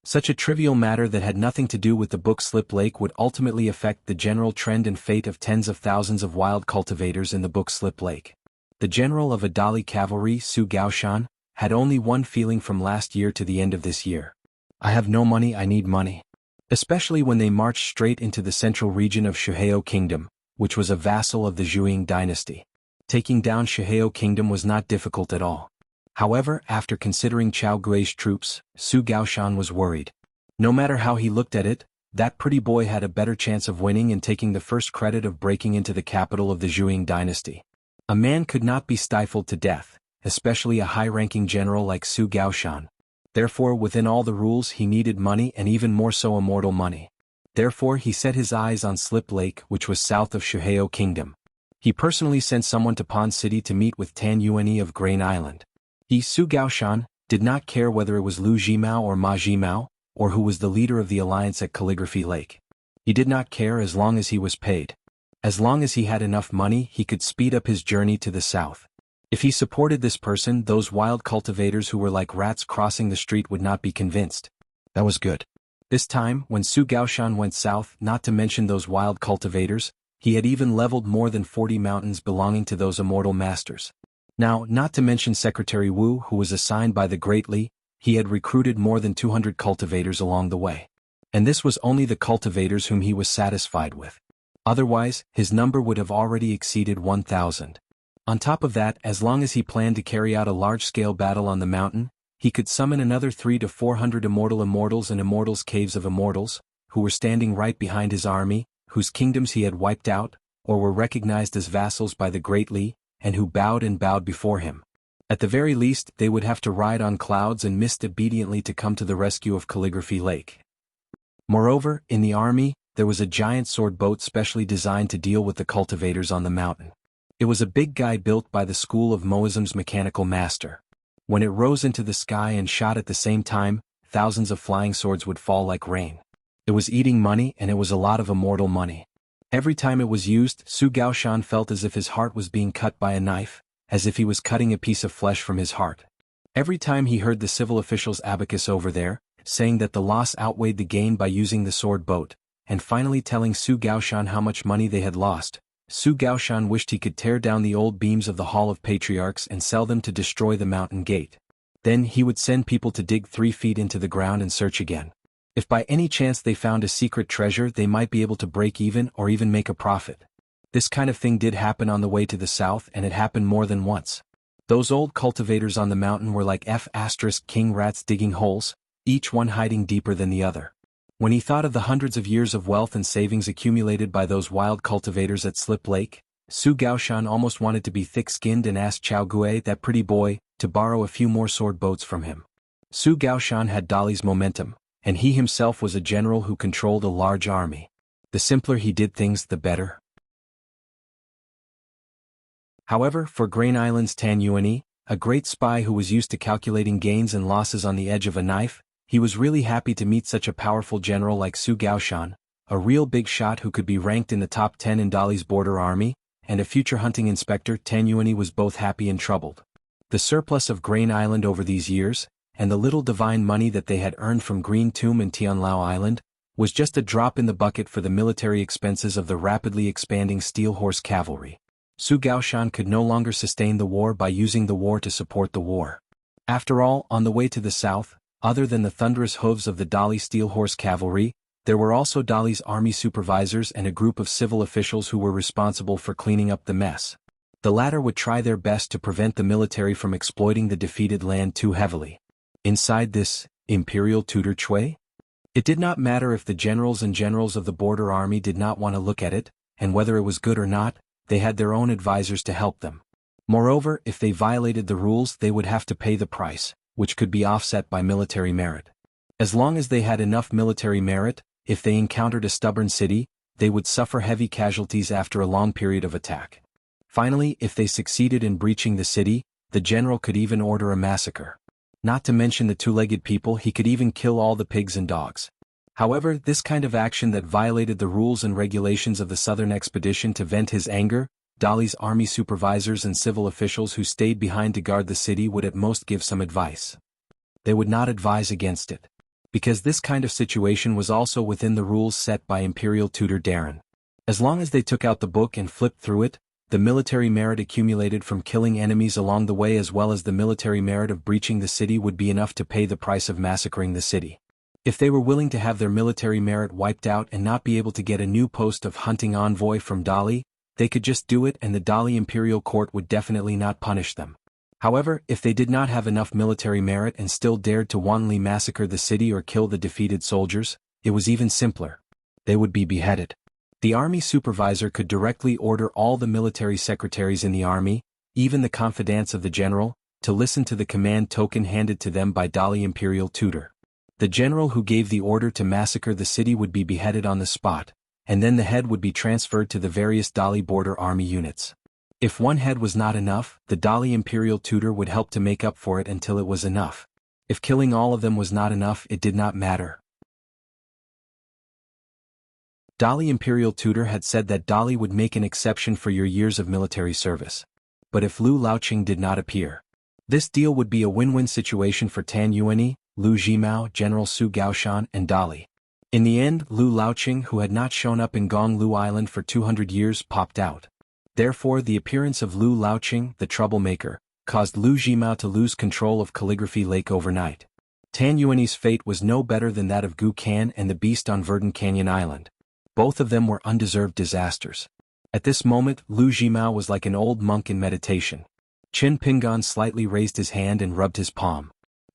Such a trivial matter that had nothing to do with the book Slip Lake would ultimately affect the general trend and fate of tens of thousands of wild cultivators in the book Slip Lake. The general of Adali cavalry, Su Gaoshan, had only one feeling from last year to the end of this year. I have no money, I need money. Especially when they marched straight into the central region of Shuheo Kingdom, which was a vassal of the Zhuang dynasty. Taking down Shuheo Kingdom was not difficult at all. However, after considering Chao Gui's troops, Su Gaoshan was worried. No matter how he looked at it, that pretty boy had a better chance of winning and taking the first credit of breaking into the capital of the Zhuang dynasty. A man could not be stifled to death, especially a high-ranking general like Su Gaoshan. Therefore, within all the rules, he needed money and even more so immortal money. Therefore, he set his eyes on Slip Lake, which was south of Shuheo Kingdom. He personally sent someone to Pond City to meet with Tan Yuanyi of Grain Island. He, Su Gaoshan, did not care whether it was Lu Jimao or Ma Jimao, or who was the leader of the alliance at Calligraphy Lake. He did not care as long as he was paid. As long as he had enough money, he could speed up his journey to the south. If he supported this person, those wild cultivators who were like rats crossing the street would not be convinced. That was good. This time, when Su Gaoshan went south, not to mention those wild cultivators, he had even leveled more than 40 mountains belonging to those immortal masters. Now, not to mention Secretary Wu, who was assigned by the Great Li, he had recruited more than 200 cultivators along the way. And this was only the cultivators whom he was satisfied with. Otherwise, his number would have already exceeded 1,000. On top of that, as long as he planned to carry out a large-scale battle on the mountain, he could summon another 300 to 400 immortals and immortals caves of immortals, who were standing right behind his army, whose kingdoms he had wiped out, or were recognized as vassals by the Great Li, and who bowed before him. At the very least, they would have to ride on clouds and mist obediently to come to the rescue of Calligraphy Lake. Moreover, in the army, there was a giant sword boat specially designed to deal with the cultivators on the mountain. It was a big guy built by the school of Moism's mechanical master. When it rose into the sky and shot at the same time, thousands of flying swords would fall like rain. It was eating money, and it was a lot of immortal money. Every time it was used, Su Gaoshan felt as if his heart was being cut by a knife, as if he was cutting a piece of flesh from his heart. Every time he heard the civil official's abacus over there, saying that the loss outweighed the gain by using the sword boat, and finally telling Su Gaoshan how much money they had lost, Su Gaoshan wished he could tear down the old beams of the Hall of Patriarchs and sell them to destroy the mountain gate. Then he would send people to dig 3 feet into the ground and search again. If by any chance they found a secret treasure, they might be able to break even or even make a profit. This kind of thing did happen on the way to the south, and it happened more than once. Those old cultivators on the mountain were like king rats digging holes, each one hiding deeper than the other. When he thought of the hundreds of years of wealth and savings accumulated by those wild cultivators at Slip Lake, Su Gaoshan almost wanted to be thick-skinned and asked Chao Gui, that pretty boy, to borrow a few more sword boats from him. Su Gaoshan had Dali's momentum, and he himself was a general who controlled a large army. The simpler he did things, the better. However, for Grain Island's Tan Yuanyi, a great spy who was used to calculating gains and losses on the edge of a knife, he was really happy to meet such a powerful general like Su Gaoshan, a real big shot who could be ranked in the top 10 in Dali's border army, and a future hunting inspector. Tan Yuanyi was both happy and troubled. The surplus of Grain Island over these years, and the little divine money that they had earned from Green Tomb and Tianlao Island, was just a drop in the bucket for the military expenses of the rapidly expanding Steel Horse Cavalry. Su Gaoshan could no longer sustain the war by using the war to support the war. After all, on the way to the south, other than the thunderous hooves of the Dali Steel Horse Cavalry, there were also Dali's army supervisors and a group of civil officials who were responsible for cleaning up the mess. The latter would try their best to prevent the military from exploiting the defeated land too heavily. Inside this imperial tutor Chui? It did not matter if the generals and generals of the border army did not want to look at it, and whether it was good or not, they had their own advisors to help them. Moreover, if they violated the rules they would have to pay the price, which could be offset by military merit. As long as they had enough military merit, if they encountered a stubborn city, they would suffer heavy casualties after a long period of attack. Finally, if they succeeded in breaching the city, the general could even order a massacre. Not to mention the two-legged people, he could even kill all the pigs and dogs. However, this kind of action that violated the rules and regulations of the southern expedition to vent his anger, Dali's army supervisors and civil officials who stayed behind to guard the city would at most give some advice. They would not advise against it. Because this kind of situation was also within the rules set by Imperial tutor Darren. As long as they took out the book and flipped through it, the military merit accumulated from killing enemies along the way as well as the military merit of breaching the city would be enough to pay the price of massacring the city. If they were willing to have their military merit wiped out and not be able to get a new post of hunting envoy from Dali, they could just do it and the Dali Imperial Court would definitely not punish them. However, if they did not have enough military merit and still dared to wantonly massacre the city or kill the defeated soldiers, it was even simpler. They would be beheaded. The army supervisor could directly order all the military secretaries in the army, even the confidants of the general, to listen to the command token handed to them by Dali Imperial tutor. The general who gave the order to massacre the city would be beheaded on the spot, and then the head would be transferred to the various Dali border army units. If one head was not enough, the Dali Imperial tutor would help to make up for it until it was enough. If killing all of them was not enough, it did not matter. Dali Imperial tutor had said that Dali would make an exception for your years of military service. But if Lu Laoqing did not appear, this deal would be a win-win situation for Tan Yuani, Lu Jimao, General Su Gaoshan, and Dali. In the end, Lu Laoqing, who had not shown up in Gonglu Island for 200 years, popped out. Therefore, the appearance of Lu Laoqing, the troublemaker, caused Lu Jimao to lose control of Calligraphy Lake overnight. Tan Yuani's fate was no better than that of Gu Kan and the Beast on Verdant Canyon Island. Both of them were undeserved disasters. At this moment, Lu Jimao was like an old monk in meditation. Qin Pingan slightly raised his hand and rubbed his palm.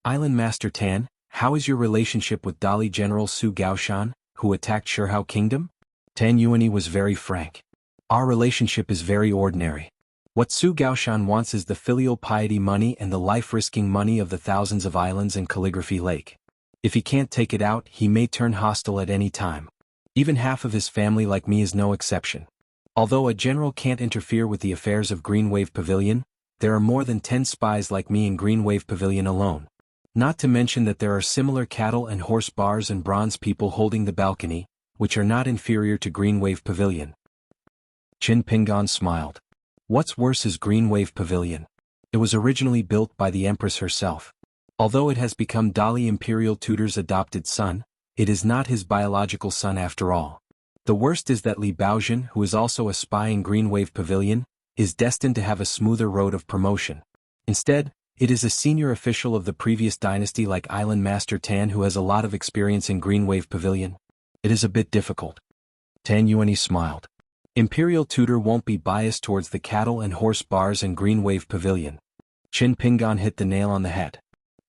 Island Master Tan, how is your relationship with Dali General Su Gaoshan, who attacked Shihao Kingdom? Tan Yuani was very frank. Our relationship is very ordinary. What Su Gaoshan wants is the filial piety money and the life-risking money of the thousands of islands in Calligraphy Lake. If he can't take it out, he may turn hostile at any time. Even half of his family like me is no exception. Although a general can't interfere with the affairs of Green Wave Pavilion, there are more than 10 spies like me in Green Wave Pavilion alone. Not to mention that there are similar cattle and horse bars and bronze people holding the balcony, which are not inferior to Green Wave Pavilion. Qin Pingan smiled. What's worse is Green Wave Pavilion. It was originally built by the Empress herself. Although it has become Dali Imperial tutor's adopted son, it is not his biological son after all. The worst is that Li Baozhen, who is also a spy in Green Wave Pavilion, is destined to have a smoother road of promotion. Instead, it is a senior official of the previous dynasty like Island Master Tan who has a lot of experience in Green Wave Pavilion. It is a bit difficult. Tan Yuani smiled. Imperial tutor won't be biased towards the cattle and horse bars in Green Wave Pavilion. Qin Pingan hit the nail on the head.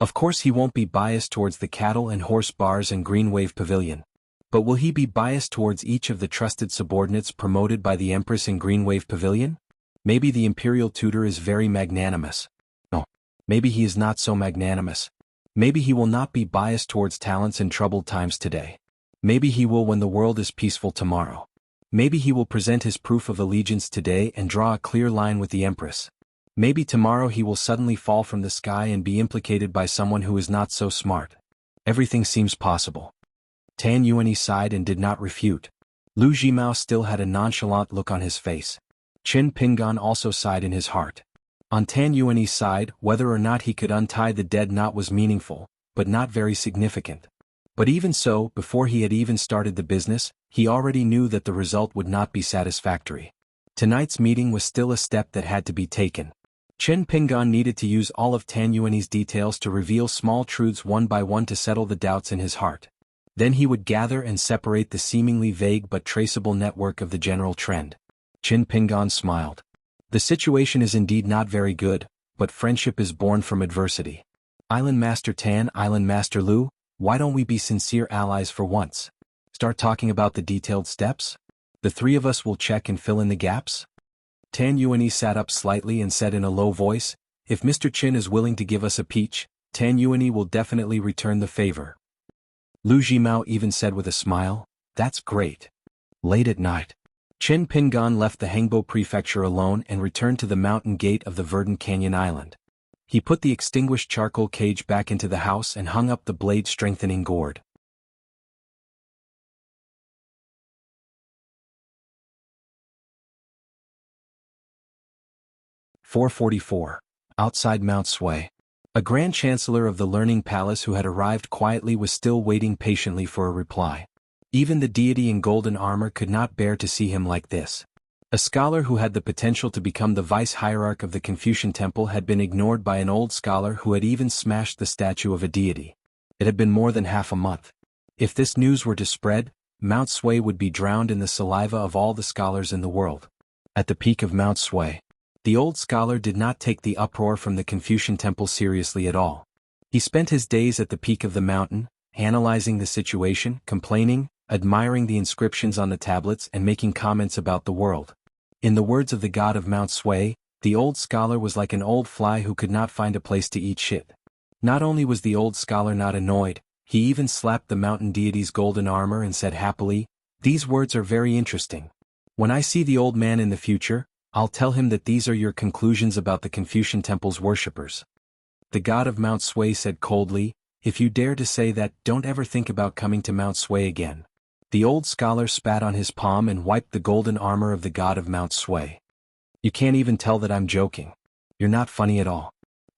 Of course he won't be biased towards the cattle and horse bars in Green Wave Pavilion. But will he be biased towards each of the trusted subordinates promoted by the Empress in Green Wave Pavilion? Maybe the Imperial tutor is very magnanimous. No. Maybe he is not so magnanimous. Maybe he will not be biased towards talents in troubled times today. Maybe he will when the world is peaceful tomorrow. Maybe he will present his proof of allegiance today and draw a clear line with the Empress. Maybe tomorrow he will suddenly fall from the sky and be implicated by someone who is not so smart. Everything seems possible. Tan Yuani sighed and did not refute. Lu Jimao still had a nonchalant look on his face. Qin Pingan also sighed in his heart. On Tan Yuani's side, whether or not he could untie the dead knot was meaningful, but not very significant. But even so, before he had even started the business, he already knew that the result would not be satisfactory. Tonight's meeting was still a step that had to be taken. Qin Pingan needed to use all of Tan Yuani's details to reveal small truths one by one to settle the doubts in his heart. Then he would gather and separate the seemingly vague but traceable network of the general trend. Qin Pingan smiled. The situation is indeed not very good, but friendship is born from adversity. Island Master Tan, Island Master Lu, Why don't we be sincere allies for once? Start talking about the detailed steps? The three of us will check and fill in the gaps? Tan Yuanyi sat up slightly and said in a low voice, if Mr. Qin is willing to give us a peach, Tan Yuanyi will definitely return the favor. Lu Jimao even said with a smile, that's great. Late at night, Qin Pingan left the Hengbo prefecture alone and returned to the mountain gate of the Verdant Canyon Island. He put the extinguished charcoal cage back into the house and hung up the blade-strengthening gourd. "444. Outside Mount Sui. A Grand Chancellor of the Learning Palace who had arrived quietly was still waiting patiently for a reply. Even the deity in golden armor could not bear to see him like this. A scholar who had the potential to become the vice-hierarch of the Confucian Temple had been ignored by an old scholar who had even smashed the statue of a deity. It had been more than half a month. If this news were to spread, Mount Sui would be drowned in the saliva of all the scholars in the world. At the peak of Mount Sui, the old scholar did not take the uproar from the Confucian Temple seriously at all. He spent his days at the peak of the mountain, analyzing the situation, complaining, admiring the inscriptions on the tablets and making comments about the world. In the words of the god of Mount Sui, the old scholar was like an old fly who could not find a place to eat shit. Not only was the old scholar not annoyed, he even slapped the mountain deity's golden armor and said happily, these words are very interesting. When I see the old man in the future, I'll tell him that these are your conclusions about the Confucian Temple's worshippers. The god of Mount Sui said coldly, if you dare to say that, don't ever think about coming to Mount Sui again. The old scholar spat on his palm and wiped the golden armor of the god of Mount Sui. You can't even tell that I'm joking. You're not funny at all.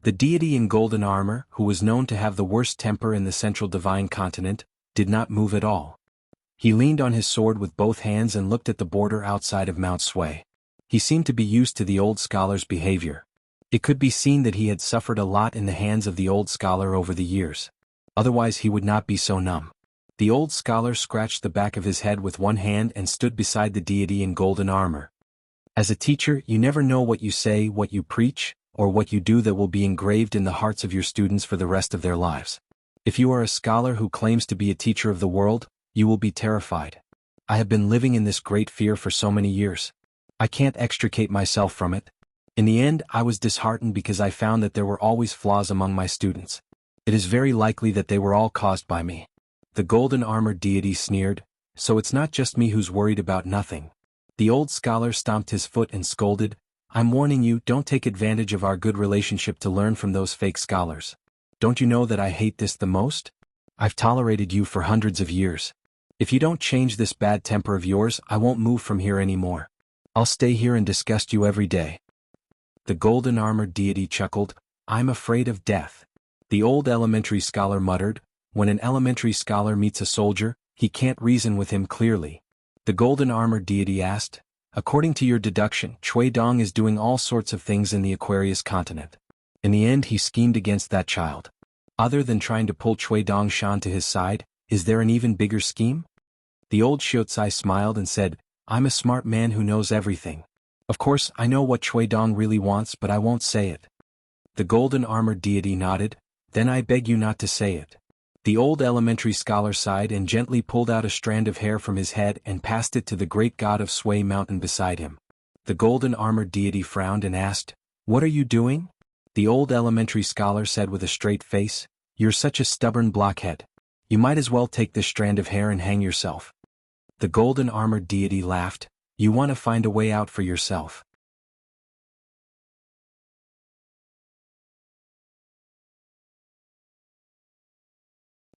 The deity in golden armor, who was known to have the worst temper in the central divine continent, did not move at all. He leaned on his sword with both hands and looked at the border outside of Mount Sui. He seemed to be used to the old scholar's behavior. It could be seen that he had suffered a lot in the hands of the old scholar over the years. Otherwise he would not be so numb. The old scholar scratched the back of his head with one hand and stood beside the deity in golden armor. As a teacher, you never know what you say, what you preach, or what you do that will be engraved in the hearts of your students for the rest of their lives. If you are a scholar who claims to be a teacher of the world, you will be terrified. I have been living in this great fear for so many years. I can't extricate myself from it. In the end, I was disheartened because I found that there were always flaws among my students. It is very likely that they were all caused by me. The golden armored deity sneered, so it's not just me who's worried about nothing. The old scholar stomped his foot and scolded, I'm warning you, don't take advantage of our good relationship to learn from those fake scholars. Don't you know that I hate this the most? I've tolerated you for hundreds of years. If you don't change this bad temper of yours, I won't move from here anymore. I'll stay here and disgust you every day. The golden armored deity chuckled, I'm afraid of death. The old elementary scholar muttered, when an elementary scholar meets a soldier, he can't reason with him clearly. The golden armored deity asked, according to your deduction, Cui Dong is doing all sorts of things in the Aquarius continent. In the end he schemed against that child. Other than trying to pull Cui Dong Shan to his side, is there an even bigger scheme? The old Xiaocai smiled and said, I'm a smart man who knows everything. Of course, I know what Cui Dong really wants, but I won't say it. The golden armored deity nodded, then I beg you not to say it. The old elementary scholar sighed and gently pulled out a strand of hair from his head and passed it to the great god of Sui Mountain beside him. The golden armored deity frowned and asked, what are you doing? The old elementary scholar said with a straight face, you're such a stubborn blockhead. You might as well take this strand of hair and hang yourself. The golden armored deity laughed, you want to find a way out for yourself.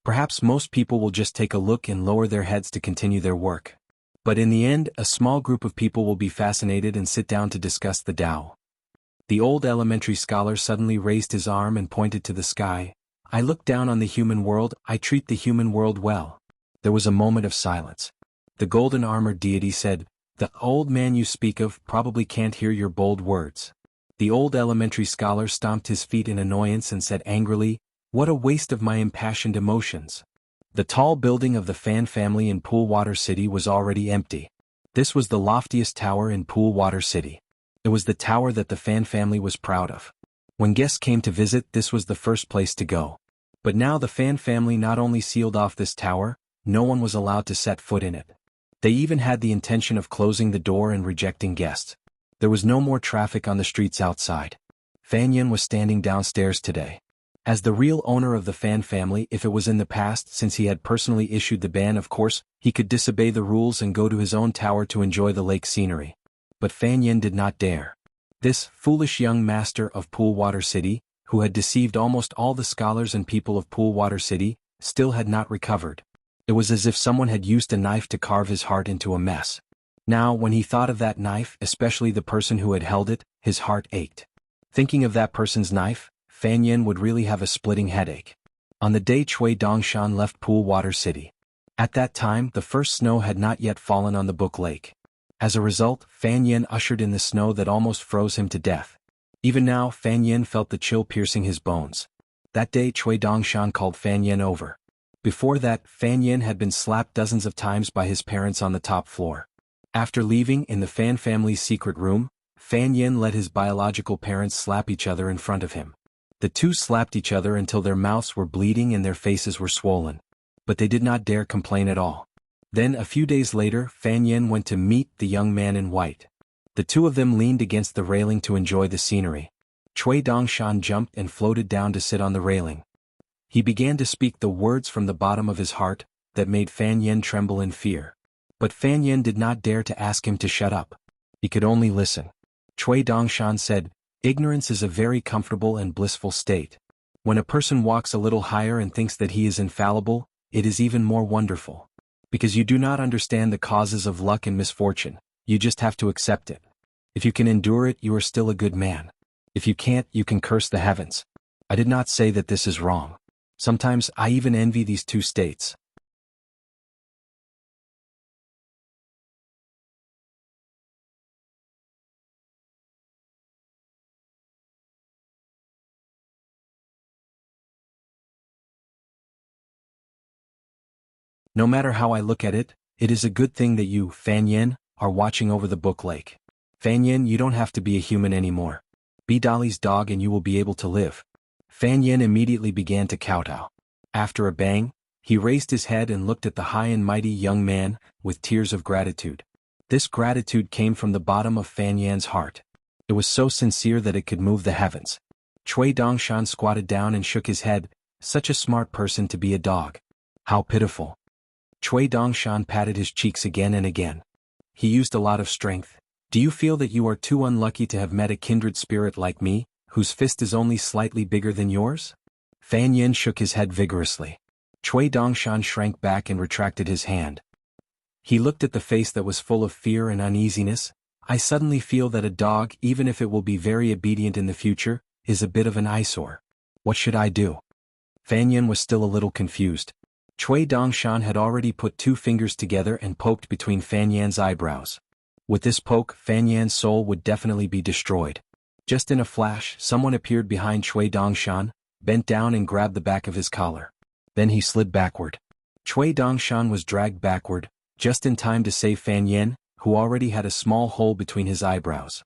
Perhaps most people will just take a look and lower their heads to continue their work. But in the end, a small group of people will be fascinated and sit down to discuss the Tao. The old elementary scholar suddenly raised his arm and pointed to the sky. I look down on the human world, I treat the human world well. There was a moment of silence. The golden armored deity said, the old man you speak of probably can't hear your bold words. The old elementary scholar stomped his feet in annoyance and said angrily, what a waste of my impassioned emotions. The tall building of the Fan family in Poolwater City was already empty. This was the loftiest tower in Poolwater City. It was the tower that the Fan family was proud of. When guests came to visit, this was the first place to go. But now the Fan family not only sealed off this tower, no one was allowed to set foot in it. They even had the intention of closing the door and rejecting guests. There was no more traffic on the streets outside. Fan Yin was standing downstairs today. As the real owner of the Fan family, if it was in the past, since he had personally issued the ban, of course, he could disobey the rules and go to his own tower to enjoy the lake scenery. But Fan Yin did not dare. This foolish young master of Poolwater City, who had deceived almost all the scholars and people of Poolwater City, still had not recovered. It was as if someone had used a knife to carve his heart into a mess. Now, when he thought of that knife, especially the person who had held it, his heart ached. Thinking of that person's knife, Fan Yin would really have a splitting headache. On the day Cui Dongshan left Poolwater City. At that time, the first snow had not yet fallen on the Book Lake. As a result, Fan Yin ushered in the snow that almost froze him to death. Even now, Fan Yin felt the chill piercing his bones. That day Cui Dongshan called Fan Yin over. Before that, Fan Yin had been slapped dozens of times by his parents on the top floor. After leaving in the Fan family's secret room, Fan Yin let his biological parents slap each other in front of him. The two slapped each other until their mouths were bleeding and their faces were swollen. But they did not dare complain at all. Then a few days later, Fan Yin went to meet the young man in white. The two of them leaned against the railing to enjoy the scenery. Cui Dongshan jumped and floated down to sit on the railing. He began to speak the words from the bottom of his heart that made Fan Yin tremble in fear. But Fan Yin did not dare to ask him to shut up. He could only listen. Cui Dongshan said, "Ignorance is a very comfortable and blissful state. When a person walks a little higher and thinks that he is infallible, it is even more wonderful. Because you do not understand the causes of luck and misfortune, you just have to accept it. If you can endure it, you are still a good man. If you can't, you can curse the heavens. I did not say that this is wrong. Sometimes I even envy these two states." No matter how I look at it, it is a good thing that you, Fan Yin, are watching over the Book Lake. Fan Yin, you don't have to be a human anymore. Be Dolly's dog and you will be able to live. Fan Yin immediately began to kowtow. After a bang, he raised his head and looked at the high and mighty young man, with tears of gratitude. This gratitude came from the bottom of Fan Yin's heart. It was so sincere that it could move the heavens. Cui Dongshan squatted down and shook his head, such a smart person to be a dog. How pitiful. Cui Dongshan patted his cheeks again and again. He used a lot of strength. Do you feel that you are too unlucky to have met a kindred spirit like me, whose fist is only slightly bigger than yours? Fan Yin shook his head vigorously. Cui Dongshan shrank back and retracted his hand. He looked at the face that was full of fear and uneasiness. I suddenly feel that a dog, even if it will be very obedient in the future, is a bit of an eyesore. What should I do? Fan Yin was still a little confused. Cui Dongshan had already put 2 fingers together and poked between Fan Yan's eyebrows. With this poke, Fan Yan's soul would definitely be destroyed. Just in a flash, someone appeared behind Cui Dongshan, bent down and grabbed the back of his collar. Then he slid backward. Cui Dongshan was dragged backward, just in time to save Fan Yin, who already had a small hole between his eyebrows.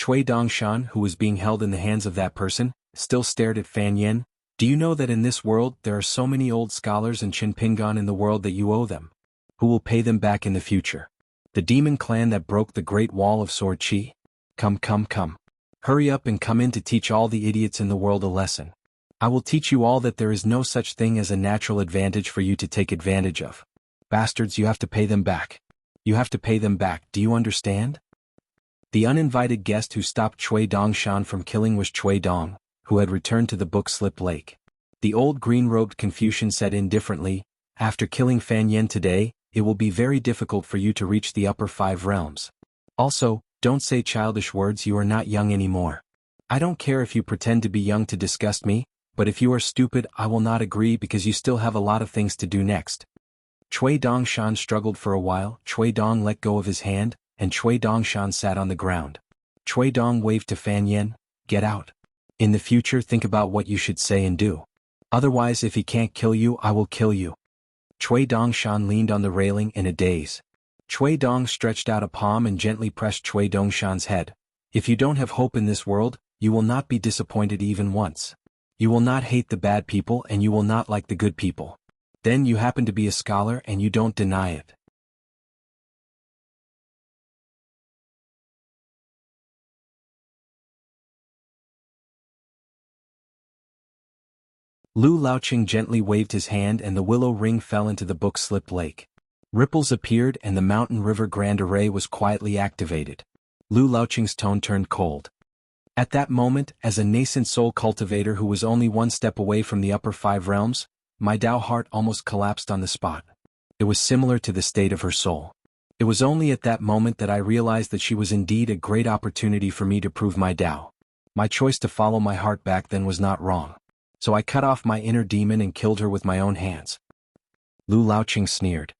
Cui Dongshan, who was being held in the hands of that person, still stared at Fan Yin. Do you know that in this world there are so many old scholars and Chinpingan in the world that you owe them? Who will pay them back in the future? The demon clan that broke the Great Wall of Sword Chi? Come. Hurry up and come in to teach all the idiots in the world a lesson. I will teach you all that there is no such thing as a natural advantage for you to take advantage of. Bastards, you have to pay them back. You have to pay them back, do you understand? The uninvited guest who stopped Cui Dongshan from killing was Cui Dong, who had returned to the Book Slip Lake. The old green-robed Confucian said indifferently, "After killing Fan Yin today, it will be very difficult for you to reach the upper 5 realms. Also, don't say childish words, you are not young anymore. I don't care if you pretend to be young to disgust me, but if you are stupid I will not agree because you still have a lot of things to do next." Cui Dongshan struggled for a while. Cui Dong let go of his hand, and Cui Dongshan sat on the ground. Cui Dong waved to Fan Yin, "Get out. In the future think about what you should say and do. Otherwise if he can't kill you I will kill you." Cui Dongshan leaned on the railing in a daze. Cui Dong stretched out a palm and gently pressed Cui Dongshan's head. "If you don't have hope in this world, you will not be disappointed even once. You will not hate the bad people and you will not like the good people. Then you happen to be a scholar and you don't deny it. Lu Laoqing gently waved his hand and the willow ring fell into the book-slipped lake. Ripples appeared and the mountain river Grand Array was quietly activated. Lu Laoqing's tone turned cold. At that moment, as a nascent soul cultivator who was only one step away from the upper five realms, my Dao heart almost collapsed on the spot. It was similar to the state of her soul. It was only at that moment that I realized that she was indeed a great opportunity for me to prove my Dao. My choice to follow my heart back then was not wrong. So I cut off my inner demon and killed her with my own hands. Lu Laoqing sneered.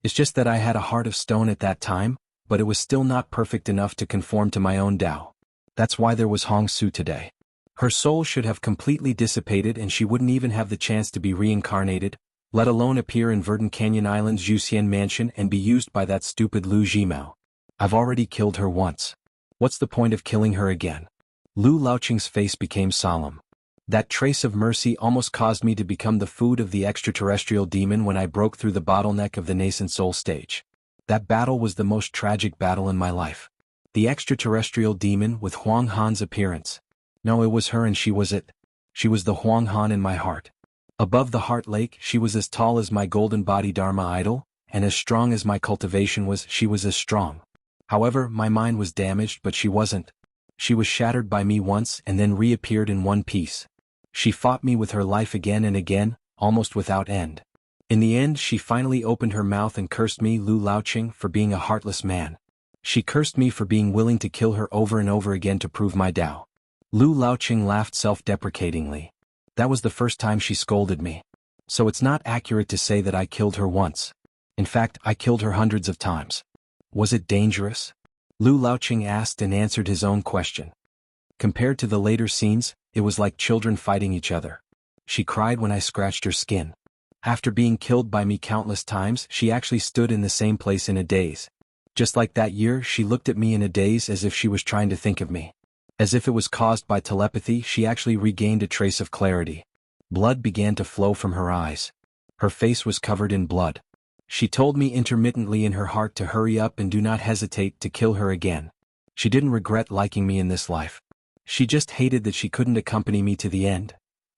It's just that I had a heart of stone at that time, but it was still not perfect enough to conform to my own Dao. That's why there was Hong Su today. Her soul should have completely dissipated and she wouldn't even have the chance to be reincarnated, let alone appear in Verdant Canyon Island's Juxian mansion and be used by that stupid Lu Jimao. I've already killed her once. What's the point of killing her again? Lu Laoqing's face became solemn. That trace of mercy almost caused me to become the food of the extraterrestrial demon when I broke through the bottleneck of the nascent soul stage. That battle was the most tragic battle in my life. The extraterrestrial demon with Huang Han's appearance. No, it was her and she was it. She was the Huang Han in my heart. Above the heart lake, she was as tall as my golden body Dharma idol, and as strong as my cultivation was, she was as strong. However, my mind was damaged but she wasn't. She was shattered by me once and then reappeared in one piece. She fought me with her life again and again, almost without end. In the end she finally opened her mouth and cursed me, Lu Laoqing, for being a heartless man. She cursed me for being willing to kill her over and over again to prove my Dao. Lu Laoqing laughed self-deprecatingly. That was the first time she scolded me. So it's not accurate to say that I killed her once. In fact, I killed her hundreds of times. Was it dangerous? Lu Laoqing asked and answered his own question. Compared to the later scenes, it was like children fighting each other. She cried when I scratched her skin. After being killed by me countless times, she actually stood in the same place in a daze. Just like that year, she looked at me in a daze as if she was trying to think of me. As if it was caused by telepathy, she actually regained a trace of clarity. Blood began to flow from her eyes. Her face was covered in blood. She told me intermittently in her heart to hurry up and do not hesitate to kill her again. She didn't regret liking me in this life. She just hated that she couldn't accompany me to the end.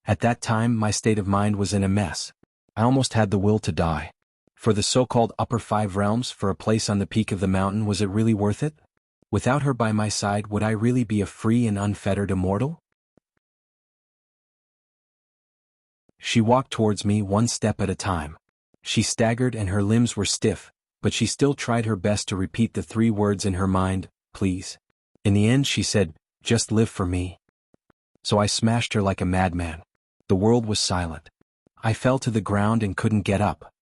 At that time my state of mind was in a mess. I almost had the will to die. For the so-called upper five realms, for a place on the peak of the mountain, was it really worth it? Without her by my side, would I really be a free and unfettered immortal? She walked towards me one step at a time. She staggered and her limbs were stiff, but she still tried her best to repeat the three words in her mind, please. In the end she said, just live for me. So I smashed her like a madman. The world was silent. I fell to the ground and couldn't get up.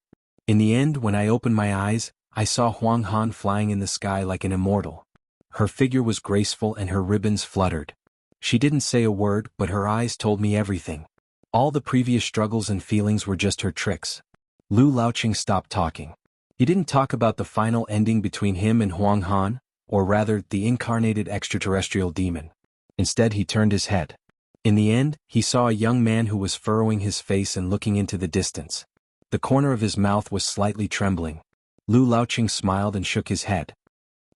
In the end, when I opened my eyes, I saw Huang Han flying in the sky like an immortal. Her figure was graceful and her ribbons fluttered. She didn't say a word, but her eyes told me everything. All the previous struggles and feelings were just her tricks. Lu Laoqing stopped talking. He didn't talk about the final ending between him and Huang Han, or rather, the incarnated extraterrestrial demon. Instead he turned his head. In the end, he saw a young man who was furrowing his face and looking into the distance. The corner of his mouth was slightly trembling. Lu Laoqing smiled and shook his head.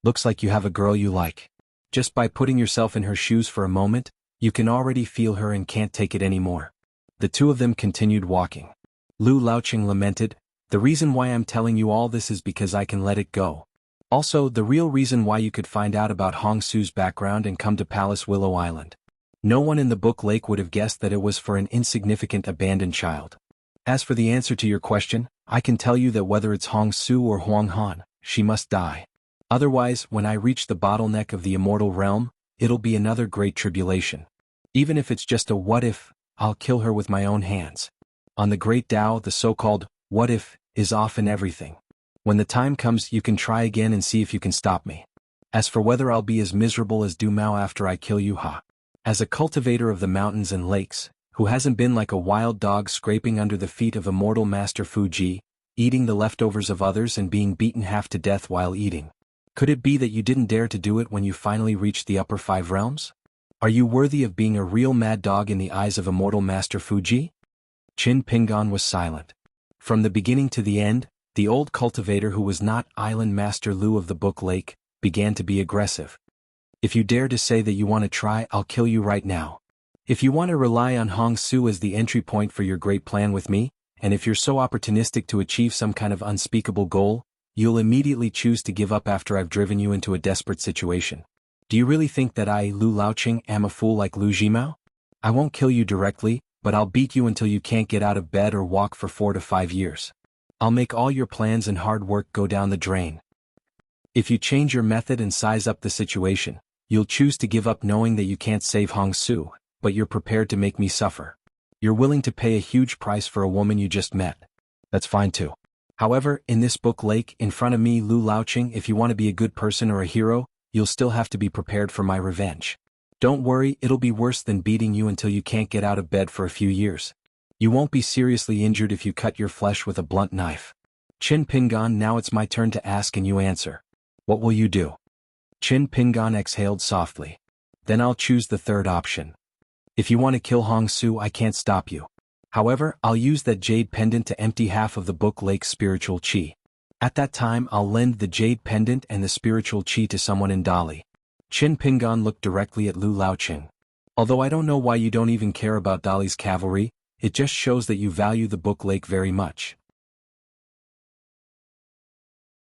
Looks like you have a girl you like. Just by putting yourself in her shoes for a moment, you can already feel her and can't take it anymore. The two of them continued walking. Lu Laoqing lamented, the reason why I'm telling you all this is because I can let it go. Also, the real reason why you could find out about Hong Su's background and come to Palace Willow Island. No one in the book lake would have guessed that it was for an insignificant abandoned child. As for the answer to your question, I can tell you that whether it's Hong Su or Huang Han, she must die. Otherwise, when I reach the bottleneck of the immortal realm, it'll be another great tribulation. Even if it's just a what if, I'll kill her with my own hands. On the great Tao, the so-called what if is often everything. When the time comes, you can try again and see if you can stop me. As for whether I'll be as miserable as Du Mao after I kill you, as a cultivator of the mountains and lakes, who hasn't been like a wild dog scraping under the feet of immortal Master Fuji, eating the leftovers of others and being beaten half to death while eating. Could it be that you didn't dare to do it when you finally reached the upper five realms? Are you worthy of being a real mad dog in the eyes of immortal Master Fuji? Qin Pingan was silent. From the beginning to the end, the old cultivator who was not Island Master Lu of the Book Lake, began to be aggressive. If you dare to say that you want to try, I'll kill you right now. If you want to rely on Hong Su as the entry point for your great plan with me, and if you're so opportunistic to achieve some kind of unspeakable goal, you'll immediately choose to give up after I've driven you into a desperate situation. Do you really think that I, Lu Laoqing, am a fool like Lu Jimao? I won't kill you directly, but I'll beat you until you can't get out of bed or walk for 4 to 5 years. I'll make all your plans and hard work go down the drain. If you change your method and size up the situation, you'll choose to give up knowing that you can't save Hong Su, but you're prepared to make me suffer. You're willing to pay a huge price for a woman you just met. That's fine too. However, in this Book Lake, in front of me, Lu Laoqing, if you want to be a good person or a hero, you'll still have to be prepared for my revenge. Don't worry, it'll be worse than beating you until you can't get out of bed for a few years. You won't be seriously injured if you cut your flesh with a blunt knife. Qin Pingan, now it's my turn to ask and you answer. What will you do? Qin Pingan exhaled softly. Then I'll choose the third option. If you want to kill Hong Su, I can't stop you. However, I'll use that jade pendant to empty half of the Book Lake's spiritual qi. At that time, I'll lend the jade pendant and the spiritual qi to someone in Dali. Qin Pingan looked directly at Lu Laoqing. Although I don't know why you don't even care about Dali's cavalry, it just shows that you value the Book Lake very much.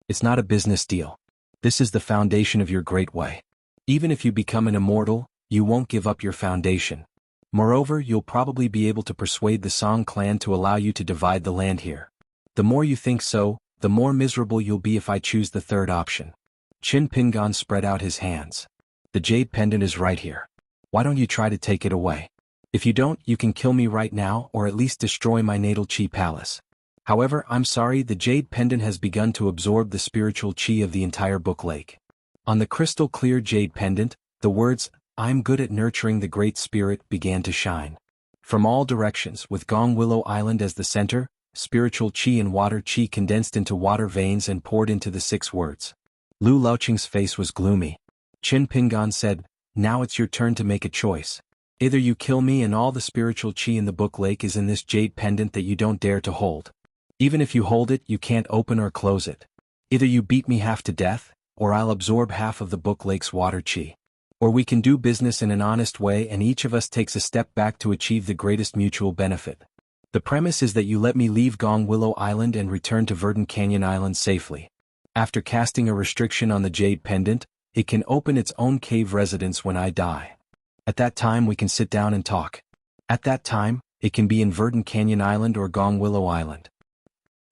It's not a business deal. This is the foundation of your great way. Even if you become an immortal, you won't give up your foundation. Moreover, you'll probably be able to persuade the Song clan to allow you to divide the land here. The more you think so, the more miserable you'll be if I choose the third option. Qin Pingan spread out his hands. The jade pendant is right here. Why don't you try to take it away? If you don't, you can kill me right now or at least destroy my natal Qi palace. However, I'm sorry, the jade pendant has begun to absorb the spiritual Qi of the entire Book Lake. On the crystal clear jade pendant, the words, "I'm good at nurturing the Great Spirit," began to shine. From all directions, with Gong Willow Island as the center, spiritual Qi and water Qi condensed into water veins and poured into the 6 words. Lu Laoqing's face was gloomy. Qin Pingan said, "Now it's your turn to make a choice. Either you kill me and all the spiritual Qi in the Book Lake is in this jade pendant that you don't dare to hold. Even if you hold it, you can't open or close it. Either you beat me half to death, or I'll absorb half of the Book Lake's water Qi. Or we can do business in an honest way and each of us takes a step back to achieve the greatest mutual benefit. The premise is that you let me leave Gong Willow Island and return to Verdant Canyon Island safely. After casting a restriction on the jade pendant, it can open its own cave residence when I die. At that time we can sit down and talk. At that time, it can be in Verdant Canyon Island or Gong Willow Island."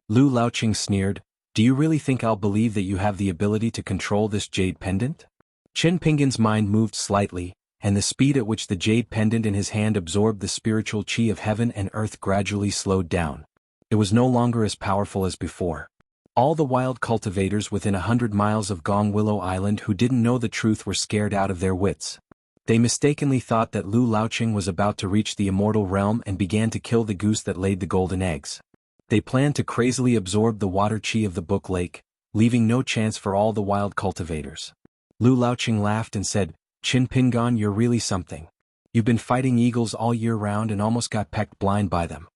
Lu Laoqing sneered, "Do you really think I'll believe that you have the ability to control this jade pendant?" Qin Pingan's mind moved slightly, and the speed at which the jade pendant in his hand absorbed the spiritual Qi of heaven and earth gradually slowed down. It was no longer as powerful as before. All the wild cultivators within 100 miles of Gong Willow Island who didn't know the truth were scared out of their wits. They mistakenly thought that Lu Laoqing was about to reach the immortal realm and began to kill the goose that laid the golden eggs. They planned to crazily absorb the water Qi of the Book Lake, leaving no chance for all the wild cultivators. Lu Laoqing laughed and said, "Qin Pingan, you're really something. You've been fighting eagles all year round and almost got pecked blind by them."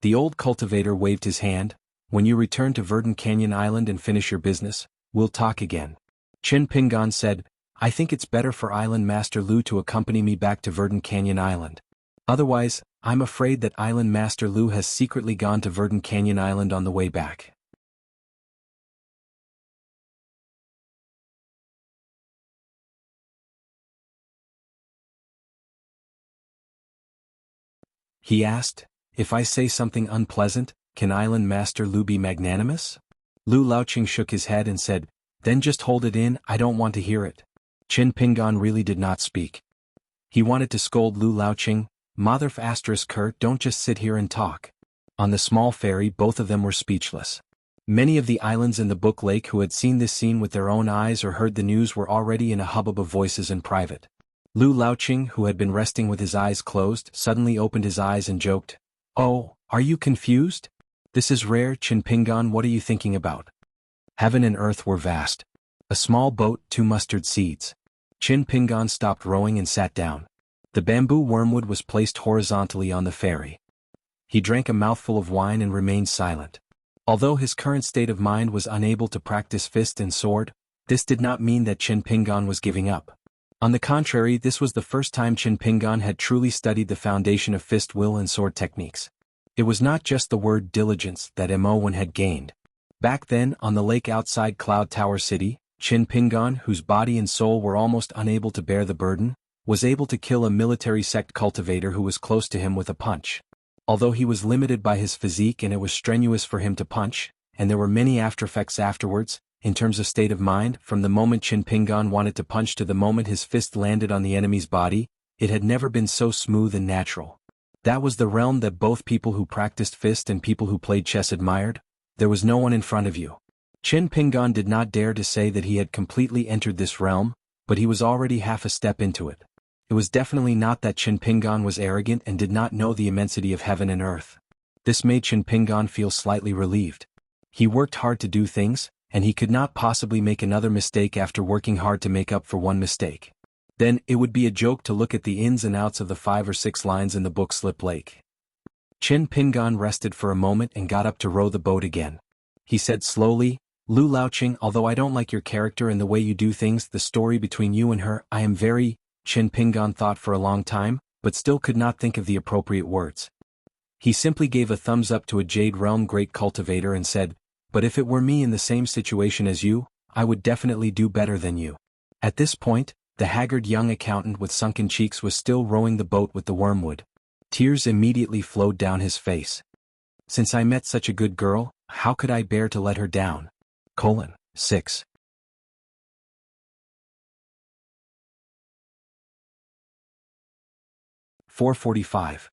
The old cultivator waved his hand. "When you return to Verdant Canyon Island and finish your business, we'll talk again." Qin Pingan said, "I think it's better for Island Master Lu to accompany me back to Verdant Canyon Island. Otherwise, I'm afraid that Island Master Lu has secretly gone to Verdant Canyon Island on the way back." He asked, "If I say something unpleasant, can Island Master Lu be magnanimous?" Lu Laoqing shook his head and said, "Then just hold it in, I don't want to hear it." Qin Pingan really did not speak. He wanted to scold Lu Laoqing, "Motherf asterisk Kurt, don't just sit here and talk." On the small ferry both of them were speechless. Many of the islands in the Book Lake who had seen this scene with their own eyes or heard the news were already in a hubbub of voices in private. Lu Laoqing, who had been resting with his eyes closed, suddenly opened his eyes and joked, "Oh, are you confused? This is rare, Qin Pingan, what are you thinking about?" Heaven and earth were vast. A small boat, 2 mustard seeds. Chin Pingan stopped rowing and sat down. The bamboo wormwood was placed horizontally on the ferry. He drank a mouthful of wine and remained silent. Although his current state of mind was unable to practice fist and sword, this did not mean that Chin Pingan was giving up. On the contrary, this was the first time Chin Pingan had truly studied the foundation of fist will and sword techniques. It was not just the word diligence that Mo had gained. Back then, on the lake outside Cloud Tower City, Chin Pingan, whose body and soul were almost unable to bear the burden, was able to kill a military sect cultivator who was close to him with a punch. Although he was limited by his physique and it was strenuous for him to punch, and there were many aftereffects afterwards, in terms of state of mind, from the moment Chin Pingan wanted to punch to the moment his fist landed on the enemy's body, it had never been so smooth and natural. That was the realm that both people who practiced fist and people who played chess admired. There was no one in front of you. Chin Pingan did not dare to say that he had completely entered this realm, but he was already half a step into it. It was definitely not that Chin Pingan was arrogant and did not know the immensity of heaven and earth. This made Chin Pingan feel slightly relieved. He worked hard to do things, and he could not possibly make another mistake after working hard to make up for one mistake. Then, it would be a joke to look at the ins and outs of the 5 or 6 lines in the book Slip Lake. Chin Pingan rested for a moment and got up to row the boat again. He said slowly, "Lu Laoqing, although I don't like your character and the way you do things, the story between you and her, I am very..." Chin Pingan thought for a long time, but still could not think of the appropriate words. He simply gave a thumbs up to a Jade Realm great cultivator and said, "But if it were me in the same situation as you, I would definitely do better than you." At this point, the haggard young accountant with sunken cheeks was still rowing the boat with the wormwood. Tears immediately flowed down his face. "Since I met such a good girl, how could I bear to let her down?" 6. 4:45.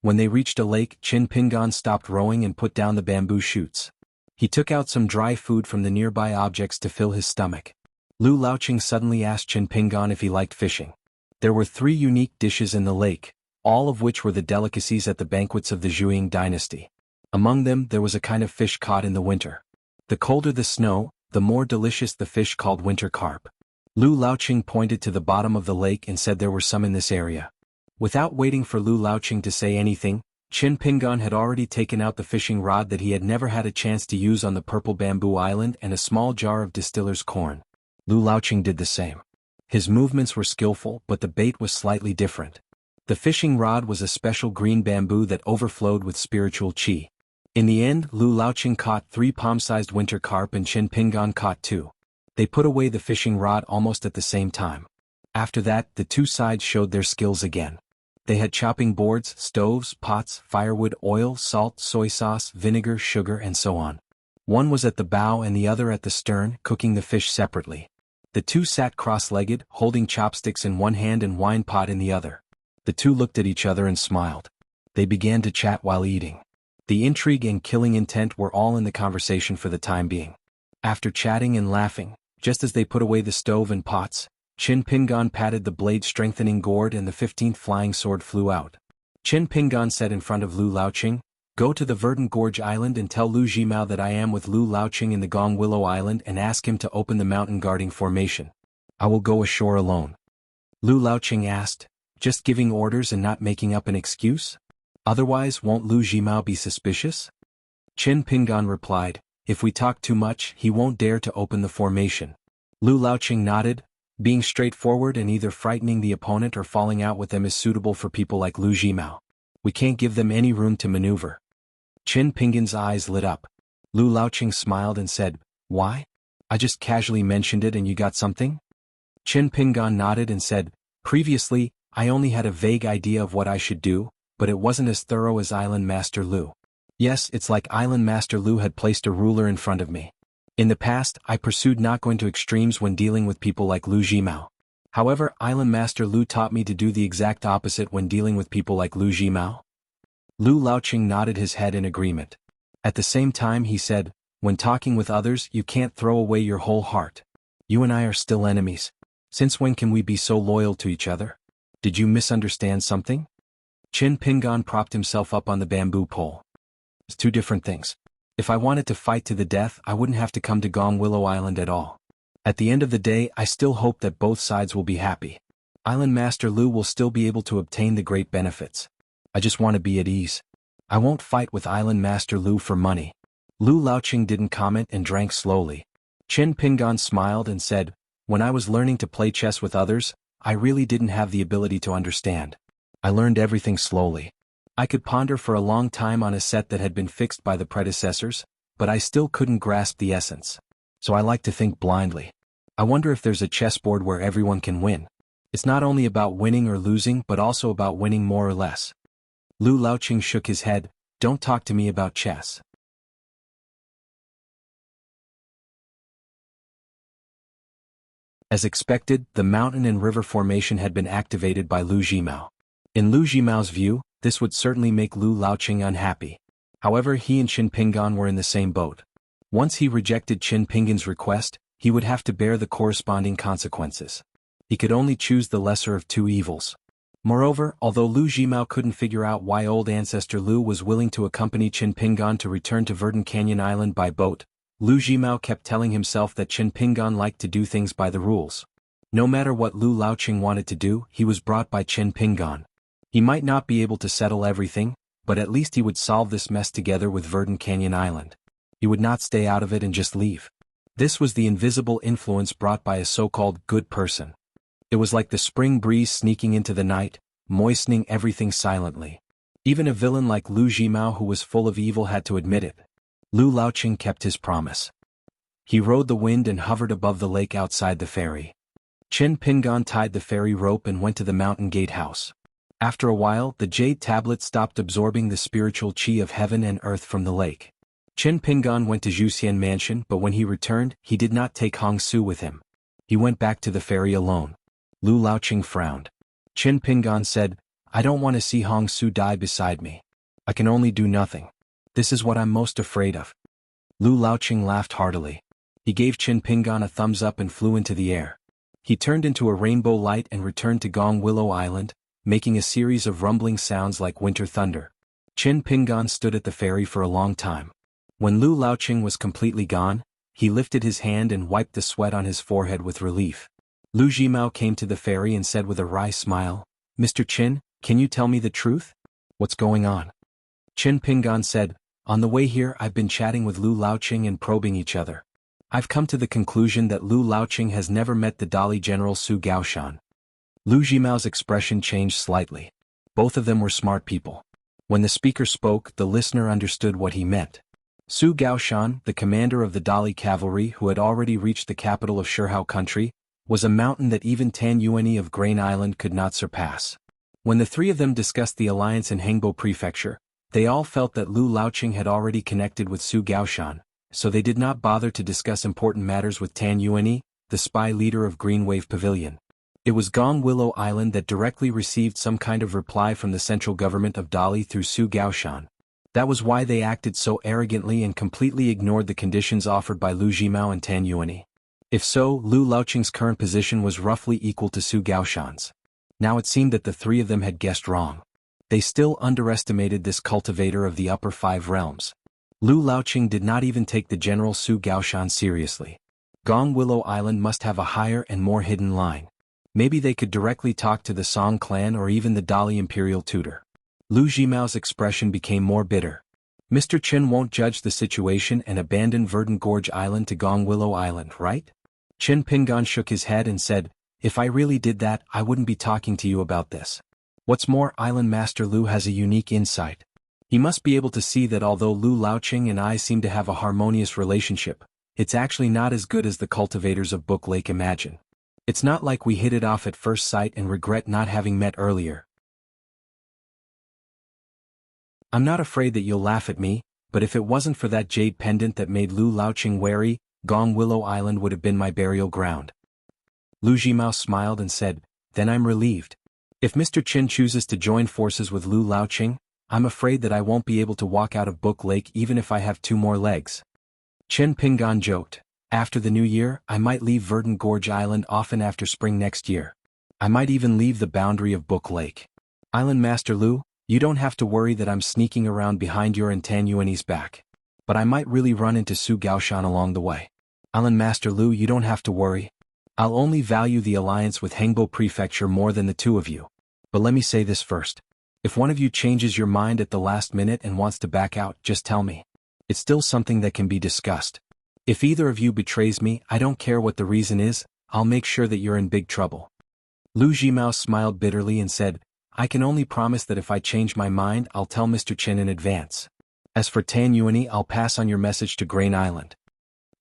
When they reached a lake, Chin Pingan stopped rowing and put down the bamboo shoots. He took out some dry food from the nearby objects to fill his stomach. Lu Laoqing suddenly asked Chin Pingan if he liked fishing. There were 3 unique dishes in the lake, all of which were the delicacies at the banquets of the Zhuang dynasty. Among them there was a kind of fish caught in the winter. The colder the snow, the more delicious the fish called winter carp. Lu Laoqing pointed to the bottom of the lake and said there were some in this area. Without waiting for Lu Laoqing to say anything, Chin Pingan had already taken out the fishing rod that he had never had a chance to use on the purple bamboo island and a small jar of distiller's corn. Lu Laoqing did the same. His movements were skillful, but the bait was slightly different. The fishing rod was a special green bamboo that overflowed with spiritual qi. In the end, Lu Laoqing caught 3 palm-sized winter carp and Chin Pingan caught 2. They put away the fishing rod almost at the same time. After that, the 2 sides showed their skills again. They had chopping boards, stoves, pots, firewood, oil, salt, soy sauce, vinegar, sugar, and so on. One was at the bow and the other at the stern, cooking the fish separately. The 2 sat cross-legged, holding chopsticks in one hand and wine pot in the other. The 2 looked at each other and smiled. They began to chat while eating. The intrigue and killing intent were all in the conversation for the time being. After chatting and laughing, just as they put away the stove and pots, Chin Pingan patted the blade-strengthening gourd and the 15th flying sword flew out. Chin Pingan said in front of Lu Laoqing, "Go to the Verdant Gorge Island and tell Lu Jimao that I am with Lu Laoqing in the Gong Willow Island and ask him to open the mountain guarding formation. I will go ashore alone." Lu Laoqing asked, "Just giving orders and not making up an excuse? Otherwise won't Lu Jimao be suspicious?" Chin Pingan replied, "If we talk too much, he won't dare to open the formation." Lu Laoqing nodded. Being straightforward and either frightening the opponent or falling out with them is suitable for people like Lu Jimao. We can't give them any room to maneuver. Chin Pingan's eyes lit up. Lu Laoqing smiled and said, "Why? I just casually mentioned it and you got something?" Chin Pingan nodded and said, "Previously, I only had a vague idea of what I should do, but it wasn't as thorough as Island Master Lu. Yes, it's like Island Master Lu had placed a ruler in front of me. In the past, I pursued not going to extremes when dealing with people like Lu Jimao. However, Island Master Lu taught me to do the exact opposite when dealing with people like Lu Jimao." Lu Laoqing nodded his head in agreement. At the same time he said, "When talking with others, you can't throw away your whole heart. You and I are still enemies. Since when can we be so loyal to each other? Did you misunderstand something?" Chin Pingan propped himself up on the bamboo pole. "It's 2 different things. If I wanted to fight to the death, I wouldn't have to come to Gong Willow Island at all. At the end of the day, I still hope that both sides will be happy. Island Master Lu will still be able to obtain the great benefits. I just want to be at ease. I won't fight with Island Master Lu for money. Lu Laoqing didn't comment and drank slowly. Qin Pingan smiled and said, when I was learning to play chess with others, I really didn't have the ability to understand. I learned everything slowly. I could ponder for a long time on a set that had been fixed by the predecessors, but I still couldn't grasp the essence. So I like to think blindly. I wonder if there's a chessboard where everyone can win. It's not only about winning or losing but also about winning more or less. Lu Laoqing shook his head, don't talk to me about chess. As expected, the mountain and river formation had been activated by Lu Zhimao. In Lu Zhimao's view, this would certainly make Lu Laoqing unhappy. However, he and Qin Pingan were in the same boat. Once he rejected Qin Pingan's request, he would have to bear the corresponding consequences. He could only choose the lesser of two evils. Moreover, although Lu Zhimao couldn't figure out why old ancestor Lu was willing to accompany Qin Pingan to return to Verdant Canyon Island by boat, Lu Zhimao kept telling himself that Qin Pingan liked to do things by the rules. No matter what Lu Laoqing wanted to do, he was brought by Qin Pingan. He might not be able to settle everything, but at least he would solve this mess together with Verdant Canyon Island. He would not stay out of it and just leave. This was the invisible influence brought by a so-called good person. It was like the spring breeze sneaking into the night, moistening everything silently. Even a villain like Lu Zhimao who was full of evil had to admit it. Lu Laoqing kept his promise. He rode the wind and hovered above the lake outside the ferry. Qin Pingan tied the ferry rope and went to the mountain gate house. After a while, the jade tablet stopped absorbing the spiritual qi of heaven and earth from the lake. Qin Pingan went to Zhuxian Mansion, but when he returned, he did not take Hong Su with him. He went back to the ferry alone. Lu Laoqing frowned. Qin Pingan said, I don't want to see Hong Su die beside me. I can only do nothing. This is what I'm most afraid of. Lu Laoqing laughed heartily. He gave Qin Pingan a thumbs up and flew into the air. He turned into a rainbow light and returned to Gong Willow Island, making a series of rumbling sounds like winter thunder. Qin Pingan stood at the ferry for a long time. When Lu Laoqing was completely gone, he lifted his hand and wiped the sweat on his forehead with relief. Lu Zhimao came to the ferry and said with a wry smile, Mr. Qin, can you tell me the truth? What's going on? Qin Pingan said, on the way here I've been chatting with Lu Laoqing and probing each other. I've come to the conclusion that Lu Laoqing has never met the Dali General Su Gaoshan. Lu Zhimao's expression changed slightly. Both of them were smart people. When the speaker spoke, the listener understood what he meant. Su Gaoshan, the commander of the Dali cavalry who had already reached the capital of Shihao country, was a mountain that even Tan Yuani of Grain Island could not surpass. When the three of them discussed the alliance in Hengbo Prefecture, they all felt that Lu Laoqing had already connected with Su Gaoshan, so they did not bother to discuss important matters with Tan Yuani, the spy leader of Green Wave Pavilion. It was Gong Willow Island that directly received some kind of reply from the central government of Dali through Su Gaoshan. That was why they acted so arrogantly and completely ignored the conditions offered by Lu Zhimao and Tan Yuani. If so, Lu Laoqing's current position was roughly equal to Su Gaoshan's. Now it seemed that the three of them had guessed wrong. They still underestimated this cultivator of the upper five realms. Lu Laoqing did not even take the General Su Gaoshan seriously. Gong Willow Island must have a higher and more hidden line. Maybe they could directly talk to the Song clan or even the Dali Imperial Tutor. Lu Zhimao's expression became more bitter. Mr. Qin won't judge the situation and abandon Verdant Gorge Island to Gong Willow Island, right? Qin Pingan shook his head and said, if I really did that, I wouldn't be talking to you about this. What's more, Island Master Lu has a unique insight. He must be able to see that although Lu Laoqing and I seem to have a harmonious relationship, it's actually not as good as the cultivators of Book Lake imagine. It's not like we hit it off at first sight and regret not having met earlier. I'm not afraid that you'll laugh at me, but if it wasn't for that jade pendant that made Lu Laoqing wary, Gong Willow Island would have been my burial ground. Lu Zhimao smiled and said, then I'm relieved. If Mr. Qin chooses to join forces with Lu Laoqing, I'm afraid that I won't be able to walk out of Book Lake even if I have 2 more legs. Qin Pingan joked, after the new year, I might leave Verdant Gorge Island often after spring next year. I might even leave the boundary of Book Lake. Island Master Lu, you don't have to worry that I'm sneaking around behind your and Tan Yuani's back. But I might really run into Su Gaoshan along the way. Island Master Lu, you don't have to worry. I'll only value the alliance with Hengbo Prefecture more than the two of you. But let me say this first. If one of you changes your mind at the last minute and wants to back out, just tell me. It's still something that can be discussed. If either of you betrays me, I don't care what the reason is, I'll make sure that you're in big trouble. Lu Jimao smiled bitterly and said, I can only promise that if I change my mind, I'll tell Mr. Chen in advance. As for Tan Yuani, I'll pass on your message to Grain Island.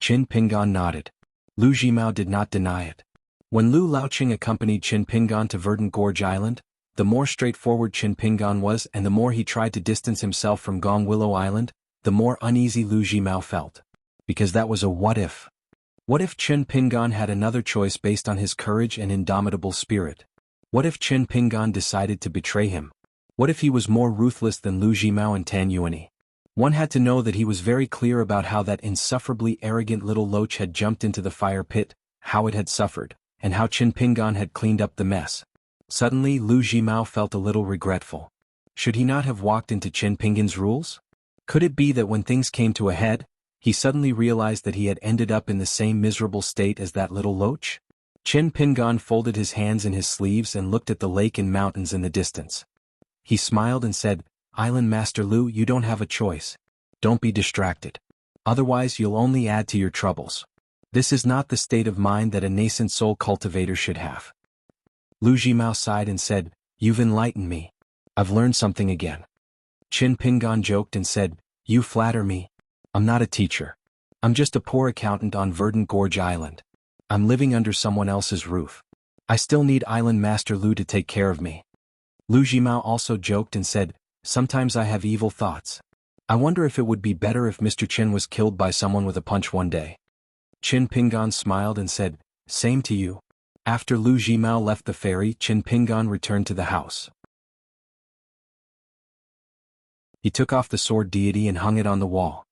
Qin Pingan nodded. Lu Jimao did not deny it. When Lu Laoqing accompanied Qin Pingan to Verdant Gorge Island, the more straightforward Qin Pingan was and the more he tried to distance himself from Gong Willow Island, the more uneasy Lu Jimao felt. Because that was a what if. What if Qin Pingan had another choice based on his courage and indomitable spirit? What if Qin Pingan decided to betray him? What if he was more ruthless than Lu Jimao and Tan Yuani? One had to know that he was very clear about how that insufferably arrogant little loach had jumped into the fire pit, how it had suffered, and how Qin Pingan had cleaned up the mess. Suddenly Lu Jimao felt a little regretful. Should he not have walked into Qin Pingan's rules? Could it be that when things came to a head, he suddenly realized that he had ended up in the same miserable state as that little loach? Qin Pingan folded his hands in his sleeves and looked at the lake and mountains in the distance. He smiled and said, Island Master Lu, you don't have a choice. Don't be distracted. Otherwise you'll only add to your troubles. This is not the state of mind that a nascent soul cultivator should have. Lu Jimao sighed and said, You've enlightened me. I've learned something again. Qin Pingan joked and said, You flatter me. I'm not a teacher. I'm just a poor accountant on Verdant Gorge Island. I'm living under someone else's roof. I still need Island Master Lu to take care of me. Lu Jimao also joked and said, Sometimes I have evil thoughts. I wonder if it would be better if Mr. Chen was killed by someone with a punch one day. Qin Pingan smiled and said, Same to you. After Lu Jimao left the ferry, Qin Pingan returned to the house. He took off the sword deity and hung it on the wall.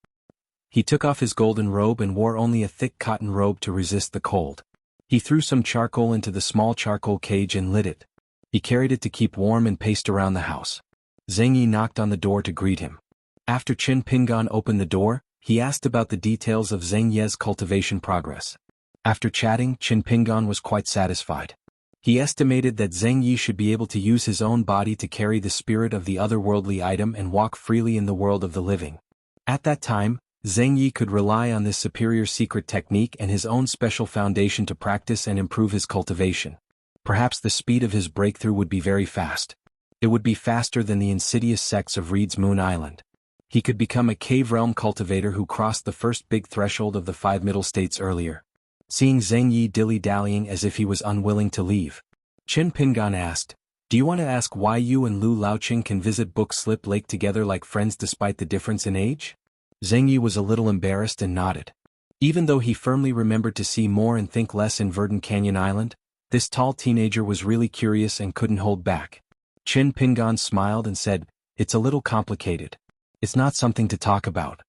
He took off his golden robe and wore only a thick cotton robe to resist the cold. He threw some charcoal into the small charcoal cage and lit it. He carried it to keep warm and paced around the house. Zheng Yi knocked on the door to greet him. After Qin Pingan opened the door, he asked about the details of Zheng Ye's cultivation progress. After chatting, Qin Pingan was quite satisfied. He estimated that Zheng Yi should be able to use his own body to carry the spirit of the otherworldly item and walk freely in the world of the living. At that time, Zheng Yi could rely on this superior secret technique and his own special foundation to practice and improve his cultivation. Perhaps the speed of his breakthrough would be very fast. It would be faster than the insidious sects of Reed's Moon Island. He could become a cave realm cultivator who crossed the first big threshold of the 5 middle states earlier. Seeing Zheng Yi dilly-dallying as if he was unwilling to leave, Qin Pingan asked, Do you want to ask why you and Lu Laoqing can visit Book Slip Lake together like friends despite the difference in age? Zheng Yi was a little embarrassed and nodded. Even though he firmly remembered to see more and think less in Verdant Canyon Island, this tall teenager was really curious and couldn't hold back. Qin Pingan smiled and said, It's a little complicated. It's not something to talk about.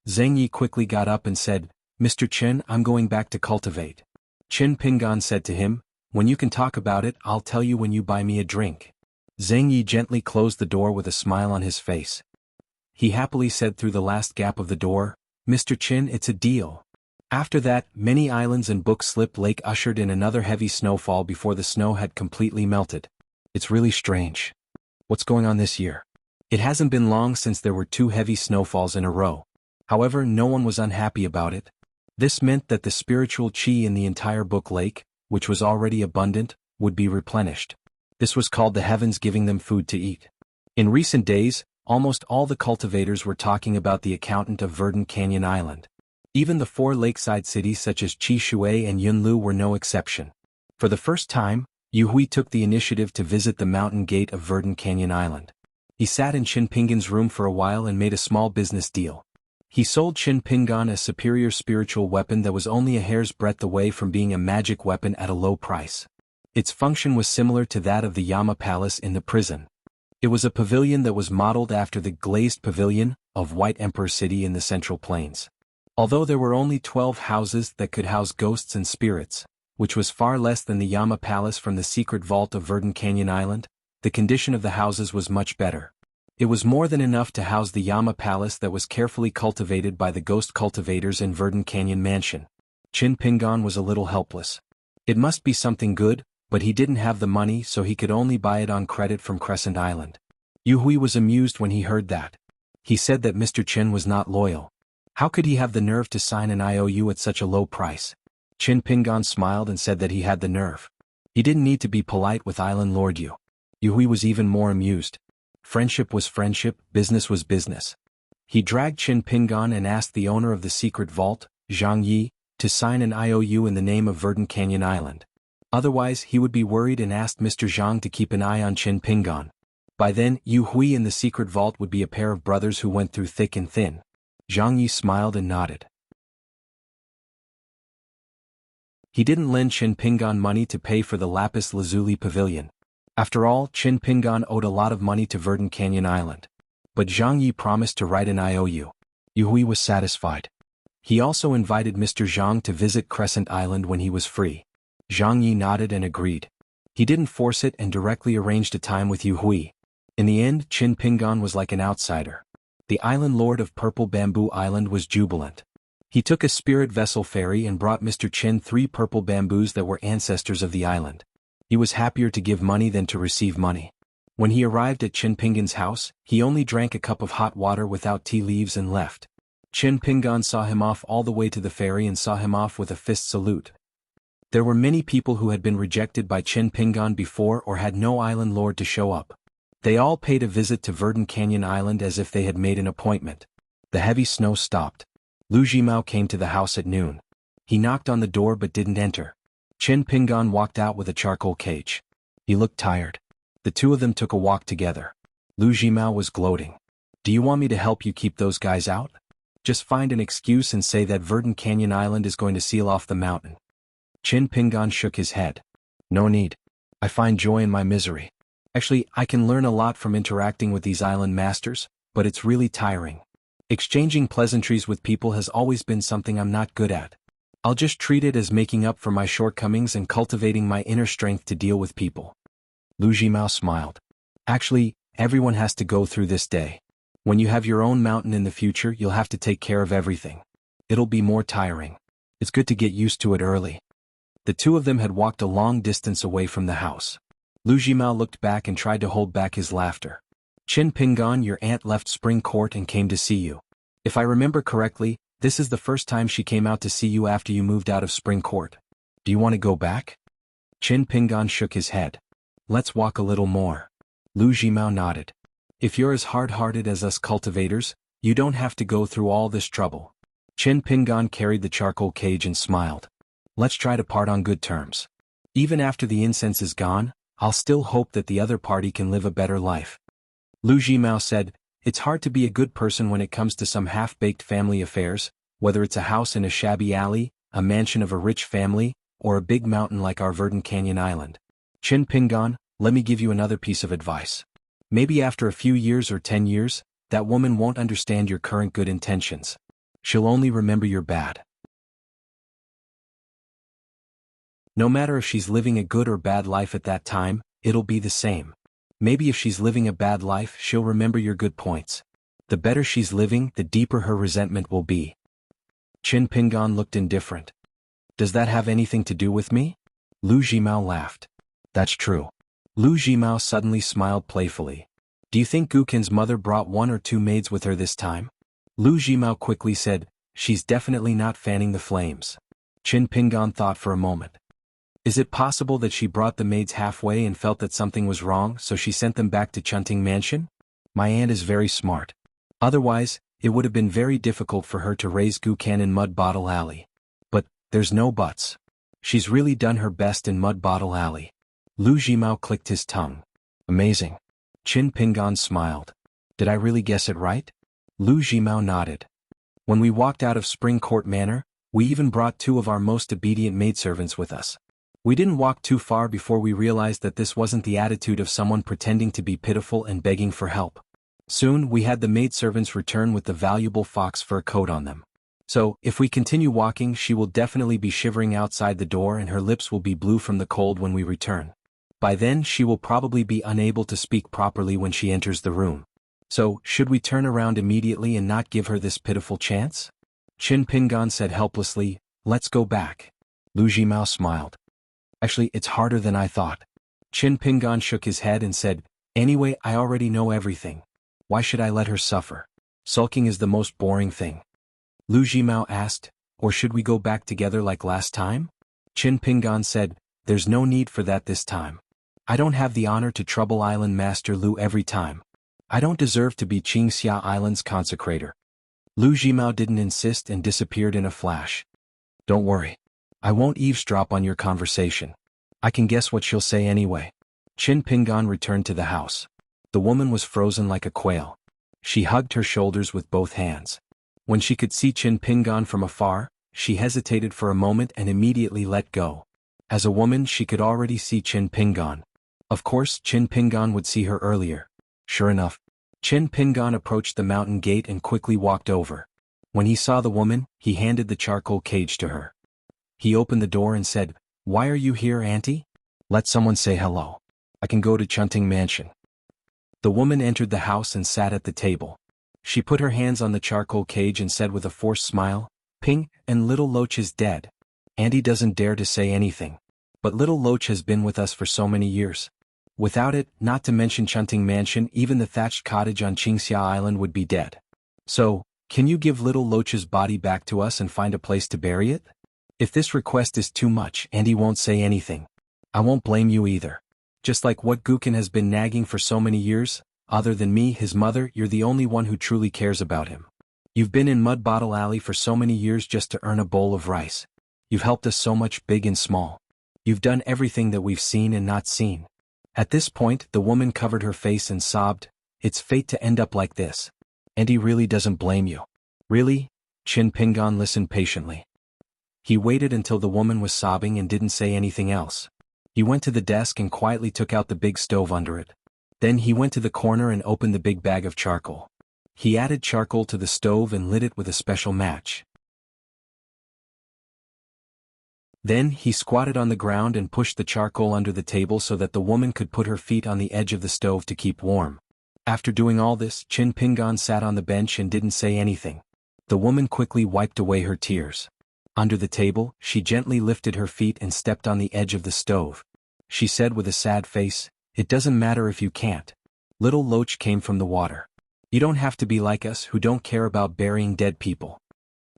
Zheng Yi quickly got up and said, Mr. Chen, I'm going back to cultivate. Qin Pingan said to him, When you can talk about it, I'll tell you when you buy me a drink. Zheng Yi gently closed the door with a smile on his face. He happily said through the last gap of the door, Mr. Chen, it's a deal. After that, many islands and Book Slip Lake ushered in another heavy snowfall before the snow had completely melted. It's really strange. What's going on this year? It hasn't been long since there were 2 heavy snowfalls in a row. However, no one was unhappy about it. This meant that the spiritual qi in the entire Book Lake, which was already abundant, would be replenished. This was called the heavens giving them food to eat. In recent days, almost all the cultivators were talking about the accountant of Verdant Canyon Island. Even the 4 lakeside cities such as Qishui and Yunlu were no exception. For the first time, Yu Hui took the initiative to visit the mountain gate of Verdant Canyon Island. He sat in Qin Pingan's room for a while and made a small business deal. He sold Qin Pingan a superior spiritual weapon that was only a hair's breadth away from being a magic weapon at a low price. Its function was similar to that of the Yama Palace in the prison. It was a pavilion that was modeled after the glazed pavilion of White Emperor City in the Central Plains. Although there were only 12 houses that could house ghosts and spirits, which was far less than the Yama Palace from the secret vault of Verdant Canyon Island, the condition of the houses was much better. It was more than enough to house the Yama Palace that was carefully cultivated by the ghost cultivators in Verdant Canyon Mansion. Chin Pingan was a little helpless. It must be something good, but he didn't have the money so he could only buy it on credit from Crescent Island. Yu Hui was amused when he heard that. He said that Mr. Chin was not loyal. How could he have the nerve to sign an IOU at such a low price? Chin Pingan smiled and said that he had the nerve. He didn't need to be polite with Island Lord Yu. Yu Hui was even more amused. Friendship was friendship, business was business. He dragged Chin Pingan and asked the owner of the secret vault, Zhang Yi, to sign an IOU in the name of Verdant Canyon Island. Otherwise he would be worried and asked Mr. Zhang to keep an eye on Chin Pingan. By then, Yu Hui and the secret vault would be a pair of brothers who went through thick and thin. Zhang Yi smiled and nodded. He didn't lend Chin Pingan money to pay for the lapis lazuli pavilion. After all, Chin Pingan owed a lot of money to Verdant Canyon Island. But Zhang Yi promised to write an IOU. Yu Hui was satisfied. He also invited Mr. Zhang to visit Crescent Island when he was free. Zhang Yi nodded and agreed. He didn't force it and directly arranged a time with Yu Hui. In the end, Chin Pingan was like an outsider. The island lord of Purple Bamboo Island was jubilant. He took a spirit vessel ferry and brought Mr. Chin 3 purple bamboos that were ancestors of the island. He was happier to give money than to receive money. When he arrived at Chin Pingan's house, he only drank a cup of hot water without tea leaves and left. Chin Pingan saw him off all the way to the ferry and saw him off with a fist salute. There were many people who had been rejected by Chin Pingan before or had no island lord to show up. They all paid a visit to Verdant Canyon Island as if they had made an appointment. The heavy snow stopped. Lu Jimao came to the house at noon. He knocked on the door but didn't enter. Chin Pingan walked out with a charcoal cage. He looked tired. The two of them took a walk together. Lu Jimao was gloating. Do you want me to help you keep those guys out? Just find an excuse and say that Verdant Canyon Island is going to seal off the mountain. Chin Pingan shook his head. No need. I find joy in my misery. Actually, I can learn a lot from interacting with these island masters, but it's really tiring. Exchanging pleasantries with people has always been something I'm not good at. I'll just treat it as making up for my shortcomings and cultivating my inner strength to deal with people. Lu Jimao smiled. Actually, everyone has to go through this day. When you have your own mountain in the future, you'll have to take care of everything. It'll be more tiring. It's good to get used to it early. The two of them had walked a long distance away from the house. Lu Jimao looked back and tried to hold back his laughter. Chin Pingan, your aunt left Spring Court and came to see you. If I remember correctly, this is the first time she came out to see you after you moved out of Spring Court. Do you want to go back? Chin Pingan shook his head. Let's walk a little more. Lu Jimao nodded. If you're as hard-hearted as us cultivators, you don't have to go through all this trouble. Chin Pingan carried the charcoal cage and smiled. Let's try to part on good terms. Even after the incense is gone, I'll still hope that the other party can live a better life. Lu Jimao said, it's hard to be a good person when it comes to some half-baked family affairs, whether it's a house in a shabby alley, a mansion of a rich family, or a big mountain like our Verdant Canyon Island. Chin Pingan, let me give you another piece of advice. Maybe after a few years or 10 years, that woman won't understand your current good intentions. She'll only remember your bad. No matter if she's living a good or bad life at that time, it'll be the same. Maybe if she's living a bad life, she'll remember your good points. The better she's living, the deeper her resentment will be. Chin Pingan looked indifferent. Does that have anything to do with me? Lu Jimao laughed. That's true. Lu Jimao suddenly smiled playfully. Do you think Gukin's mother brought 1 or 2 maids with her this time? Lu Jimao quickly said, she's definitely not fanning the flames. Chin Pingan thought for a moment. Is it possible that she brought the maids halfway and felt that something was wrong, so she sent them back to Chunting Mansion? My aunt is very smart. Otherwise, it would have been very difficult for her to raise Gukan in Mud Bottle Alley. But, there's no buts. She's really done her best in Mud Bottle Alley. Lu Jimao clicked his tongue. Amazing. Chin Pingan smiled. Did I really guess it right? Lu Jimao nodded. When we walked out of Spring Court Manor, we even brought 2 of our most obedient maidservants with us. We didn't walk too far before we realized that this wasn't the attitude of someone pretending to be pitiful and begging for help. Soon we had the maidservants return with the valuable fox fur coat on them. So, if we continue walking, she will definitely be shivering outside the door and her lips will be blue from the cold when we return. By then she will probably be unable to speak properly when she enters the room. So, should we turn around immediately and not give her this pitiful chance? Chin Pingan said helplessly, Let's go back. Lu Jimao smiled. Actually, it's harder than I thought. Qin Pingan shook his head and said, anyway, I already know everything. Why should I let her suffer? Sulking is the most boring thing. Lu Jimao asked, or should we go back together like last time? Qin Pingan said, there's no need for that this time. I don't have the honor to trouble Island Master Lu every time. I don't deserve to be Qingxia Island's consecrator. Lu Jimao didn't insist and disappeared in a flash. Don't worry. I won't eavesdrop on your conversation. I can guess what she'll say anyway. Qin Pingan returned to the house. The woman was frozen like a quail. She hugged her shoulders with both hands. When she could see Qin Pingan from afar, she hesitated for a moment and immediately let go. As a woman, she could already see Qin Pingan. Of course, Qin Pingan would see her earlier. Sure enough, Qin Pingan approached the mountain gate and quickly walked over. When he saw the woman, he handed the charcoal cage to her. He opened the door and said, why are you here, auntie? Let someone say hello. I can go to Chunting Mansion. The woman entered the house and sat at the table. She put her hands on the charcoal cage and said with a forced smile, Ping, and little Loach is dead. Auntie doesn't dare to say anything. But little Loach has been with us for so many years. Without it, not to mention Chunting Mansion, even the thatched cottage on Qingxia Island would be dead. So, can you give little Loach's body back to us and find a place to bury it? If this request is too much, Auntie won't say anything. I won't blame you either. Just like what Gukin has been nagging for so many years, other than me, his mother, you're the only one who truly cares about him. You've been in Mud Bottle Alley for so many years just to earn a bowl of rice. You've helped us so much, big and small. You've done everything that we've seen and not seen. At this point, the woman covered her face and sobbed, it's fate to end up like this. Auntie really doesn't blame you. Really? Qin Pingan listened patiently. He waited until the woman was sobbing and didn't say anything else. He went to the desk and quietly took out the big stove under it. Then he went to the corner and opened the big bag of charcoal. He added charcoal to the stove and lit it with a special match. Then he squatted on the ground and pushed the charcoal under the table so that the woman could put her feet on the edge of the stove to keep warm. After doing all this, Qin Pingan sat on the bench and didn't say anything. The woman quickly wiped away her tears. Under the table, she gently lifted her feet and stepped on the edge of the stove. She said with a sad face, it doesn't matter if you can't. Little Loach came from the water. You don't have to be like us who don't care about burying dead people.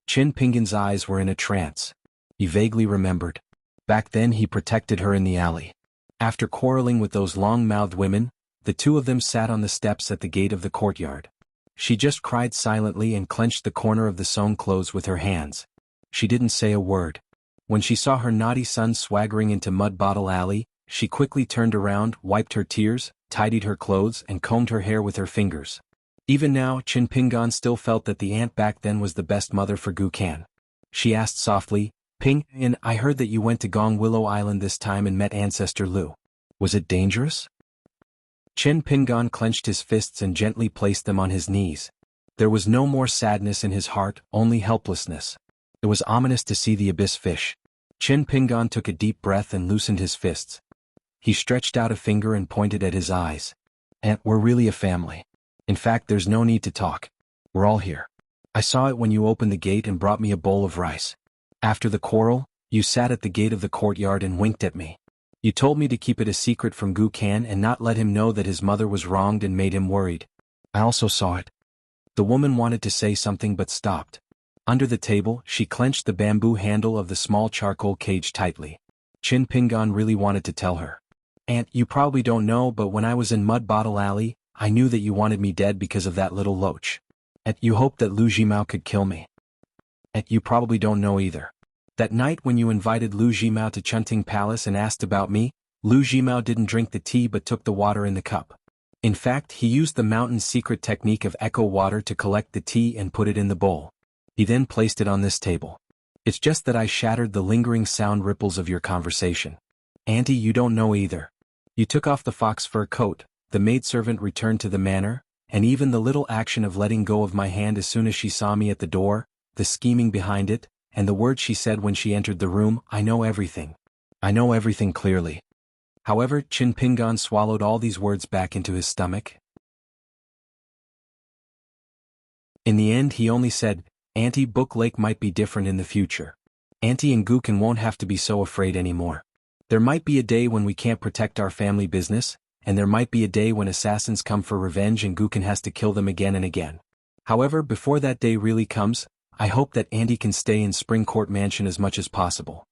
Qin Pingan's eyes were in a trance. He vaguely remembered. Back then he protected her in the alley. After quarreling with those long-mouthed women, the two of them sat on the steps at the gate of the courtyard. She just cried silently and clenched the corner of the sewn clothes with her hands. She didn't say a word. When she saw her naughty son swaggering into Mud Bottle Alley, she quickly turned around, wiped her tears, tidied her clothes and combed her hair with her fingers. Even now, Qin Pingan still felt that the aunt back then was the best mother for Gukan. She asked softly, Ping, and I heard that you went to Gong Willow Island this time and met Ancestor Lu. Was it dangerous? Qin Pingan clenched his fists and gently placed them on his knees. There was no more sadness in his heart, only helplessness. It was ominous to see the abyss fish. Qin Pingan took a deep breath and loosened his fists. He stretched out a finger and pointed at his eyes. Aunt, we're really a family. In fact, there's no need to talk. We're all here. I saw it when you opened the gate and brought me a bowl of rice. After the quarrel, you sat at the gate of the courtyard and winked at me. You told me to keep it a secret from Gukan and not let him know that his mother was wronged and made him worried. I also saw it. The woman wanted to say something but stopped. Under the table, she clenched the bamboo handle of the small charcoal cage tightly. Qin Pingan really wanted to tell her. Aunt, you probably don't know, but when I was in Mud Bottle Alley, I knew that you wanted me dead because of that little Loach. Aunt, you hoped that Lu Jimao could kill me. Aunt, you probably don't know either. That night when you invited Lu Jimao to Chunting Palace and asked about me, Lu Jimao didn't drink the tea but took the water in the cup. In fact, he used the mountain's secret technique of echo water to collect the tea and put it in the bowl. He then placed it on this table. It's just that I shattered the lingering sound ripples of your conversation. Auntie, you don't know either. You took off the fox fur coat, the maidservant returned to the manor, and even the little action of letting go of my hand as soon as she saw me at the door, the scheming behind it, and the words she said when she entered the room, I know everything. I know everything clearly. However, Qin Pingan swallowed all these words back into his stomach. In the end he only said, Auntie, Book Lake might be different in the future. Auntie and Gookin won't have to be so afraid anymore. There might be a day when we can't protect our family business, and there might be a day when assassins come for revenge and Gookin has to kill them again and again. However, before that day really comes, I hope that Auntie can stay in Springcourt Mansion as much as possible."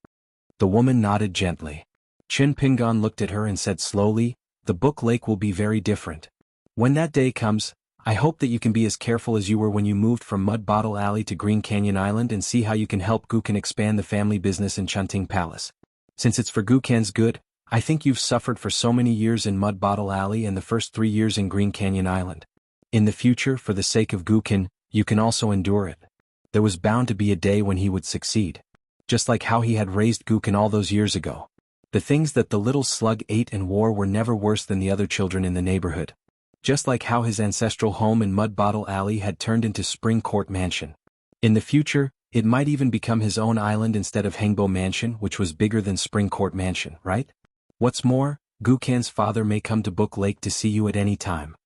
The woman nodded gently. Chin Pingon looked at her and said slowly, "The Book Lake will be very different. When that day comes, I hope that you can be as careful as you were when you moved from Mud Bottle Alley to Green Canyon Island and see how you can help Gookin expand the family business in Chunting Palace. Since it's for Gookan's good, I think you've suffered for so many years in Mud Bottle Alley and the first 3 years in Green Canyon Island. In the future, for the sake of Gookin, you can also endure it. There was bound to be a day when he would succeed. Just like how he had raised Gookin all those years ago. The things that the little slug ate and wore were never worse than the other children in the neighborhood. Just like how his ancestral home in Mud Bottle Alley had turned into Springcourt Mansion. In the future, it might even become his own island instead of Hangbo Mansion, which was bigger than Springcourt Mansion, right? What's more, Gookan's father may come to Book Lake to see you at any time."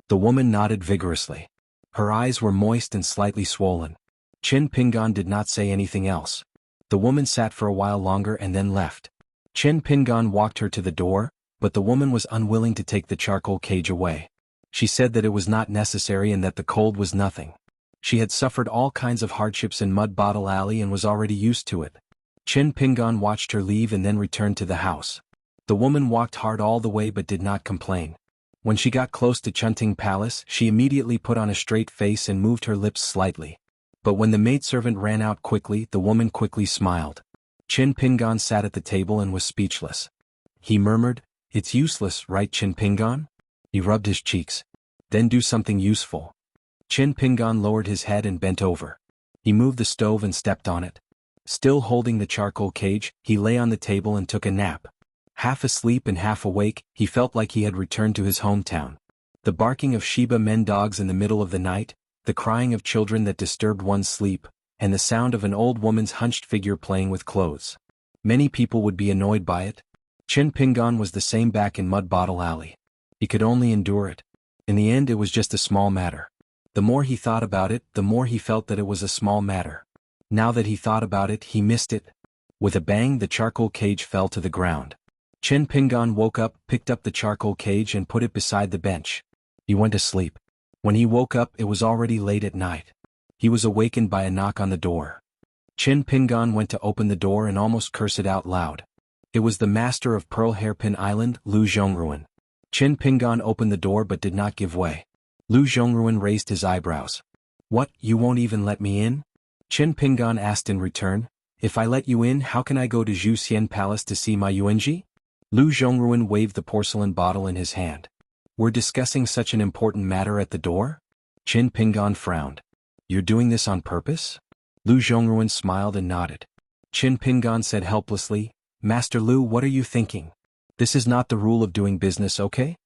The woman nodded vigorously. Her eyes were moist and slightly swollen. Chin Pingon did not say anything else. The woman sat for a while longer and then left. Chin Pingon walked her to the door, but the woman was unwilling to take the charcoal cage away. She said that it was not necessary and that the cold was nothing. She had suffered all kinds of hardships in Mud Bottle Alley and was already used to it. Chin Pingon watched her leave and then returned to the house. The woman walked hard all the way but did not complain. When she got close to Chunting Palace, she immediately put on a straight face and moved her lips slightly. But when the maidservant ran out quickly, the woman quickly smiled. Chin Pingon sat at the table and was speechless. He murmured, "It's useless, right, Chin Pingon?" He rubbed his cheeks. "Then do something useful." Chin Pingon lowered his head and bent over. He moved the stove and stepped on it. Still holding the charcoal cage, he lay on the table and took a nap. Half asleep and half awake, he felt like he had returned to his hometown. The barking of Shiba men dogs in the middle of the night, the crying of children that disturbed one's sleep, and the sound of an old woman's hunched figure playing with clothes. Many people would be annoyed by it. Chin Pingon was the same back in Mud Bottle Alley. He could only endure it. In the end, it was just a small matter. The more he thought about it, the more he felt that it was a small matter. Now that he thought about it, he missed it. With a bang, the charcoal cage fell to the ground. Chin Pingon woke up, picked up the charcoal cage and put it beside the bench. He went to sleep. When he woke up, it was already late at night. He was awakened by a knock on the door. Chin Pingon went to open the door and almost cursed it out loud. It was the master of Pearl Hairpin Island, Lu Zhongruan. Chin Pingon opened the door but did not give way. Lu Zhongruan raised his eyebrows. "What, you won't even let me in?" Chin Pingon asked in return. "If I let you in, how can I go to Zhu Xian Palace to see my Yuanji?" Lu Zhongruan waved the porcelain bottle in his hand. "We're discussing such an important matter at the door?" Chin Pingon frowned. "You're doing this on purpose?" Lu Zhongruan smiled and nodded. Chin Pingon said helplessly, "Master Lu, what are you thinking? This is not the rule of doing business, okay?"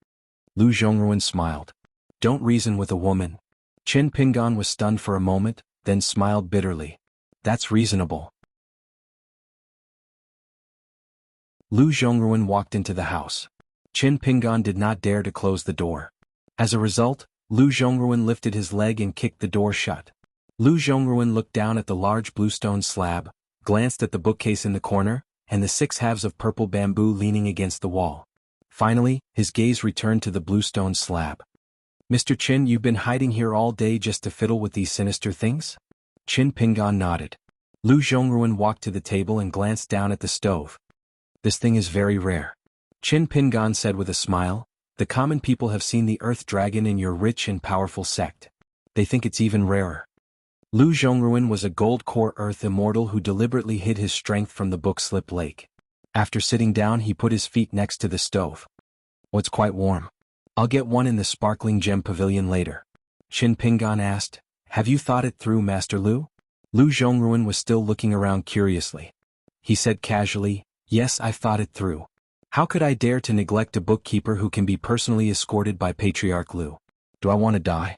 Lu Zhongruan smiled. "Don't reason with a woman." Chin Pingon was stunned for a moment, then smiled bitterly. "That's reasonable." Lu Zhongruan walked into the house. Chin Pingon did not dare to close the door. As a result, Lu Zhongruan lifted his leg and kicked the door shut. Lu Zhongruan looked down at the large bluestone slab, glanced at the bookcase in the corner, and the 6 halves of purple bamboo leaning against the wall. Finally, his gaze returned to the bluestone slab. "Mr. Chin, you've been hiding here all day just to fiddle with these sinister things?" Chin Pingon nodded. Lu Zhongruan walked to the table and glanced down at the stove. "This thing is very rare." Chin Pingon said with a smile, "The common people have seen the earth dragon in your rich and powerful sect. They think it's even rarer." Lu Zhongruan was a gold-core earth immortal who deliberately hid his strength from the book slip lake. After sitting down, he put his feet next to the stove. "Oh, it's quite warm. I'll get one in the sparkling gem pavilion later." Chin Pingon asked, "Have you thought it through, Master Lu?" Lu Zhongruan was still looking around curiously. He said casually, "Yes, I've thought it through. How could I dare to neglect a bookkeeper who can be personally escorted by Patriarch Lu? Do I want to die?"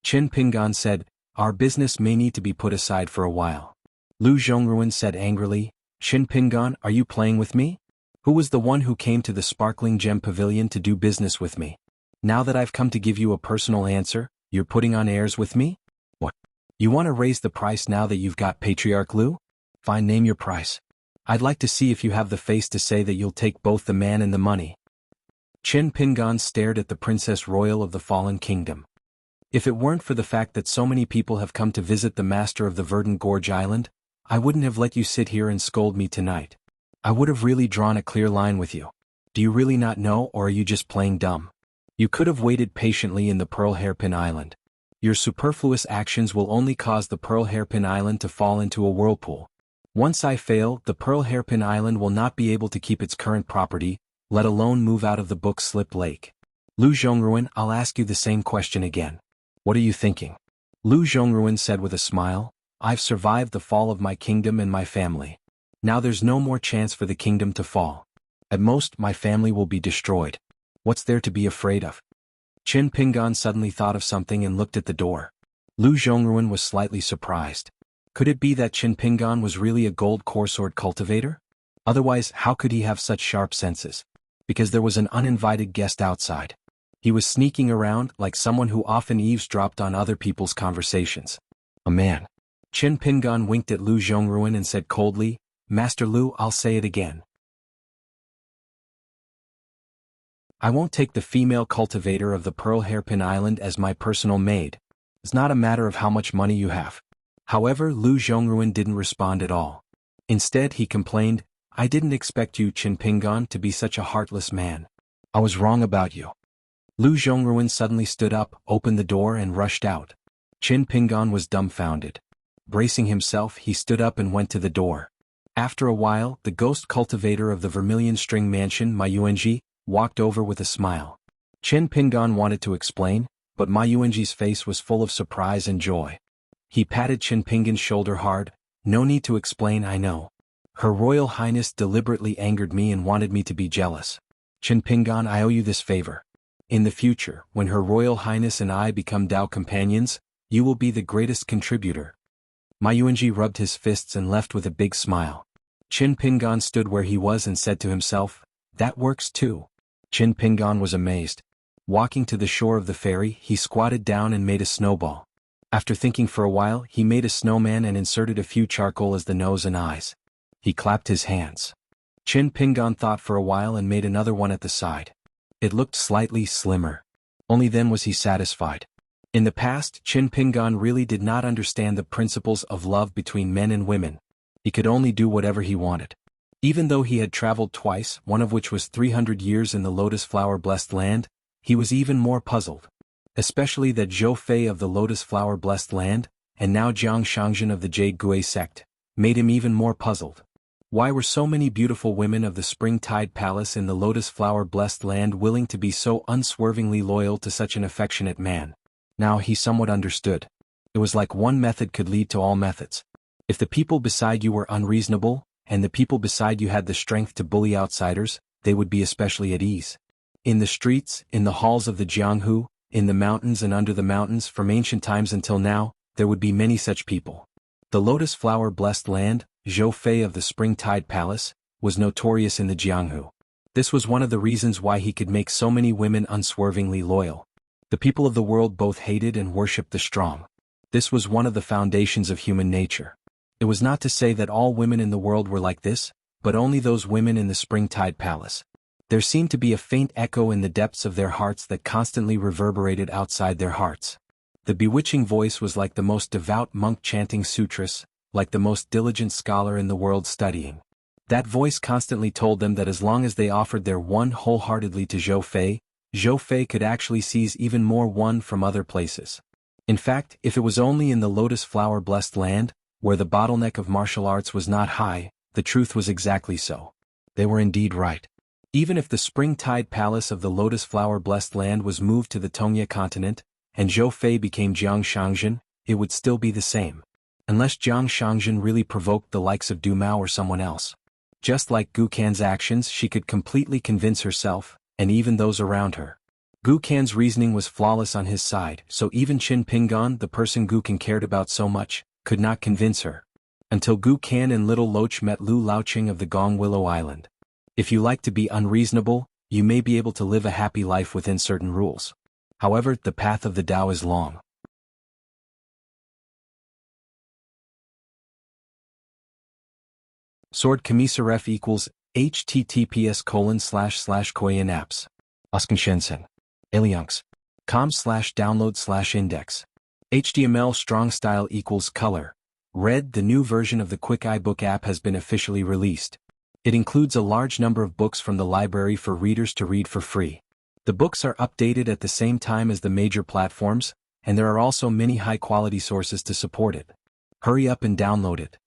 Chin Pingon said, "Our business may need to be put aside for a while." Lu Zhongruan said angrily, "Chin Pingon, are you playing with me? Who was the one who came to the sparkling gem pavilion to do business with me? Now that I've come to give you a personal answer, you're putting on airs with me? What? You want to raise the price now that you've got Patriarch Lu? Fine, name your price. I'd like to see if you have the face to say that you'll take both the man and the money. Chen Pingan stared at the Princess Royal of the Fallen Kingdom. If it weren't for the fact that so many people have come to visit the master of the Verdant Gorge Island, I wouldn't have let you sit here and scold me tonight. I would have really drawn a clear line with you. Do you really not know, or are you just playing dumb? You could have waited patiently in the Pearl Hairpin Island. Your superfluous actions will only cause the Pearl Hairpin Island to fall into a whirlpool. Once I fail, the Pearl Hairpin Island will not be able to keep its current property, let alone move out of the book-slip lake. Lu Zhongruan, I'll ask you the same question again. What are you thinking? Lu Zhongruan said with a smile, I've survived the fall of my kingdom and my family. Now there's no more chance for the kingdom to fall. At most, my family will be destroyed. What's there to be afraid of? Chen Pingan suddenly thought of something and looked at the door. Lu Zhongruan was slightly surprised. Could it be that Chen Pingan was really a gold core sword cultivator? Otherwise, how could he have such sharp senses? Because there was an uninvited guest outside. He was sneaking around like someone who often eavesdropped on other people's conversations. A man. Chen Pingan winked at Lu Zhongruan and said coldly, Master Lu, I'll say it again. I won't take the female cultivator of the Pearl Hairpin Island as my personal maid. It's not a matter of how much money you have. However, Lu Zhongruan didn't respond at all. Instead, he complained, I didn't expect you, Chen Pingan, to be such a heartless man. I was wrong about you. Lu Zhongruan suddenly stood up, opened the door and rushed out. Chen Pingan was dumbfounded. Bracing himself, he stood up and went to the door. After a while, the ghost cultivator of the Vermilion String Mansion, Ma Yuanji, walked over with a smile. Chen Pingan wanted to explain, but Ma Yuanji's face was full of surprise and joy. He patted Chen Pingan's shoulder hard. No need to explain, I know. Her Royal Highness deliberately angered me and wanted me to be jealous. Chen Pingan, I owe you this favor. In the future, when Her Royal Highness and I become Dao companions, you will be the greatest contributor. Ma Yuanji rubbed his fists and left with a big smile. Chen Pingan stood where he was and said to himself, that works too. Chen Pingan was amazed. Walking to the shore of the ferry, he squatted down and made a snowball. After thinking for a while, he made a snowman and inserted a few charcoal as the nose and eyes. He clapped his hands. Chen Pingan thought for a while and made another one at the side. It looked slightly slimmer. Only then was he satisfied. In the past, Chen Pingan really did not understand the principles of love between men and women. He could only do whatever he wanted. Even though he had traveled twice, one of which was 300 years in the Lotus Flower Blessed Land, he was even more puzzled. Especially that Zhou Fei of the Lotus Flower Blessed Land, and now Jiang Shangzhen of the Jade Gui sect, made him even more puzzled. Why were so many beautiful women of the Springtide Palace in the Lotus Flower Blessed Land willing to be so unswervingly loyal to such an affectionate man? Now he somewhat understood. It was like one method could lead to all methods. If the people beside you were unreasonable, and the people beside you had the strength to bully outsiders, they would be especially at ease. In the streets, in the halls of the Jianghu, in the mountains and under the mountains from ancient times until now, there would be many such people. The Lotus Flower Blessed Land, Zhou Fei of the Springtide Palace, was notorious in the Jianghu. This was one of the reasons why he could make so many women unswervingly loyal. The people of the world both hated and worshipped the strong. This was one of the foundations of human nature. It was not to say that all women in the world were like this, but only those women in the Springtide Palace. There seemed to be a faint echo in the depths of their hearts that constantly reverberated outside their hearts. The bewitching voice was like the most devout monk chanting sutras, like the most diligent scholar in the world studying. That voice constantly told them that as long as they offered their one wholeheartedly to Zhou Fei could actually seize even more one from other places. In fact, if it was only in the Lotus Flower Blessed Land, where the bottleneck of martial arts was not high, the truth was exactly so. They were indeed right. Even if the Springtide Palace of the Lotus Flower Blessed Land was moved to the Tongya continent, and Zhou Fei became Jiang Shangzhen, it would still be the same. Unless Jiang Shangzhen really provoked the likes of Du Mao or someone else. Just like Gu Kan's actions, she could completely convince herself, and even those around her. Gu Kan's reasoning was flawless on his side, so even Chen Pingan, the person Gu Kan cared about so much, could not convince her. Until Gu Kan and Little Loach met Lu Laoqing of the Gong Willow Island. If you like to be unreasonable, you may be able to live a happy life within certain rules. However, the path of the Tao is long. Sword Kamiseref equals https://koyan apps. Oskenshensен. Aliunks. com/download/index. HTML strong style equals color. Red. The new version of the Quick iBook app has been officially released. It includes a large number of books from the library for readers to read for free. The books are updated at the same time as the major platforms, and there are also many high-quality sources to support it. Hurry up and download it.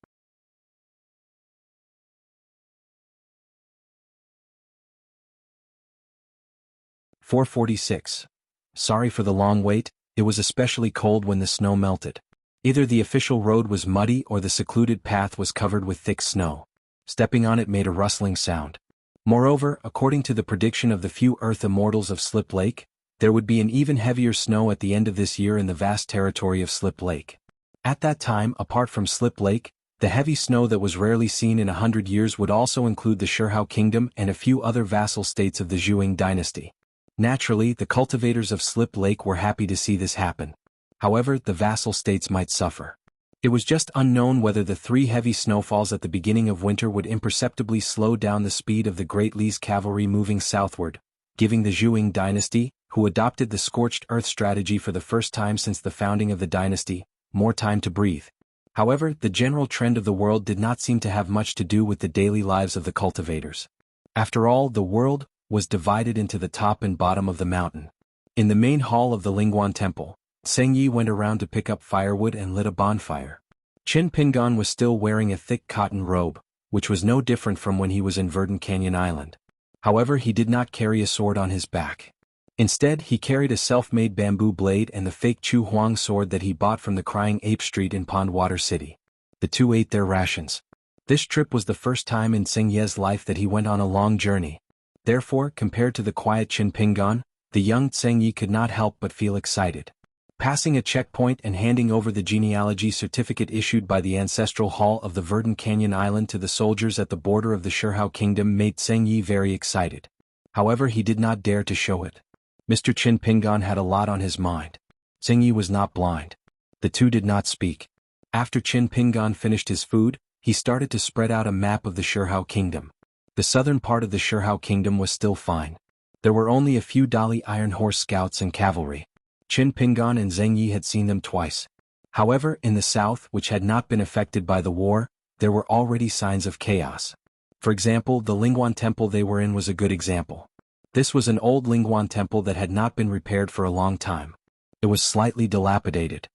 446. Sorry for the long wait, it was especially cold when the snow melted. Either the official road was muddy or the secluded path was covered with thick snow. Stepping on it made a rustling sound. Moreover, according to the prediction of the few Earth immortals of Slip Lake, there would be an even heavier snow at the end of this year in the vast territory of Slip Lake. At that time, apart from Slip Lake, the heavy snow that was rarely seen in 100 years would also include the Shirhao Kingdom and a few other vassal states of the Zhuang dynasty. Naturally, the cultivators of Slip Lake were happy to see this happen. However, the vassal states might suffer. It was just unknown whether the 3 heavy snowfalls at the beginning of winter would imperceptibly slow down the speed of the Great Li's cavalry moving southward, giving the Zhuang dynasty, who adopted the scorched earth strategy for the first time since the founding of the dynasty, more time to breathe. However, the general trend of the world did not seem to have much to do with the daily lives of the cultivators. After all, the world was divided into the top and bottom of the mountain. In the main hall of the Lingguan Temple, Zheng Yi went around to pick up firewood and lit a bonfire. Qin Pingan was still wearing a thick cotton robe, which was no different from when he was in Verdant Canyon Island. However, he did not carry a sword on his back. Instead, he carried a self-made bamboo blade and the fake Chu Huang sword that he bought from the Crying Ape Street in Pondwater City. The two ate their rations. This trip was the first time in Zheng Ye's life that he went on a long journey. Therefore, compared to the quiet Qin Pingan, the young Zheng Yi could not help but feel excited. Passing a checkpoint and handing over the genealogy certificate issued by the Ancestral Hall of the Verdant Canyon Island to the soldiers at the border of the Shirhao Kingdom made Zheng Yi very excited. However, he did not dare to show it. Mr. Qin Pingan had a lot on his mind. Zheng Yi was not blind. The two did not speak. After Qin Pingan finished his food, he started to spread out a map of the Shirhao Kingdom. The southern part of the Shirhao Kingdom was still fine. There were only a few Dali Iron Horse scouts and cavalry. Qin Pingan and Zheng Yi had seen them twice. However, in the south, which had not been affected by the war, there were already signs of chaos. For example, the Lingguan temple they were in was a good example. This was an old Lingguan temple that had not been repaired for a long time. It was slightly dilapidated.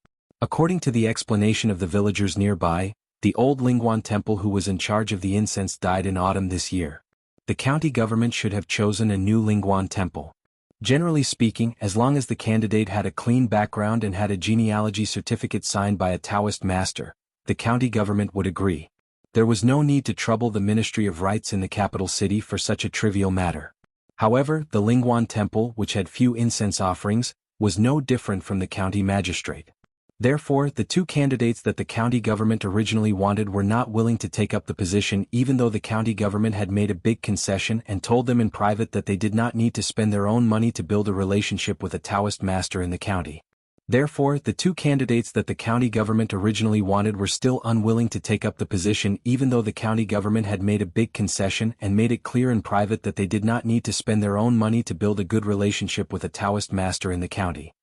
According to the explanation of the villagers nearby, the old Lingguan temple who was in charge of the incense died in autumn this year. The county government should have chosen a new Lingguan temple. Generally speaking, as long as the candidate had a clean background and had a genealogy certificate signed by a Taoist master, the county government would agree. There was no need to trouble the Ministry of Rites in the capital city for such a trivial matter. However, the Lingguan temple, which had few incense offerings, was no different from the county magistrate. Therefore, the two candidates that the county government originally wanted were not willing to take up the position even though the county government had made a big concession and told them in private that they did not need to spend their own money to build a relationship with a Taoist master in the county. Therefore, the two candidates that the county government originally wanted were still unwilling to take up the position even though the county government had made a big concession and made it clear in private that they did not need to spend their own money to build a good relationship with a Taoist master in the county.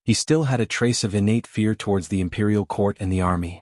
He still had a trace of innate fear towards the imperial court and the army.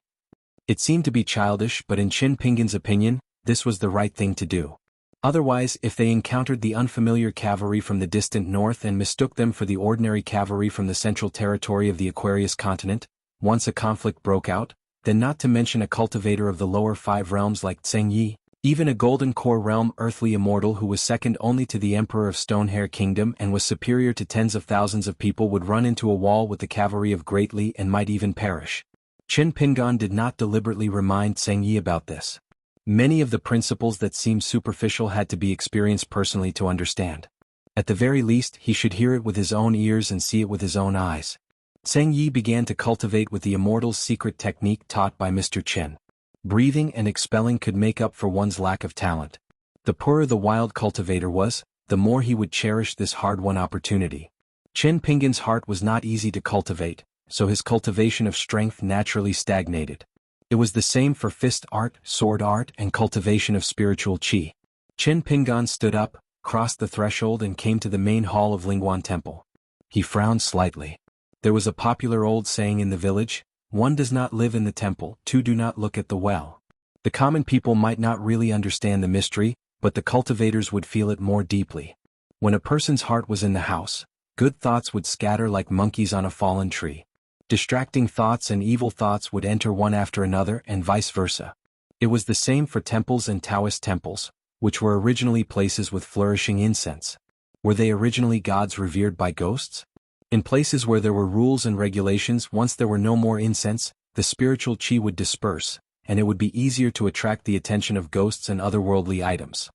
It seemed to be childish, but in Qin Pingan's opinion, this was the right thing to do. Otherwise, if they encountered the unfamiliar cavalry from the distant north and mistook them for the ordinary cavalry from the central territory of the Aquarius continent, once a conflict broke out, then not to mention a cultivator of the lower 5 realms like Zheng Yi, even a Golden Core realm earthly immortal who was second only to the Emperor of Stonehair Kingdom and was superior to tens of thousands of people would run into a wall with the cavalry of Great Li and might even perish. Qin Pingan did not deliberately remind Zheng Yi about this. Many of the principles that seemed superficial had to be experienced personally to understand. At the very least, he should hear it with his own ears and see it with his own eyes. Zheng Yi began to cultivate with the immortal's secret technique taught by Mr. Qin. Breathing and expelling could make up for one's lack of talent. The poorer the wild cultivator was, the more he would cherish this hard-won opportunity. Qin Pingan's heart was not easy to cultivate, so his cultivation of strength naturally stagnated. It was the same for fist art, sword art, and cultivation of spiritual qi. Qin Pingan stood up, crossed the threshold and came to the main hall of Lingguan Temple. He frowned slightly. There was a popular old saying in the village, "One does not live in the temple, two do not look at the well." The common people might not really understand the mystery, but the cultivators would feel it more deeply. When a person's heart was in the house, good thoughts would scatter like monkeys on a fallen tree. Distracting thoughts and evil thoughts would enter one after another and vice versa. It was the same for temples and Taoist temples, which were originally places with flourishing incense. Were they originally gods revered by ghosts? In places where there were rules and regulations, once there were no more incense, the spiritual qi would disperse, and it would be easier to attract the attention of ghosts and otherworldly items.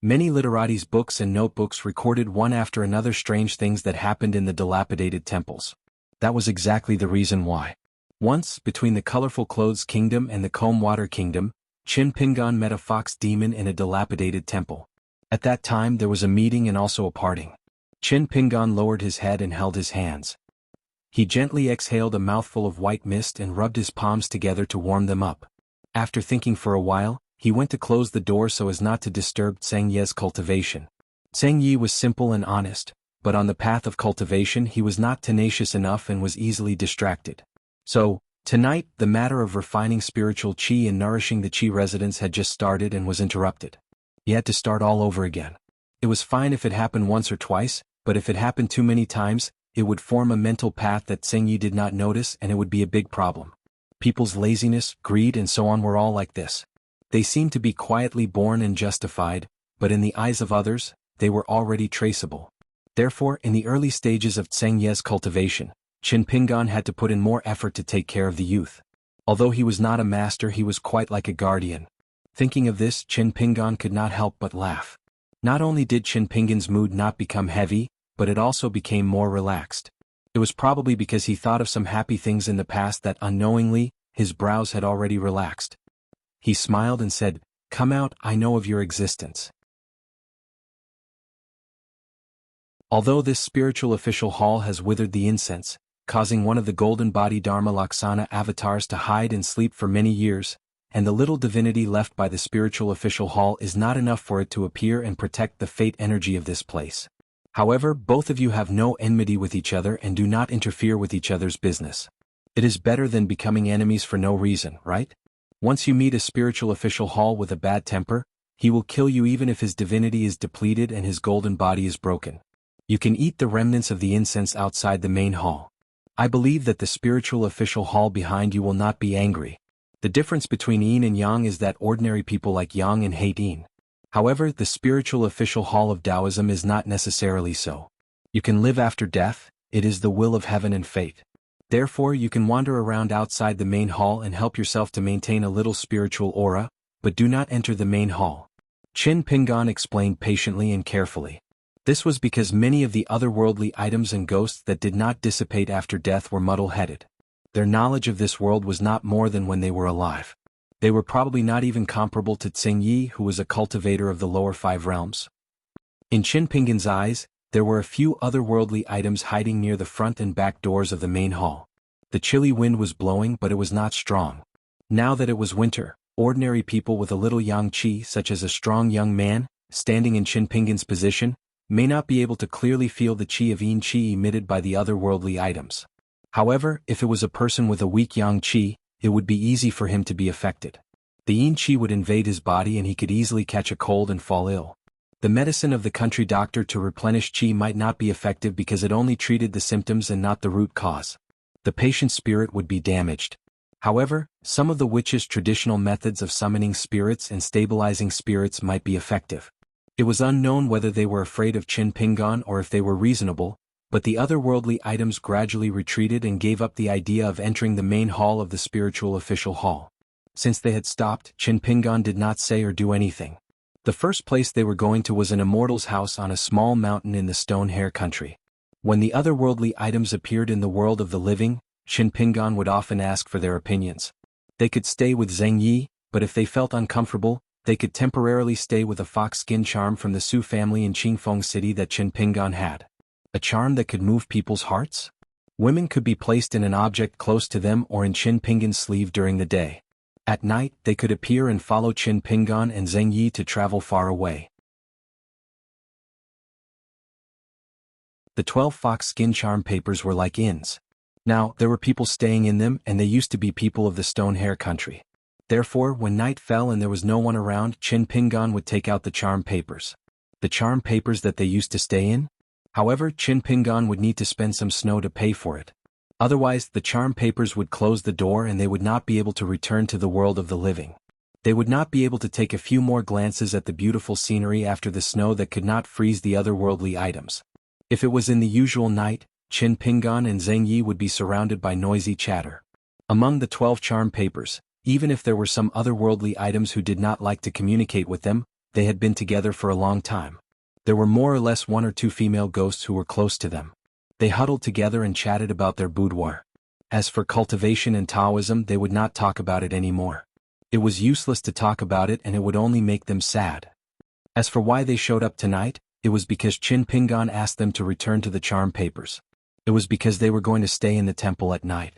Many literatis' books and notebooks recorded one after another strange things that happened in the dilapidated temples. That was exactly the reason why. Once, between the colorful clothes kingdom and the comb water kingdom, Qin Pingan met a fox demon in a dilapidated temple. At that time there was a meeting and also a parting. Qin Pingan lowered his head and held his hands. He gently exhaled a mouthful of white mist and rubbed his palms together to warm them up. After thinking for a while, he went to close the door so as not to disturb Zheng Ye's cultivation. Zheng Yi was simple and honest, but on the path of cultivation he was not tenacious enough and was easily distracted. So, tonight, the matter of refining spiritual qi and nourishing the qi residents had just started and was interrupted. He had to start all over again. It was fine if it happened once or twice, but if it happened too many times, it would form a mental path that Zheng Yi did not notice and it would be a big problem. People's laziness, greed and so on were all like this. They seemed to be quietly born and justified, but in the eyes of others, they were already traceable. Therefore, in the early stages of Zheng Ye's cultivation, Qin Pingan had to put in more effort to take care of the youth. Although he was not a master, he was quite like a guardian. Thinking of this, Qin Pingan could not help but laugh. Not only did Qin Pingan's mood not become heavy, but it also became more relaxed. It was probably because he thought of some happy things in the past that unknowingly, his brows had already relaxed. He smiled and said, "Come out, I know of your existence." Although this spiritual official hall has withered the incense, causing one of the golden body Dharma Laksana avatars to hide and sleep for many years, and the little divinity left by the spiritual official hall is not enough for it to appear and protect the fate energy of this place. However, both of you have no enmity with each other and do not interfere with each other's business. It is better than becoming enemies for no reason, right? Once you meet a spiritual official hall with a bad temper, he will kill you even if his divinity is depleted and his golden body is broken. You can eat the remnants of the incense outside the main hall. I believe that the spiritual official hall behind you will not be angry. The difference between yin and yang is that ordinary people like yang and hate yin. However, the spiritual official hall of Taoism is not necessarily so. You can live after death, it is the will of heaven and fate. Therefore you can wander around outside the main hall and help yourself to maintain a little spiritual aura, but do not enter the main hall. Qin Pingan explained patiently and carefully. This was because many of the otherworldly items and ghosts that did not dissipate after death were muddle-headed. Their knowledge of this world was not more than when they were alive. They were probably not even comparable to Zheng Yi, who was a cultivator of the lower five realms. In Qin Pingan's eyes, there were a few otherworldly items hiding near the front and back doors of the main hall. The chilly wind was blowing, but it was not strong. Now that it was winter, ordinary people with a little yang qi, such as a strong young man, standing in Qin Pingan's position, may not be able to clearly feel the qi of yin qi emitted by the otherworldly items. However, if it was a person with a weak yang qi, it would be easy for him to be affected. The yin qi would invade his body and he could easily catch a cold and fall ill. The medicine of the country doctor to replenish qi might not be effective because it only treated the symptoms and not the root cause. The patient's spirit would be damaged. However, some of the witches' traditional methods of summoning spirits and stabilizing spirits might be effective. It was unknown whether they were afraid of Qin Pingan or if they were reasonable, but the otherworldly items gradually retreated and gave up the idea of entering the main hall of the spiritual official hall. Since they had stopped, Qin Pingan did not say or do anything. The first place they were going to was an immortal's house on a small mountain in the Stone Hair country. When the otherworldly items appeared in the world of the living, Qin Pingan would often ask for their opinions. They could stay with Zheng Yi, but if they felt uncomfortable, they could temporarily stay with a fox skin charm from the Su family in Qingfeng City that Qin Pingan had. A charm that could move people's hearts? Women could be placed in an object close to them or in Qin Pingan's sleeve during the day. At night, they could appear and follow Qin Pingan and Zheng Yi to travel far away. The 12 fox skin charm papers were like inns. Now, there were people staying in them, and they used to be people of the stone hair country. Therefore, when night fell and there was no one around, Qin Pingan would take out the charm papers. The charm papers that they used to stay in? However, Qin Pingan would need to spend some snow to pay for it. Otherwise, the charm papers would close the door and they would not be able to return to the world of the living. They would not be able to take a few more glances at the beautiful scenery after the snow that could not freeze the otherworldly items. If it was in the usual night, Qin Pingan and Zheng Yi would be surrounded by noisy chatter. Among the 12 charm papers, even if there were some otherworldly items who did not like to communicate with them, they had been together for a long time. There were more or less 1 or 2 female ghosts who were close to them. They huddled together and chatted about their boudoir. As for cultivation and Taoism, they would not talk about it anymore. It was useless to talk about it and it would only make them sad. As for why they showed up tonight, it was because Qin Pingan asked them to return to the charm papers. It was because they were going to stay in the temple at night.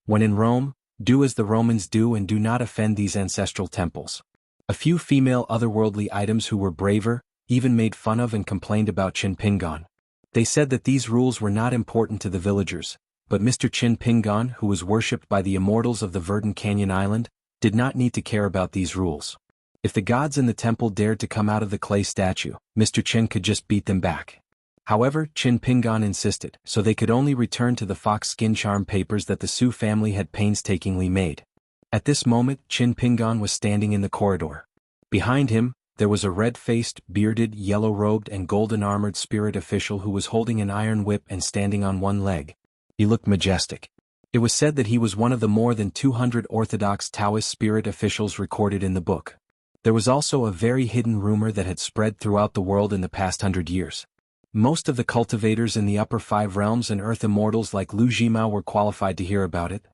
When in Rome, do as the Romans do and do not offend these ancestral temples. A few female otherworldly items who were braver, even made fun of and complained about Qin Pingan. They said that these rules were not important to the villagers, but Mr. Qin Pingan, who was worshipped by the immortals of the Verdant Canyon Island, did not need to care about these rules. If the gods in the temple dared to come out of the clay statue, Mr. Qin could just beat them back. However, Qin Pingan insisted, so they could only return to the fox skin charm papers that the Su family had painstakingly made. At this moment, Qin Pingan was standing in the corridor. Behind him, there was a red-faced, bearded, yellow-robed and golden-armored spirit official who was holding an iron whip and standing on one leg. He looked majestic. It was said that he was one of the more than 200 Orthodox Taoist spirit officials recorded in the book. There was also a very hidden rumor that had spread throughout the world in the past 100 years. Most of the cultivators in the upper 5 realms and earth immortals like Lu Jimao were qualified to hear about it.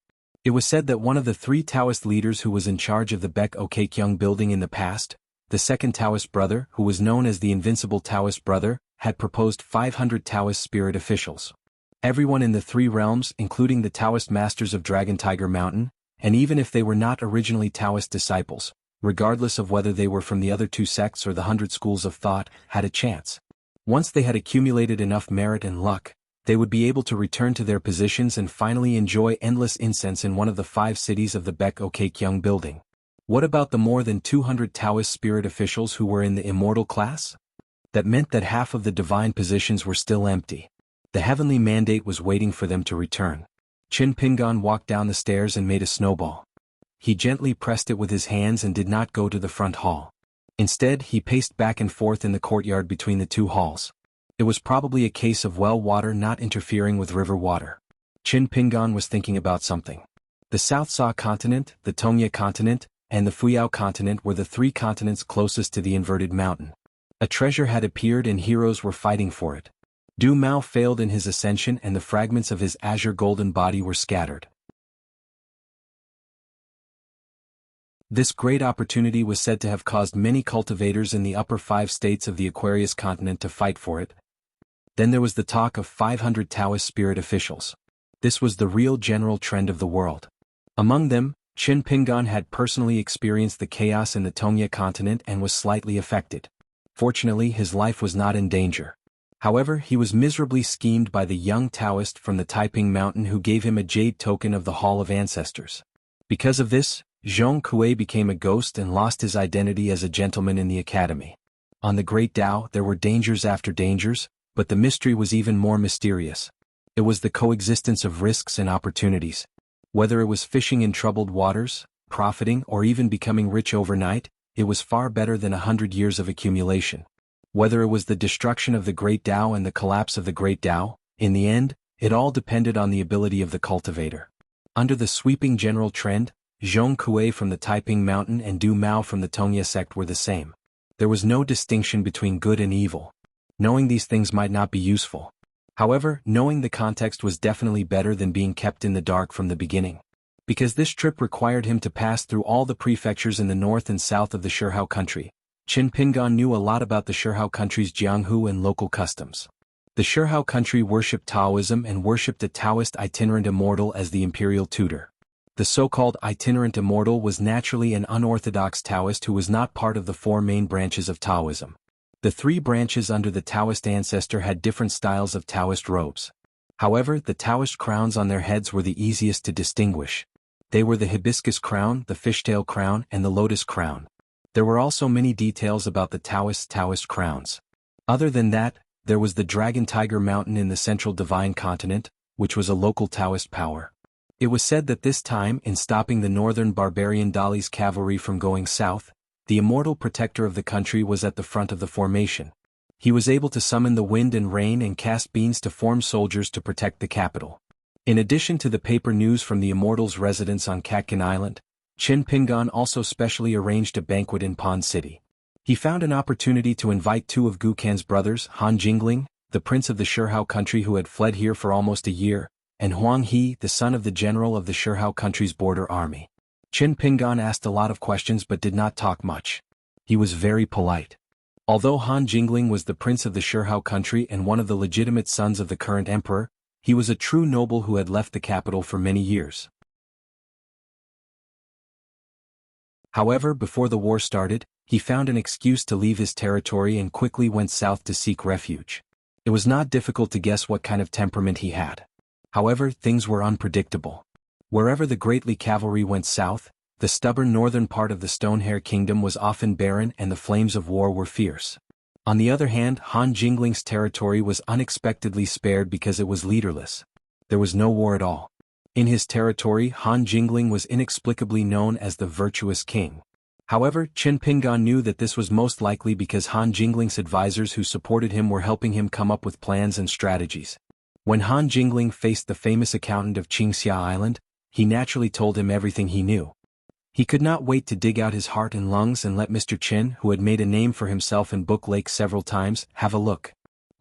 It was said that one of the 3 Taoist leaders who was in charge of the Baek Okekyung building in the past, the second Taoist brother, who was known as the Invincible Taoist Brother, had proposed 500 Taoist spirit officials. Everyone in the 3 realms, including the Taoist masters of Dragon Tiger Mountain, and even if they were not originally Taoist disciples, regardless of whether they were from the other 2 sects or the 100 schools of thought, had a chance. Once they had accumulated enough merit and luck, they would be able to return to their positions and finally enjoy endless incense in one of the 5 cities of the Baek Okekyung building. What about the more than 200 Taoist spirit officials who were in the immortal class? That meant that half of the divine positions were still empty. The heavenly mandate was waiting for them to return. Qin Pingan walked down the stairs and made a snowball. He gently pressed it with his hands and did not go to the front hall. Instead, he paced back and forth in the courtyard between the 2 halls. It was probably a case of well water not interfering with river water. Qin Pingan was thinking about something. The South Sa continent, the Tongya continent, and the Fuyao continent were the 3 continents closest to the inverted mountain. A treasure had appeared and heroes were fighting for it. Du Mao failed in his ascension and the fragments of his azure golden body were scattered. This great opportunity was said to have caused many cultivators in the upper 5 states of the Aquarius continent to fight for it. Then there was the talk of 500 Taoist spirit officials. This was the real general trend of the world. Among them, Qin Pingan had personally experienced the chaos in the Tongya continent and was slightly affected. Fortunately, his life was not in danger. However, he was miserably schemed by the young Taoist from the Taiping Mountain who gave him a jade token of the Hall of Ancestors. Because of this, Zhong Kui became a ghost and lost his identity as a gentleman in the academy. On the Great Tao, there were dangers after dangers, but the mystery was even more mysterious. It was the coexistence of risks and opportunities. Whether it was fishing in troubled waters, profiting, or even becoming rich overnight, it was far better than 100 years of accumulation. Whether it was the destruction of the Great Tao and the collapse of the Great Tao, in the end, it all depended on the ability of the cultivator. Under the sweeping general trend, Zhong Kui from the Taiping Mountain and Du Mao from the Tongya sect were the same. There was no distinction between good and evil. Knowing these things might not be useful. However, knowing the context was definitely better than being kept in the dark from the beginning. Because this trip required him to pass through all the prefectures in the north and south of the Shihao country, Qin Pingan knew a lot about the Shihao country's Jianghu and local customs. The Shirhao country worshipped Taoism and worshipped a Taoist itinerant immortal as the imperial tutor. The so-called itinerant immortal was naturally an unorthodox Taoist who was not part of the four main branches of Taoism. The three branches under the Taoist ancestor had different styles of Taoist robes. However, the Taoist crowns on their heads were the easiest to distinguish. They were the hibiscus crown, the fishtail crown, and the lotus crown. There were also many details about the Taoist crowns. Other than that, there was the Dragon Tiger Mountain in the central divine continent, which was a local Taoist power. It was said that this time, in stopping the northern barbarian Dali's cavalry from going south, the immortal protector of the country was at the front of the formation. He was able to summon the wind and rain and cast beams to form soldiers to protect the capital. In addition to the paper news from the immortal's residence on Katkin Island, Qin Pingan also specially arranged a banquet in Pond City. He found an opportunity to invite two of Gukan's brothers, Han Jingling, the prince of the Shirhao country who had fled here for almost a year, and Huang He, the son of the general of the Shirhao country's border army. Qin Pingan asked a lot of questions but did not talk much. He was very polite. Although Han Jingling was the prince of the Shirhao country and one of the legitimate sons of the current emperor, he was a true noble who had left the capital for many years. However, before the war started, he found an excuse to leave his territory and quickly went south to seek refuge. It was not difficult to guess what kind of temperament he had. However, things were unpredictable. Wherever the Greatly cavalry went south, the stubborn northern part of the Stonehair kingdom was often barren and the flames of war were fierce. On the other hand, Han Jingling's territory was unexpectedly spared because it was leaderless. There was no war at all. In his territory, Han Jingling was inexplicably known as the virtuous king. However, Qin Pingan knew that this was most likely because Han Jingling's advisors who supported him were helping him come up with plans and strategies. When Han Jingling faced the famous accountant of Qingxia Island, he naturally told him everything he knew. He could not wait to dig out his heart and lungs and let Mr. Qin, who had made a name for himself in Book Lake several times, have a look.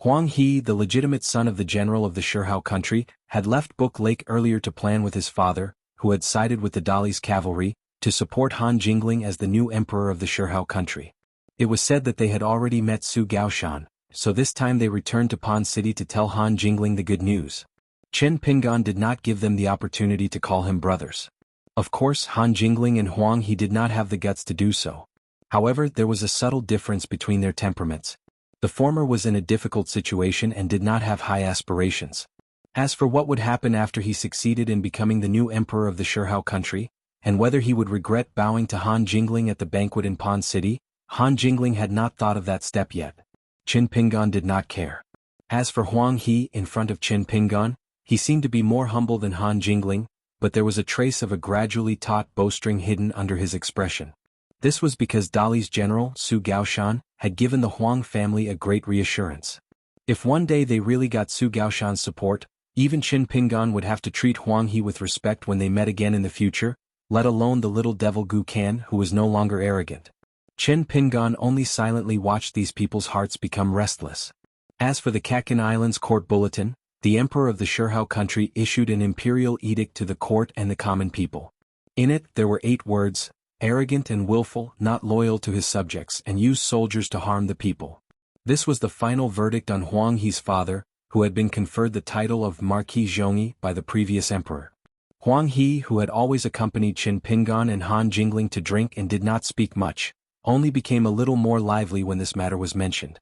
Huang He, the legitimate son of the general of the Shirhao country, had left Book Lake earlier to plan with his father, who had sided with the Dali's cavalry, to support Han Jingling as the new emperor of the Shirhao country. It was said that they had already met Su Gaoshan, so this time they returned to Pond City to tell Han Jingling the good news. Qin Pingan did not give them the opportunity to call him brothers. Of course, Han Jingling and Huang He did not have the guts to do so. However, there was a subtle difference between their temperaments. The former was in a difficult situation and did not have high aspirations. As for what would happen after he succeeded in becoming the new emperor of the Shirhao country, and whether he would regret bowing to Han Jingling at the banquet in Pond City, Han Jingling had not thought of that step yet. Qin Pingan did not care. As for Huang He, in front of Qin Pingan, he seemed to be more humble than Han Jingling, but there was a trace of a gradually taut bowstring hidden under his expression. This was because Dali's general, Su Gaoshan, had given the Huang family a great reassurance. If one day they really got Su Gaoshan's support, even Qin Pingan would have to treat Huang He with respect when they met again in the future, let alone the little devil Gu Kan who was no longer arrogant. Qin Pingan only silently watched these people's hearts become restless. As for the Katkin Islands court bulletin, the emperor of the Shirhao country issued an imperial edict to the court and the common people. In it, there were 8 words: arrogant and willful, not loyal to his subjects, and used soldiers to harm the people. This was the final verdict on Huang He's father, who had been conferred the title of Marquis Zhongyi by the previous emperor. Huang He, who had always accompanied Qin Pingan and Han Jingling to drink and did not speak much, only became a little more lively when this matter was mentioned.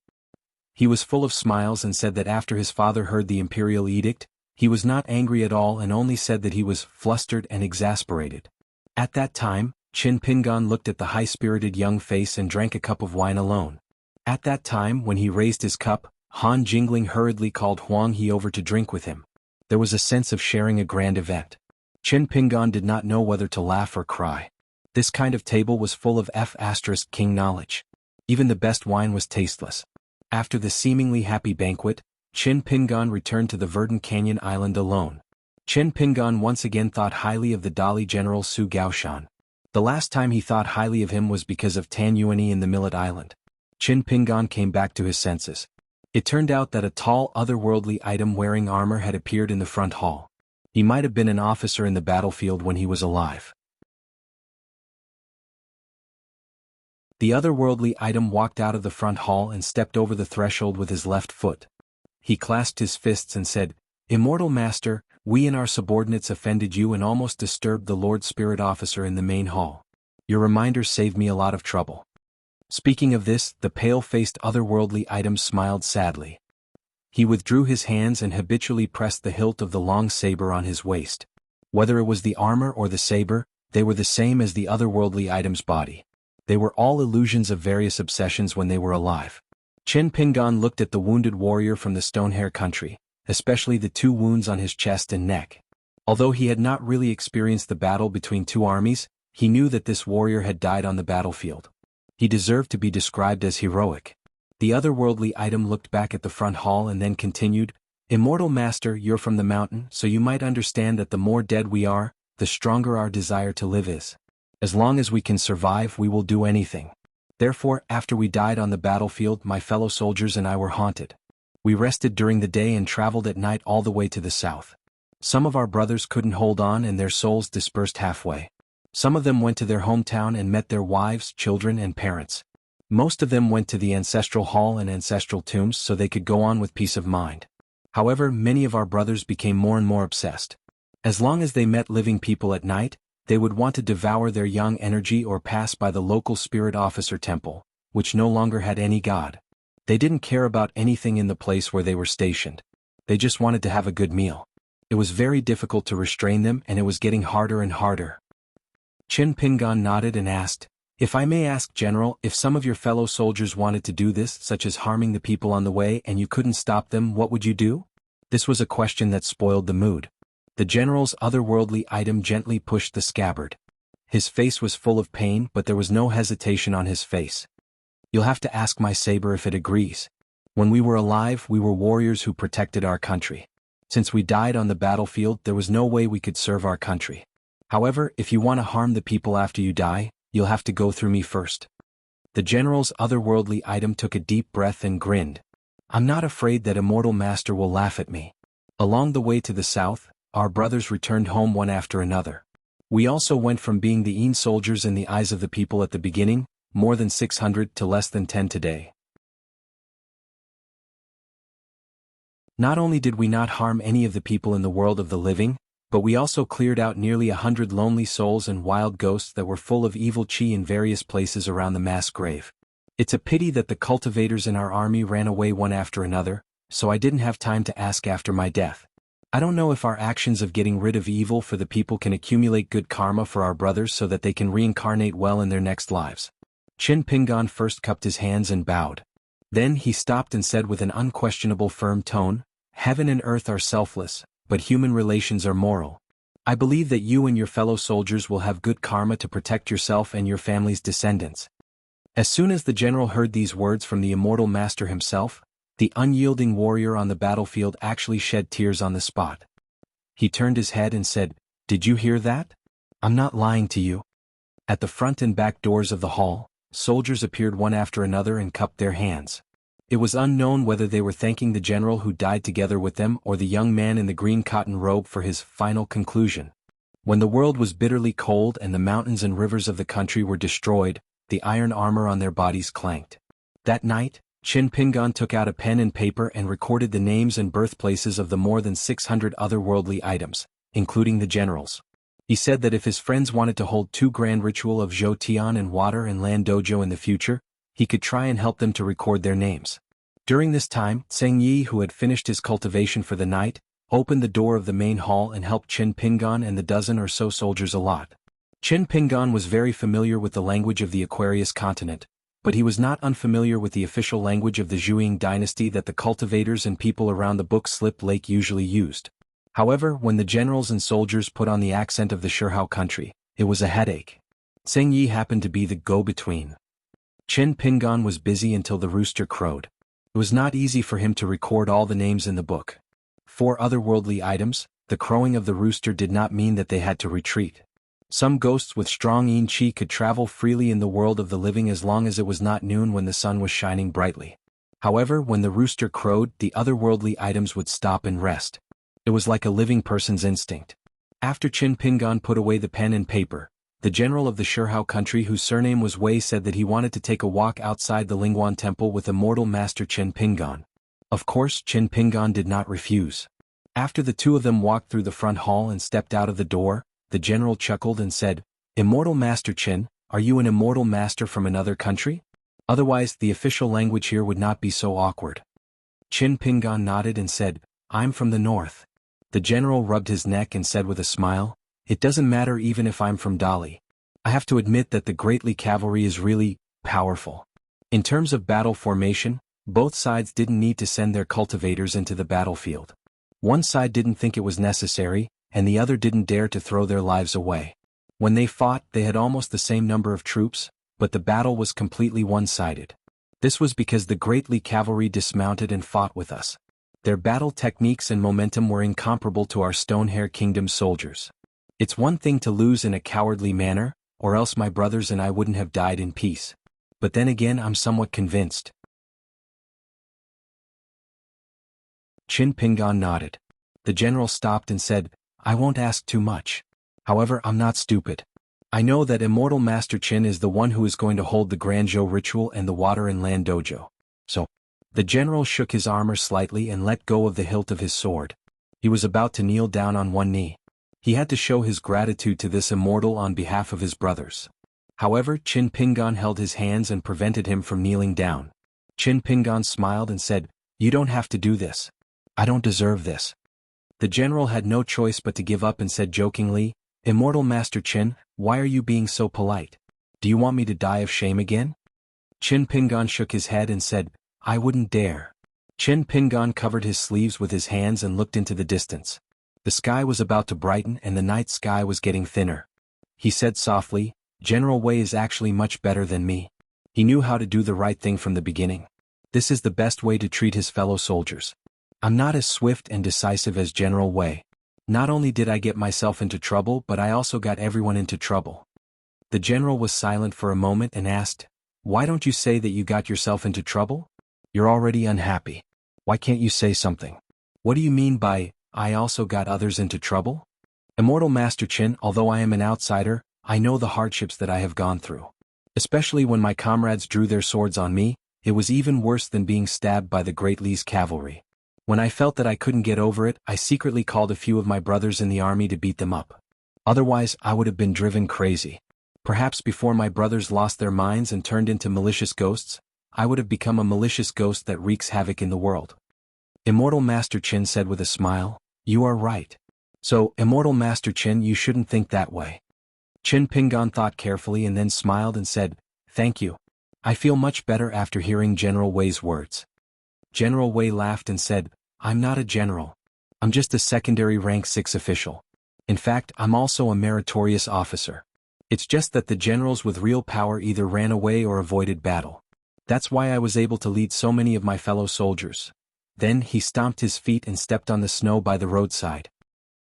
He was full of smiles and said that after his father heard the imperial edict, he was not angry at all and only said that he was flustered and exasperated. At that time, Qin Pingan looked at the high-spirited young face and drank a cup of wine alone. At that time, when he raised his cup, Han Jingling hurriedly called Huang He over to drink with him. There was a sense of sharing a grand event. Qin Pingan did not know whether to laugh or cry. This kind of table was full of king knowledge. Even the best wine was tasteless. After the seemingly happy banquet, Qin Pingan returned to the verdant canyon island alone. Qin Pingan once again thought highly of the Dali general Su Gaoshan. The last time he thought highly of him was because of Tan Yuani in the Millet Island. Qin Pingan came back to his senses. It turned out that a tall otherworldly item wearing armor had appeared in the front hall. He might have been an officer in the battlefield when he was alive. The otherworldly item walked out of the front hall and stepped over the threshold with his left foot. He clasped his fists and said, "Immortal Master, we and our subordinates offended you and almost disturbed the Lord Spirit Officer in the main hall. Your reminder saved me a lot of trouble." Speaking of this, the pale-faced otherworldly item smiled sadly. He withdrew his hands and habitually pressed the hilt of the long saber on his waist. Whether it was the armor or the saber, they were the same as the otherworldly item's body. They were all illusions of various obsessions when they were alive. Chen Pingan looked at the wounded warrior from the Stonehair country, especially the 2 wounds on his chest and neck. Although he had not really experienced the battle between 2 armies, he knew that this warrior had died on the battlefield. He deserved to be described as heroic. The otherworldly item looked back at the front hall and then continued, "Immortal Master, you're from the mountain, so you might understand that the more dead we are, the stronger our desire to live is. As long as we can survive, we will do anything. Therefore, after we died on the battlefield, my fellow soldiers and I were haunted. We rested during the day and traveled at night all the way to the south. Some of our brothers couldn't hold on and their souls dispersed halfway. Some of them went to their hometown and met their wives, children, and parents. Most of them went to the ancestral hall and ancestral tombs so they could go on with peace of mind. However, many of our brothers became more and more obsessed. As long as they met living people at night, they would want to devour their young energy or pass by the local spirit officer temple, which no longer had any god. They didn't care about anything in the place where they were stationed. They just wanted to have a good meal. It was very difficult to restrain them and it was getting harder and harder." Chen Pingan nodded and asked, "If I may ask, General, if some of your fellow soldiers wanted to do this, such as harming the people on the way, and you couldn't stop them, what would you do?" This was a question that spoiled the mood. The general's otherworldly item gently pushed the scabbard. His face was full of pain, but there was no hesitation on his face. "You'll have to ask my saber if it agrees. When we were alive, we were warriors who protected our country. Since we died on the battlefield, there was no way we could serve our country. However, if you want to harm the people after you die, you'll have to go through me first." The general's otherworldly item took a deep breath and grinned. "I'm not afraid that Immortal Master will laugh at me." Along the way to the south, our brothers returned home one after another. We also went from being the Een soldiers in the eyes of the people at the beginning, more than 600, to less than 10 today. Not only did we not harm any of the people in the world of the living, but we also cleared out nearly 100 lonely souls and wild ghosts that were full of evil chi in various places around the mass grave. It's a pity that the cultivators in our army ran away one after another, so I didn't have time to ask after my death. I don't know if our actions of getting rid of evil for the people can accumulate good karma for our brothers so that they can reincarnate well in their next lives." Chen Pingan first cupped his hands and bowed. Then he stopped and said with an unquestionable firm tone, "Heaven and earth are selfless, but human relations are moral. I believe that you and your fellow soldiers will have good karma to protect yourself and your family's descendants." As soon as the general heard these words from the Immortal Master himself, the unyielding warrior on the battlefield actually shed tears on the spot. He turned his head and said, "Did you hear that? I'm not lying to you." At the front and back doors of the hall, soldiers appeared one after another and cupped their hands. It was unknown whether they were thanking the general who died together with them or the young man in the green cotton robe for his final conclusion. When the world was bitterly cold and the mountains and rivers of the country were destroyed, the iron armor on their bodies clanked. That night, Chen Pingan took out a pen and paper and recorded the names and birthplaces of the more than 600 otherworldly items, including the generals. He said that if his friends wanted to hold 2 grand ritual of Zhou Tian and water and land dojo in the future, he could try and help them to record their names. During this time, Zheng Yi, who had finished his cultivation for the night, opened the door of the main hall and helped Chen Pingan and the dozen or so soldiers a lot. Chen Pingan was very familiar with the language of the Aquarius continent, but he was not unfamiliar with the official language of the Zhuang dynasty that the cultivators and people around the Book Slip Lake usually used. However, when the generals and soldiers put on the accent of the Shirhao country, it was a headache. Zheng Yi happened to be the go-between. Chen Pingan was busy until the rooster crowed. It was not easy for him to record all the names in the book. For otherworldly items, the crowing of the rooster did not mean that they had to retreat. Some ghosts with strong Yin Chi could travel freely in the world of the living as long as it was not noon when the sun was shining brightly. However, when the rooster crowed, the otherworldly items would stop and rest. It was like a living person's instinct. After Chen Pingan put away the pen and paper, the general of the Shirhao country, whose surname was Wei, said that he wanted to take a walk outside the Lingguan temple with Immortal Master Chen Pingan. Of course, Qin Pingan did not refuse. After the two of them walked through the front hall and stepped out of the door, the general chuckled and said, "Immortal Master Qin, are you an immortal master from another country? Otherwise, the official language here would not be so awkward." Qin Pingan nodded and said, "I'm from the north." The general rubbed his neck and said with a smile, "It doesn't matter even if I'm from Dali. I have to admit that the Great Li cavalry is really powerful. In terms of battle formation, both sides didn't need to send their cultivators into the battlefield. One side didn't think it was necessary, and the other didn't dare to throw their lives away. When they fought, they had almost the same number of troops, but the battle was completely one-sided. This was because the Great Li cavalry dismounted and fought with us. Their battle techniques and momentum were incomparable to our Stonehair Kingdom soldiers. It's one thing to lose in a cowardly manner, or else my brothers and I wouldn't have died in peace. But then again, I'm somewhat convinced." Qin Pingan nodded. The general stopped and said, "I won't ask too much. However, I'm not stupid. I know that Immortal Master Qin is the one who is going to hold the Granzhou ritual and the Water and Land Dojo. So." The general shook his armor slightly and let go of the hilt of his sword. He was about to kneel down on one knee. He had to show his gratitude to this immortal on behalf of his brothers. However, Qin Pingan held his hands and prevented him from kneeling down. Qin Pingan smiled and said, "You don't have to do this. I don't deserve this." The general had no choice but to give up and said jokingly, "Immortal Master Qin, why are you being so polite? Do you want me to die of shame again?" Qin Pingan shook his head and said, "I wouldn't dare." Qin Pingan covered his sleeves with his hands and looked into the distance. The sky was about to brighten and the night sky was getting thinner. He said softly, "General Wei is actually much better than me. He knew how to do the right thing from the beginning. This is the best way to treat his fellow soldiers. I'm not as swift and decisive as General Wei. Not only did I get myself into trouble, but I also got everyone into trouble." The general was silent for a moment and asked, "Why don't you say that you got yourself into trouble? You're already unhappy. Why can't you say something? What do you mean by, 'I also got others into trouble'? Immortal Master Qin, although I am an outsider, I know the hardships that I have gone through. Especially when my comrades drew their swords on me, it was even worse than being stabbed by the Great Li's cavalry. When I felt that I couldn't get over it, I secretly called a few of my brothers in the army to beat them up. Otherwise, I would have been driven crazy. Perhaps before my brothers lost their minds and turned into malicious ghosts, I would have become a malicious ghost that wreaks havoc in the world." Immortal Master Qin said with a smile, "You are right. So, Immortal Master Qin, you shouldn't think that way." Qin Pingan thought carefully and then smiled and said, "Thank you. I feel much better after hearing General Wei's words." General Wei laughed and said, "I'm not a general. I'm just a secondary rank 6 official. In fact, I'm also a meritorious officer. It's just that the generals with real power either ran away or avoided battle. That's why I was able to lead so many of my fellow soldiers." Then he stomped his feet and stepped on the snow by the roadside.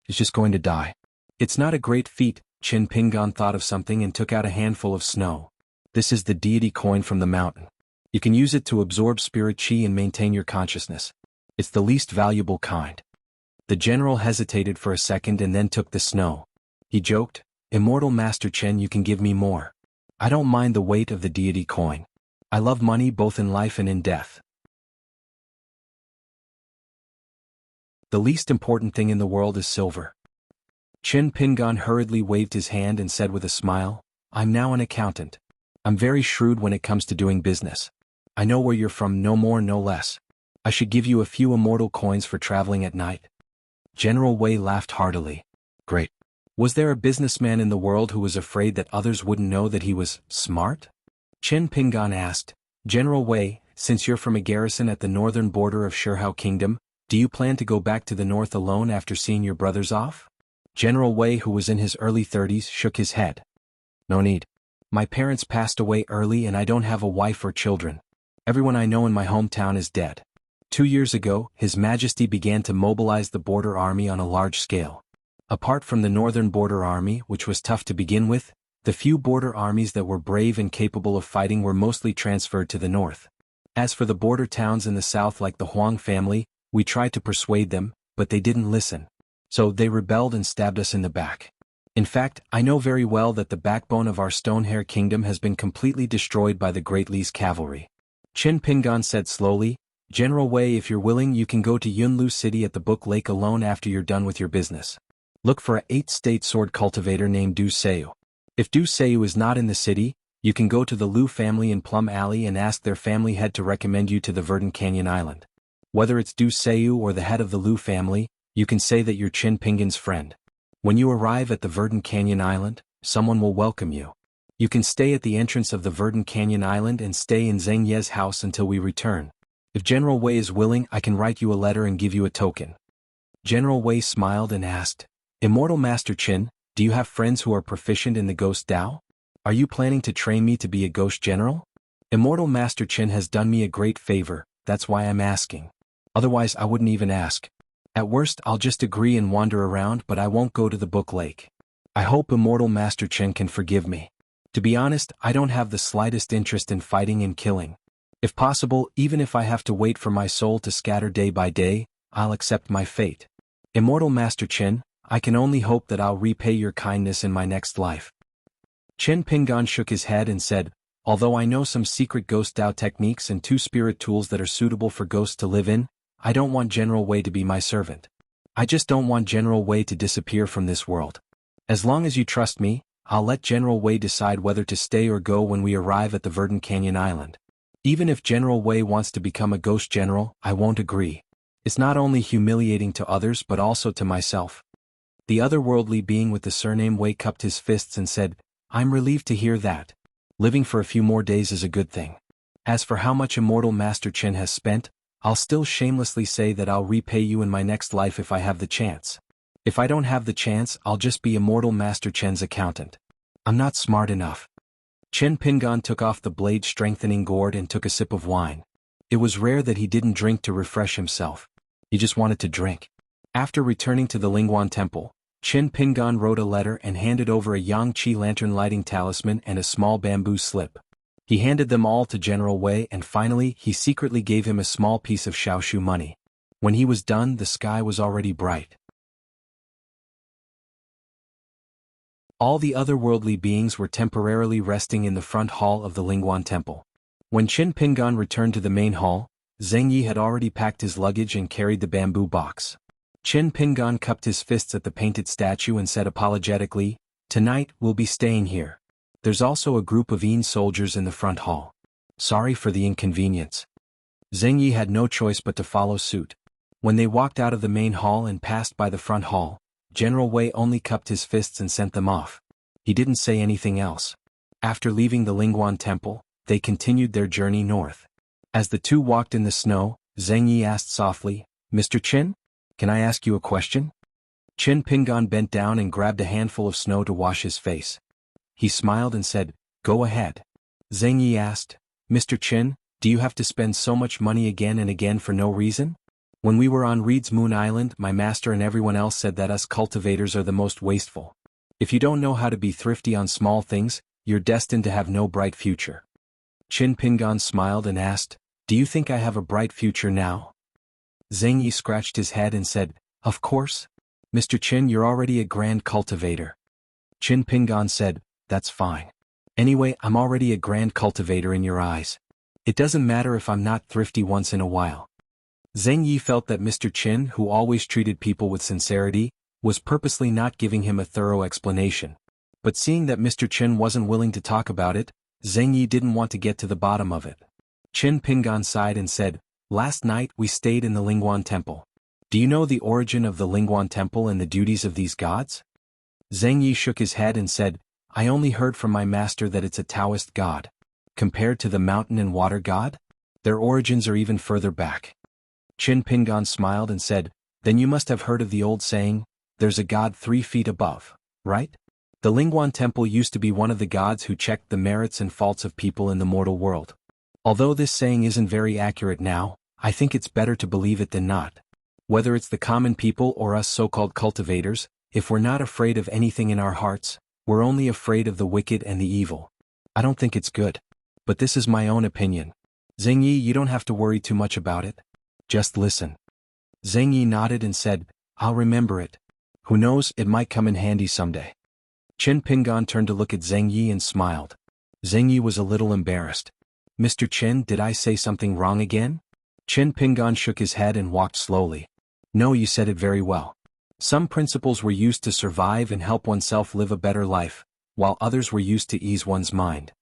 "He's just going to die." "It's not a great feat." Qin Pingan thought of something and took out a handful of snow. "This is the deity coin from the mountain. You can use it to absorb spirit chi and maintain your consciousness. It's the least valuable kind." The general hesitated for a second and then took the snow. He joked, "Immortal Master Qin, you can give me more. I don't mind the weight of the deity coin. I love money both in life and in death. The least important thing in the world is silver." Qin Pingan hurriedly waved his hand and said with a smile, "I'm now an accountant. I'm very shrewd when it comes to doing business. I know where you're from, no more no less. I should give you a few immortal coins for traveling at night." General Wei laughed heartily. "Great. Was there a businessman in the world who was afraid that others wouldn't know that he was smart?" Qin Pingan asked, "General Wei, since you're from a garrison at the northern border of Shihao Kingdom, do you plan to go back to the north alone after seeing your brothers off?" General Wei, who was in his early 30s, shook his head. "No need. My parents passed away early and I don't have a wife or children. Everyone I know in my hometown is dead. 2 years ago, His Majesty began to mobilize the border army on a large scale. Apart from the northern border army, which was tough to begin with, the few border armies that were brave and capable of fighting were mostly transferred to the north. As for the border towns in the south like the Huang family, we tried to persuade them, but they didn't listen. So they rebelled and stabbed us in the back. In fact, I know very well that the backbone of our Stonehair Kingdom has been completely destroyed by the Great Li's cavalry." Qin Pingan said slowly, General Wei, if you're willing, you can go to Yunlu City at the Book Lake alone after you're done with your business. Look for a 8-state sword cultivator named Du Seiyu. If Du Seiyu is not in the city, you can go to the Liu family in Plum Alley and ask their family head to recommend you to the Verdant Canyon Island. Whether it's Du Seiyu or the head of the Liu family, you can say that you're Qin Pingan's friend. When you arrive at the Verdant Canyon Island, someone will welcome you. You can stay at the entrance of the Verdant Canyon Island and stay in Zheng Ye's house until we return. If General Wei is willing, I can write you a letter and give you a token. General Wei smiled and asked, Immortal Master Qin, do you have friends who are proficient in the Ghost Dao? Are you planning to train me to be a ghost general? Immortal Master Qin has done me a great favor, that's why I'm asking. Otherwise I wouldn't even ask. At worst I'll just agree and wander around, but I won't go to the Book Lake. I hope Immortal Master Qin can forgive me. To be honest, I don't have the slightest interest in fighting and killing. If possible, even if I have to wait for my soul to scatter day by day, I'll accept my fate. Immortal Master Qin, I can only hope that I'll repay your kindness in my next life. Qin Pingan shook his head and said, Although I know some secret Ghost Dao techniques and 2 spirit tools that are suitable for ghosts to live in, I don't want General Wei to be my servant. I just don't want General Wei to disappear from this world. As long as you trust me, I'll let General Wei decide whether to stay or go when we arrive at the Verdant Canyon Island. Even if General Wei wants to become a ghost general, I won't agree. It's not only humiliating to others but also to myself. The otherworldly being with the surname Wei cupped his fists and said, I'm relieved to hear that. Living for a few more days is a good thing. As for how much Immortal Master Qin has spent, I'll still shamelessly say that I'll repay you in my next life if I have the chance. If I don't have the chance, I'll just be Immortal Master Qin's accountant. I'm not smart enough. Qin Pingan took off the blade-strengthening gourd and took a sip of wine. It was rare that he didn't drink to refresh himself. He just wanted to drink. After returning to the Lingguan Temple, Qin Pingan wrote a letter and handed over a Yangqi lantern lighting talisman and a small bamboo slip. He handed them all to General Wei and finally he secretly gave him a small piece of Xiaoshu money. When he was done, the sky was already bright. All the otherworldly beings were temporarily resting in the front hall of the Lingguan Temple. When Qin Pingan returned to the main hall, Zheng Yi had already packed his luggage and carried the bamboo box. Qin Pingan cupped his fists at the painted statue and said apologetically, Tonight, we'll be staying here. There's also a group of Yin soldiers in the front hall. Sorry for the inconvenience. Zheng Yi had no choice but to follow suit. When they walked out of the main hall and passed by the front hall, General Wei only cupped his fists and sent them off. He didn't say anything else. After leaving the Lingguan Temple, they continued their journey north. As the two walked in the snow, Zheng Yi asked softly, Mr. Qin? Can I ask you a question? Qin Pingan bent down and grabbed a handful of snow to wash his face. He smiled and said, Go ahead. Zheng Yi asked, Mr. Qin, do you have to spend so much money again and again for no reason? When we were on Reed's Moon Island, my master and everyone else said that us cultivators are the most wasteful. If you don't know how to be thrifty on small things, you're destined to have no bright future. Qin Pingan smiled and asked, Do you think I have a bright future now? Zheng Yi scratched his head and said, Of course. Mr. Qin, you're already a grand cultivator. Qin Pingan said, That's fine. Anyway, I'm already a grand cultivator in your eyes. It doesn't matter if I'm not thrifty once in a while. Zheng Yi felt that Mr. Qin, who always treated people with sincerity, was purposely not giving him a thorough explanation. But seeing that Mr. Qin wasn't willing to talk about it, Zheng Yi didn't want to get to the bottom of it. Qin Pingan sighed and said, Last night we stayed in the Lingguan Temple. Do you know the origin of the Lingguan Temple and the duties of these gods? Zheng Yi shook his head and said, I only heard from my master that it's a Taoist god. Compared to the mountain and water god? Their origins are even further back. Qin Pingan smiled and said, Then you must have heard of the old saying, There's a god 3 feet above, right? The Lingguan Temple used to be one of the gods who checked the merits and faults of people in the mortal world. Although this saying isn't very accurate now, I think it's better to believe it than not. Whether it's the common people or us so-called cultivators, if we're not afraid of anything in our hearts, we're only afraid of the wicked and the evil. I don't think it's good. But this is my own opinion. Zheng Yi, you don't have to worry too much about it. Just listen. Zheng Yi nodded and said, I'll remember it. Who knows, it might come in handy someday. Qin Pingan turned to look at Zheng Yi and smiled. Zheng Yi was a little embarrassed. Mr. Qin, did I say something wrong again? Qin Pingan shook his head and walked slowly. No, you said it very well. Some principles were used to survive and help oneself live a better life, while others were used to ease one's mind.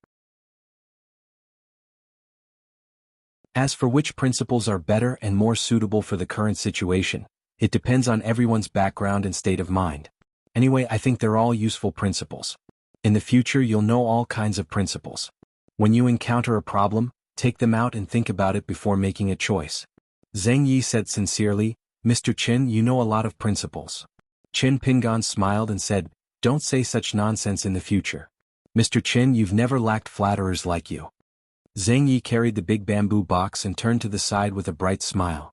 As for which principles are better and more suitable for the current situation, it depends on everyone's background and state of mind. Anyway, I think they're all useful principles. In the future you'll know all kinds of principles. When you encounter a problem, take them out and think about it before making a choice. Zheng Yi said sincerely, Mr. Qin, you know a lot of principles. Qin Pingan smiled and said, don't say such nonsense in the future. Mr. Qin, you've never lacked flatterers like you. Zheng Yi carried the big bamboo box and turned to the side with a bright smile.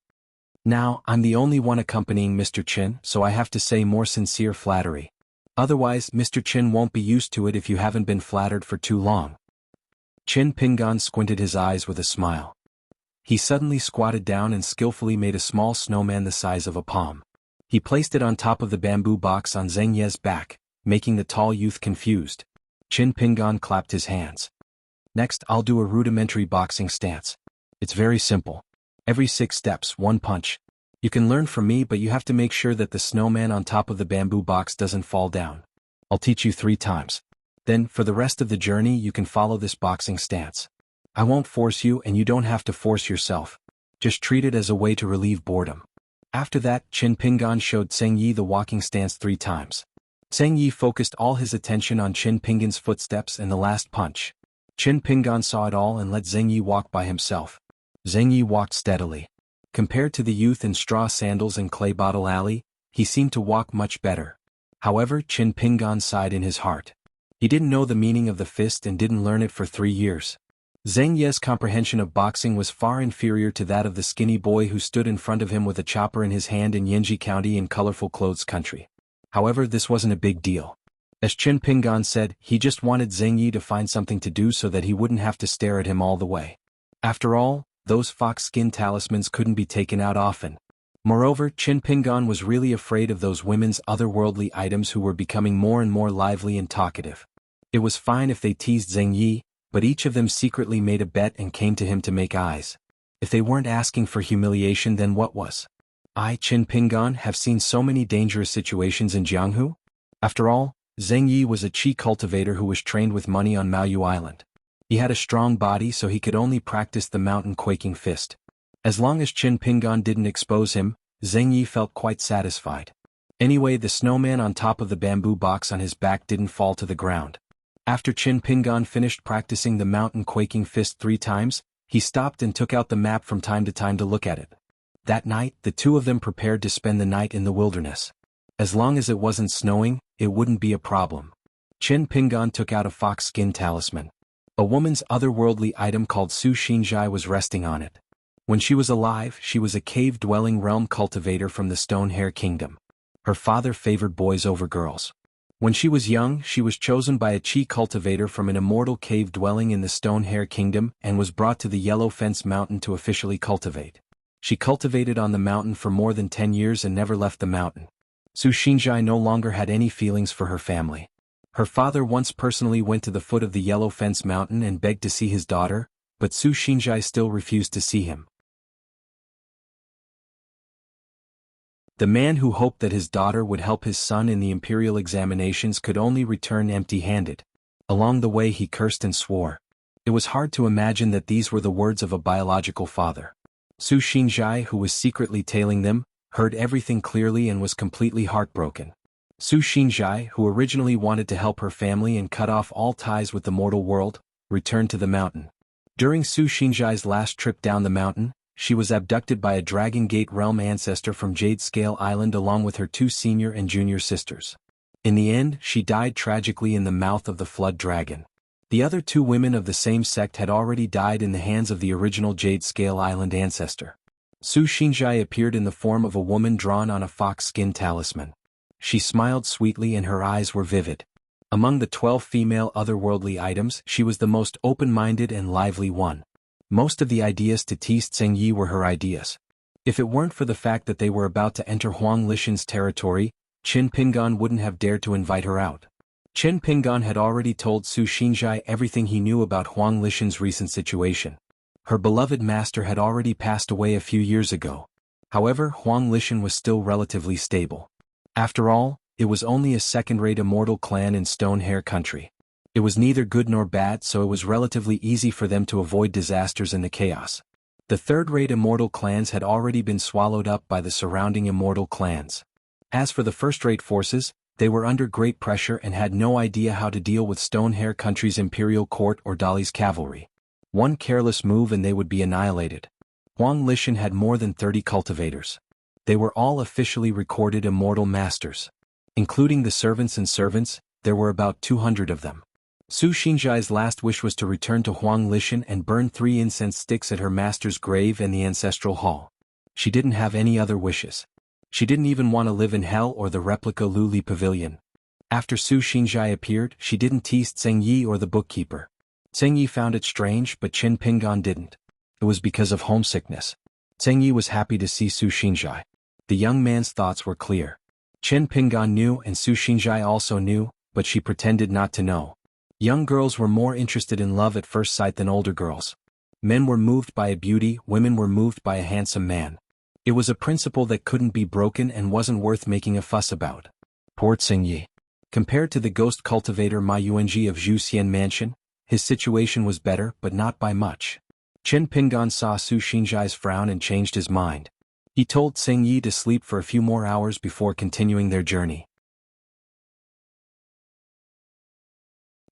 Now, I'm the only one accompanying Mr. Qin, so I have to say more sincere flattery. Otherwise, Mr. Qin won't be used to it if you haven't been flattered for too long. Qin Pingan squinted his eyes with a smile. He suddenly squatted down and skillfully made a small snowman the size of a palm. He placed it on top of the bamboo box on Zheng Yi's back, making the tall youth confused. Qin Pingan clapped his hands. Next, I'll do a rudimentary boxing stance. It's very simple. Every 6 steps, 1 punch. You can learn from me, but you have to make sure that the snowman on top of the bamboo box doesn't fall down. I'll teach you 3 times. Then, for the rest of the journey you can follow this boxing stance. I won't force you and you don't have to force yourself. Just treat it as a way to relieve boredom. After that, Qin Pingan showed Zheng Yi the walking stance 3 times. Zheng Yi focused all his attention on Qin Pingan's footsteps and the last punch. Qin Pingan saw it all and let Zheng Yi walk by himself. Zheng Yi walked steadily. Compared to the youth in straw sandals and clay bottle alley, he seemed to walk much better. However, Qin Pingan sighed in his heart. He didn't know the meaning of the fist and didn't learn it for 3 years. Zheng Yi's comprehension of boxing was far inferior to that of the skinny boy who stood in front of him with a chopper in his hand in Yanji County in colorful clothes country. However, this wasn't a big deal. As Qin Pingan said, he just wanted Zheng Yi to find something to do so that he wouldn't have to stare at him all the way. After all, those fox skin talismans couldn't be taken out often. Moreover, Qin Pingan was really afraid of those women's otherworldly items who were becoming more and more lively and talkative. It was fine if they teased Zheng Yi, but each of them secretly made a bet and came to him to make eyes. If they weren't asking for humiliation, then what was? I, Qin Pingan, have seen so many dangerous situations in Jianghu. After all, Zheng Yi was a chi cultivator who was trained with money on Maoyu Island. He had a strong body, so he could only practice the mountain quaking fist. As long as Qin Pingan didn't expose him, Zheng Yi felt quite satisfied. Anyway, the snowman on top of the bamboo box on his back didn't fall to the ground. After Qin Pingan finished practicing the mountain quaking fist 3 times, he stopped and took out the map from time to time to look at it. That night, the 2 of them prepared to spend the night in the wilderness. As long as it wasn't snowing, it wouldn't be a problem. Qin Pingan took out a fox skin talisman. A woman's otherworldly item called Su Xinzhai was resting on it. When she was alive, she was a cave-dwelling realm cultivator from the Stone Hair Kingdom. Her father favored boys over girls. When she was young, she was chosen by a chi cultivator from an immortal cave dwelling in the Stone Hair Kingdom and was brought to the Yellow Fence Mountain to officially cultivate. She cultivated on the mountain for more than 10 years and never left the mountain. Su Xinzhai no longer had any feelings for her family. Her father once personally went to the foot of the Yellow Fence Mountain and begged to see his daughter, but Su Xinzhai still refused to see him. The man who hoped that his daughter would help his son in the imperial examinations could only return empty-handed. Along the way he cursed and swore. It was hard to imagine that these were the words of a biological father. Su Xinzhai, who was secretly tailing them, heard everything clearly and was completely heartbroken. Su Xinzhai, who originally wanted to help her family and cut off all ties with the mortal world, returned to the mountain. During Su Xinzhai's last trip down the mountain, she was abducted by a Dragon Gate realm ancestor from Jade Scale Island along with her 2 senior and junior sisters. In the end, she died tragically in the mouth of the flood dragon. The other 2 women of the same sect had already died in the hands of the original Jade Scale Island ancestor. Su Xinzhai appeared in the form of a woman drawn on a fox skin talisman. She smiled sweetly and her eyes were vivid. Among the 12 female otherworldly items, she was the most open-minded and lively one. Most of the ideas to tease Zheng Yi were her ideas. If it weren't for the fact that they were about to enter Huang Lishan's territory, Qin Pingan wouldn't have dared to invite her out. Qin Pingan had already told Su Xinzhai everything he knew about Huang Lishan's recent situation. Her beloved master had already passed away a few years ago. However, Huang Lishan was still relatively stable. After all, it was only a second-rate immortal clan in Stone Hair country. It was neither good nor bad, so it was relatively easy for them to avoid disasters and the chaos. The third-rate immortal clans had already been swallowed up by the surrounding immortal clans. As for the first-rate forces, they were under great pressure and had no idea how to deal with Stone Hair country's imperial court or Dali's cavalry. One careless move and they would be annihilated. Huang Lishan had more than 30 cultivators. They were all officially recorded immortal masters. Including the servants, there were about 200 of them. Su Xinzhai's last wish was to return to Huang Lishan and burn 3 incense sticks at her master's grave and the ancestral hall. She didn't have any other wishes. She didn't even want to live in hell or the replica Luli pavilion. After Su Xinzhai appeared, she didn't tease Zheng Yi or the bookkeeper. Zheng Yi found it strange, but Qin Pingan didn't. It was because of homesickness. Zheng Yi was happy to see Su Xinzhai. The young man's thoughts were clear. Qin Pingan knew and Su Xinzhai also knew, but she pretended not to know. Young girls were more interested in love at first sight than older girls. Men were moved by a beauty, women were moved by a handsome man. It was a principle that couldn't be broken and wasn't worth making a fuss about. Poor Zheng Yi. Compared to the ghost cultivator Ma Yuanji of Zhuxian Mansion, his situation was better, but not by much. Qin Pingan saw Su Xinzhai's frown and changed his mind. He told Zheng Yi to sleep for a few more hours before continuing their journey.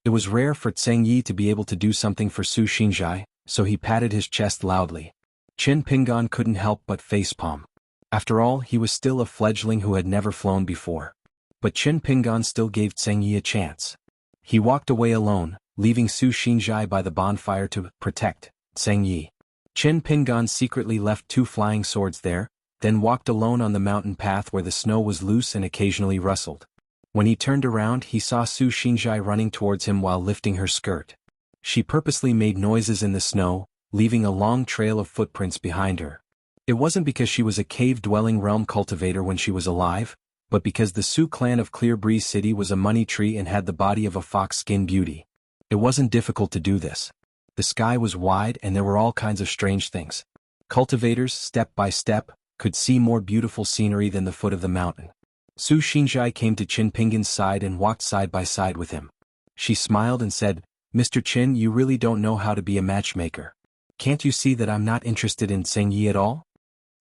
It was rare for Zheng Yi to be able to do something for Su Xinzhai, so he patted his chest loudly. Qin Pingan couldn't help but facepalm. After all, he was still a fledgling who had never flown before. But Qin Pingan still gave Zheng Yi a chance. He walked away alone, leaving Su Xinzhai by the bonfire to protect Zheng Yi. Qin Pingan secretly left 2 flying swords there, then walked alone on the mountain path where the snow was loose and occasionally rustled. When he turned around, he saw Su Xinzhai running towards him while lifting her skirt. She purposely made noises in the snow, leaving a long trail of footprints behind her. It wasn't because she was a cave-dwelling realm cultivator when she was alive, but because the Su clan of Clear Breeze City was a money tree and had the body of a fox-skin beauty. It wasn't difficult to do this. The sky was wide and there were all kinds of strange things. Cultivators, step by step, could see more beautiful scenery than the foot of the mountain. Su Xinzhai came to Qin Pingan's side and walked side by side with him. She smiled and said, "Mr. Qin, you really don't know how to be a matchmaker. Can't you see that I'm not interested in Zheng Yi at all?"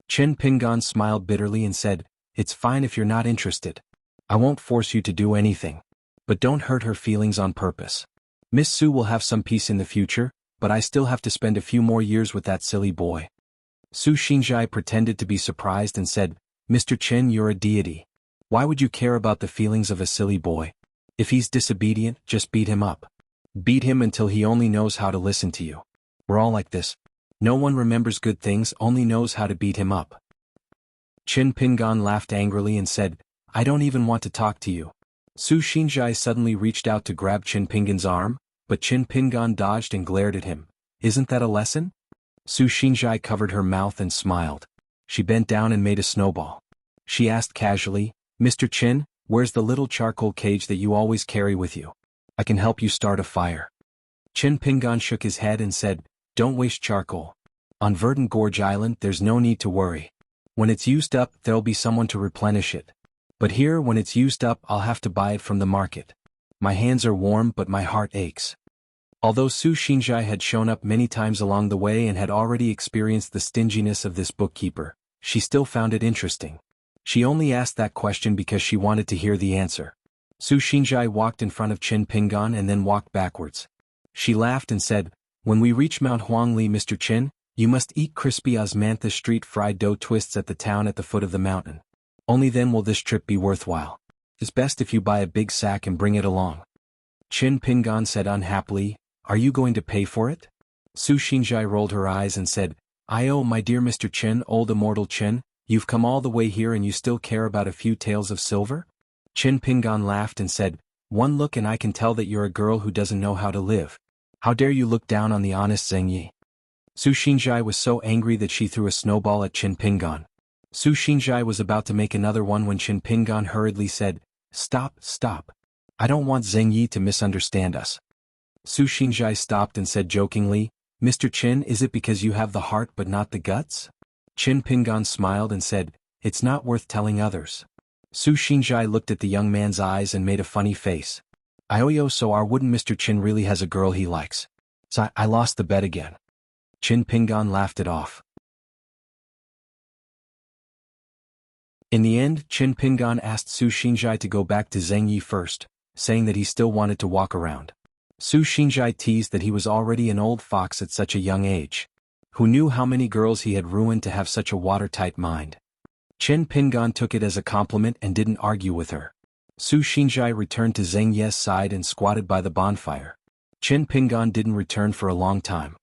Qin Pingan smiled bitterly and said, "It's fine if you're not interested. I won't force you to do anything. But don't hurt her feelings on purpose. Miss Su will have some peace in the future, but I still have to spend a few more years with that silly boy." Su Xinzhai pretended to be surprised and said, "Mr. Qin, you're a deity. Why would you care about the feelings of a silly boy? If he's disobedient, just beat him up. Beat him until he only knows how to listen to you. We're all like this. No one remembers good things, only knows how to beat him up." Qin Pingan laughed angrily and said, "I don't even want to talk to you." Su Xinzhai suddenly reached out to grab Qin Pingan's arm, but Qin Pingan dodged and glared at him. "Isn't that a lesson?" Su Xinzhai covered her mouth and smiled. She bent down and made a snowball. She asked casually, "Mr. Qin, where's the little charcoal cage that you always carry with you? I can help you start a fire." Qin Pingan shook his head and said, "Don't waste charcoal. On Verdant Gorge Island there's no need to worry. When it's used up, there'll be someone to replenish it. But here, when it's used up, I'll have to buy it from the market. My hands are warm but my heart aches." Although Su Xinzhai had shown up many times along the way and had already experienced the stinginess of this bookkeeper, she still found it interesting. She only asked that question because she wanted to hear the answer. Su Xinzhai walked in front of Qin Pingan and then walked backwards. She laughed and said, "When we reach Mount Huangli, Mr. Qin, you must eat crispy osmanthus street fried dough twists at the town at the foot of the mountain. Only then will this trip be worthwhile. It's best if you buy a big sack and bring it along." Qin Pingan said unhappily, "Are you going to pay for it?" Su Xinzhai rolled her eyes and said, "Oh, my dear Mr. Qin, old immortal Qin, you've come all the way here and you still care about a few taels of silver?" Qin Pingan laughed and said, "One look and I can tell that you're a girl who doesn't know how to live. How dare you look down on the honest Zheng Yi?" Su Xinzhai was so angry that she threw a snowball at Qin Pingan. Su Xinzhai was about to make another one when Qin Pingan hurriedly said, "Stop, stop. I don't want Zheng Yi to misunderstand us." Su Xinzhai stopped and said jokingly, Mr. Qin, is it because you have the heart but not the guts? Qin Pingan smiled and said, it's not worth telling others. Su Xinzhai looked at the young man's eyes and made a funny face. Ioyo, so our wooden Mr. Qin really has a girl he likes. So I lost the bet again. Qin Pingan laughed it off. In the end, Qin Pingan asked Su Xinzhai to go back to Zheng Yi first, saying that he still wanted to walk around. Su Xinzhai teased that he was already an old fox at such a young age. Who knew how many girls he had ruined to have such a watertight mind? Qin Pingan took it as a compliment and didn't argue with her. Su Xinzhai returned to Zheng Yi's side and squatted by the bonfire. Qin Pingan didn't return for a long time.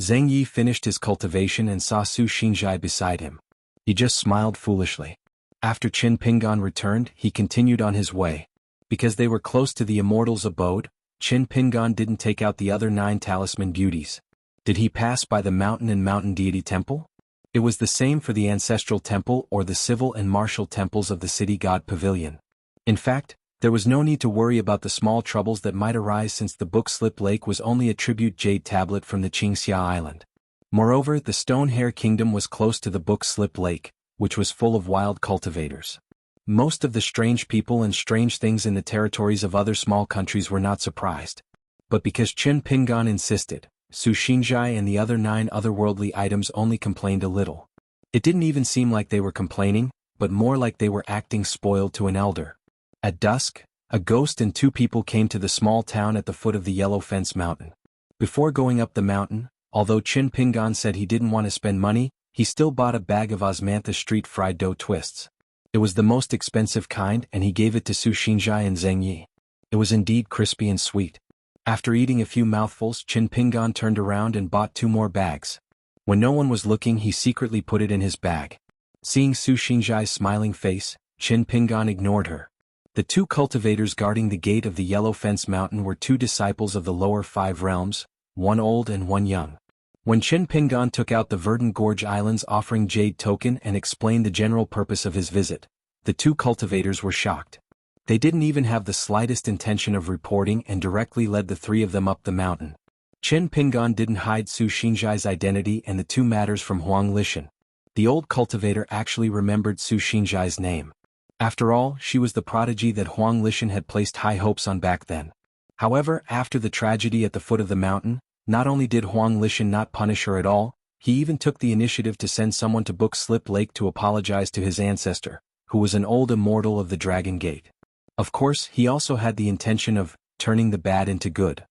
Zheng Yi finished his cultivation and saw Su Xinzhai beside him. He just smiled foolishly. After Qin Pingan returned, he continued on his way. Because they were close to the immortal's abode, Qin Pingan didn't take out the other 9 talisman beauties. Did he pass by the mountain and mountain deity temple? It was the same for the ancestral temple or the civil and martial temples of the city god pavilion. In fact, there was no need to worry about the small troubles that might arise since the Book Slip Lake was only a tribute jade tablet from the Qingxia Island. Moreover, the Stone Hare Kingdom was close to the Book Slip Lake, which was full of wild cultivators. Most of the strange people and strange things in the territories of other small countries were not surprised. But because Qin Pingan insisted, Su Xinzhai and the other 9 otherworldly items only complained a little. It didn't even seem like they were complaining, but more like they were acting spoiled to an elder. At dusk, a ghost and 2 people came to the small town at the foot of the Yellow Fence Mountain. Before going up the mountain, although Qin Pingan said he didn't want to spend money, he still bought a bag of Osmantha Street fried dough twists. It was the most expensive kind and he gave it to Su Xinzhai and Zheng Yi. It was indeed crispy and sweet. After eating a few mouthfuls, Qin Pingan turned around and bought 2 more bags. When no one was looking, he secretly put it in his bag. Seeing Su Xinzhai's smiling face, Qin Pingan ignored her. The 2 cultivators guarding the gate of the Yellow Fence Mountain were 2 disciples of the lower 5 realms, 1 old and 1 young. When Qin Pingan took out the Verdant Gorge Islands offering jade token and explained the general purpose of his visit, the 2 cultivators were shocked. They didn't even have the slightest intention of reporting and directly led the 3 of them up the mountain. Qin Pingan didn't hide Su Xinzhai's identity and the 2 matters from Huang Lishan. The old cultivator actually remembered Su Xinzhai's name. After all, she was the prodigy that Huang Lishan had placed high hopes on back then. However, after the tragedy at the foot of the mountain, not only did Huang Lishan not punish her at all, he even took the initiative to send someone to Book Slip Lake to apologize to his ancestor, who was an old immortal of the Dragon Gate. Of course, he also had the intention of turning the bad into good.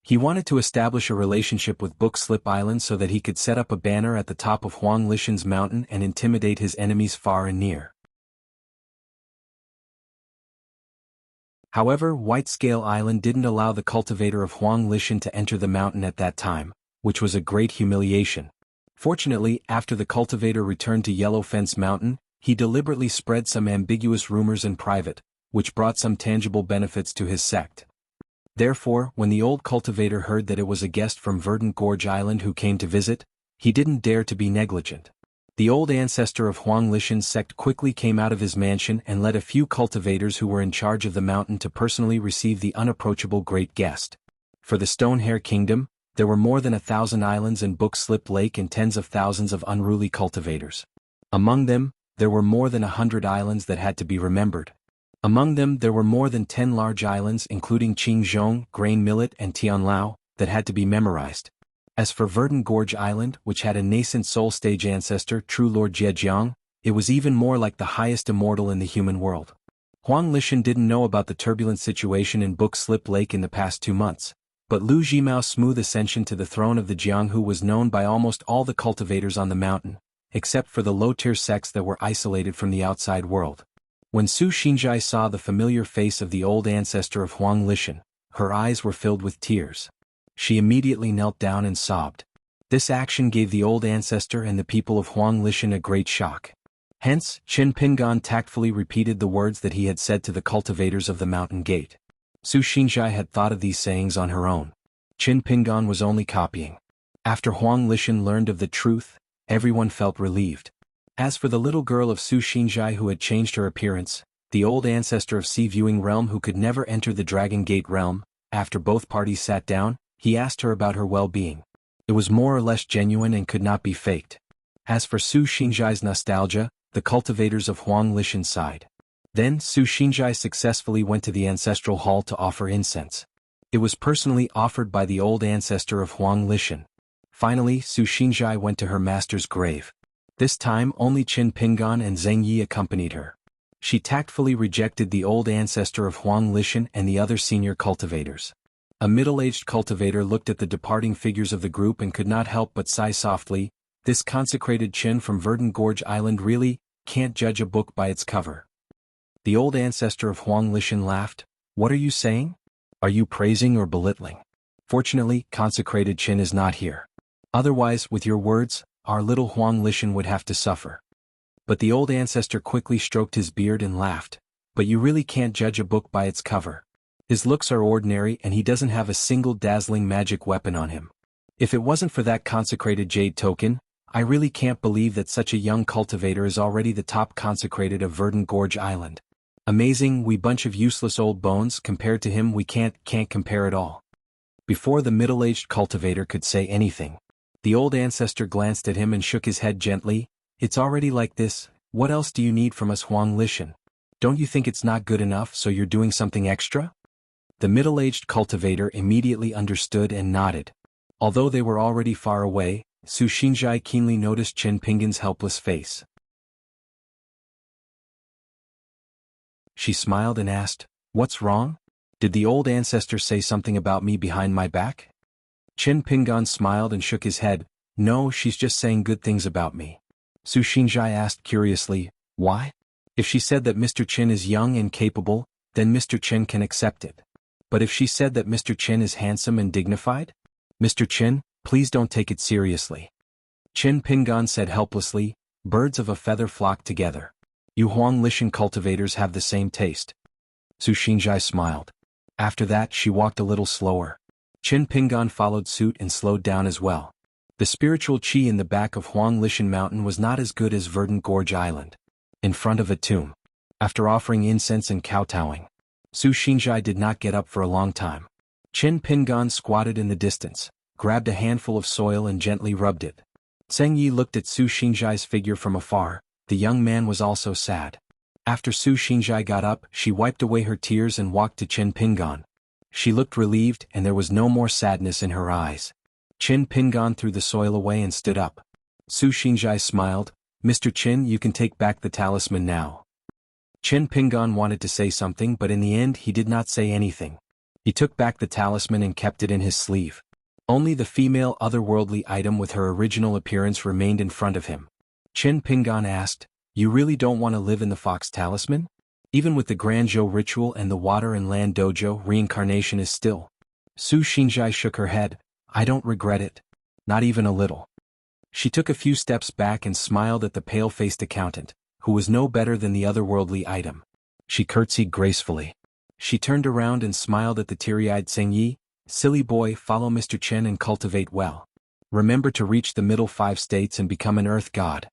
He wanted to establish a relationship with Book Slip Island so that he could set up a banner at the top of Huang Lishan's mountain and intimidate his enemies far and near. However, White Scale Island didn't allow the cultivator of Huang Lishan to enter the mountain at that time, which was a great humiliation. Fortunately, after the cultivator returned to Yellow Fence Mountain, he deliberately spread some ambiguous rumors in private, which brought some tangible benefits to his sect. Therefore, when the old cultivator heard that it was a guest from Verdant Gorge Island who came to visit, he didn't dare to be negligent. The old ancestor of Huang Lishan's sect quickly came out of his mansion and led a few cultivators who were in charge of the mountain to personally receive the unapproachable great guest. For the Stone Hare Kingdom, there were more than 1,000 islands in Book Slip Lake and tens of thousands of unruly cultivators. Among them, there were more than 100 islands that had to be remembered. Among them there were more than 10 large islands including Qingzhong, Grain Millet and Tianlao, that had to be memorized. As for Verdant Gorge Island, which had a nascent soul stage ancestor, true Lord Zhejiang, it was even more like the highest immortal in the human world. Huang Lishan didn't know about the turbulent situation in Book Slip Lake in the past 2 months, but Lu Jimao's smooth ascension to the throne of the Jianghu was known by almost all the cultivators on the mountain, except for the low-tier sects that were isolated from the outside world. When Su Xinzhai saw the familiar face of the old ancestor of Huang Lishan, her eyes were filled with tears. She immediately knelt down and sobbed. This action gave the old ancestor and the people of Huang Lishan a great shock. Hence, Qin Pingan tactfully repeated the words that he had said to the cultivators of the mountain gate. Su Xinzhai had thought of these sayings on her own. Qin Pingan was only copying. After Huang Lishan learned of the truth, everyone felt relieved. As for the little girl of Su Xinzhai who had changed her appearance, the old ancestor of Sea Viewing Realm who could never enter the Dragon Gate realm, after both parties sat down, he asked her about her well-being. It was more or less genuine and could not be faked. As for Su Xinzhai's nostalgia, the cultivators of Huang Lishan sighed. Then Su Xinzhai successfully went to the ancestral hall to offer incense. It was personally offered by the old ancestor of Huang Lishan. Finally, Su Xinzhai went to her master's grave. This time only Qin Pingan and Zheng Yi accompanied her. She tactfully rejected the old ancestor of Huang Lishan and the other senior cultivators. A middle-aged cultivator looked at the departing figures of the group and could not help but sigh softly. This consecrated Qin from Verdant Gorge Island really can't judge a book by its cover. The old ancestor of Huang Lishan laughed. What are you saying? Are you praising or belittling? Fortunately, consecrated Qin is not here. Otherwise, with your words, our little Huang Lishan would have to suffer. But the old ancestor quickly stroked his beard and laughed. But you really can't judge a book by its cover. His looks are ordinary and he doesn't have a single dazzling magic weapon on him. If it wasn't for that consecrated jade token, I really can't believe that such a young cultivator is already the top consecrated of Verdant Gorge Island. Amazing, we bunch of useless old bones, compared to him we can't compare at all. Before the middle-aged cultivator could say anything, the old ancestor glanced at him and shook his head gently. It's already like this, what else do you need from us, Huang Lishan? Don't you think it's not good enough, so you're doing something extra? The middle-aged cultivator immediately understood and nodded. Although they were already far away, Su Xinzhai keenly noticed Qin Pingan's helpless face. She smiled and asked, "What's wrong? Did the old ancestor say something about me behind my back?" Qin Pingan smiled and shook his head. "No, she's just saying good things about me." Su Xinzhai asked curiously, "Why? If she said that Mr. Qin is young and capable, then Mr. Qin can accept it. But if she said that Mr. Qin is handsome and dignified? Mr. Qin, please don't take it seriously." Qin Pingan said helplessly, "Birds of a feather flock together. You Huang Lishan cultivators have the same taste." Su Xinzhai smiled. After that she walked a little slower. Qin Pingan followed suit and slowed down as well. The spiritual qi in the back of Huang Lishan Mountain was not as good as Verdant Gorge Island. In front of a tomb. After offering incense and kowtowing, Su Xinzhai did not get up for a long time. Qin Pingan squatted in the distance, grabbed a handful of soil and gently rubbed it. Zheng Yi looked at Su Xinzhai's figure from afar. The young man was also sad. After Su Xinzhai got up, she wiped away her tears and walked to Qin Pingan. She looked relieved and there was no more sadness in her eyes. Qin Pingan threw the soil away and stood up. Su Xinzhai smiled. "Mr. Qin, you can take back the talisman now." Qin Pingan wanted to say something but in the end he did not say anything. He took back the talisman and kept it in his sleeve. Only the female otherworldly item with her original appearance remained in front of him. Qin Pingan asked, "You really don't want to live in the fox talisman? Even with the Granzhou ritual and the water and land dojo, reincarnation is still." Su Xinzhai shook her head. "I don't regret it. Not even a little." She took a few steps back and smiled at the pale-faced accountant, who was no better than the otherworldly item. She curtsied gracefully. She turned around and smiled at the teary-eyed Zheng Yi. "Silly boy, follow Mr. Chen and cultivate well. Remember to reach the middle 5 states and become an earth god."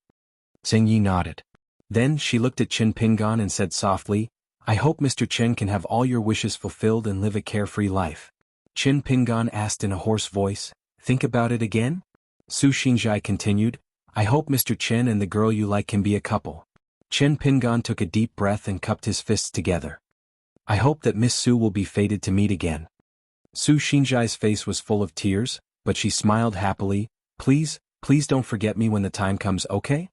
Zheng Yi nodded. Then she looked at Qin Pingan and said softly, "I hope Mr. Chen can have all your wishes fulfilled and live a carefree life." Qin Pingan asked in a hoarse voice, "Think about it again?" Su Xinzhai continued, "I hope Mr. Chen and the girl you like can be a couple." Qin Pingan took a deep breath and cupped his fists together. "I hope that Miss Su will be fated to meet again." Su Xinzhai's face was full of tears, but she smiled happily. Please don't forget me when the time comes, okay?"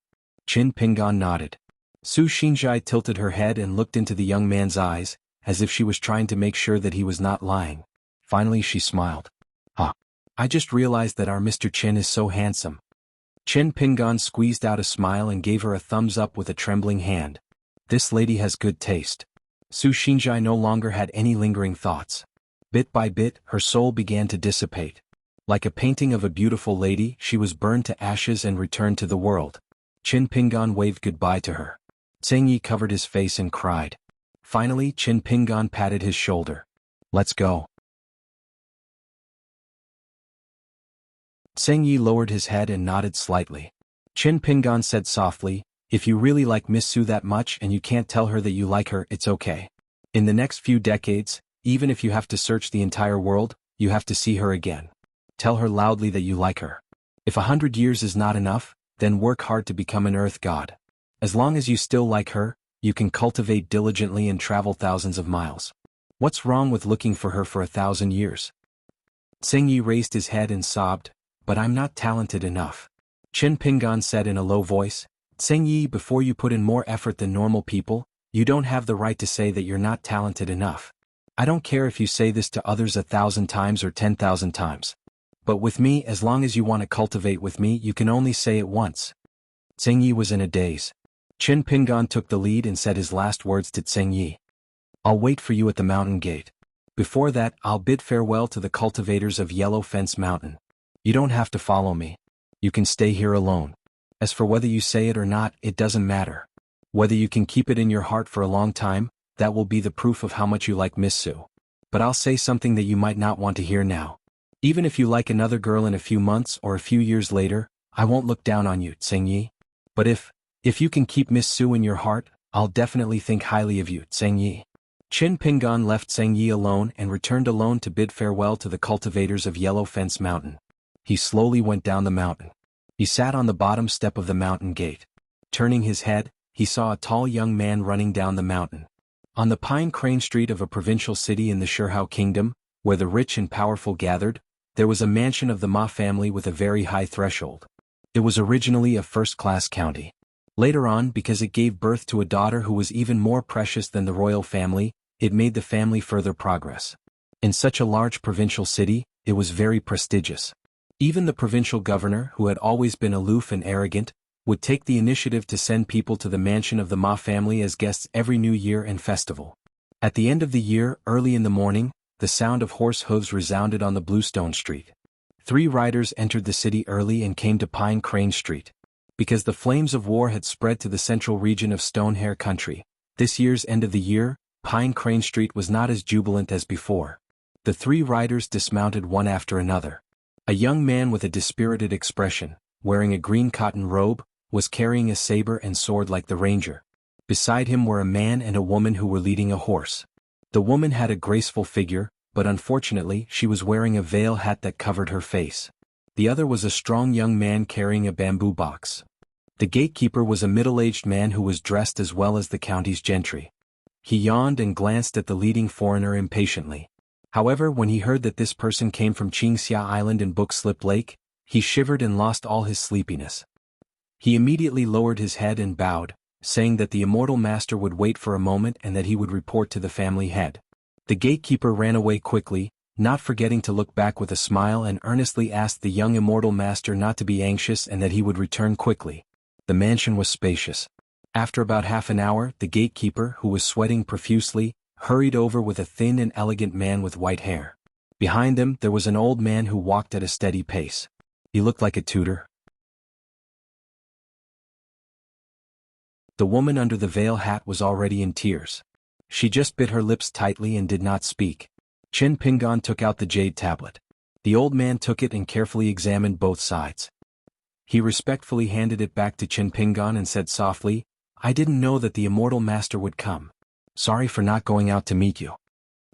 Qin Pingan nodded. Su Xinzhai tilted her head and looked into the young man's eyes, as if she was trying to make sure that he was not lying. Finally she smiled. I just realized that our Mr. Chen is so handsome." Qin Pingan squeezed out a smile and gave her a thumbs up with a trembling hand. "This lady has good taste." Su Xinzhai no longer had any lingering thoughts. Bit by bit, her soul began to dissipate. Like a painting of a beautiful lady, she was burned to ashes and returned to the world. Qin Pingan waved goodbye to her. Zheng Yi covered his face and cried. Finally, Qin Pingan patted his shoulder. "Let's go." Zheng Yi lowered his head and nodded slightly. Qin Pingan said softly, "If you really like Miss Su that much and you can't tell her that you like her, it's okay. In the next few decades, even if you have to search the entire world, you have to see her again. Tell her loudly that you like her. If 100 years is not enough, then work hard to become an earth god. As long as you still like her, you can cultivate diligently and travel thousands of miles. What's wrong with looking for her for 1,000 years? Tseng Yi raised his head and sobbed, but I'm not talented enough. Chen Pingan said in a low voice, Tseng Yi, before you put in more effort than normal people, you don't have the right to say that you're not talented enough. I don't care if you say this to others 1,000 times or 10,000 times. But with me, as long as you want to cultivate with me, you can only say it once. Tseng Yi was in a daze. Chen Pingan took the lead and said his last words to Tseng Yi. I'll wait for you at the mountain gate. Before that, I'll bid farewell to the cultivators of Yellow Fence Mountain. You don't have to follow me. You can stay here alone. As for whether you say it or not, it doesn't matter. Whether you can keep it in your heart for a long time, that will be the proof of how much you like Miss Su. But I'll say something that you might not want to hear now. Even if you like another girl in a few months or a few years later, I won't look down on you, Tseng Yi. But if you can keep Miss Su in your heart, I'll definitely think highly of you, Tseng Yi. Chen Pingan left Tseng Yi alone and returned alone to bid farewell to the cultivators of Yellow Fence Mountain. He slowly went down the mountain. He sat on the bottom step of the mountain gate. Turning his head, he saw a tall young man running down the mountain. On the Pine Crane Street of a provincial city in the Shihao Kingdom, where the rich and powerful gathered, there was a mansion of the Ma family with a very high threshold. It was originally a first-class county. Later on, because it gave birth to a daughter who was even more precious than the royal family, it made the family further progress. In such a large provincial city, it was very prestigious. Even the provincial governor, who had always been aloof and arrogant, would take the initiative to send people to the mansion of the Ma family as guests every New Year and festival. At the end of the year, early in the morning, the sound of horse hooves resounded on the Bluestone Street. 3 riders entered the city early and came to Pine Crane Street. Because the flames of war had spread to the central region of Stonehair Country, this year's end of the year, Pine Crane Street was not as jubilant as before. The 3 riders dismounted one after another. A young man with a dispirited expression, wearing a green cotton robe, was carrying a saber and sword like the ranger. Beside him were a man and a woman who were leading a horse. The woman had a graceful figure, but unfortunately she was wearing a veil hat that covered her face. The other was a strong young man carrying a bamboo box. The gatekeeper was a middle-aged man who was dressed as well as the county's gentry. He yawned and glanced at the leading foreigner impatiently. However, when he heard that this person came from Qingxia Island and Book Slip Lake, he shivered and lost all his sleepiness. He immediately lowered his head and bowed, saying that the immortal master would wait for a moment and that he would report to the family head. The gatekeeper ran away quickly, not forgetting to look back with a smile, and earnestly asked the young immortal master not to be anxious and that he would return quickly. The mansion was spacious. After about half an hour, the gatekeeper, who was sweating profusely, hurried over with a thin and elegant man with white hair. Behind them there was an old man who walked at a steady pace. He looked like a tutor. The woman under the veil hat was already in tears. She just bit her lips tightly and did not speak. Chen Pingan took out the jade tablet. The old man took it and carefully examined both sides. He respectfully handed it back to Chen Pingan and said softly, I didn't know that the immortal master would come. Sorry for not going out to meet you.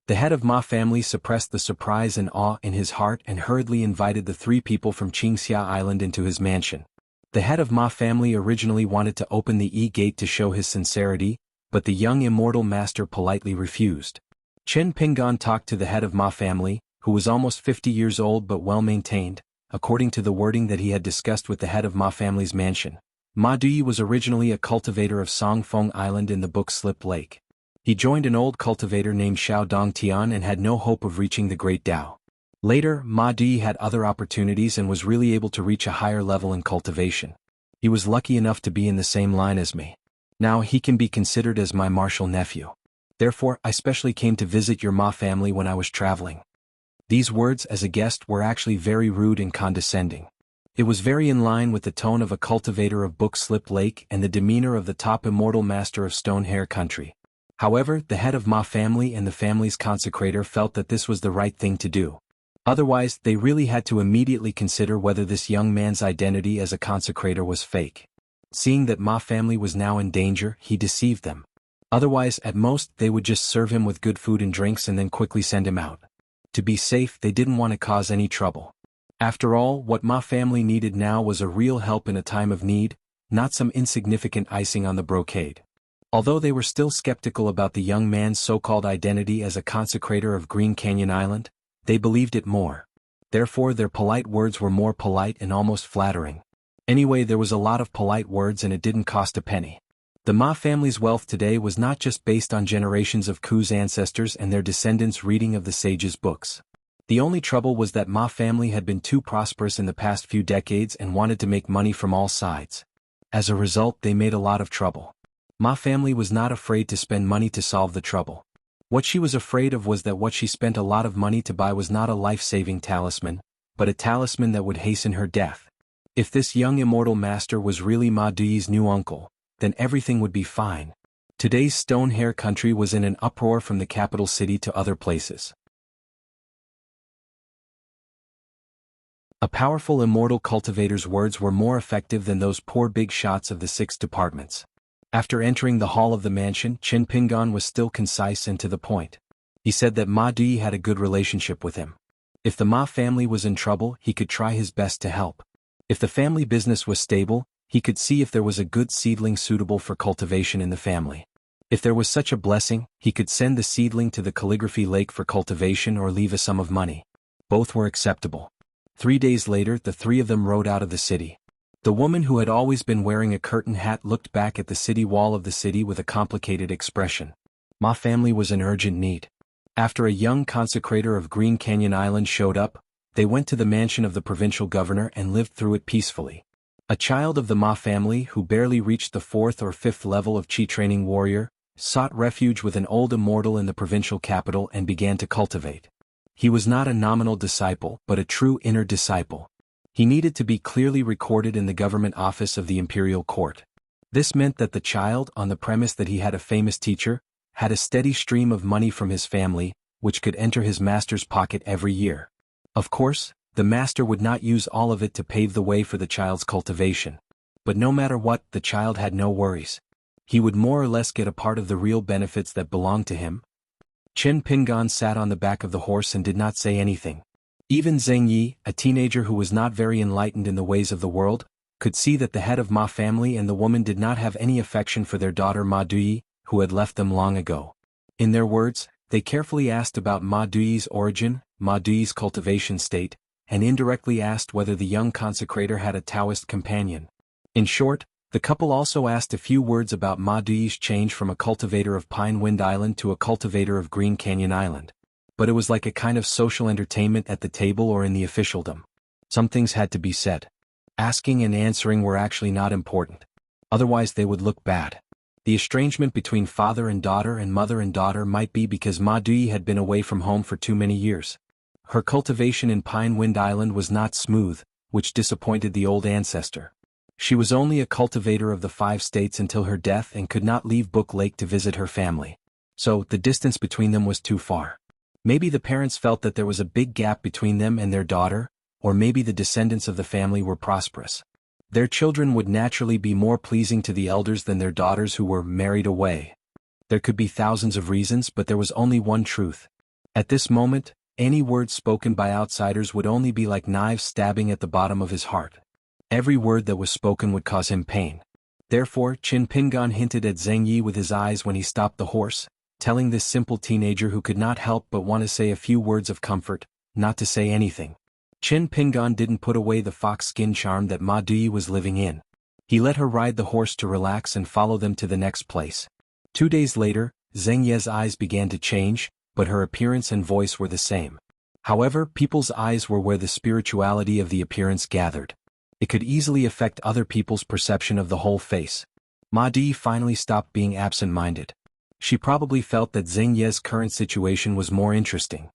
The head of Ma family suppressed the surprise and awe in his heart and hurriedly invited the 3 people from Qingxia Island into his mansion. The head of Ma family originally wanted to open the E-gate to show his sincerity, but the young immortal master politely refused. Chen Pingan talked to the head of Ma family, who was almost 50 years old but well-maintained, according to the wording that he had discussed with the head of Ma family's mansion. Ma Duyi was originally a cultivator of Songfeng Island in the Book Slip Lake. He joined an old cultivator named Xiao Dongtian and had no hope of reaching the Great Tao. Later, Ma Duyi had other opportunities and was really able to reach a higher level in cultivation. He was lucky enough to be in the same line as me. Now he can be considered as my martial nephew. Therefore, I specially came to visit your Ma family when I was traveling. These words as a guest were actually very rude and condescending. It was very in line with the tone of a cultivator of Book Slip Lake and the demeanor of the top immortal master of Stonehair Country. However, the head of Ma family and the family's consecrator felt that this was the right thing to do. Otherwise, they really had to immediately consider whether this young man's identity as a consecrator was fake. Seeing that Ma family was now in danger, he deceived them. Otherwise, at most, they would just serve him with good food and drinks and then quickly send him out. To be safe, they didn't want to cause any trouble. After all, what Ma family needed now was a real help in a time of need, not some insignificant icing on the brocade. Although they were still skeptical about the young man's so-called identity as a consecrator of Green Canyon Island, they believed it more. Therefore their polite words were more polite and almost flattering. Anyway, there was a lot of polite words and it didn't cost a penny. The Ma family's wealth today was not just based on generations of Ku's ancestors and their descendants reading of the sages' books. The only trouble was that Ma family had been too prosperous in the past few decades and wanted to make money from all sides. As a result, they made a lot of trouble. Ma family was not afraid to spend money to solve the trouble. What she was afraid of was that what she spent a lot of money to buy was not a life-saving talisman, but a talisman that would hasten her death. If this young immortal master was really Ma Duyi's new uncle, then everything would be fine. Today's Stone Hair country was in an uproar from the capital city to other places. A powerful immortal cultivator's words were more effective than those poor big shots of the 6 departments. After entering the hall of the mansion, Qin Pingan was still concise and to the point. He said that Ma Duyi had a good relationship with him. If the Ma family was in trouble, he could try his best to help. If the family business was stable, he could see if there was a good seedling suitable for cultivation in the family. If there was such a blessing, he could send the seedling to the calligraphy lake for cultivation or leave a sum of money. Both were acceptable. 3 days later, the 3 of them rode out of the city. The woman who had always been wearing a curtain hat looked back at the city wall of the city with a complicated expression. Ma family was in urgent need. After a young consecrator of Green Canyon Island showed up, they went to the mansion of the provincial governor and lived through it peacefully. A child of the Ma family who barely reached the 4th or 5th level of Qi training warrior, sought refuge with an old immortal in the provincial capital and began to cultivate. He was not a nominal disciple but a true inner disciple. He needed to be clearly recorded in the government office of the imperial court. This meant that the child, on the premise that he had a famous teacher, had a steady stream of money from his family, which could enter his master's pocket every year. Of course, the master would not use all of it to pave the way for the child's cultivation. But no matter what, the child had no worries. He would more or less get a part of the real benefits that belonged to him. Qin Pingan sat on the back of the horse and did not say anything. Even Zheng Yi, a teenager who was not very enlightened in the ways of the world, could see that the head of Ma family and the woman did not have any affection for their daughter Ma Duyi, who had left them long ago. In their words, they carefully asked about Ma Duyi's origin, Ma Duyi's cultivation state, and indirectly asked whether the young consecrator had a Taoist companion. In short, the couple also asked a few words about Ma Duyi's change from a cultivator of Pine Wind Island to a cultivator of Green Canyon Island. But it was like a kind of social entertainment at the table or in the officialdom. Some things had to be said. Asking and answering were actually not important. Otherwise they would look bad. The estrangement between father and mother and daughter might be because Ma Duyi had been away from home for too many years. Her cultivation in Pine Wind Island was not smooth, which disappointed the old ancestor. She was only a cultivator of the 5 states until her death and could not leave Book Lake to visit her family. So, the distance between them was too far. Maybe the parents felt that there was a big gap between them and their daughter, or maybe the descendants of the family were prosperous. Their children would naturally be more pleasing to the elders than their daughters who were married away. There could be thousands of reasons, but there was only one truth. At this moment, any words spoken by outsiders would only be like knives stabbing at the bottom of his heart. Every word that was spoken would cause him pain. Therefore, Qin Pingan hinted at Zheng Yi with his eyes when he stopped the horse, telling this simple teenager who could not help but want to say a few words of comfort, not to say anything. Qin Pingan didn't put away the fox skin charm that Ma Duyi was living in. He let her ride the horse to relax and follow them to the next place. 2 days later, Zheng Ye's eyes began to change, but her appearance and voice were the same. However, people's eyes were where the spirituality of the appearance gathered. It could easily affect other people's perception of the whole face. Ma Duyi finally stopped being absent-minded. She probably felt that Zheng Ye's current situation was more interesting.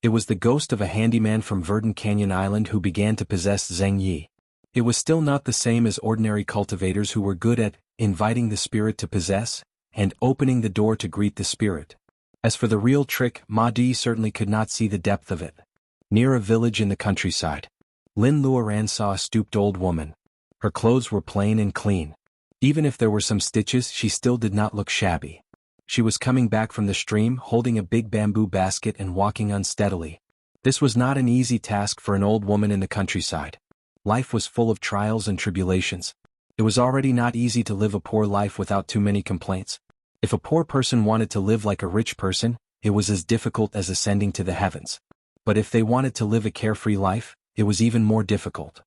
It was the ghost of a handyman from Verdant Canyon Island who began to possess Zheng Yi. It was still not the same as ordinary cultivators who were good at inviting the spirit to possess, and opening the door to greet the spirit. As for the real trick, Ma Duyi certainly could not see the depth of it. Near a village in the countryside, Lin Luoran saw a stooped old woman. Her clothes were plain and clean. Even if there were some stitches, she still did not look shabby. She was coming back from the stream holding a big bamboo basket and walking unsteadily. This was not an easy task for an old woman in the countryside. Life was full of trials and tribulations. It was already not easy to live a poor life without too many complaints. If a poor person wanted to live like a rich person, it was as difficult as ascending to the heavens. But if they wanted to live a carefree life, it was even more difficult.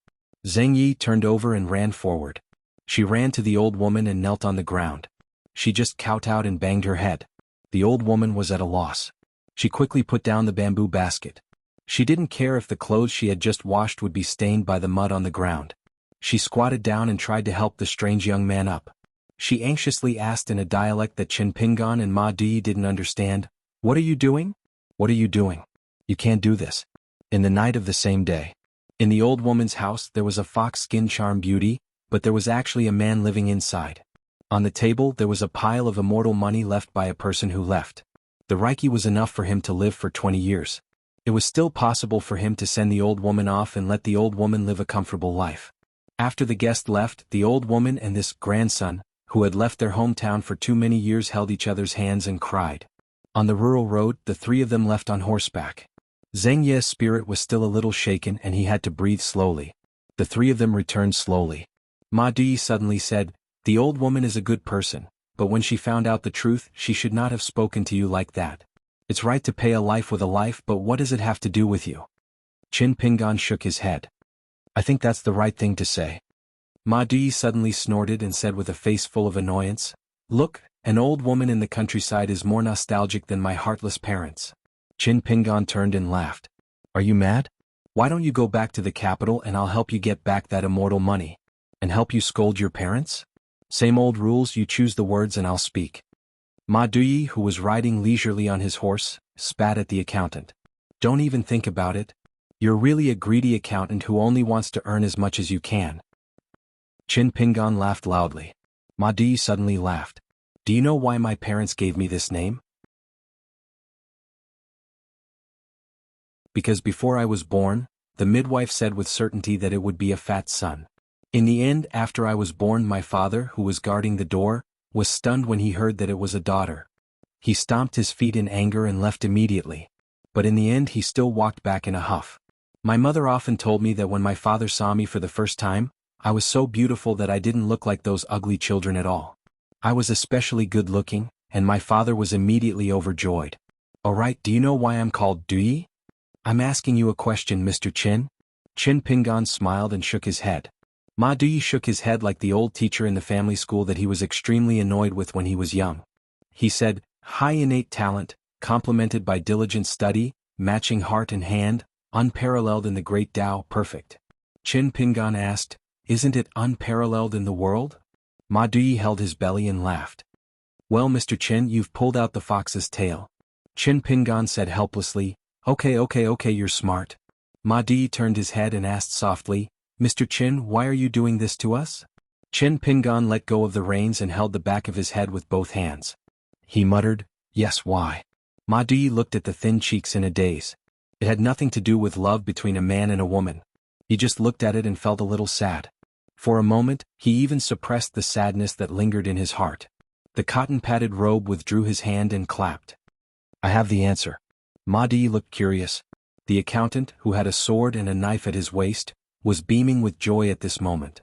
Zheng Yi turned over and ran forward. She ran to the old woman and knelt on the ground. She just kowtowed and banged her head. The old woman was at a loss. She quickly put down the bamboo basket. She didn't care if the clothes she had just washed would be stained by the mud on the ground. She squatted down and tried to help the strange young man up. She anxiously asked in a dialect that Qin Pingan and Ma Di didn't understand, "What are you doing? What are you doing? You can't do this." In the night of the same day, in the old woman's house there was a fox-skin charm beauty, but there was actually a man living inside. On the table there was a pile of immortal money left by a person who left. The Reiki was enough for him to live for 20 years. It was still possible for him to send the old woman off and let the old woman live a comfortable life. After the guest left, the old woman and this grandson, who had left their hometown for too many years, held each other's hands and cried. On the rural road, the three of them left on horseback. Zheng Ye's spirit was still a little shaken and he had to breathe slowly. The three of them returned slowly. Ma Di suddenly said, "The old woman is a good person, but when she found out the truth, she should not have spoken to you like that. It's right to pay a life with a life, but what does it have to do with you?" Qin Pingan shook his head. "I think that's the right thing to say." Ma Di suddenly snorted and said with a face full of annoyance, "Look, an old woman in the countryside is more nostalgic than my heartless parents." Qin Pingan turned and laughed. "Are you mad? Why don't you go back to the capital and I'll help you get back that immortal money? And help you scold your parents? Same old rules, you choose the words and I'll speak." Ma Di, who was riding leisurely on his horse, spat at the accountant. "Don't even think about it. You're really a greedy accountant who only wants to earn as much as you can." Qin Pingan laughed loudly. Ma Di suddenly laughed. "Do you know why my parents gave me this name? Because before I was born, the midwife said with certainty that it would be a fat son. In the end, after I was born, my father, who was guarding the door, was stunned when he heard that it was a daughter. He stomped his feet in anger and left immediately. But in the end he still walked back in a huff. My mother often told me that when my father saw me for the first time, I was so beautiful that I didn't look like those ugly children at all. I was especially good looking, and my father was immediately overjoyed. Alright, do you know why I'm called Dui? I'm asking you a question, Mr. Qin." Qin Pingan smiled and shook his head. Ma Dui shook his head like the old teacher in the family school that he was extremely annoyed with when he was young. He said, "High innate talent, complemented by diligent study, matching heart and hand, unparalleled in the great Tao, perfect." Qin Pingan asked, "Isn't it unparalleled in the world?" Ma Dui held his belly and laughed. "Well, Mr. Qin, you've pulled out the fox's tail." Qin Pingan said helplessly, Okay, you're smart." Ma Di turned his head and asked softly, "Mr. Qin, why are you doing this to us?" Qin Pingan let go of the reins and held the back of his head with both hands. He muttered, "Yes, why?" Ma Di looked at the thin cheeks in a daze. It had nothing to do with love between a man and a woman. He just looked at it and felt a little sad. For a moment, he even suppressed the sadness that lingered in his heart. The cotton-padded robe withdrew his hand and clapped. "I have the answer." Ma Di looked curious. The accountant, who had a sword and a knife at his waist, was beaming with joy at this moment.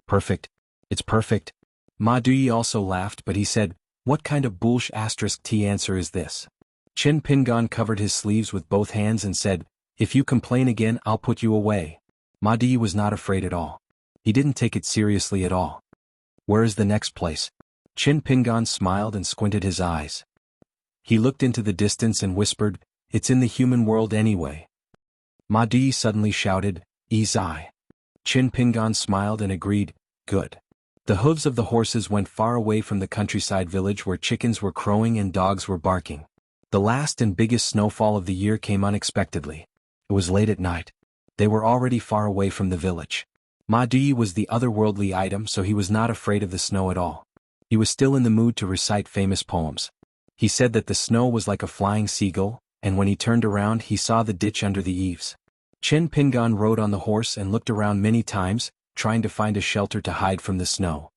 "Perfect. It's perfect." Ma Di also laughed, but he said, "What kind of **T answer is this?" Qin Pingan covered his sleeves with both hands and said, "If you complain again, I'll put you away." Ma Di was not afraid at all. He didn't take it seriously at all. "Where is the next place?" Qin Pingan smiled and squinted his eyes. He looked into the distance and whispered, "It's in the human world anyway." Ma Di suddenly shouted, "Izai." Qin Pingan smiled and agreed, "Good." The hooves of the horses went far away from the countryside village where chickens were crowing and dogs were barking. The last and biggest snowfall of the year came unexpectedly. It was late at night. They were already far away from the village. Ma Di was the otherworldly item, so he was not afraid of the snow at all. He was still in the mood to recite famous poems. He said that the snow was like a flying seagull, and when he turned around he saw the ditch under the eaves. Qin Pingan rode on the horse and looked around many times, trying to find a shelter to hide from the snow.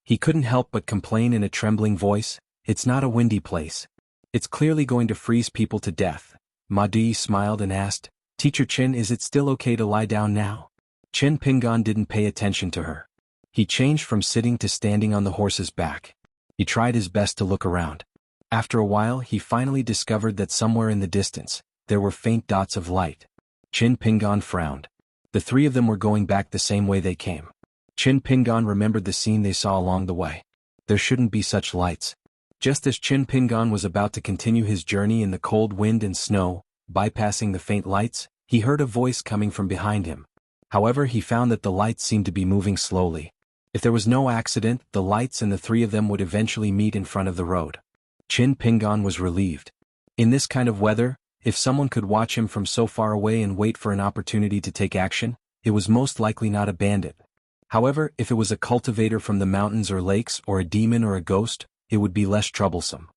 He couldn't help but complain in a trembling voice, It's not a windy place. It's clearly going to freeze people to death. Ma Di smiled and asked, Teacher Chin, is it still okay to lie down now? Chen Pingan didn't pay attention to her. He changed from sitting to standing on the horse's back. He tried his best to look around. After a while he finally discovered that somewhere in the distance, there were faint dots of light. Chin Pingan frowned. The three of them were going back the same way they came. Chin Pingan remembered the scene they saw along the way. There shouldn't be such lights. Just as Chin Pingan was about to continue his journey in the cold wind and snow, bypassing the faint lights, he heard a voice coming from behind him. However, he found that the lights seemed to be moving slowly. If there was no accident, the lights and the three of them would eventually meet in front of the road. Chin Pingan was relieved. In this kind of weather, if someone could watch him from so far away and wait for an opportunity to take action, it was most likely not a bandit. However, if it was a cultivator from the mountains or lakes or a demon or a ghost, it would be less troublesome.